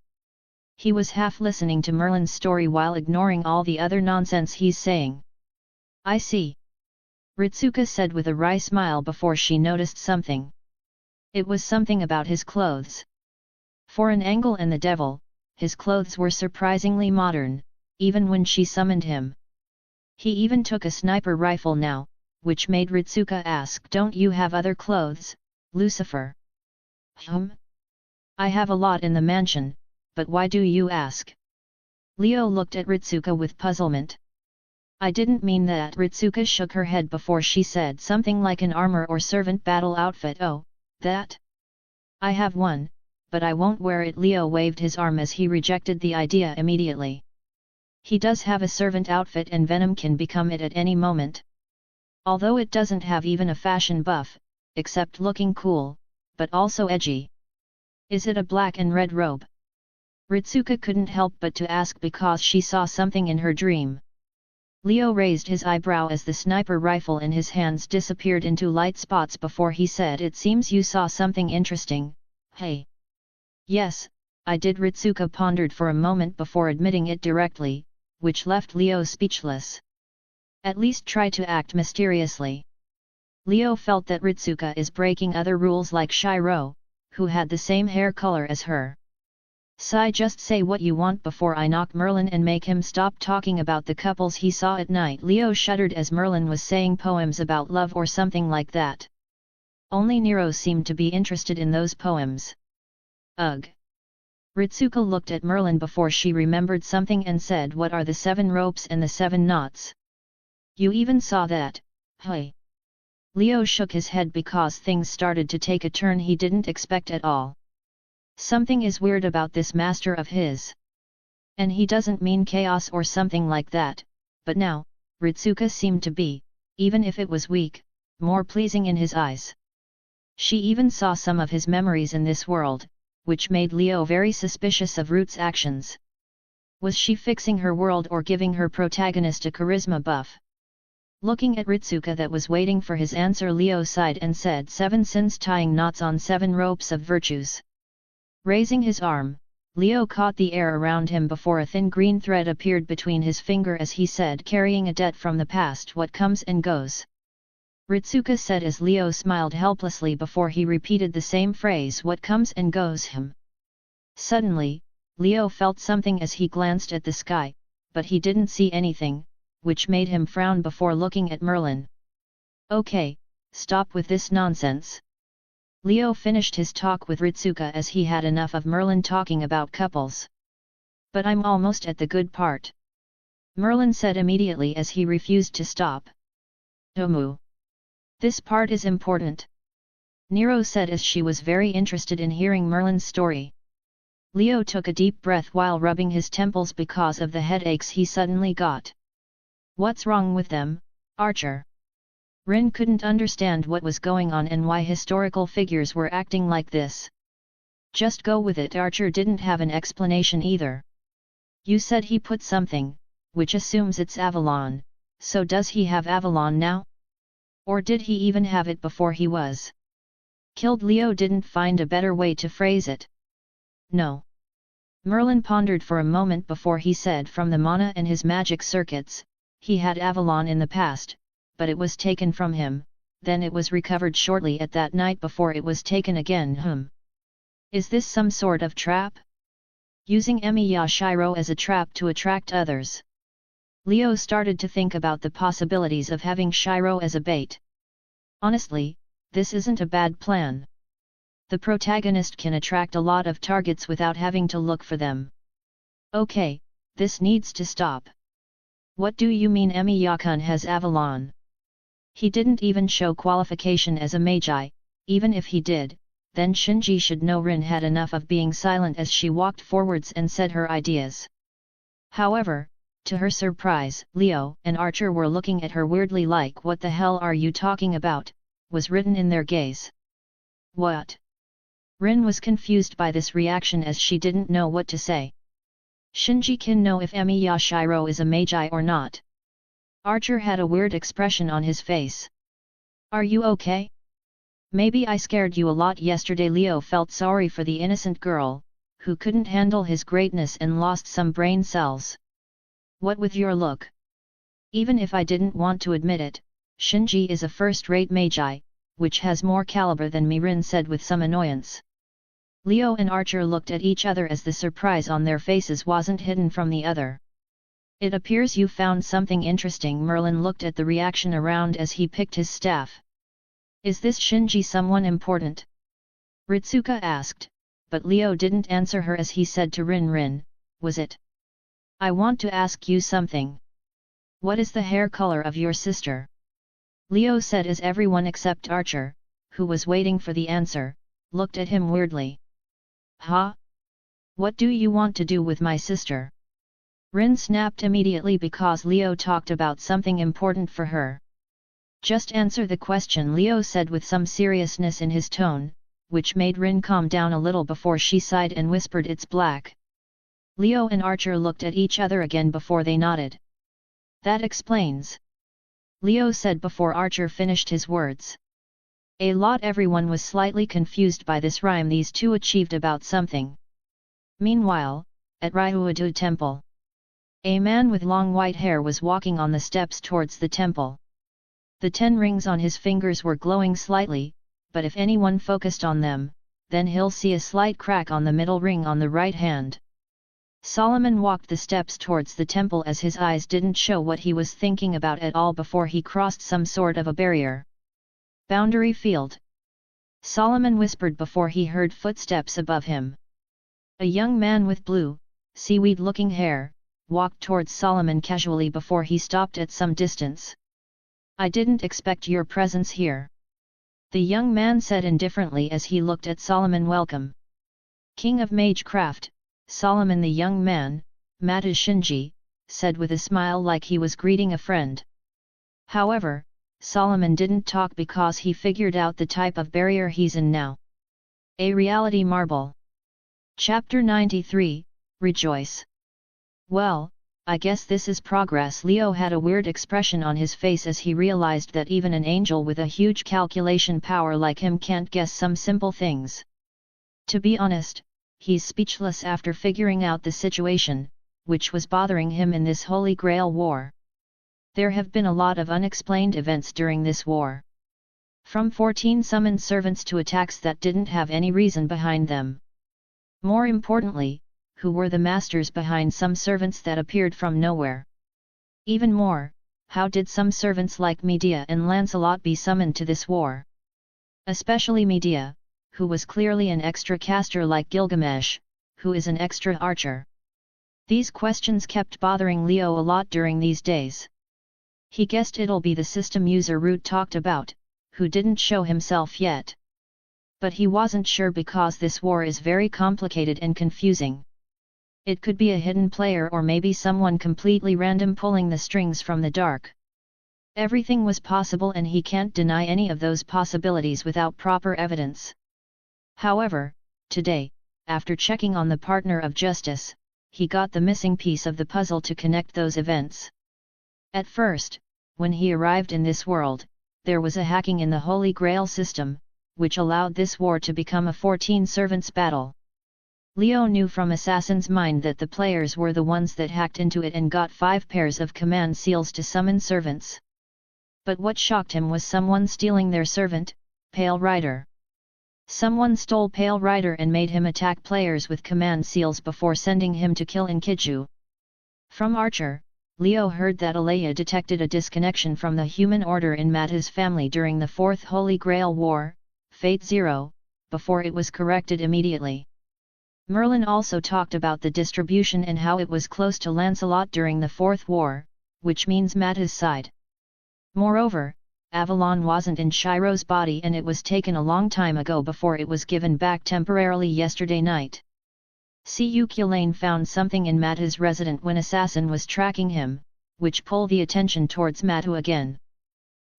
He was half listening to Merlin's story while ignoring all the other nonsense he's saying. "I see," Ritsuka said with a wry smile before she noticed something. It was something about his clothes. For an angle and the devil, his clothes were surprisingly modern, even when she summoned him. He even took a sniper rifle now, which made Ritsuka ask, "Don't you have other clothes, Lucifer?" "I have a lot in the mansion, but why do you ask?" Leo looked at Ritsuka with puzzlement. "I didn't mean that." Ritsuka shook her head before she said something like an armor or servant battle outfit. "Oh, that? I have one, but I won't wear it." Leo waved his arm as he rejected the idea immediately. He does have a servant outfit and Venom can become it at any moment. Although it doesn't have even a fashion buff, except looking cool, but also edgy. "Is it a black and red robe?" Ritsuka couldn't help but to ask because she saw something in her dream. Leo raised his eyebrow as the sniper rifle in his hands disappeared into light spots before he said, "It seems you saw something interesting, hey?" "Yes, I did." Ritsuka pondered for a moment before admitting it directly, which left Leo speechless. "At least try to act mysteriously." Leo felt that Ritsuka is breaking other rules like Shiro, who had the same hair color as her. "Sai, just say what you want before I knock Merlin and make him stop talking about the couples he saw at night." Leo shuddered as Merlin was saying poems about love or something like that. Only Nero seemed to be interested in those poems. Ugh! Ritsuka looked at Merlin before she remembered something and said, "What are the 7 ropes and the 7 knots? You even saw that, hey?" Leo shook his head because things started to take a turn he didn't expect at all. Something is weird about this master of his. And he doesn't mean chaos or something like that, but now, Ritsuka seemed to be, even if it was weak, more pleasing in his eyes. She even saw some of his memories in this world, which made Leo very suspicious of Root's actions. Was she fixing her world or giving her protagonist a charisma buff? Looking at Ritsuka that was waiting for his answer, Leo sighed and said, 7 sins tying knots on 7 ropes of virtues. Raising his arm, Leo caught the air around him before a thin green thread appeared between his finger as he said, "Carrying a debt from the past, what comes and goes. Ritsuka said as Leo smiled helplessly before he repeated the same phrase, what comes and goes him. Suddenly, Leo felt something as he glanced at the sky, but he didn't see anything, which made him frown before looking at Merlin. Okay, stop with this nonsense. Leo finished his talk with Ritsuka as he had enough of Merlin talking about couples. But I'm almost at the good part. Merlin said immediately as he refused to stop. Omu. This part is important. Nero said as she was very interested in hearing Merlin's story. Leo took a deep breath while rubbing his temples because of the headaches he suddenly got. What's wrong with them, Archer? Rin couldn't understand what was going on and why historical figures were acting like this. Just go with it. Archer didn't have an explanation either. You said he put something, which assumes it's Avalon, so does he have Avalon now? Or did he even have it before he was killed? Leo didn't find a better way to phrase it. No. Merlin pondered for a moment before he said from the mana and his magic circuits, he had Avalon in the past, but it was taken from him, then it was recovered shortly at that night before it was taken again. Is this some sort of trap? Using Emi Yashiro as a trap to attract others? Leo started to think about the possibilities of having Shiro as a bait. Honestly, this isn't a bad plan. The protagonist can attract a lot of targets without having to look for them. Okay, this needs to stop. What do you mean Emi Yakun has Avalon? He didn't even show qualification as a magi. Even if he did, then Shinji should know. Rin had enough of being silent as she walked forwards and said her ideas. However, to her surprise, Leo and Archer were looking at her weirdly like what the hell are you talking about, was written in their gaze. What? Rin was confused by this reaction as she didn't know what to say. Shinji can know if Emi Yashiro is a magi or not. Archer had a weird expression on his face. Are you okay? Maybe I scared you a lot yesterday. Leo felt sorry for the innocent girl, who couldn't handle his greatness and lost some brain cells. What with your look? Even if I didn't want to admit it, Shinji is a first-rate magi, which has more caliber than me, Rin said with some annoyance. Leo and Archer looked at each other as the surprise on their faces wasn't hidden from the other. It appears you found something interesting. Merlin looked at the reaction around as he picked his staff. Is this Shinji someone important? Ritsuka asked, but Leo didn't answer her as he said to Rin, was it? I want to ask you something. What is the hair color of your sister? Leo said as everyone except Archer, who was waiting for the answer, looked at him weirdly. Huh? What do you want to do with my sister? Rin snapped immediately because Leo talked about something important for her. Just answer the question, Leo said with some seriousness in his tone, which made Rin calm down a little before she sighed and whispered, it's black. Leo and Archer looked at each other again before they nodded. That explains. Leo said before Archer finished his words. Everyone was slightly confused by this rhyme these two achieved about something. Meanwhile, at Ryuadu Temple, a man with long white hair was walking on the steps towards the temple. The 10 rings on his fingers were glowing slightly, but if anyone focused on them, then he'll see a slight crack on the middle ring on the right hand. Solomon walked the steps towards the temple as his eyes didn't show what he was thinking about at all before he crossed some sort of a barrier. Boundary field. Solomon whispered before he heard footsteps above him. A young man with blue, seaweed-looking hair, walked towards Solomon casually before he stopped at some distance. I didn't expect your presence here. The young man said indifferently as he looked at Solomon. Welcome. King of Magecraft, Solomon. The young man, Mata Shinji, said with a smile like he was greeting a friend. However, Solomon didn't talk because he figured out the type of barrier he's in now. A reality marble. Chapter 93, Rejoice. Well, I guess this is progress. Leo had a weird expression on his face as he realized that even an angel with a huge calculation power like him can't guess some simple things. To be honest, he's speechless after figuring out the situation, which was bothering him in this Holy Grail war. There have been a lot of unexplained events during this war. From 14 summoned servants to attacks that didn't have any reason behind them. More importantly, who were the masters behind some servants that appeared from nowhere? Even more, how did some servants like Medea and Lancelot be summoned to this war? Especially Medea, who was clearly an extra caster like Gilgamesh, who is an extra archer. These questions kept bothering Leo a lot during these days. He guessed it'll be the system user Root talked about, who didn't show himself yet. But he wasn't sure because this war is very complicated and confusing. It could be a hidden player or maybe someone completely random pulling the strings from the dark. Everything was possible and he can't deny any of those possibilities without proper evidence. However, today, after checking on the partner of justice, he got the missing piece of the puzzle to connect those events. At first, when he arrived in this world, there was a hacking in the Holy Grail system, which allowed this war to become a 14 servants battle. Leo knew from Assassin's Mind that the players were the ones that hacked into it and got 5 pairs of command seals to summon servants. But what shocked him was someone stealing their servant, Pale Rider. Someone stole Pale Rider and made him attack players with command seals before sending him to kill Inkiju. From Archer, Leo heard that Alea detected a disconnection from the human order in Mata's family during the Fourth Holy Grail War, Fate Zero, before it was corrected immediately. Merlin also talked about the distribution and how it was close to Lancelot during the Fourth War, which means Mata's side. Moreover, Avalon wasn't in Shiro's body and it was taken a long time ago before it was given back temporarily yesterday night. Culane found something in Mata's residence when Assassin was tracking him, which pulled the attention towards Matu again.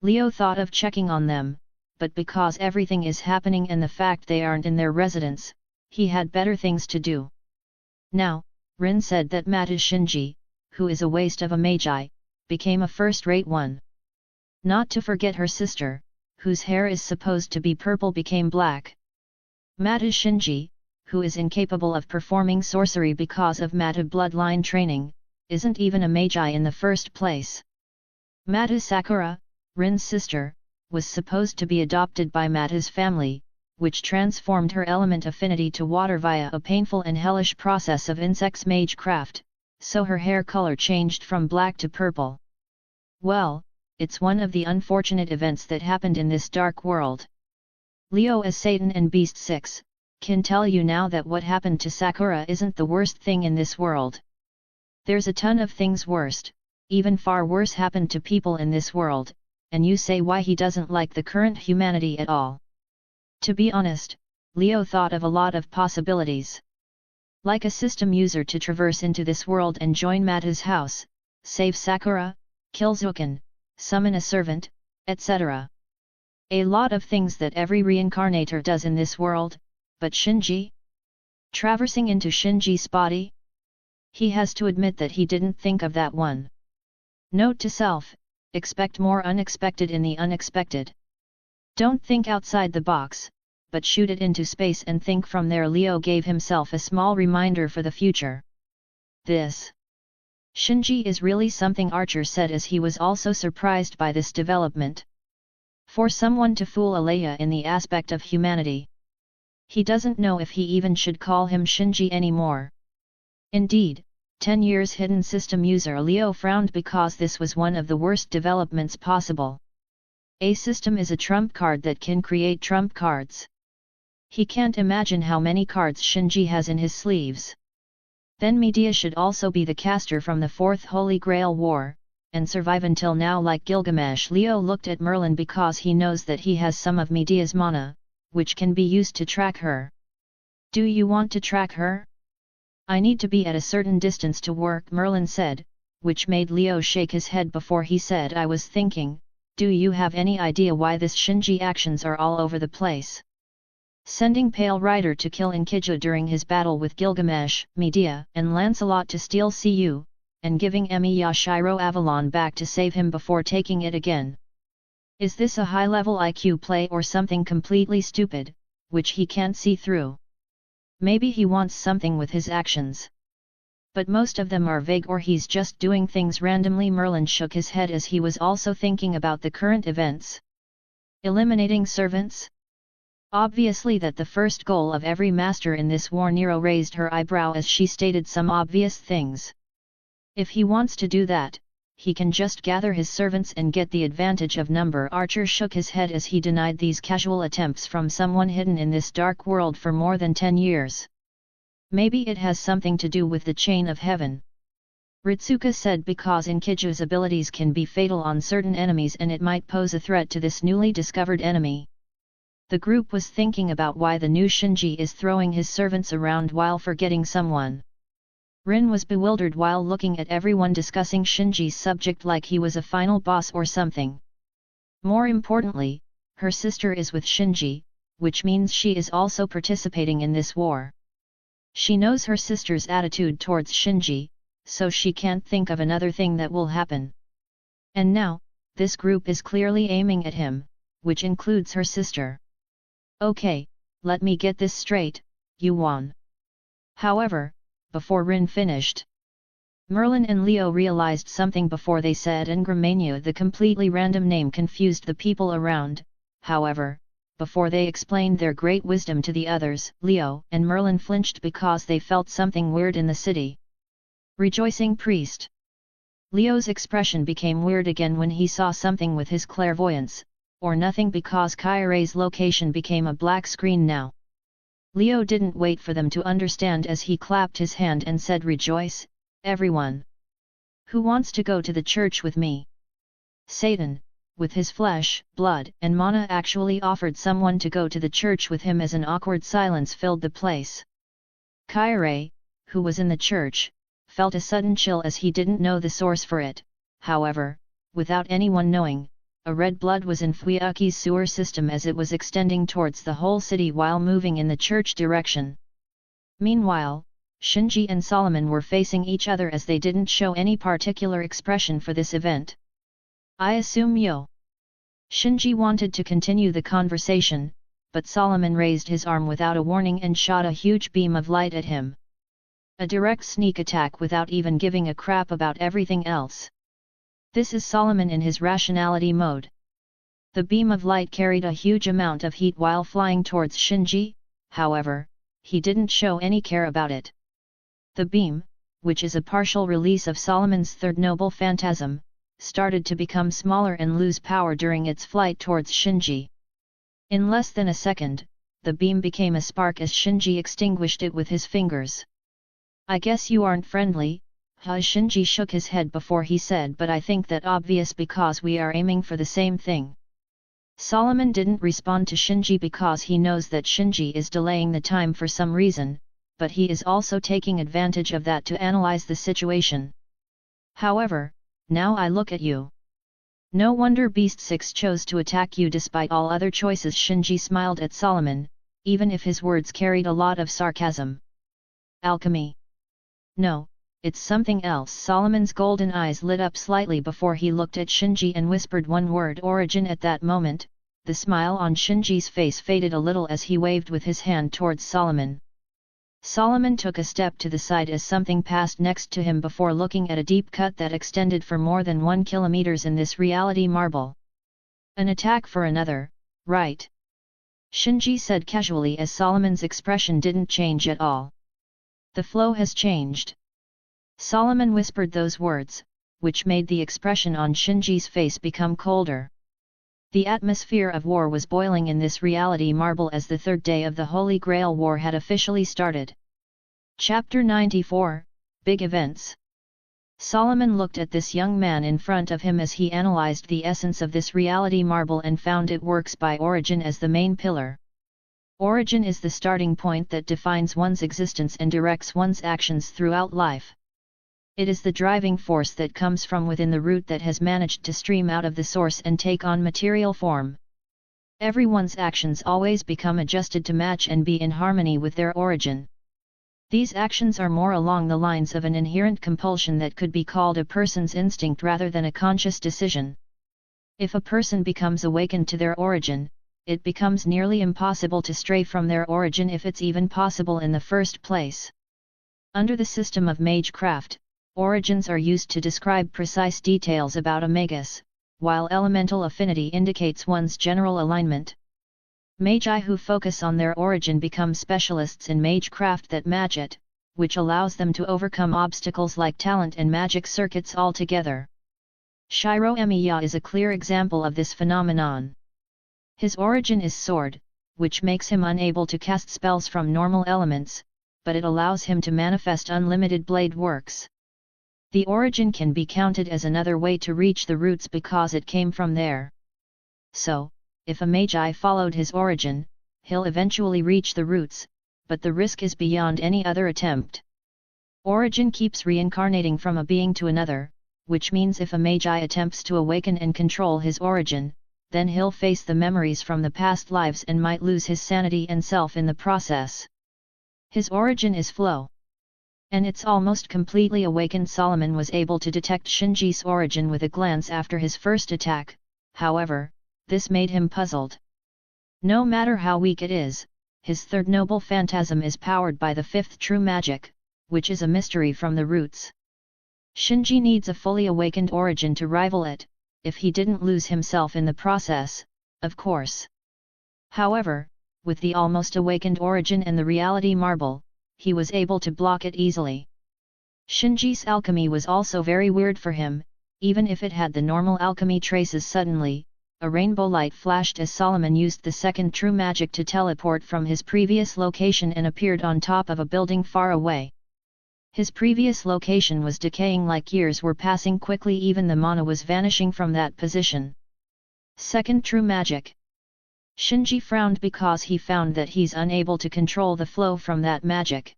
Leo thought of checking on them, but because everything is happening and the fact they aren't in their residence, he had better things to do. Now, Rin said that Mata's Shinji, who is a waste of a magi, became a first-rate one. Not to forget her sister, whose hair is supposed to be purple, became black. Mata's Shinji, who is incapable of performing sorcery because of Mata bloodline training, isn't even a magi in the first place. Mata Sakura, Rin's sister, was supposed to be adopted by Mata's family, which transformed her element affinity to water via a painful and hellish process of insect's magecraft, so her hair color changed from black to purple. Well, it's one of the unfortunate events that happened in this dark world. Leo as Satan and Beast 6, can tell you now that what happened to Sakura isn't the worst thing in this world. There's a ton of things worst, even far worse happened to people in this world, and you say why he doesn't like the current humanity at all. To be honest, Leo thought of a lot of possibilities. Like a system user to traverse into this world and join Mata's house, save Sakura, kill Zukin, summon a servant, etc. A lot of things that every reincarnator does in this world, but Shinji? Traversing into Shinji's body? He has to admit that he didn't think of that one. Note to self, expect more unexpected in the unexpected. Don't think outside the box, but shoot it into space and think from there. Leo gave himself a small reminder for the future. This Shinji is really something, Archer said as he was also surprised by this development. For someone to fool Alea in the aspect of humanity. He doesn't know if he even should call him Shinji anymore. Indeed, 10 years hidden system user Leo frowned because this was one of the worst developments possible. A system is a trump card that can create trump cards. He can't imagine how many cards Shinji has in his sleeves. Then Medea should also be the caster from the Fourth Holy Grail War, and survive until now like Gilgamesh. Leo looked at Merlin because he knows that he has some of Medea's mana, which can be used to track her. Do you want to track her? I need to be at a certain distance to work, Merlin said, which made Leo shake his head before he said, I was thinking, do you have any idea why this Shinji actions are all over the place? Sending Pale Rider to kill Inkiju during his battle with Gilgamesh, Medea, and Lancelot to steal Cu, and giving Emiya Shiro Avalon back to save him before taking it again. Is this a high-level IQ play or something completely stupid, which he can't see through? Maybe he wants something with his actions. But most of them are vague or he's just doing things randomly. Merlin shook his head as he was also thinking about the current events. Eliminating servants? Obviously that the first goal of every master in this war. Nero raised her eyebrow as she stated some obvious things. If he wants to do that, he can just gather his servants and get the advantage of number. Archer shook his head as he denied these casual attempts from someone hidden in this dark world for more than 10 years. Maybe it has something to do with the chain of heaven. Ritsuka said, because Inkiju's abilities can be fatal on certain enemies and it might pose a threat to this newly discovered enemy. The group was thinking about why the new Shinji is throwing his servants around while forgetting someone. Rin was bewildered while looking at everyone discussing Shinji's subject like he was a final boss or something. More importantly, her sister is with Shinji, which means she is also participating in this war. She knows her sister's attitude towards Shinji, so she can't think of another thing that will happen. And now, this group is clearly aiming at him, which includes her sister. Okay, let me get this straight, you won. However, before Rin finished, Merlin and Leo realized something before they said Ngramania. The completely random name confused the people around. However, before they explained their great wisdom to the others, Leo and Merlin flinched because they felt something weird in the city. Rejoicing priest. Leo's expression became weird again when he saw something with his clairvoyance, or nothing, because Kairei's location became a black screen now. Leo didn't wait for them to understand as he clapped his hand and said, "Rejoice, everyone! Who wants to go to the church with me?" Satan, with his flesh, blood and mana, actually offered someone to go to the church with him as an awkward silence filled the place. Kairei, who was in the church, felt a sudden chill as he didn't know the source for it. However, without anyone knowing, a red blood was in Fuyuki's sewer system as it was extending towards the whole city while moving in the church direction. Meanwhile, Shinji and Solomon were facing each other as they didn't show any particular expression for this event. "I assume yo." Shinji wanted to continue the conversation, but Solomon raised his arm without a warning and shot a huge beam of light at him. A direct sneak attack without even giving a crap about everything else. This is Solomon in his rationality mode. The beam of light carried a huge amount of heat while flying towards Shinji, however, he didn't show any care about it. The beam, which is a partial release of Solomon's third noble phantasm, started to become smaller and lose power during its flight towards Shinji. In less than a second, the beam became a spark as Shinji extinguished it with his fingers. "I guess you aren't friendly." Shinji shook his head before he said, "But I think that obvious because we are aiming for the same thing." Solomon didn't respond to Shinji because he knows that Shinji is delaying the time for some reason, but he is also taking advantage of that to analyze the situation. "However, now I look at you. No wonder Beast 6 chose to attack you despite all other choices." Shinji smiled at Solomon, even if his words carried a lot of sarcasm. "Alchemy? No. It's something else." Solomon's golden eyes lit up slightly before he looked at Shinji and whispered one word, "Origin." At that moment, the smile on Shinji's face faded a little as he waved with his hand towards Solomon. Solomon took a step to the side as something passed next to him before looking at a deep cut that extended for more than 1 kilometer in this reality marble. "An attack for another, right?" Shinji said casually as Solomon's expression didn't change at all. "The flow has changed." Solomon whispered those words, which made the expression on Shinji's face become colder. The atmosphere of war was boiling in this reality marble as the third day of the Holy Grail War had officially started. Chapter 94, Big Events. Solomon looked at this young man in front of him as he analyzed the essence of this reality marble and found it works by origin as the main pillar. Origin is the starting point that defines one's existence and directs one's actions throughout life. It is the driving force that comes from within the root that has managed to stream out of the source and take on material form. Everyone's actions always become adjusted to match and be in harmony with their origin. These actions are more along the lines of an inherent compulsion that could be called a person's instinct rather than a conscious decision. If a person becomes awakened to their origin, it becomes nearly impossible to stray from their origin if it's even possible in the first place. Under the system of magecraft, origins are used to describe precise details about a magus, while elemental affinity indicates one's general alignment. Magi who focus on their origin become specialists in magecraft that match it, which allows them to overcome obstacles like talent and magic circuits altogether. Shiro Emiya is a clear example of this phenomenon. His origin is sword, which makes him unable to cast spells from normal elements, but it allows him to manifest unlimited blade works. The origin can be counted as another way to reach the roots because it came from there. So, if a magi followed his origin, he'll eventually reach the roots, but the risk is beyond any other attempt. Origin keeps reincarnating from a being to another, which means if a magi attempts to awaken and control his origin, then he'll face the memories from the past lives and might lose his sanity and self in the process. His origin is flow. And it's almost completely awakened. Solomon was able to detect Shinji's origin with a glance after his first attack, however, this made him puzzled. No matter how weak it is, his third noble phantasm is powered by the fifth true magic, which is a mystery from the roots. Shinji needs a fully awakened origin to rival it, if he didn't lose himself in the process, of course. However, with the almost awakened origin and the reality marble, he was able to block it easily. Shinji's alchemy was also very weird for him, even if it had the normal alchemy traces. Suddenly, a rainbow light flashed as Solomon used the second true magic to teleport from his previous location and appeared on top of a building far away. His previous location was decaying like years were passing quickly, even the mana was vanishing from that position. Second true magic. Shinji frowned because he found that he's unable to control the flow from that magic.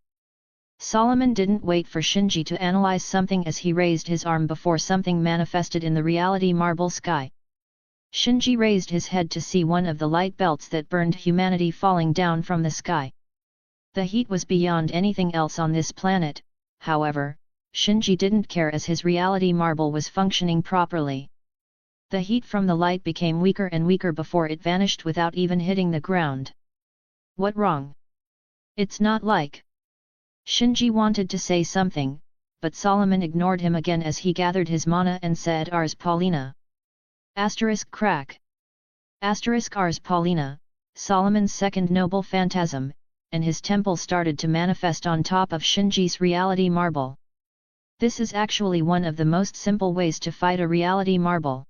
Solomon didn't wait for Shinji to analyze something as he raised his arm before something manifested in the reality marble sky. Shinji raised his head to see one of the light belts that burned humanity falling down from the sky. The heat was beyond anything else on this planet, however, Shinji didn't care as his reality marble was functioning properly. The heat from the light became weaker and weaker before it vanished without even hitting the ground. What wrong? It's not like... Shinji wanted to say something, but Solomon ignored him again as he gathered his mana and said Ars Paulina. Crack. Ars Paulina, Solomon's second noble phantasm, and his temple started to manifest on top of Shinji's reality marble. This is actually one of the most simple ways to fight a reality marble.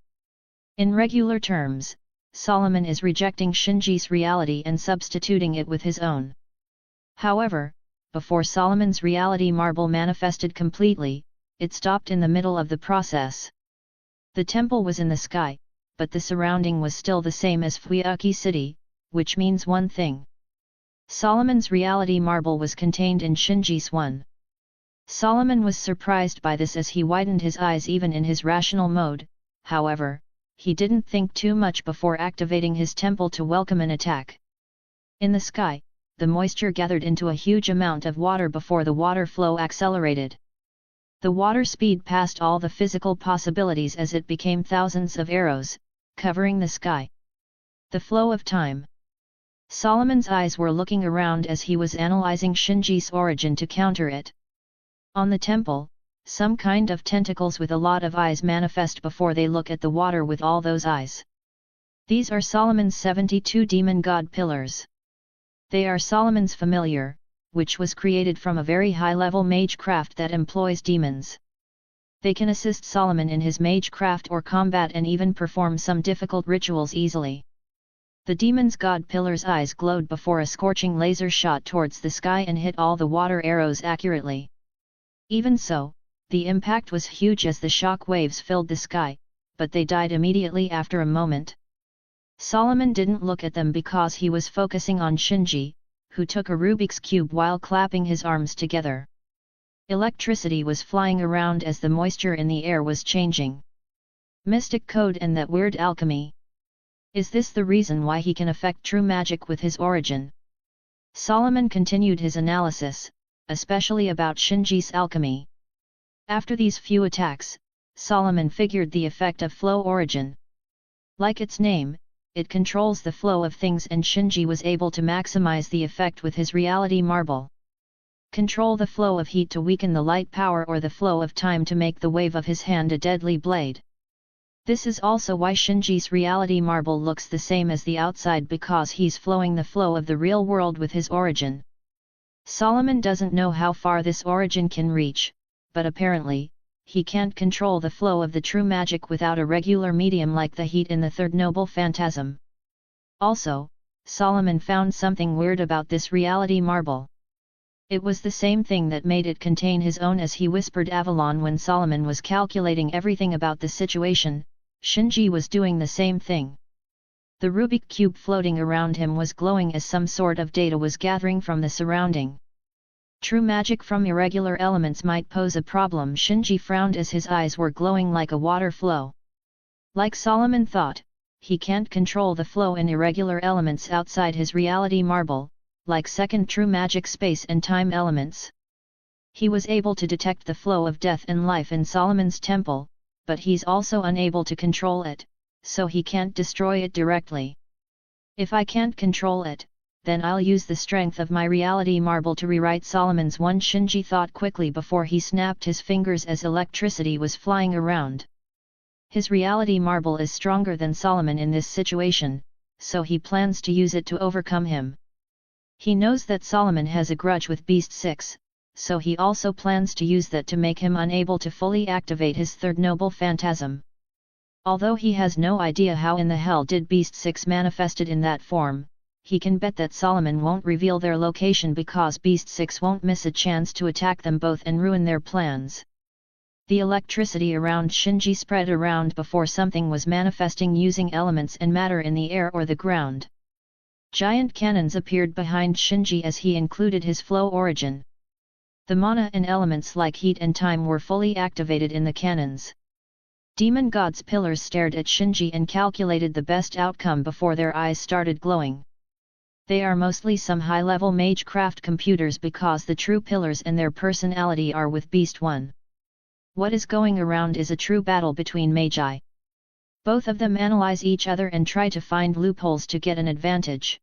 In regular terms, Solomon is rejecting Shinji's reality and substituting it with his own. However, before Solomon's reality marble manifested completely, it stopped in the middle of the process. The temple was in the sky, but the surrounding was still the same as Fuyuki City, which means one thing. Solomon's reality marble was contained in Shinji's one. Solomon was surprised by this as he widened his eyes even in his rational mode, however, he didn't think too much before activating his temple to welcome an attack. In the sky, the moisture gathered into a huge amount of water before the water flow accelerated. The water speed passed all the physical possibilities as it became thousands of arrows, covering the sky. The flow of time. Solomon's eyes were looking around as he was analyzing Shinji's origin to counter it. On the temple, some kind of tentacles with a lot of eyes manifest before they look at the water with all those eyes. These are Solomon's 72 demon god pillars. They are Solomon's familiar, which was created from a very high-level magecraft that employs demons. They can assist Solomon in his magecraft or combat and even perform some difficult rituals easily. The demon's god pillar's eyes glowed before a scorching laser shot towards the sky and hit all the water arrows accurately. Even so, the impact was huge as the shock waves filled the sky, but they died immediately after a moment. Solomon didn't look at them because he was focusing on Shinji, who took a Rubik's Cube while clapping his arms together. Electricity was flying around as the moisture in the air was changing. Mystic code and that weird alchemy. Is this the reason why he can affect true magic with his origin? Solomon continued his analysis, especially about Shinji's alchemy. After these few attacks, Solomon figured the effect of flow origin. Like its name, it controls the flow of things, and Shinji was able to maximize the effect with his reality marble. Control the flow of heat to weaken the light power or the flow of time to make the wave of his hand a deadly blade. This is also why Shinji's reality marble looks the same as the outside, because he's flowing the flow of the real world with his origin. Solomon doesn't know how far this origin can reach, but apparently, he can't control the flow of the true magic without a regular medium like the heat in the third noble phantasm. Also, Solomon found something weird about this reality marble. It was the same thing that made it contain his own, as he whispered Avalon when Solomon was calculating everything about the situation. Shinji was doing the same thing. The Rubik cube floating around him was glowing as some sort of data was gathering from the surrounding. True magic from irregular elements might pose a problem. Shinji frowned as his eyes were glowing like a water flow. Like Solomon thought, he can't control the flow in irregular elements outside his reality marble, like second true magic space and time elements. He was able to detect the flow of death and life in Solomon's temple, but he's also unable to control it, so he can't destroy it directly. If I can't control it, then I'll use the strength of my reality marble to rewrite Solomon's one. Shinji thought quickly before he snapped his fingers as electricity was flying around. His reality marble is stronger than Solomon in this situation, so he plans to use it to overcome him. He knows that Solomon has a grudge with Beast 6, so he also plans to use that to make him unable to fully activate his third noble phantasm. Although he has no idea how in the hell did Beast 6 manifested in that form, he can bet that Solomon won't reveal their location, because Beast 6 won't miss a chance to attack them both and ruin their plans. The electricity around Shinji spread around before something was manifesting using elements and matter in the air or the ground. Giant cannons appeared behind Shinji as he included his flow origin. The mana and elements like heat and time were fully activated in the cannons. Demon God's pillars stared at Shinji and calculated the best outcome before their eyes started glowing. They are mostly some high-level magecraft computers, because the true pillars and their personality are with Beast 1. What is going around is a true battle between magi. Both of them analyze each other and try to find loopholes to get an advantage.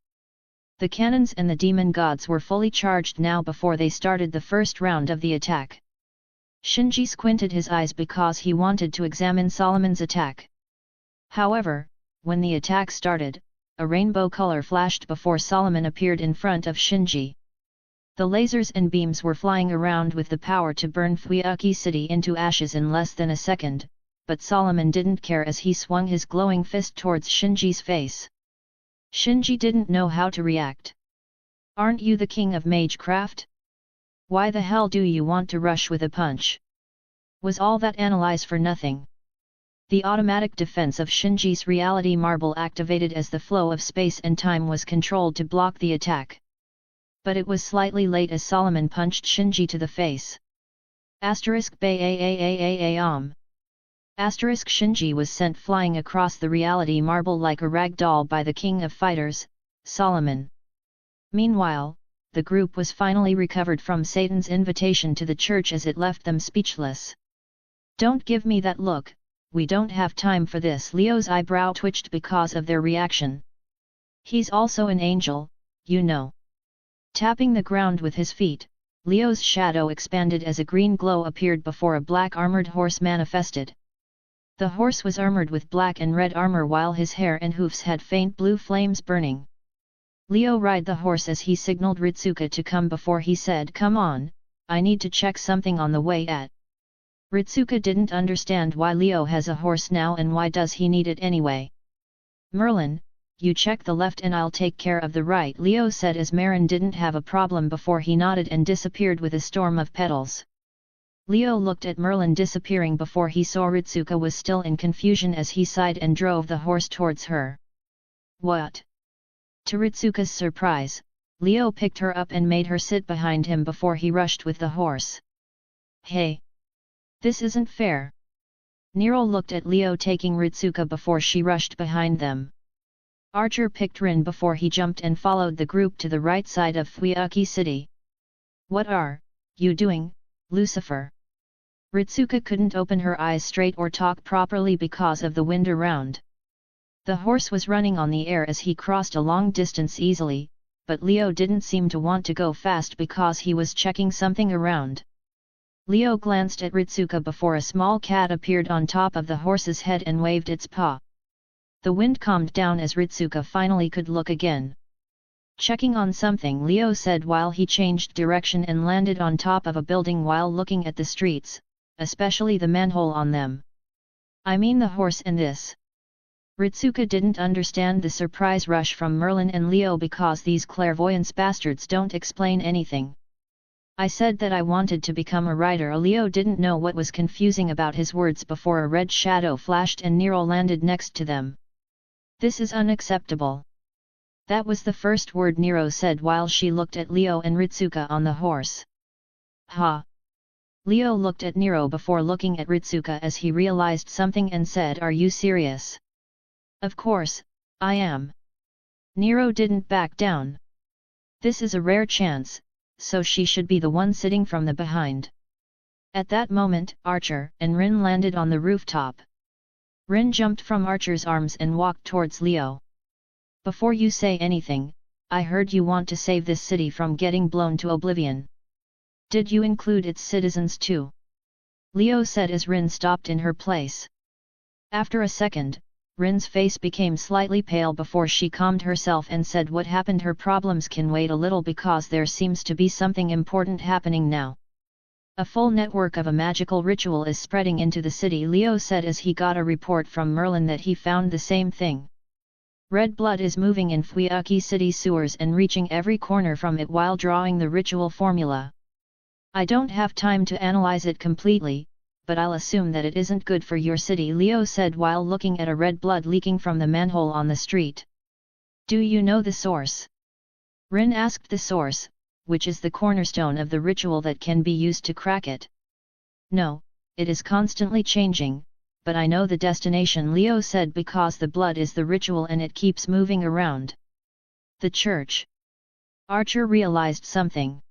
The cannons and the demon gods were fully charged now before they started the first round of the attack. Shinji squinted his eyes because he wanted to examine Solomon's attack. However, when the attack started, a rainbow color flashed before Solomon appeared in front of Shinji. The lasers and beams were flying around with the power to burn Fuiuki City into ashes in less than a second, but Solomon didn't care as he swung his glowing fist towards Shinji's face. Shinji didn't know how to react. "Aren't you the king of magecraft? Why the hell do you want to rush with a punch? Was all that analyze for nothing?" The automatic defense of Shinji's reality marble activated as the flow of space and time was controlled to block the attack. But it was slightly late as Solomon punched Shinji to the face. Asterisk Shinji was sent flying across the reality marble like a rag doll by the king of fighters, Solomon. Meanwhile, the group was finally recovered from Satan's invitation to the church as it left them speechless. "Don't give me that look, we don't have time for this." Leo's eyebrow twitched because of their reaction. "He's also an angel, you know." Tapping the ground with his feet, Leo's shadow expanded as a green glow appeared before a black armored horse manifested. The horse was armored with black and red armor while his hair and hoofs had faint blue flames burning. Leo ride the horse as he signaled Ritsuka to come before he said, "Come on, I need to check something on the way at." Ritsuka didn't understand why Leo has a horse now and why does he need it anyway. "Merlin, you check the left and I'll take care of the right," Leo said as Marin didn't have a problem before he nodded and disappeared with a storm of petals. Leo looked at Merlin disappearing before he saw Ritsuka was still in confusion as he sighed and drove the horse towards her. "What?" To Ritsuka's surprise, Leo picked her up and made her sit behind him before he rushed with the horse. "Hey! This isn't fair." Nero looked at Leo taking Ritsuka before she rushed behind them. Archer picked Rin before he jumped and followed the group to the right side of Fuiuki City. "What are you doing, Lucifer?" Ritsuka couldn't open her eyes straight or talk properly because of the wind around. The horse was running on the air as he crossed a long distance easily, but Leo didn't seem to want to go fast because he was checking something around. Leo glanced at Ritsuka before a small cat appeared on top of the horse's head and waved its paw. The wind calmed down as Ritsuka finally could look again. Checking on something, Leo said while he changed direction and landed on top of a building while looking at the streets, especially the manhole on them. I mean the horse and this. Ritsuka didn't understand the surprise rush from Merlin and Leo because these clairvoyance bastards don't explain anything. I said that I wanted to become a writer. Leo didn't know what was confusing about his words before a red shadow flashed and Nero landed next to them. This is unacceptable. That was the first word Nero said while she looked at Leo and Ritsuka on the horse. Ha! Leo looked at Nero before looking at Ritsuka as he realized something and said, "Are you serious?" "Of course, I am." Nero didn't back down. "This is a rare chance, so she should be the one sitting from the behind." At that moment, Archer and Rin landed on the rooftop. Rin jumped from Archer's arms and walked towards Leo. "Before you say anything, I heard you want to save this city from getting blown to oblivion. Did you include its citizens too?" Leo said as Rin stopped in her place. After a second, Rin's face became slightly pale before she calmed herself and said, "What happened? Her problems can wait a little because there seems to be something important happening now. A full network of a magical ritual is spreading into the city," Leo said as he got a report from Merlin that he found the same thing. Red blood is moving in Fuyuki City sewers and reaching every corner from it while drawing the ritual formula. "I don't have time to analyze it completely, but I'll assume that it isn't good for your city," Leo said while looking at a red blood leaking from the manhole on the street. "Do you know the source?" Rin asked. "The source, which is the cornerstone of the ritual that can be used to crack it." "No, it is constantly changing, but I know the destination," Leo said, "because the blood is the ritual and it keeps moving around." "The church." Archer realized something.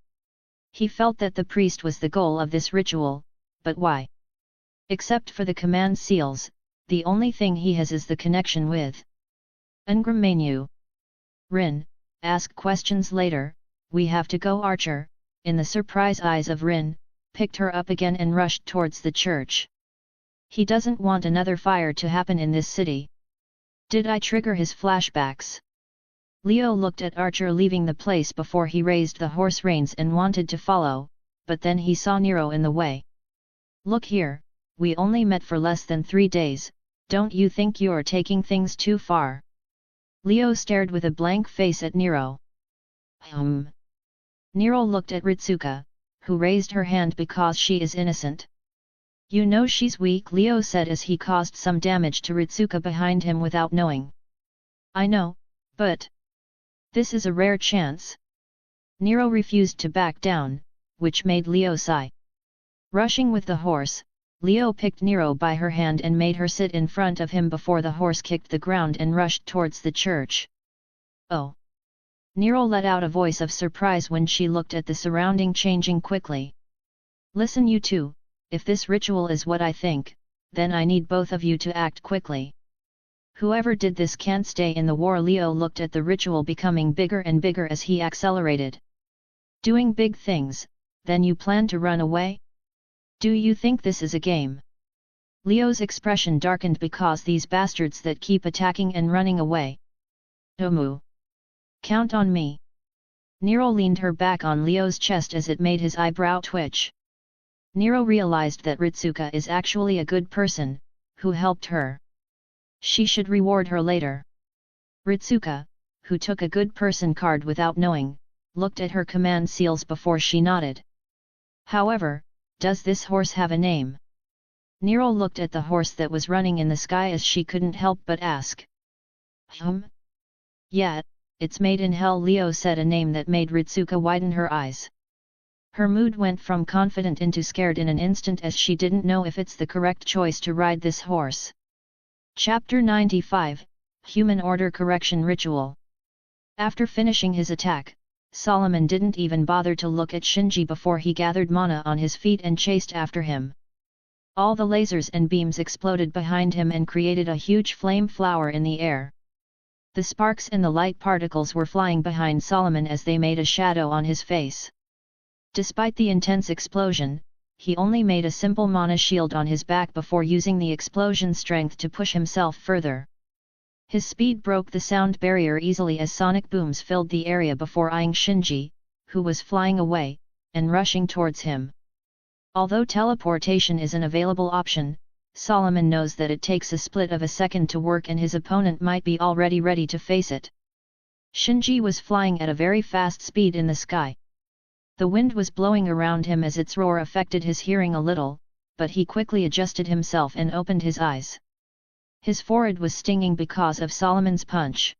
He felt that the priest was the goal of this ritual, but why? Except for the command seals, the only thing he has is the connection with Ngramenu. "Rin, ask questions later, we have to go." Archer, in the surprised eyes of Rin, picked her up again and rushed towards the church. He doesn't want another fire to happen in this city. Did I trigger his flashbacks? Leo looked at Archer leaving the place before he raised the horse reins and wanted to follow, but then he saw Nero in the way. "Look here, we only met for less than 3 days, don't you think you're taking things too far?" Leo stared with a blank face at Nero. Nero looked at Ritsuka, who raised her hand because she is innocent. "You know she's weak," Leo said as he caused some damage to Ritsuka behind him without knowing. "I know, but this is a rare chance." Nero refused to back down, which made Leo sigh. Rushing with the horse, Leo picked Nero by her hand and made her sit in front of him before the horse kicked the ground and rushed towards the church. "Oh!" Nero let out a voice of surprise when she looked at the surrounding changing quickly. "Listen you two, if this ritual is what I think, then I need both of you to act quickly. Whoever did this can't stay in the war." Leo looked at the ritual becoming bigger and bigger as he accelerated. "Doing big things, then you plan to run away? Do you think this is a game?" Leo's expression darkened because these bastards that keep attacking and running away. "Omu. Count on me." Nero leaned her back on Leo's chest as it made his eyebrow twitch. Nero realized that Ritsuka is actually a good person, who helped her. She should reward her later. Ritsuka, who took a good person card without knowing, looked at her command seals before she nodded. "However, does this horse have a name?" Nero looked at the horse that was running in the sky as she couldn't help but ask. "Yeah, it's Made in Hell," Leo said, a name that made Ritsuka widen her eyes. Her mood went from confident into scared in an instant as she didn't know if it's the correct choice to ride this horse. Chapter 95, Human Order Correction Ritual. After finishing his attack, Solomon didn't even bother to look at Shinji before he gathered mana on his feet and chased after him. All the lasers and beams exploded behind him and created a huge flame flower in the air. The sparks and the light particles were flying behind Solomon as they made a shadow on his face. Despite the intense explosion, he only made a simple mana shield on his back before using the explosion strength to push himself further. His speed broke the sound barrier easily as sonic booms filled the area before eyeing Shinji, who was flying away, and rushing towards him. Although teleportation is an available option, Solomon knows that it takes a split of a second to work and his opponent might be already ready to face it. Shinji was flying at a very fast speed in the sky. The wind was blowing around him as its roar affected his hearing a little, but he quickly adjusted himself and opened his eyes. His forehead was stinging because of Solomon's punch.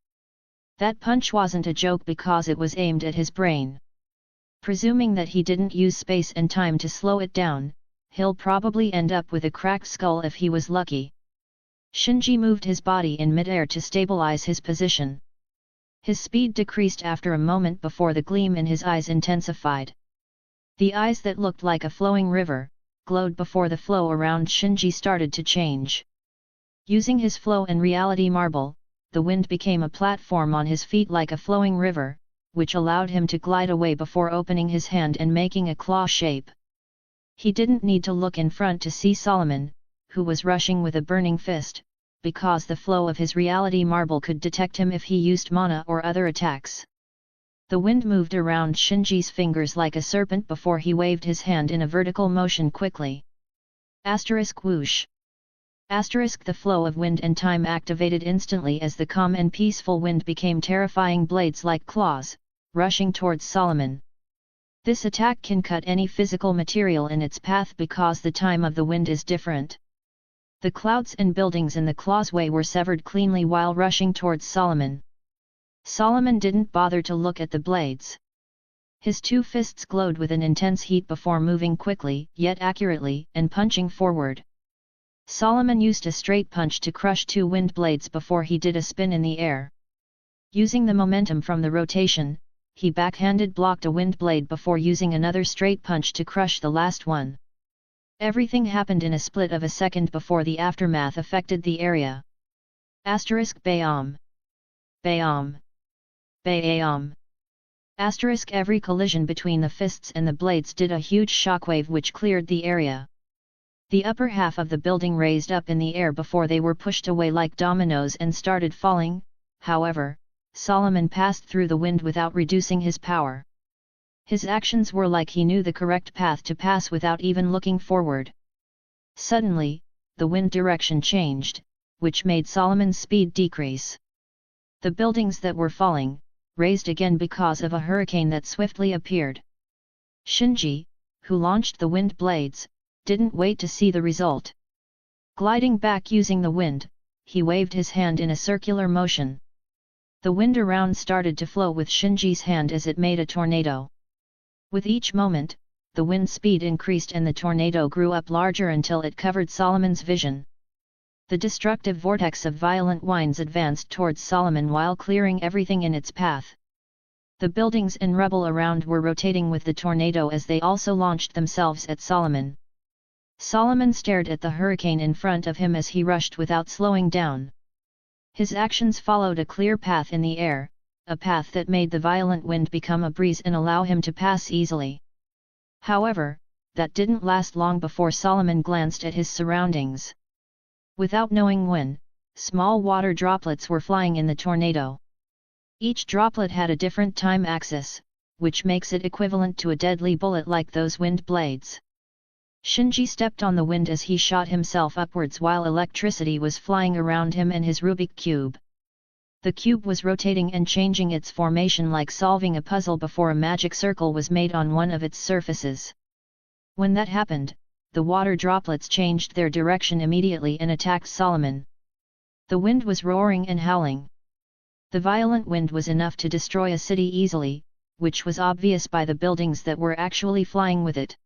That punch wasn't a joke because it was aimed at his brain. Presuming that he didn't use space and time to slow it down, he'll probably end up with a cracked skull if he was lucky. Shinji moved his body in midair to stabilize his position. His speed decreased after a moment before the gleam in his eyes intensified. The eyes that looked like a flowing river, glowed before the flow around Shinji started to change. Using his flow and reality marble, the wind became a platform on his feet like a flowing river, which allowed him to glide away before opening his hand and making a claw shape. He didn't need to look in front to see Solomon, who was rushing with a burning fist, because the flow of his reality marble could detect him if he used mana or other attacks. The wind moved around Shinji's fingers like a serpent before he waved his hand in a vertical motion quickly. Whoosh. The flow of wind and time activated instantly as the calm and peaceful wind became terrifying blades like claws, rushing towards Solomon. This attack can cut any physical material in its path because the time of the wind is different. The clouds and buildings in the claw's way were severed cleanly while rushing towards Solomon. Solomon didn't bother to look at the blades. His two fists glowed with an intense heat before moving quickly, yet accurately, and punching forward. Solomon used a straight punch to crush two wind blades before he did a spin in the air. Using the momentum from the rotation, he backhanded blocked a wind blade before using another straight punch to crush the last one. Everything happened in a split of a second before the aftermath affected the area. Bayam. Bayam. Bayam. Every collision between the fists and the blades did a huge shockwave which cleared the area. The upper half of the building raised up in the air before they were pushed away like dominoes and started falling. However, Solomon passed through the wind without reducing his power. His actions were like he knew the correct path to pass without even looking forward. Suddenly, the wind direction changed, which made Solomon's speed decrease. The buildings that were falling, raised again because of a hurricane that swiftly appeared. Shinji, who launched the wind blades, didn't wait to see the result. Gliding back using the wind, he waved his hand in a circular motion. The wind around started to flow with Shinji's hand as it made a tornado. With each moment, the wind speed increased and the tornado grew up larger until it covered Solomon's vision. The destructive vortex of violent winds advanced towards Solomon while clearing everything in its path. The buildings and rubble around were rotating with the tornado as they also launched themselves at Solomon. Solomon stared at the hurricane in front of him as he rushed without slowing down. His actions followed a clear path in the air, a path that made the violent wind become a breeze and allow him to pass easily. However, that didn't last long before Solomon glanced at his surroundings. Without knowing when, small water droplets were flying in the tornado. Each droplet had a different time axis, which makes it equivalent to a deadly bullet like those wind blades. Shinji stepped on the wind as he shot himself upwards while electricity was flying around him and his Rubik cube. The cube was rotating and changing its formation like solving a puzzle before a magic circle was made on one of its surfaces. When that happened, the water droplets changed their direction immediately and attacked Solomon. The wind was roaring and howling. The violent wind was enough to destroy a city easily, which was obvious by the buildings that were actually flying with it.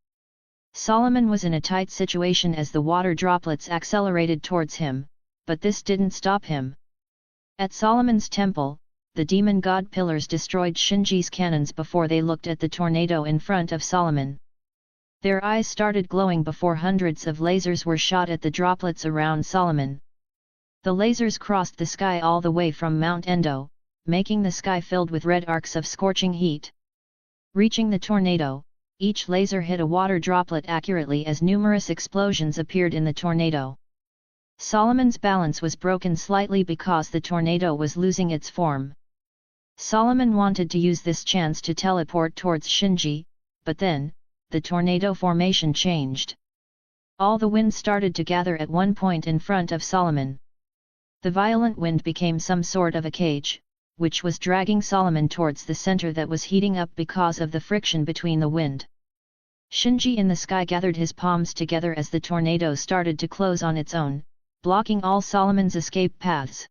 Solomon was in a tight situation as the water droplets accelerated towards him, but this didn't stop him. At Solomon's temple, the demon god pillars destroyed Shinji's cannons before they looked at the tornado in front of Solomon. Their eyes started glowing before hundreds of lasers were shot at the droplets around Solomon. The lasers crossed the sky all the way from Mount Endo, making the sky filled with red arcs of scorching heat. Reaching the tornado, each laser hit a water droplet accurately as numerous explosions appeared in the tornado. Solomon's balance was broken slightly because the tornado was losing its form. Solomon wanted to use this chance to teleport towards Shinji, but then, the tornado formation changed. All the wind started to gather at one point in front of Solomon. The violent wind became some sort of a cage, which was dragging Solomon towards the center that was heating up because of the friction between the wind. Shinji in the sky gathered his palms together as the tornado started to close on its own, blocking all Solomon's escape paths.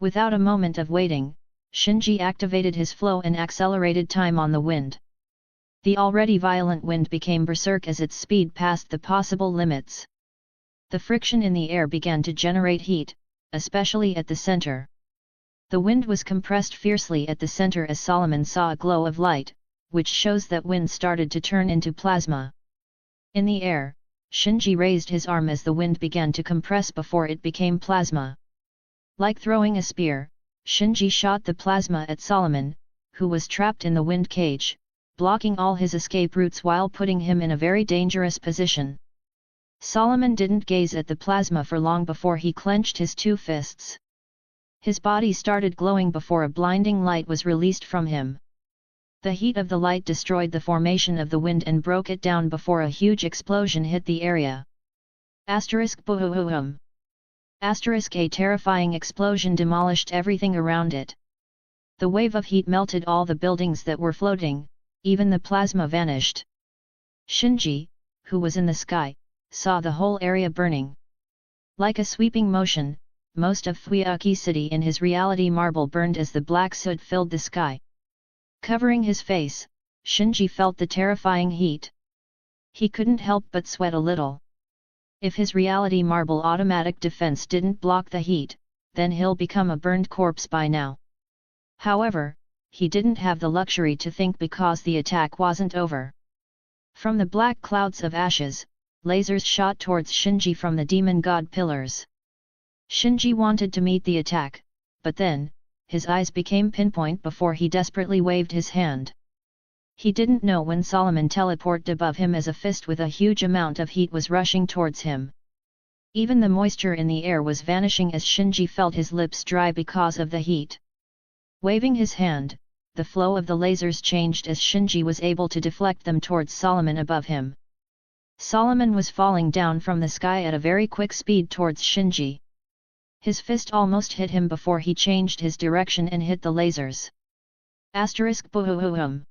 Without a moment of waiting, Shinji activated his flow and accelerated time on the wind. The already violent wind became berserk as its speed passed the possible limits. The friction in the air began to generate heat, especially at the center. The wind was compressed fiercely at the center as Solomon saw a glow of light, which shows that wind started to turn into plasma. In the air, Shinji raised his arm as the wind began to compress before it became plasma. Like throwing a spear, Shinji shot the plasma at Solomon, who was trapped in the wind cage, blocking all his escape routes while putting him in a very dangerous position. Solomon didn't gaze at the plasma for long before he clenched his two fists. His body started glowing before a blinding light was released from him. The heat of the light destroyed the formation of the wind and broke it down before a huge explosion hit the area. Boom. A terrifying explosion demolished everything around it. The wave of heat melted all the buildings that were floating, even the plasma vanished. Shinji, who was in the sky, saw the whole area burning. Like a sweeping motion, most of Fuyaki City in his reality marble burned as the black soot filled the sky. Covering his face, Shinji felt the terrifying heat. He couldn't help but sweat a little. If his reality marble automatic defense didn't block the heat, then he'll become a burned corpse by now. However, he didn't have the luxury to think because the attack wasn't over. From the black clouds of ashes, lasers shot towards Shinji from the demon god pillars. Shinji wanted to meet the attack, but then, his eyes became pinpoint before he desperately waved his hand. He didn't know when Solomon teleported above him as a fist with a huge amount of heat was rushing towards him. Even the moisture in the air was vanishing as Shinji felt his lips dry because of the heat. Waving his hand, the flow of the lasers changed as Shinji was able to deflect them towards Solomon above him. Solomon was falling down from the sky at a very quick speed towards Shinji. His fist almost hit him before he changed his direction and hit the lasers. Boom.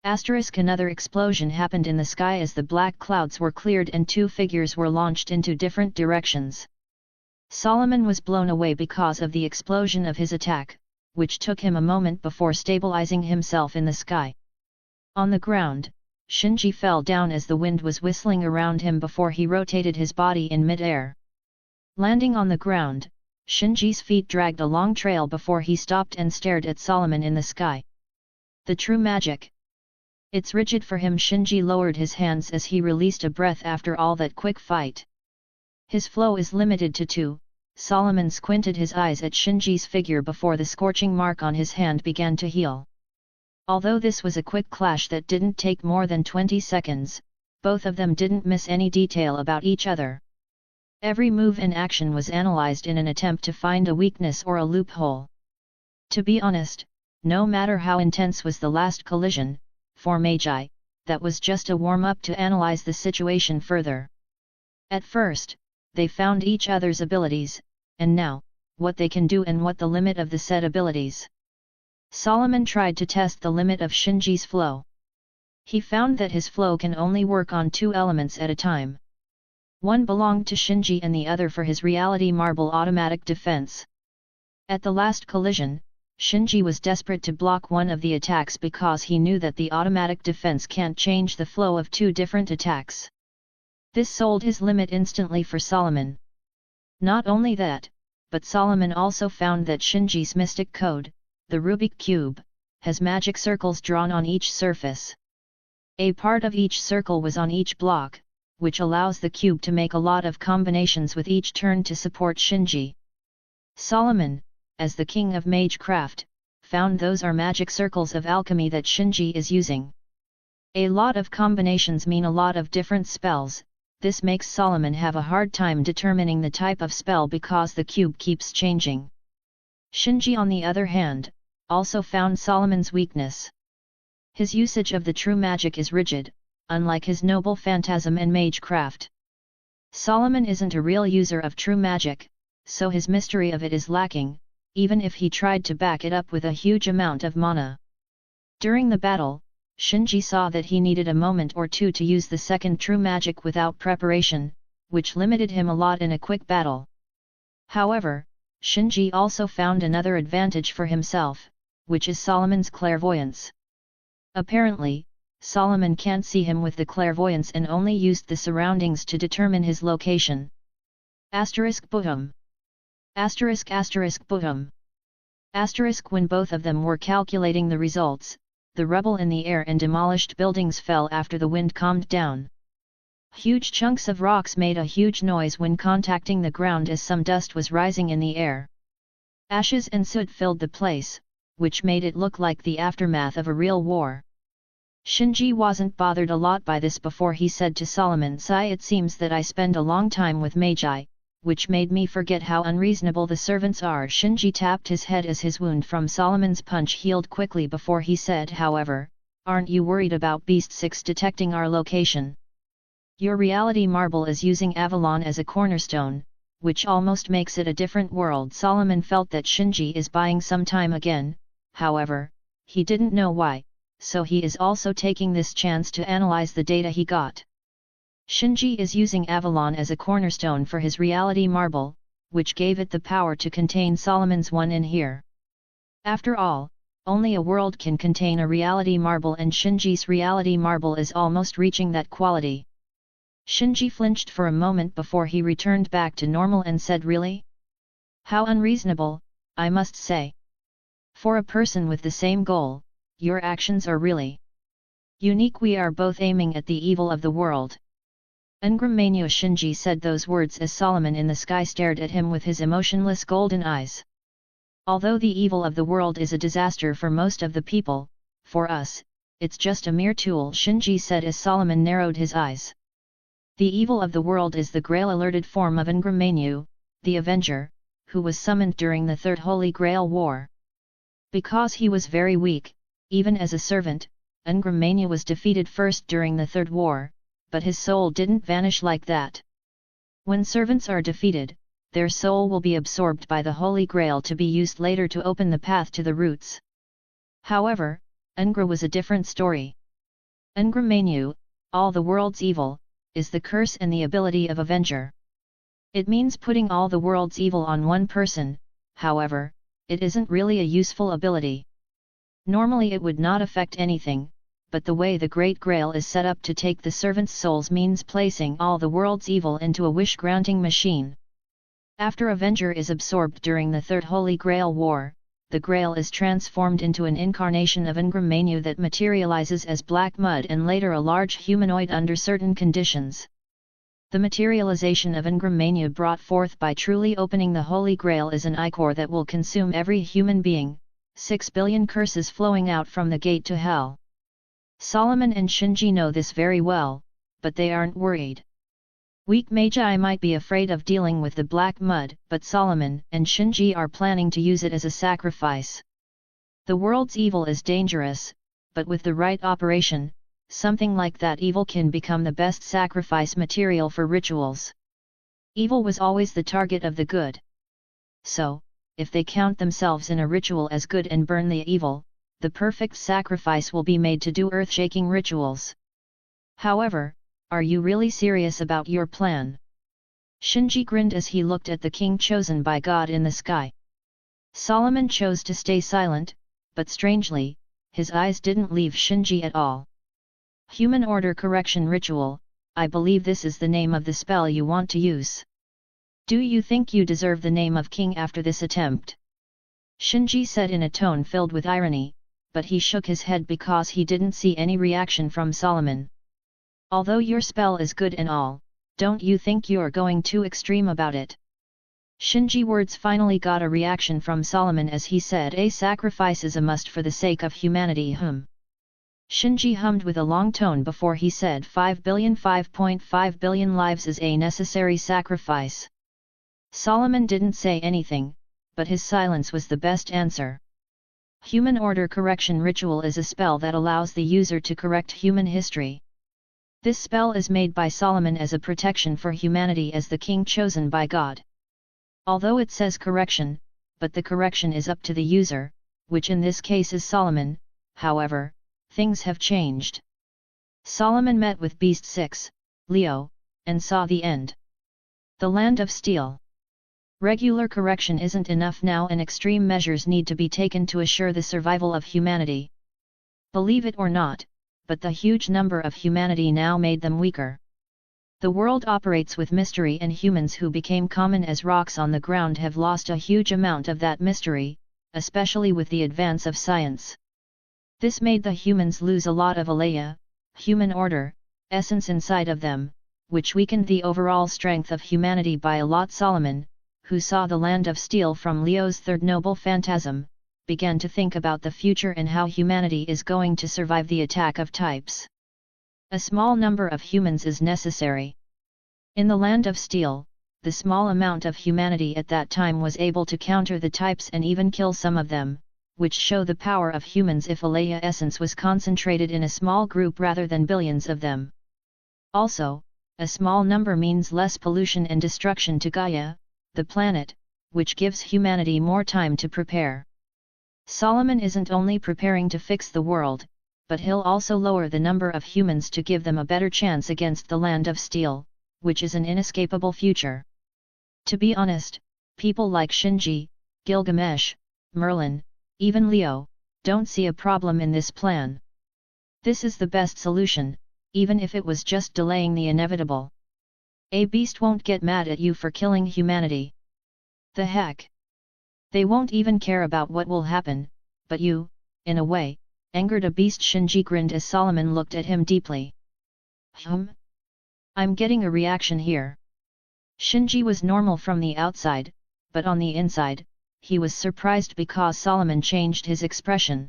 Another explosion happened in the sky as the black clouds were cleared and two figures were launched into different directions. Solomon was blown away because of the explosion of his attack, which took him a moment before stabilizing himself in the sky. On the ground, Shinji fell down as the wind was whistling around him before he rotated his body in mid-air. Landing on the ground, Shinji's feet dragged a long trail before he stopped and stared at Solomon in the sky. The true magic. It's rigid for him. Shinji lowered his hands as he released a breath after all that quick fight. His flow is limited to 2. Solomon squinted his eyes at Shinji's figure before the scorching mark on his hand began to heal. Although this was a quick clash that didn't take more than 20 seconds, both of them didn't miss any detail about each other. Every move and action was analyzed in an attempt to find a weakness or a loophole. To be honest, no matter how intense was the last collision, for Magi, that was just a warm-up to analyze the situation further. At first, they found each other's abilities, and now, what they can do and what the limit of the said abilities. Solomon tried to test the limit of Shinji's flow. He found that his flow can only work on 2 elements at a time. One belonged to Shinji and the other for his reality marble automatic defense. At the last collision, Shinji was desperate to block one of the attacks because he knew that the automatic defense can't change the flow of 2 different attacks. This sold his limit instantly for Solomon. Not only that, but Solomon also found that Shinji's mystic code, the Rubik Cube, has magic circles drawn on each surface. A part of each circle was on each block, which allows the cube to make a lot of combinations with each turn to support Shinji. Solomon, as the king of magecraft, found those are magic circles of alchemy that Shinji is using. A lot of combinations mean a lot of different spells. This makes Solomon have a hard time determining the type of spell because the cube keeps changing. Shinji, on the other hand, also found Solomon's weakness. His usage of the true magic is rigid, unlike his noble phantasm and magecraft. Solomon isn't a real user of true magic, so his mystery of it is lacking, even if he tried to back it up with a huge amount of mana. During the battle, Shinji saw that he needed a moment or two to use the second true magic without preparation, which limited him a lot in a quick battle. However, Shinji also found another advantage for himself, which is Solomon's clairvoyance. Apparently, Solomon can't see him with the clairvoyance and only used the surroundings to determine his location. *boom. *boom. When both of them were calculating the results, the rubble in the air and demolished buildings fell after the wind calmed down. Huge chunks of rocks made a huge noise when contacting the ground as some dust was rising in the air. Ashes and soot filled the place, which made it look like the aftermath of a real war. Shinji wasn't bothered a lot by this before he said to Solomon, "It seems that I spend a long time with Magi, which made me forget how unreasonable the servants are." Shinji tapped his head as his wound from Solomon's punch healed quickly before he said, "However, aren't you worried about Beast 6 detecting our location? Your reality marble is using Avalon as a cornerstone, which almost makes it a different world." Solomon felt that Shinji is buying some time again, however, he didn't know why, so he is also taking this chance to analyze the data he got. Shinji is using Avalon as a cornerstone for his reality marble, which gave it the power to contain Solomon's one in here. After all, only a world can contain a reality marble, and Shinji's reality marble is almost reaching that quality. Shinji flinched for a moment before he returned back to normal and said, "Really? How unreasonable, I must say. For a person with the same goal, your actions are really unique. We are both aiming at the evil of the world." Ngramania. Shinji said those words as Solomon in the sky stared at him with his emotionless golden eyes. "Although the evil of the world is a disaster for most of the people, for us, it's just a mere tool," Shinji said as Solomon narrowed his eyes. "The evil of the world is the Grail-alerted form of Ngramania, the Avenger, who was summoned during the Third Holy Grail War. Because he was very weak, even as a servant, Ngramania was defeated first during the Third War, but his soul didn't vanish like that. When servants are defeated, their soul will be absorbed by the Holy Grail to be used later to open the path to the roots. However, Ngra was a different story. Ngramania, all the world's evil, is the curse and the ability of Avenger. It means putting all the world's evil on one person, however, it isn't really a useful ability. Normally it would not affect anything, but the way the Great Grail is set up to take the servants' souls means placing all the world's evil into a wish-granting machine. After Avenger is absorbed during the Third Holy Grail War, the Grail is transformed into an incarnation of Ngramania that materializes as black mud and later a large humanoid under certain conditions. The materialization of Ngramania brought forth by truly opening the Holy Grail is an ichor that will consume every human being, 6 billion curses flowing out from the gate to hell. Solomon and Shinji know this very well, but they aren't worried. Weak Magi might be afraid of dealing with the black mud, but Solomon and Shinji are planning to use it as a sacrifice. The world's evil is dangerous, but with the right operation, something like that evil can become the best sacrifice material for rituals. Evil was always the target of the good. So, if they count themselves in a ritual as good and burn the evil, the perfect sacrifice will be made to do earth-shaking rituals. However, are you really serious about your plan? Shinji grinned as he looked at the king chosen by God in the sky. Solomon chose to stay silent, but strangely, his eyes didn't leave Shinji at all. Human Order Correction Ritual, I believe this is the name of the spell you want to use. Do you think you deserve the name of king after this attempt? Shinji said in a tone filled with irony, but he shook his head because he didn't see any reaction from Solomon. Although your spell is good and all, don't you think you're going too extreme about it? Shinji's words finally got a reaction from Solomon as he said, "A sacrifice is a must for the sake of humanity." Shinji hummed with a long tone before he said 5.5 billion lives is a necessary sacrifice. Solomon didn't say anything, but his silence was the best answer. Human Order Correction Ritual is a spell that allows the user to correct human history. This spell is made by Solomon as a protection for humanity as the king chosen by God. Although it says correction, but the correction is up to the user, which in this case is Solomon. However, things have changed. Solomon met with Beast 6, Leo, and saw the end. The Land of Steel. Regular correction isn't enough now and extreme measures need to be taken to assure the survival of humanity. Believe it or not, but the huge number of humanity now made them weaker. The world operates with mystery and humans who became common as rocks on the ground have lost a huge amount of that mystery, especially with the advance of science. This made the humans lose a lot of Alaya, human order, essence inside of them, which weakened the overall strength of humanity by a lot. Solomon, who saw the Land of Steel from Leo's third noble phantasm, began to think about the future and how humanity is going to survive the attack of types. A small number of humans is necessary. In the Land of Steel, the small amount of humanity at that time was able to counter the types and even kill some of them, which show the power of humans if Alaya essence was concentrated in a small group rather than billions of them. Also, a small number means less pollution and destruction to Gaia, the planet, which gives humanity more time to prepare. Solomon isn't only preparing to fix the world, but he'll also lower the number of humans to give them a better chance against the Land of Steel, which is an inescapable future. To be honest, people like Shinji, Gilgamesh, Merlin, even Leo, don't see a problem in this plan. This is the best solution, even if it was just delaying the inevitable. A beast won't get mad at you for killing humanity. The heck? They won't even care about what will happen, but you, in a way, angered a beast. Shinji grinned as Solomon looked at him deeply. I'm getting a reaction here. Shinji was normal from the outside, but on the inside, he was surprised because Solomon changed his expression.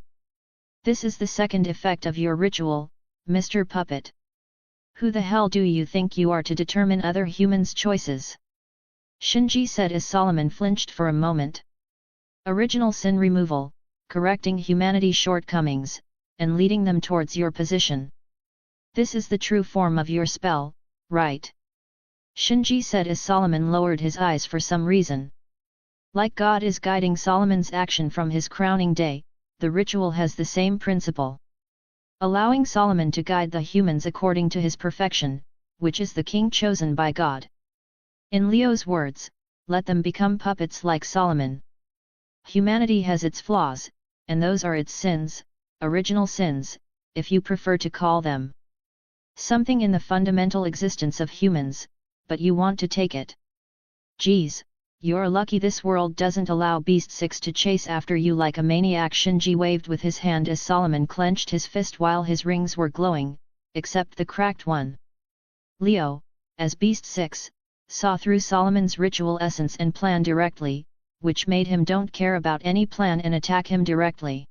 This is the second effect of your ritual, Mr. Puppet. Who the hell do you think you are to determine other humans' choices? Shinji said as Solomon flinched for a moment. Original sin removal, correcting humanity's shortcomings, and leading them towards your position. This is the true form of your spell, right? Shinji said as Solomon lowered his eyes for some reason. Like God is guiding Solomon's action from his crowning day, the ritual has the same principle. Allowing Solomon to guide the humans according to his perfection, which is the king chosen by God. In Leo's words, let them become puppets like Solomon. Humanity has its flaws, and those are its sins, original sins, if you prefer to call them. Something in the fundamental existence of humans, but you want to take it. Geez, you're lucky this world doesn't allow Beast 6 to chase after you like a maniac. Shinji waved with his hand as Solomon clenched his fist while his rings were glowing, except the cracked one. Leo, as Beast 6, saw through Solomon's ritual essence and plan directly, which made him don't care about any plan and attack him directly.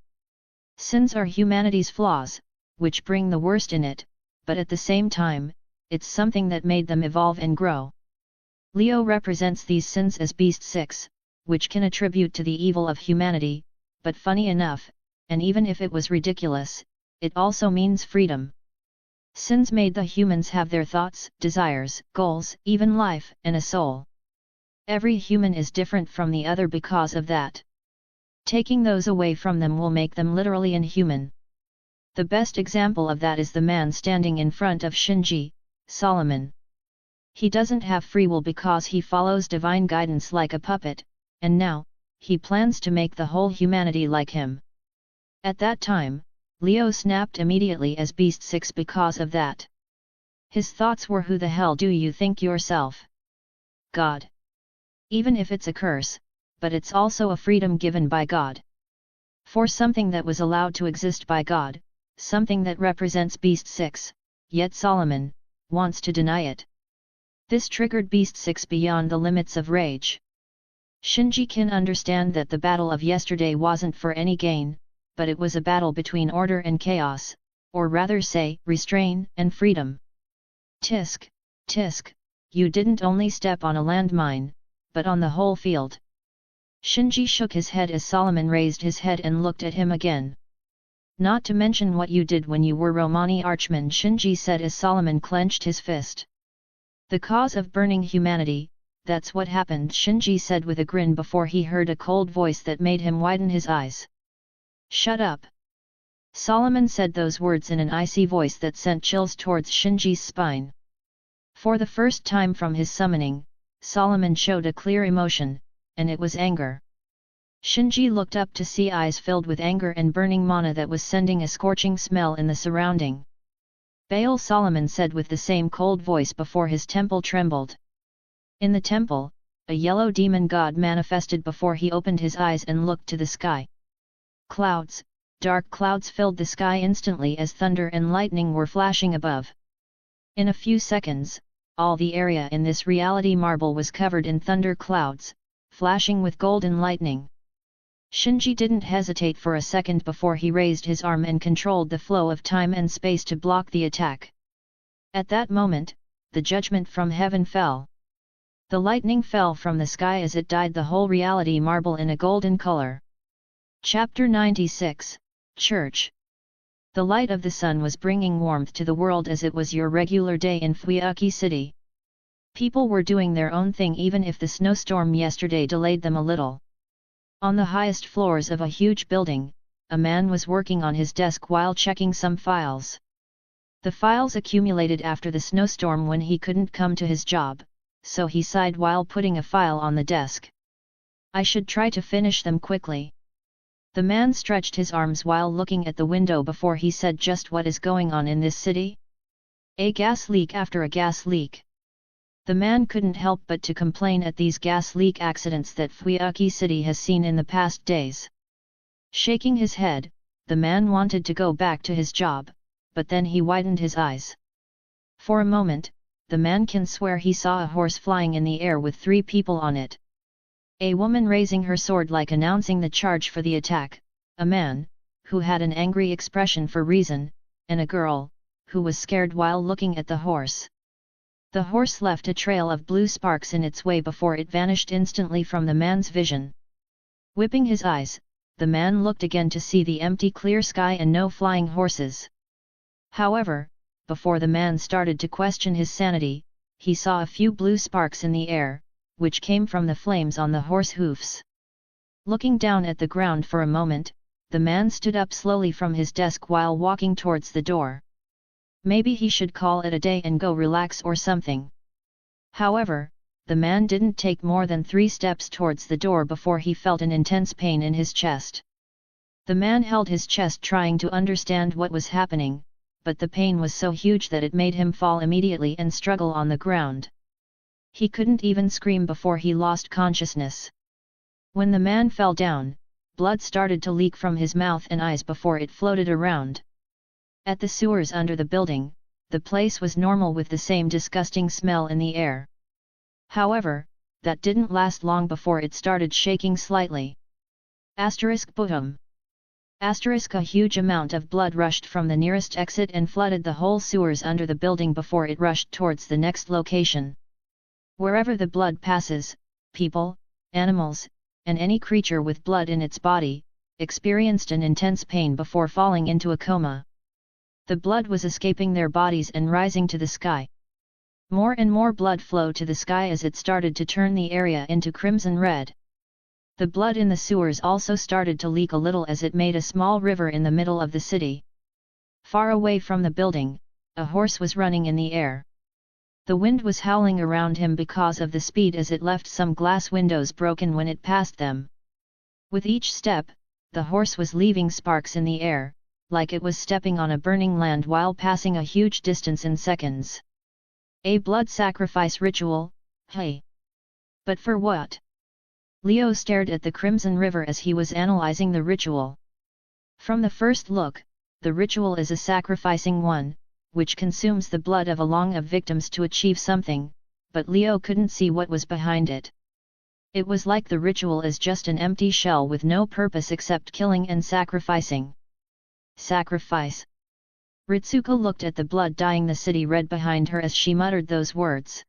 Sins are humanity's flaws, which bring the worst in it, but at the same time, it's something that made them evolve and grow. Leo represents these sins as Beast 6, which can attribute to the evil of humanity, but funny enough, and even if it was ridiculous, it also means freedom. Sins made the humans have their thoughts, desires, goals, even life, and a soul. Every human is different from the other because of that. Taking those away from them will make them literally inhuman. The best example of that is the man standing in front of Shinji, Solomon. He doesn't have free will because he follows divine guidance like a puppet, and now, he plans to make the whole humanity like him. At that time, Leo snapped immediately as Beast 6 because of that. His thoughts were, who the hell do you think yourself? God. Even if it's a curse, but it's also a freedom given by God. For something that was allowed to exist by God, something that represents Beast 6, yet Solomon wants to deny it. This triggered Beast 6 beyond the limits of rage. Shinji can understand that the battle of yesterday wasn't for any gain, but it was a battle between order and chaos, or rather say, restrain, and freedom. Tisk, tisk, you didn't only step on a landmine, but on the whole field. Shinji shook his head as Solomon raised his head and looked at him again. Not to mention what you did when you were Romani Archman, Shinji said as Solomon clenched his fist. The cause of burning humanity, that's what happened, Shinji said with a grin before he heard a cold voice that made him widen his eyes. Shut up! Solomon said those words in an icy voice that sent chills towards Shinji's spine. For the first time from his summoning, Solomon showed a clear emotion, and it was anger. Shinji looked up to see eyes filled with anger and burning mana that was sending a scorching smell in the surrounding. Baal, Solomon said with the same cold voice before his temple trembled. In the temple, a yellow demon god manifested before he opened his eyes and looked to the sky. Clouds, dark clouds filled the sky instantly as thunder and lightning were flashing above. In a few seconds, all the area in this reality marble was covered in thunder clouds, flashing with golden lightning. Shinji didn't hesitate for a second before he raised his arm and controlled the flow of time and space to block the attack. At that moment, the judgment from heaven fell. The lightning fell from the sky as it dyed the whole reality marble in a golden color. Chapter 96, Church. The light of the sun was bringing warmth to the world as it was your regular day in Fuyuki City. People were doing their own thing even if the snowstorm yesterday delayed them a little. On the highest floors of a huge building, a man was working on his desk while checking some files. The files accumulated after the snowstorm when he couldn't come to his job, so he sighed while putting a file on the desk. I should try to finish them quickly. The man stretched his arms while looking at the window before he said, just what is going on in this city? A gas leak after a gas leak. The man couldn't help but to complain at these gas leak accidents that Fuyuki City has seen in the past days. Shaking his head, the man wanted to go back to his job, but then he widened his eyes. For a moment, the man can swear he saw a horse flying in the air with 3 people on it. A woman raising her sword like announcing the charge for the attack, a man, who had an angry expression for reason, and a girl, who was scared while looking at the horse. The horse left a trail of blue sparks in its way before it vanished instantly from the man's vision. Whipping his eyes, the man looked again to see the empty clear sky and no flying horses. However, before the man started to question his sanity, he saw a few blue sparks in the air, which came from the flames on the horse hoofs. Looking down at the ground for a moment, the man stood up slowly from his desk while walking towards the door. Maybe he should call it a day and go relax or something. However, the man didn't take more than 3 steps towards the door before he felt an intense pain in his chest. The man held his chest trying to understand what was happening, but the pain was so huge that it made him fall immediately and struggle on the ground. He couldn't even scream before he lost consciousness. When the man fell down, blood started to leak from his mouth and eyes before it floated around. At the sewers under the building, the place was normal with the same disgusting smell in the air. However, that didn't last long before it started shaking slightly. Boom. A huge amount of blood rushed from the nearest exit and flooded the whole sewers under the building before it rushed towards the next location. Wherever the blood passes, people, animals, and any creature with blood in its body, experienced an intense pain before falling into a coma. The blood was escaping their bodies and rising to the sky. More and more blood flowed to the sky as it started to turn the area into crimson red. The blood in the sewers also started to leak a little as it made a small river in the middle of the city. Far away from the building, a horse was running in the air. The wind was howling around him because of the speed as it left some glass windows broken when it passed them. With each step, the horse was leaving sparks in the air, like it was stepping on a burning land while passing a huge distance in seconds. A blood sacrifice ritual, hey! But for what? Leo stared at the Crimson River as he was analyzing the ritual. From the first look, the ritual is a sacrificing one, which consumes the blood of a long of victims to achieve something, but Leo couldn't see what was behind it. It was like the ritual is just an empty shell with no purpose except killing and sacrificing. Sacrifice. Ritsuko looked at the blood dyeing the city red behind her as she muttered those words.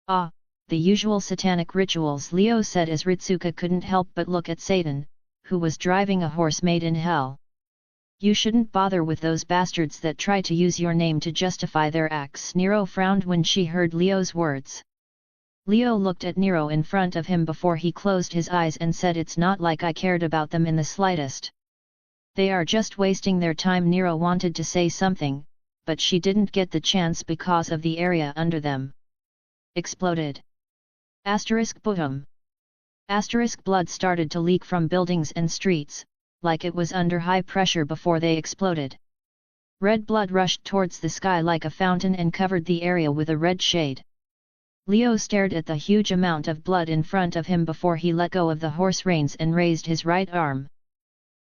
Ah, the usual satanic rituals, Leo said as Ritsuko couldn't help but look at Satan, who was driving a horse made in hell. You shouldn't bother with those bastards that try to use your name to justify their acts. Nero frowned when she heard Leo's words. Leo looked at Nero in front of him before he closed his eyes and said, it's not like I cared about them in the slightest. They are just wasting their time. Nero wanted to say something, but she didn't get the chance because of the area under them. Exploded. Boom. Blood started to leak from buildings and streets, like it was under high pressure before they exploded. Red blood rushed towards the sky like a fountain and covered the area with a red shade. Leo stared at the huge amount of blood in front of him before he let go of the horse reins and raised his right arm.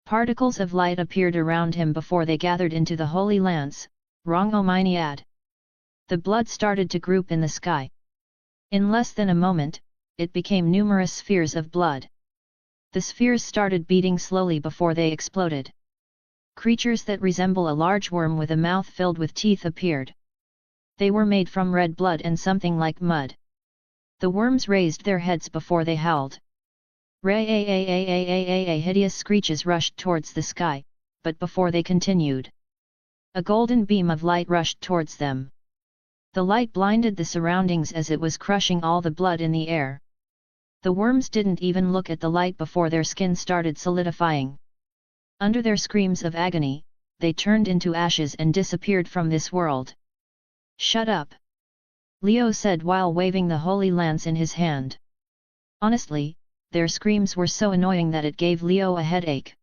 Particles of light appeared around him before they gathered into the Holy Lance, Rong-O-Mini-Ad. The blood started to group in the sky. In less than a moment, it became numerous spheres of blood. The spheres started beating slowly before they exploded. Creatures that resemble a large worm with a mouth filled with teeth appeared. They were made from red blood and something like mud. The worms raised their heads before they howled. Hideous screeches rushed towards the sky, but before they continued, a golden beam of light rushed towards them. The light blinded the surroundings as it was crushing all the blood in the air. The worms didn't even look at the light before their skin started solidifying. Under their screams of agony, they turned into ashes and disappeared from this world. Shut up! Leo said while waving the holy lance in his hand. Honestly, their screams were so annoying that it gave Leo a headache.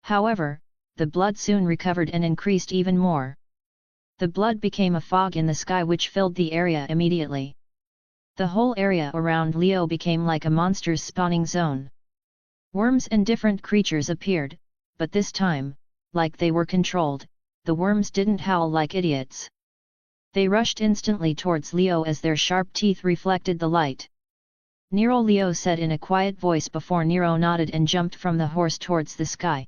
However, the blood soon recovered and increased even more. The blood became a fog in the sky which filled the area immediately. The whole area around Leo became like a monster's spawning zone. Worms and different creatures appeared, but this time, like they were controlled, the worms didn't howl like idiots. They rushed instantly towards Leo as their sharp teeth reflected the light. Nero, Leo said in a quiet voice before Nero nodded and jumped from the horse towards the sky.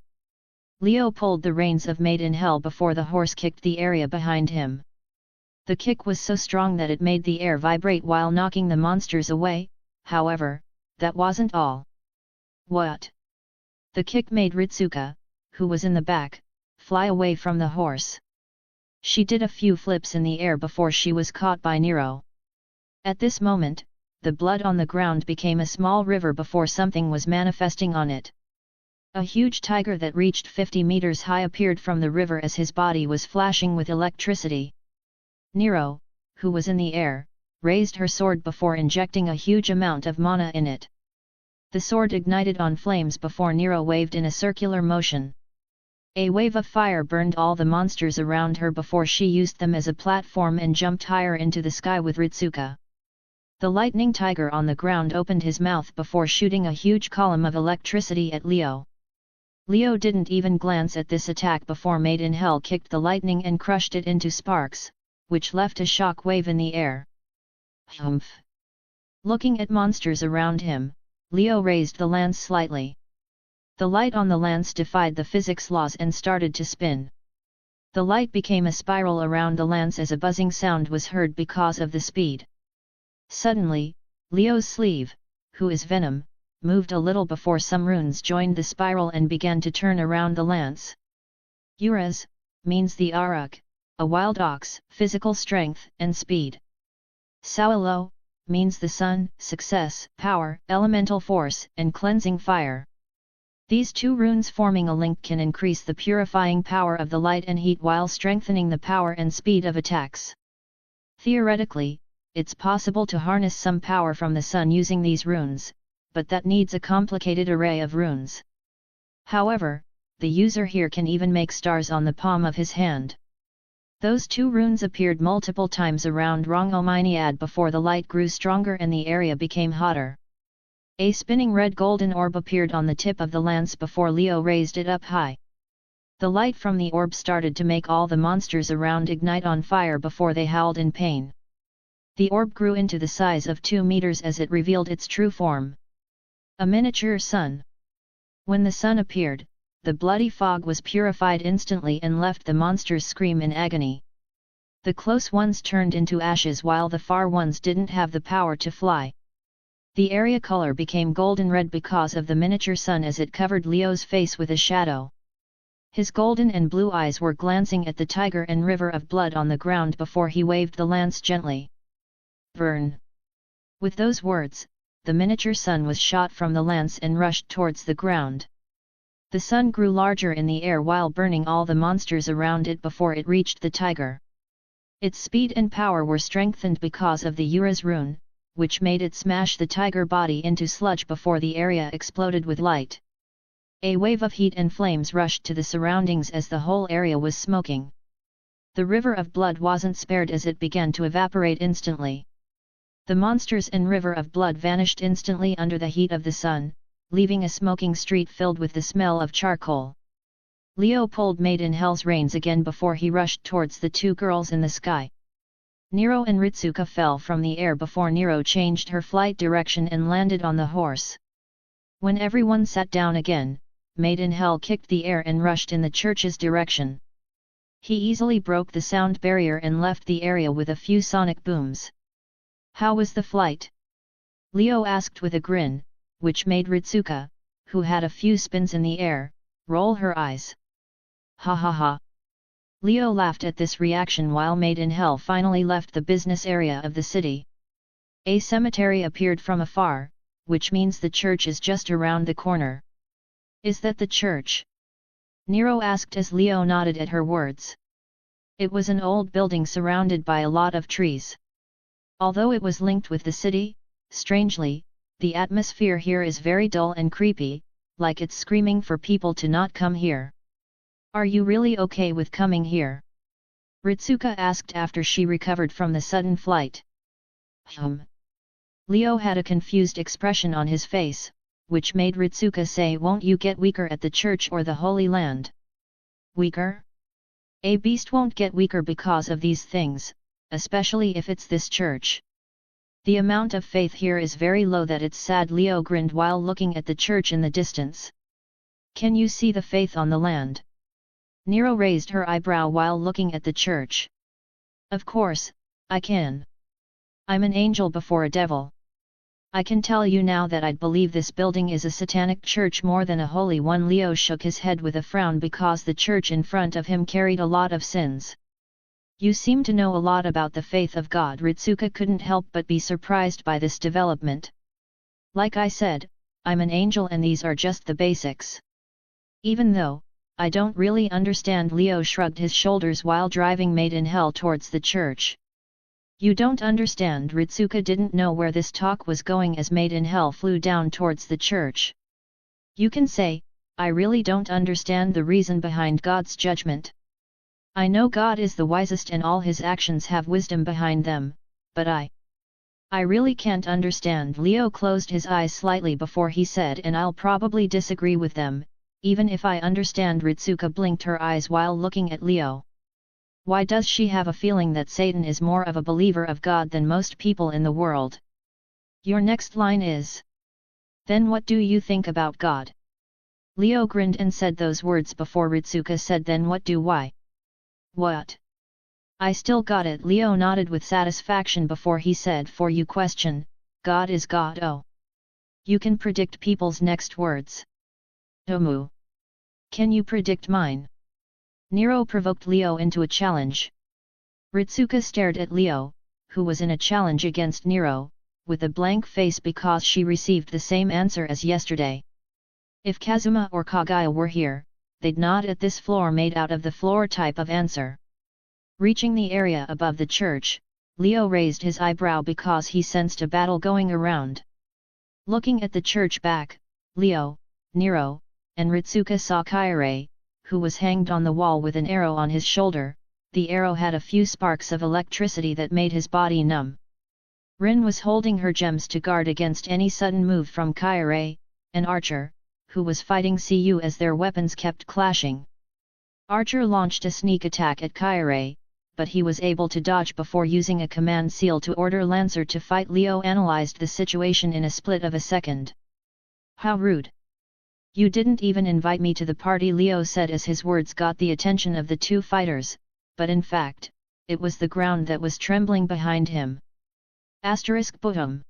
Leo pulled the reins of Made in Hell before the horse kicked the area behind him. The kick was so strong that it made the air vibrate while knocking the monsters away. However, that wasn't all. What? The kick made Ritsuko, who was in the back, fly away from the horse. She did a few flips in the air before she was caught by Nero. At this moment, the blood on the ground became a small river before something was manifesting on it. A huge tiger that reached 50 meters high appeared from the river as his body was flashing with electricity. Nero, who was in the air, raised her sword before injecting a huge amount of mana in it. The sword ignited on flames before Nero waved in a circular motion. A wave of fire burned all the monsters around her before she used them as a platform and jumped higher into the sky with Ritsuko. The lightning tiger on the ground opened his mouth before shooting a huge column of electricity at Leo. Leo didn't even glance at this attack before Made in Hell kicked the lightning and crushed it into sparks, which left a shock wave in the air. Humph! Looking at monsters around him, Leo raised the lance slightly. The light on the lance defied the physics laws and started to spin. The light became a spiral around the lance as a buzzing sound was heard because of the speed. Suddenly, Leo's sleeve, who is Venom, moved a little before some runes joined the spiral and began to turn around the lance. Uraz means the Aruk, a wild ox, physical strength and speed. Sawalo means the sun, success, power, elemental force, and cleansing fire. These two runes forming a link can increase the purifying power of the light and heat while strengthening the power and speed of attacks. Theoretically, it's possible to harness some power from the sun using these runes, but that needs a complicated array of runes. However, the user here can even make stars on the palm of his hand. Those two runes appeared multiple times around Rong-O-Mini-Ad before the light grew stronger and the area became hotter. A spinning red golden orb appeared on the tip of the lance before Leo raised it up high. The light from the orb started to make all the monsters around ignite on fire before they howled in pain. The orb grew into the size of 2 meters as it revealed its true form. A miniature sun. When the sun appeared, the bloody fog was purified instantly and left the monsters scream in agony. The close ones turned into ashes while the far ones didn't have the power to fly. The area color became golden red because of the miniature sun as it covered Leo's face with a shadow. His golden and blue eyes were glancing at the tiger and river of blood on the ground before he waved the lance gently. Burn! With those words, the miniature sun was shot from the lance and rushed towards the ground. The sun grew larger in the air while burning all the monsters around it before it reached the tiger. Its speed and power were strengthened because of the Ura's rune, which made it smash the tiger body into sludge before the area exploded with light. A wave of heat and flames rushed to the surroundings as the whole area was smoking. The river of blood wasn't spared as it began to evaporate instantly. The monsters and river of blood vanished instantly under the heat of the sun, leaving a smoking street filled with the smell of charcoal. Leo pulled Made in Hell's reins again before he rushed towards the two girls in the sky. Nero and Ritsuka fell from the air before Nero changed her flight direction and landed on the horse. When everyone sat down again, Made in Hell kicked the air and rushed in the church's direction. He easily broke the sound barrier and left the area with a few sonic booms. How was the flight? Leo asked with a grin, which made Ritsuka, who had a few spins in the air, roll her eyes. Ha ha ha. Leo laughed at this reaction while Made in Hell finally left the business area of the city. A cemetery appeared from afar, which means the church is just around the corner. Is that the church? Nero asked as Leo nodded at her words. It was an old building surrounded by a lot of trees. Although it was linked with the city, strangely, the atmosphere here is very dull and creepy, like it's screaming for people to not come here. Are you really okay with coming here? Ritsuka asked after she recovered from the sudden flight. Leo had a confused expression on his face, which made Ritsuka say, won't you get weaker at the church or the Holy Land? Weaker? A beast won't get weaker because of these things, especially if it's this church. The amount of faith here is very low that it's sad. Leo grinned while looking at the church in the distance. Can you see the faith on the land? Nero raised her eyebrow while looking at the church. Of course, I can. I'm an angel before a devil. I can tell you now that I'd believe this building is a satanic church more than a holy one. Leo shook his head with a frown because the church in front of him carried a lot of sins. You seem to know a lot about the faith of God. Ritsuka couldn't help but be surprised by this development. Like I said, I'm an angel and these are just the basics. Even though, I don't really understand. Leo shrugged his shoulders while driving Made in Hell towards the church. You don't understand. Ritsuka didn't know where this talk was going as Made in Hell flew down towards the church. You can say, I really don't understand the reason behind God's judgment. I know God is the wisest and all his actions have wisdom behind them, but I really can't understand. Leo closed his eyes slightly before he said, and I'll probably disagree with them, even if I understand. Ritsuka blinked her eyes while looking at Leo. Why does she have a feeling that Satan is more of a believer of God than most people in the world? Your next line is, then what do you think about God? Leo grinned and said those words before Ritsuka said, then what do I? What? I still got it. Leo nodded with satisfaction before he said, for you question, God is God. Oh. You can predict people's next words. Omu. Can you predict mine? Nero provoked Leo into a challenge. Ritsuka stared at Leo, who was in a challenge against Nero, with a blank face because she received the same answer as yesterday. If Kazuma or Kagaya were here, they'd nod at this floor made out of the floor type of answer. Reaching the area above the church, Leo raised his eyebrow because he sensed a battle going around. Looking at the church back, Leo, Nero, and Ritsuka saw Kaire, who was hanged on the wall with an arrow on his shoulder. The arrow had a few sparks of electricity that made his body numb. Rin was holding her gems to guard against any sudden move from Kaire, and Archer, who was fighting Cu as their weapons kept clashing. Archer launched a sneak attack at Kaire, but he was able to dodge before using a command seal to order Lancer to fight. Leo analyzed the situation in a split of a second. How rude! You didn't even invite me to the party, Leo said as his words got the attention of the two fighters, but in fact, it was the ground that was trembling behind him. Boom.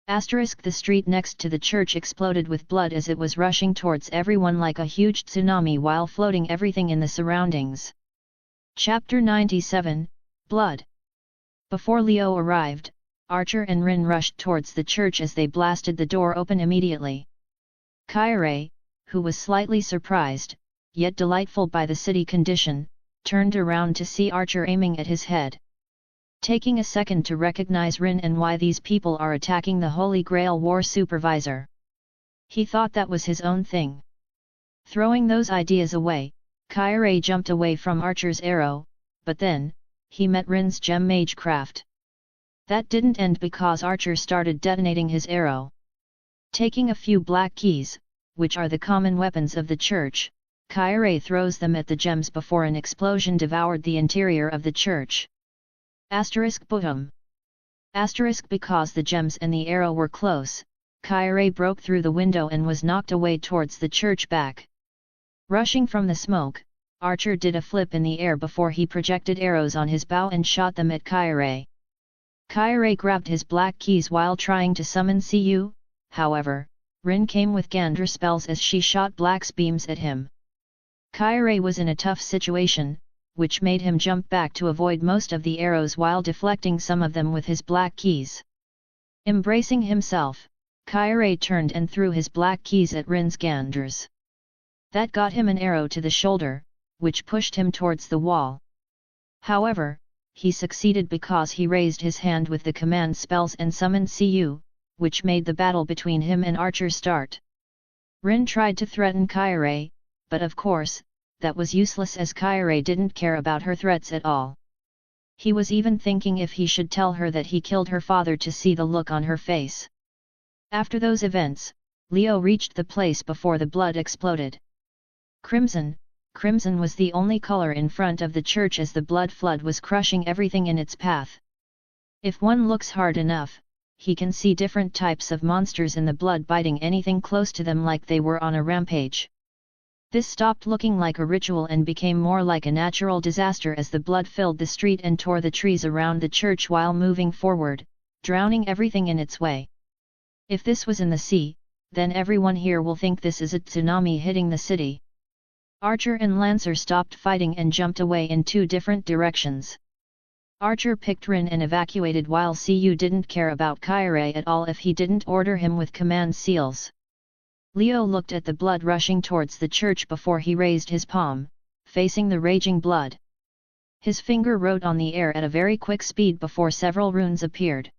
The street next to the church exploded with blood as it was rushing towards everyone like a huge tsunami while floating everything in the surroundings. Chapter 97, Blood. Before Leo arrived, Archer and Rin rushed towards the church as they blasted the door open immediately. Kyrie, who was slightly surprised, yet delightful by the city condition, turned around to see Archer aiming at his head. Taking a second to recognize Rin and why these people are attacking the Holy Grail War Supervisor. He thought that was his own thing. Throwing those ideas away, Kyrie jumped away from Archer's arrow, but then, he met Rin's gem magecraft. That didn't end because Archer started detonating his arrow. Taking a few black keys, which are the common weapons of the church, Kyrie throws them at the gems before an explosion devoured the interior of the church. Boom. Because the gems and the arrow were close, Kyrie broke through the window and was knocked away towards the church back. Rushing from the smoke, Archer did a flip in the air before he projected arrows on his bow and shot them at Kyrie. Kyrie grabbed his black keys while trying to summon Cu, however, Rin came with Gandra spells as she shot black beams at him. Kyrie was in a tough situation, which made him jump back to avoid most of the arrows while deflecting some of them with his black keys. Embracing himself, Kyrie turned and threw his black keys at Rin's Gandras. That got him an arrow to the shoulder, which pushed him towards the wall. However, he succeeded because he raised his hand with the command spells and summoned Cu, which made the battle between him and Archer start. Rin tried to threaten Kyrie, but of course, that was useless as Kyrie didn't care about her threats at all. He was even thinking if he should tell her that he killed her father to see the look on her face. After those events, Leo reached the place before the blood exploded. Crimson was the only color in front of the church as the blood flood was crushing everything in its path. If one looks hard enough, he can see different types of monsters in the blood biting anything close to them like they were on a rampage. This stopped looking like a ritual and became more like a natural disaster as the blood filled the street and tore the trees around the church while moving forward, drowning everything in its way. If this was in the sea, then everyone here will think this is a tsunami hitting the city. Archer and Lancer stopped fighting and jumped away in two different directions. Archer picked Rin and evacuated while Cu didn't care about Kyrie at all if he didn't order him with command seals. Leo looked at the blood rushing towards the church before he raised his palm, facing the raging blood. His finger wrote on the air at a very quick speed before several runes appeared.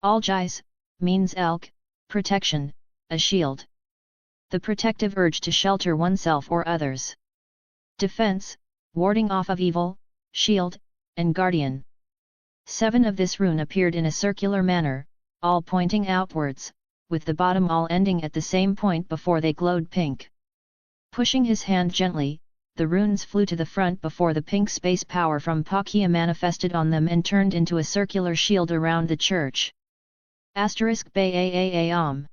Algiz means elk, protection, a shield. The protective urge to shelter oneself or others. Defense, warding off of evil, shield, and guardian. 7 of this rune appeared in a circular manner, all pointing outwards, with the bottom all ending at the same point before they glowed pink. Pushing his hand gently, the runes flew to the front before the pink space power from Pakia manifested on them and turned into a circular shield around the church. *Bayaam.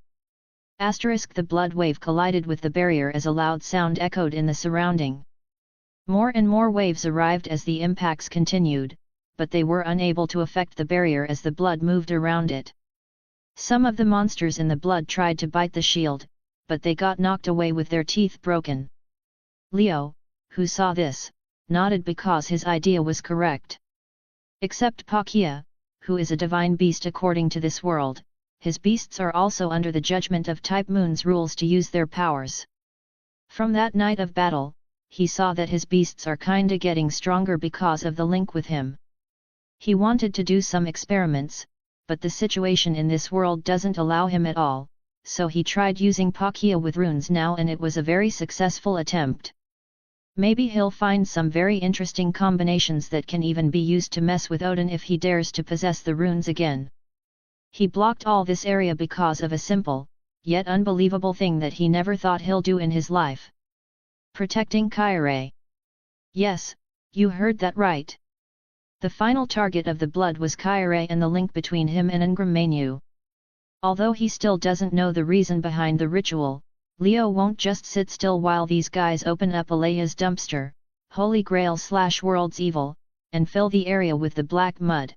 The blood wave collided with the barrier as a loud sound echoed in the surrounding. More and more waves arrived as the impacts continued, but they were unable to affect the barrier as the blood moved around it. Some of the monsters in the blood tried to bite the shield, but they got knocked away with their teeth broken. Leo, who saw this, nodded because his idea was correct. Except Pakia, who is a divine beast according to this world, his beasts are also under the judgment of Type Moon's rules to use their powers. From that night of battle, he saw that his beasts are kinda getting stronger because of the link with him. He wanted to do some experiments, but the situation in this world doesn't allow him at all, so he tried using Pakia with runes now and it was a very successful attempt. Maybe he'll find some very interesting combinations that can even be used to mess with Odin if he dares to possess the runes again. He blocked all this area because of a simple, yet unbelievable thing that he never thought he'll do in his life. Protecting Kyrie. Yes, you heard that right. The final target of the blood was Kyrie and the link between him and Ingram Manu. Although he still doesn't know the reason behind the ritual, Leo won't just sit still while these guys open up Alea's dumpster, Holy Grail / World's Evil, and fill the area with the black mud.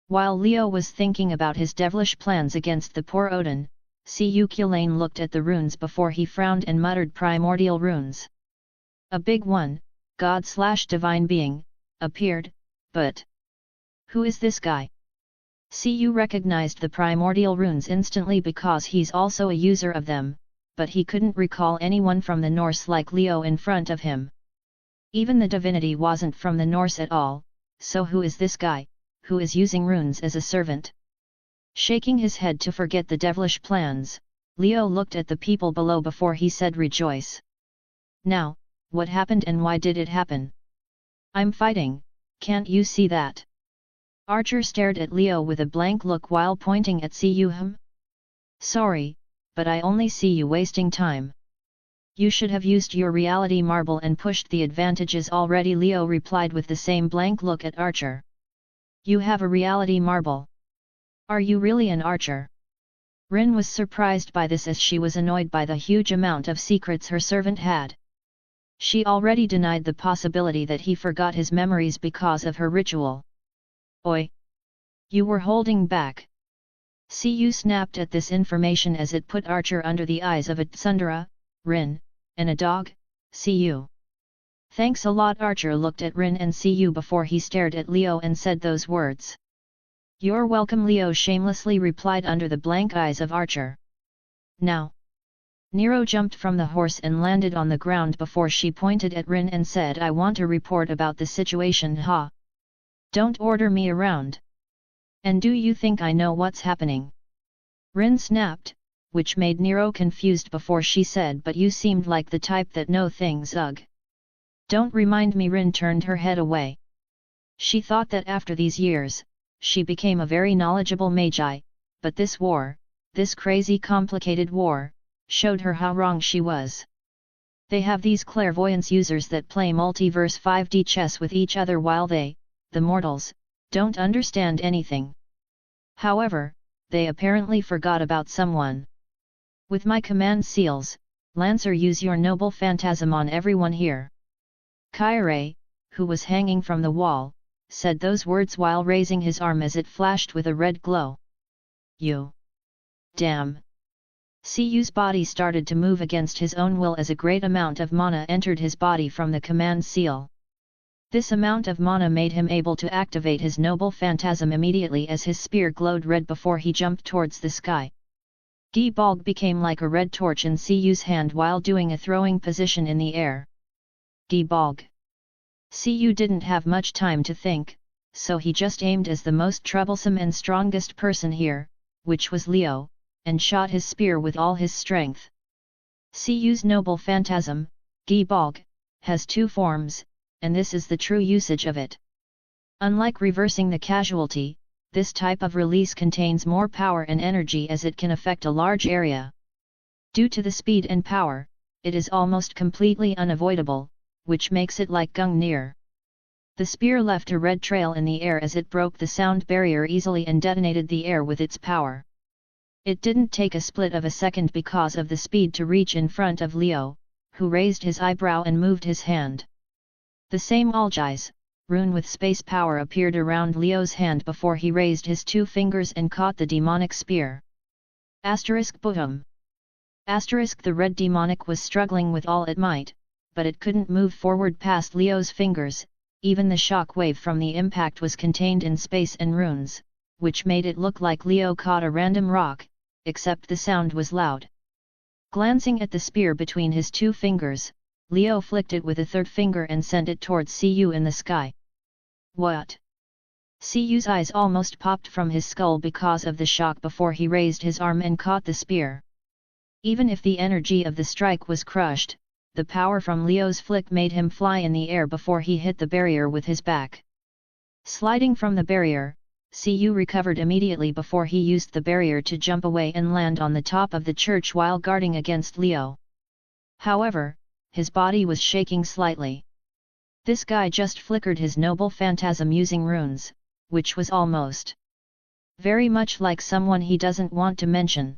While Leo was thinking about his devilish plans against the poor Odin, Cuculain looked at the runes before he frowned and muttered primordial runes. A big one, God / divine being, appeared, but who is this guy? Cu recognized the primordial runes instantly because he's also a user of them, but he couldn't recall anyone from the Norse like Leo in front of him. Even the divinity wasn't from the Norse at all, so who is this guy, who is using runes as a servant? Shaking his head to forget the devilish plans, Leo looked at the people below before he said rejoice. Now, what happened and why did it happen? I'm fighting, can't you see that? Archer stared at Leo with a blank look while pointing at Cu. Sorry, but I only see you wasting time. You should have used your reality marble and pushed the advantages already, Leo replied with the same blank look at Archer. You have a reality marble? Are you really an archer? Rin was surprised by this as she was annoyed by the huge amount of secrets her servant had. She already denied the possibility that he forgot his memories because of her ritual. Oi! You were holding back. Cu snapped at this information as it put Archer under the eyes of a tsundere, Rin, and a dog, Cu. Thanks a lot. Archer looked at Rin and Cu before he stared at Leo and said those words. You're welcome, Leo shamelessly replied under the blank eyes of Archer. Now. Nero jumped from the horse and landed on the ground before she pointed at Rin and said, I want to report about the situation. Ha! Don't order me around. And do you think I know what's happening? Rin snapped, which made Nero confused before she said, but you seemed like the type that know things. Ugh. Don't remind me. Rin turned her head away. She thought that after these years, she became a very knowledgeable magi, but this war, this crazy complicated war, showed her how wrong she was. They have these clairvoyance users that play multiverse 5D chess with each other while they, the mortals, don't understand anything. However, they apparently forgot about someone. With my command seals, Lancer, use your noble phantasm on everyone here. Kyrie, who was hanging from the wall, said those words while raising his arm as it flashed with a red glow. You! Damn! Cu's body started to move against his own will as a great amount of mana entered his body from the command seal. This amount of mana made him able to activate his noble phantasm immediately as his spear glowed red before he jumped towards the sky. Gi-Balg became like a red torch in Cu's hand while doing a throwing position in the air. Gi-Balg. Cu didn't have much time to think, so he just aimed as the most troublesome and strongest person here, which was Leo, and shot his spear with all his strength. Cu's noble phantasm, Gi-Balg, has two forms, and this is the true usage of it. Unlike reversing the casualty, this type of release contains more power and energy as it can affect a large area. Due to the speed and power, it is almost completely unavoidable, which makes it like Gungnir. The spear left a red trail in the air as it broke the sound barrier easily and detonated the air with its power. It didn't take a split of a second because of the speed to reach in front of Leo, who raised his eyebrow and moved his hand. The same Algiz, rune with space power, appeared around Leo's hand before he raised his two fingers and caught the demonic spear. Boom. The red demonic was struggling with all it might, but it couldn't move forward past Leo's fingers. Even the shock wave from the impact was contained in space and runes, which made it look like Leo caught a random rock, except the sound was loud. Glancing at the spear between his two fingers, Leo flicked it with a third finger and sent it towards Cu in the sky. What? Cu's eyes almost popped from his skull because of the shock before he raised his arm and caught the spear. Even if the energy of the strike was crushed, the power from Leo's flick made him fly in the air before he hit the barrier with his back. Sliding from the barrier, Cu recovered immediately before he used the barrier to jump away and land on the top of the church while guarding against Leo. However, his body was shaking slightly. This guy just flickered his noble phantasm using runes, which was almost very much like someone he doesn't want to mention.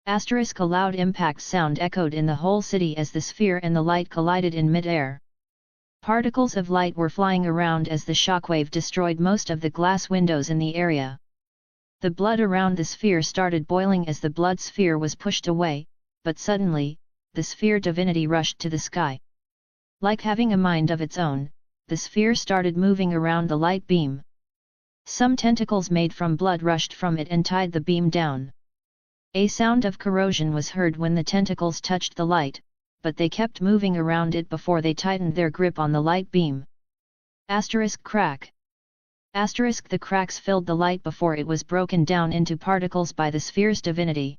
Asterisk a loud impact sound echoed in the whole city as the sphere and the light collided in mid-air. Particles of light were flying around as the shockwave destroyed most of the glass windows in the area. The blood around the sphere started boiling as the blood sphere was pushed away, but suddenly, the sphere divinity rushed to the sky. Like having a mind of its own, the sphere started moving around the light beam. Some tentacles made from blood rushed from it and tied the beam down. A sound of corrosion was heard when the tentacles touched the light, but they kept moving around it before they tightened their grip on the light beam. Asterisk crack. Asterisk the cracks filled the light before it was broken down into particles by the sphere's divinity.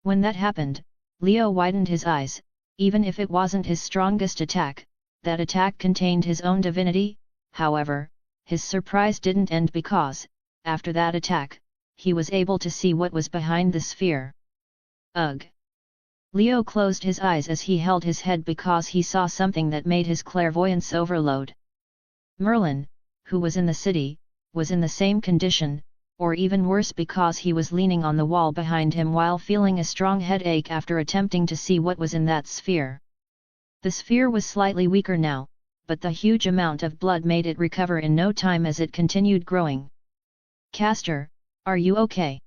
When that happened, Leo widened his eyes. Even if it wasn't his strongest attack, that attack contained his own divinity. However, his surprise didn't end because, after that attack, he was able to see what was behind the sphere. Ugh! Leo closed his eyes as he held his head because he saw something that made his clairvoyance overload. Merlin, who was in the city, was in the same condition, or even worse because he was leaning on the wall behind him while feeling a strong headache after attempting to see what was in that sphere. The sphere was slightly weaker now, but the huge amount of blood made it recover in no time as it continued growing. "Castor, are you okay?"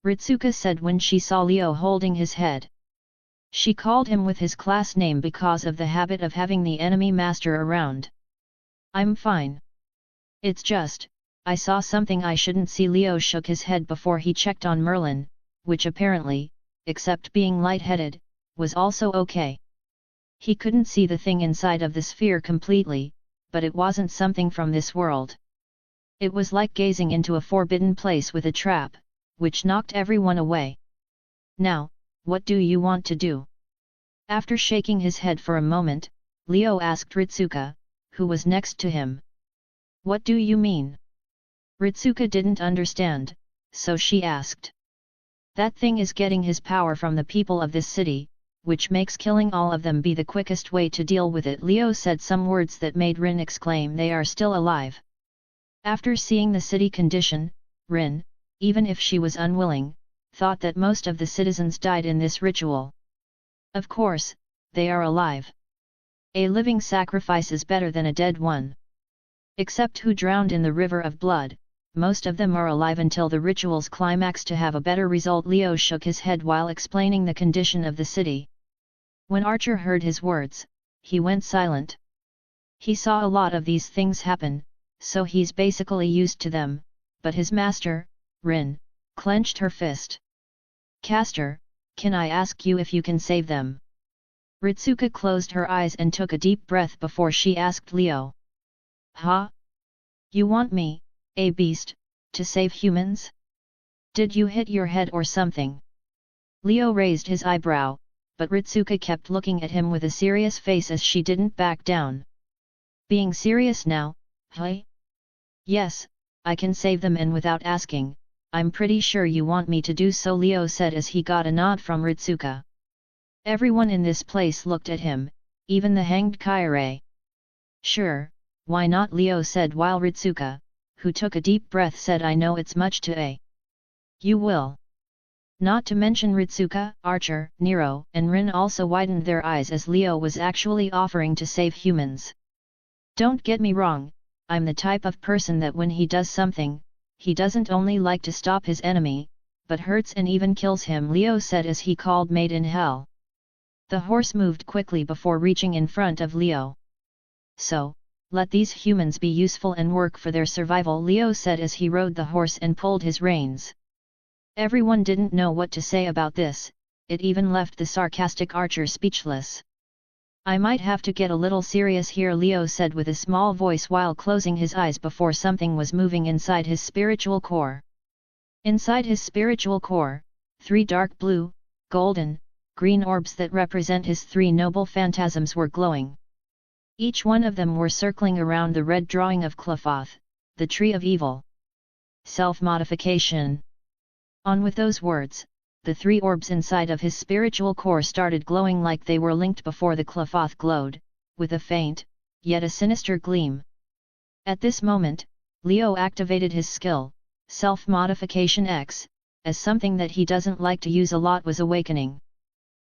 Ritsuka said when she saw Leo holding his head. She called him with his class name because of the habit of having the enemy master around. "I'm fine. It's just, I saw something I shouldn't see." Leo shook his head before he checked on Merlin, which apparently, except being lightheaded, was also okay. He couldn't see the thing inside of the sphere completely, but it wasn't something from this world. It was like gazing into a forbidden place with a trap, which knocked everyone away. "Now, what do you want to do?" After shaking his head for a moment, Leo asked Ritsuka, who was next to him. "What do you mean?" Ritsuka didn't understand, so she asked. "That thing is getting his power from the people of this city, which makes killing all of them be the quickest way to deal with it." Leo said some words that made Rin exclaim they are still alive. After seeing the city condition, Rin, even if she was unwilling, thought that most of the citizens died in this ritual. Of course, they are alive. A living sacrifice is better than a dead one. Except who drowned in the river of blood, most of them are alive until the ritual's climax to have a better result. Leo shook his head while explaining the condition of the city. When Archer heard his words, he went silent. He saw a lot of these things happen, so he's basically used to them, but his master, Rin, clenched her fist. "Castor, can I ask you if you can save them?" Ritsuka closed her eyes and took a deep breath before she asked Leo. "Huh? You want me, a beast, to save humans? Did you hit your head or something?" Leo raised his eyebrow, but Ritsuka kept looking at him with a serious face as she didn't back down. "Being serious now, huh?" "Yes, I can save them, and without asking, I'm pretty sure you want me to do so," Leo said as he got a nod from Ritsuka. Everyone in this place looked at him, even the hanged Kyrie. "Sure, why not?" Leo said while Ritsuka, who took a deep breath, said, "I know it's much to a. You will." Not to mention Ritsuka, Archer, Nero, and Rin also widened their eyes as Leo was actually offering to save humans. Don't get me wrong, I'm the type of person that when he does something, he doesn't only like to stop his enemy, but hurts and even kills him, Leo said as he called Made in Hell. The horse moved quickly before reaching in front of Leo. "So, let these humans be useful and work for their survival," Leo said as he rode the horse and pulled his reins. Everyone didn't know what to say about this, it even left the sarcastic Archer speechless. "I might have to get a little serious here," Leo said with a small voice while closing his eyes before something was moving inside his spiritual core. Inside his spiritual core, 3 dark blue, golden, green orbs that represent his 3 noble phantasms were glowing. Each one of them were circling around the red drawing of Qliphoth, the tree of evil. Self-modification. On with those words, the 3 orbs inside of his spiritual core started glowing like they were linked before the Qliphoth glowed, with a faint, yet a sinister gleam. At this moment, Leo activated his skill, Self-Modification X, as something that he doesn't like to use a lot was awakening.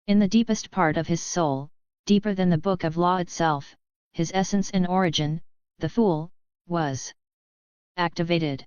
In the deepest part of his soul, deeper than the book of law itself, his essence and origin, the Fool, was activated.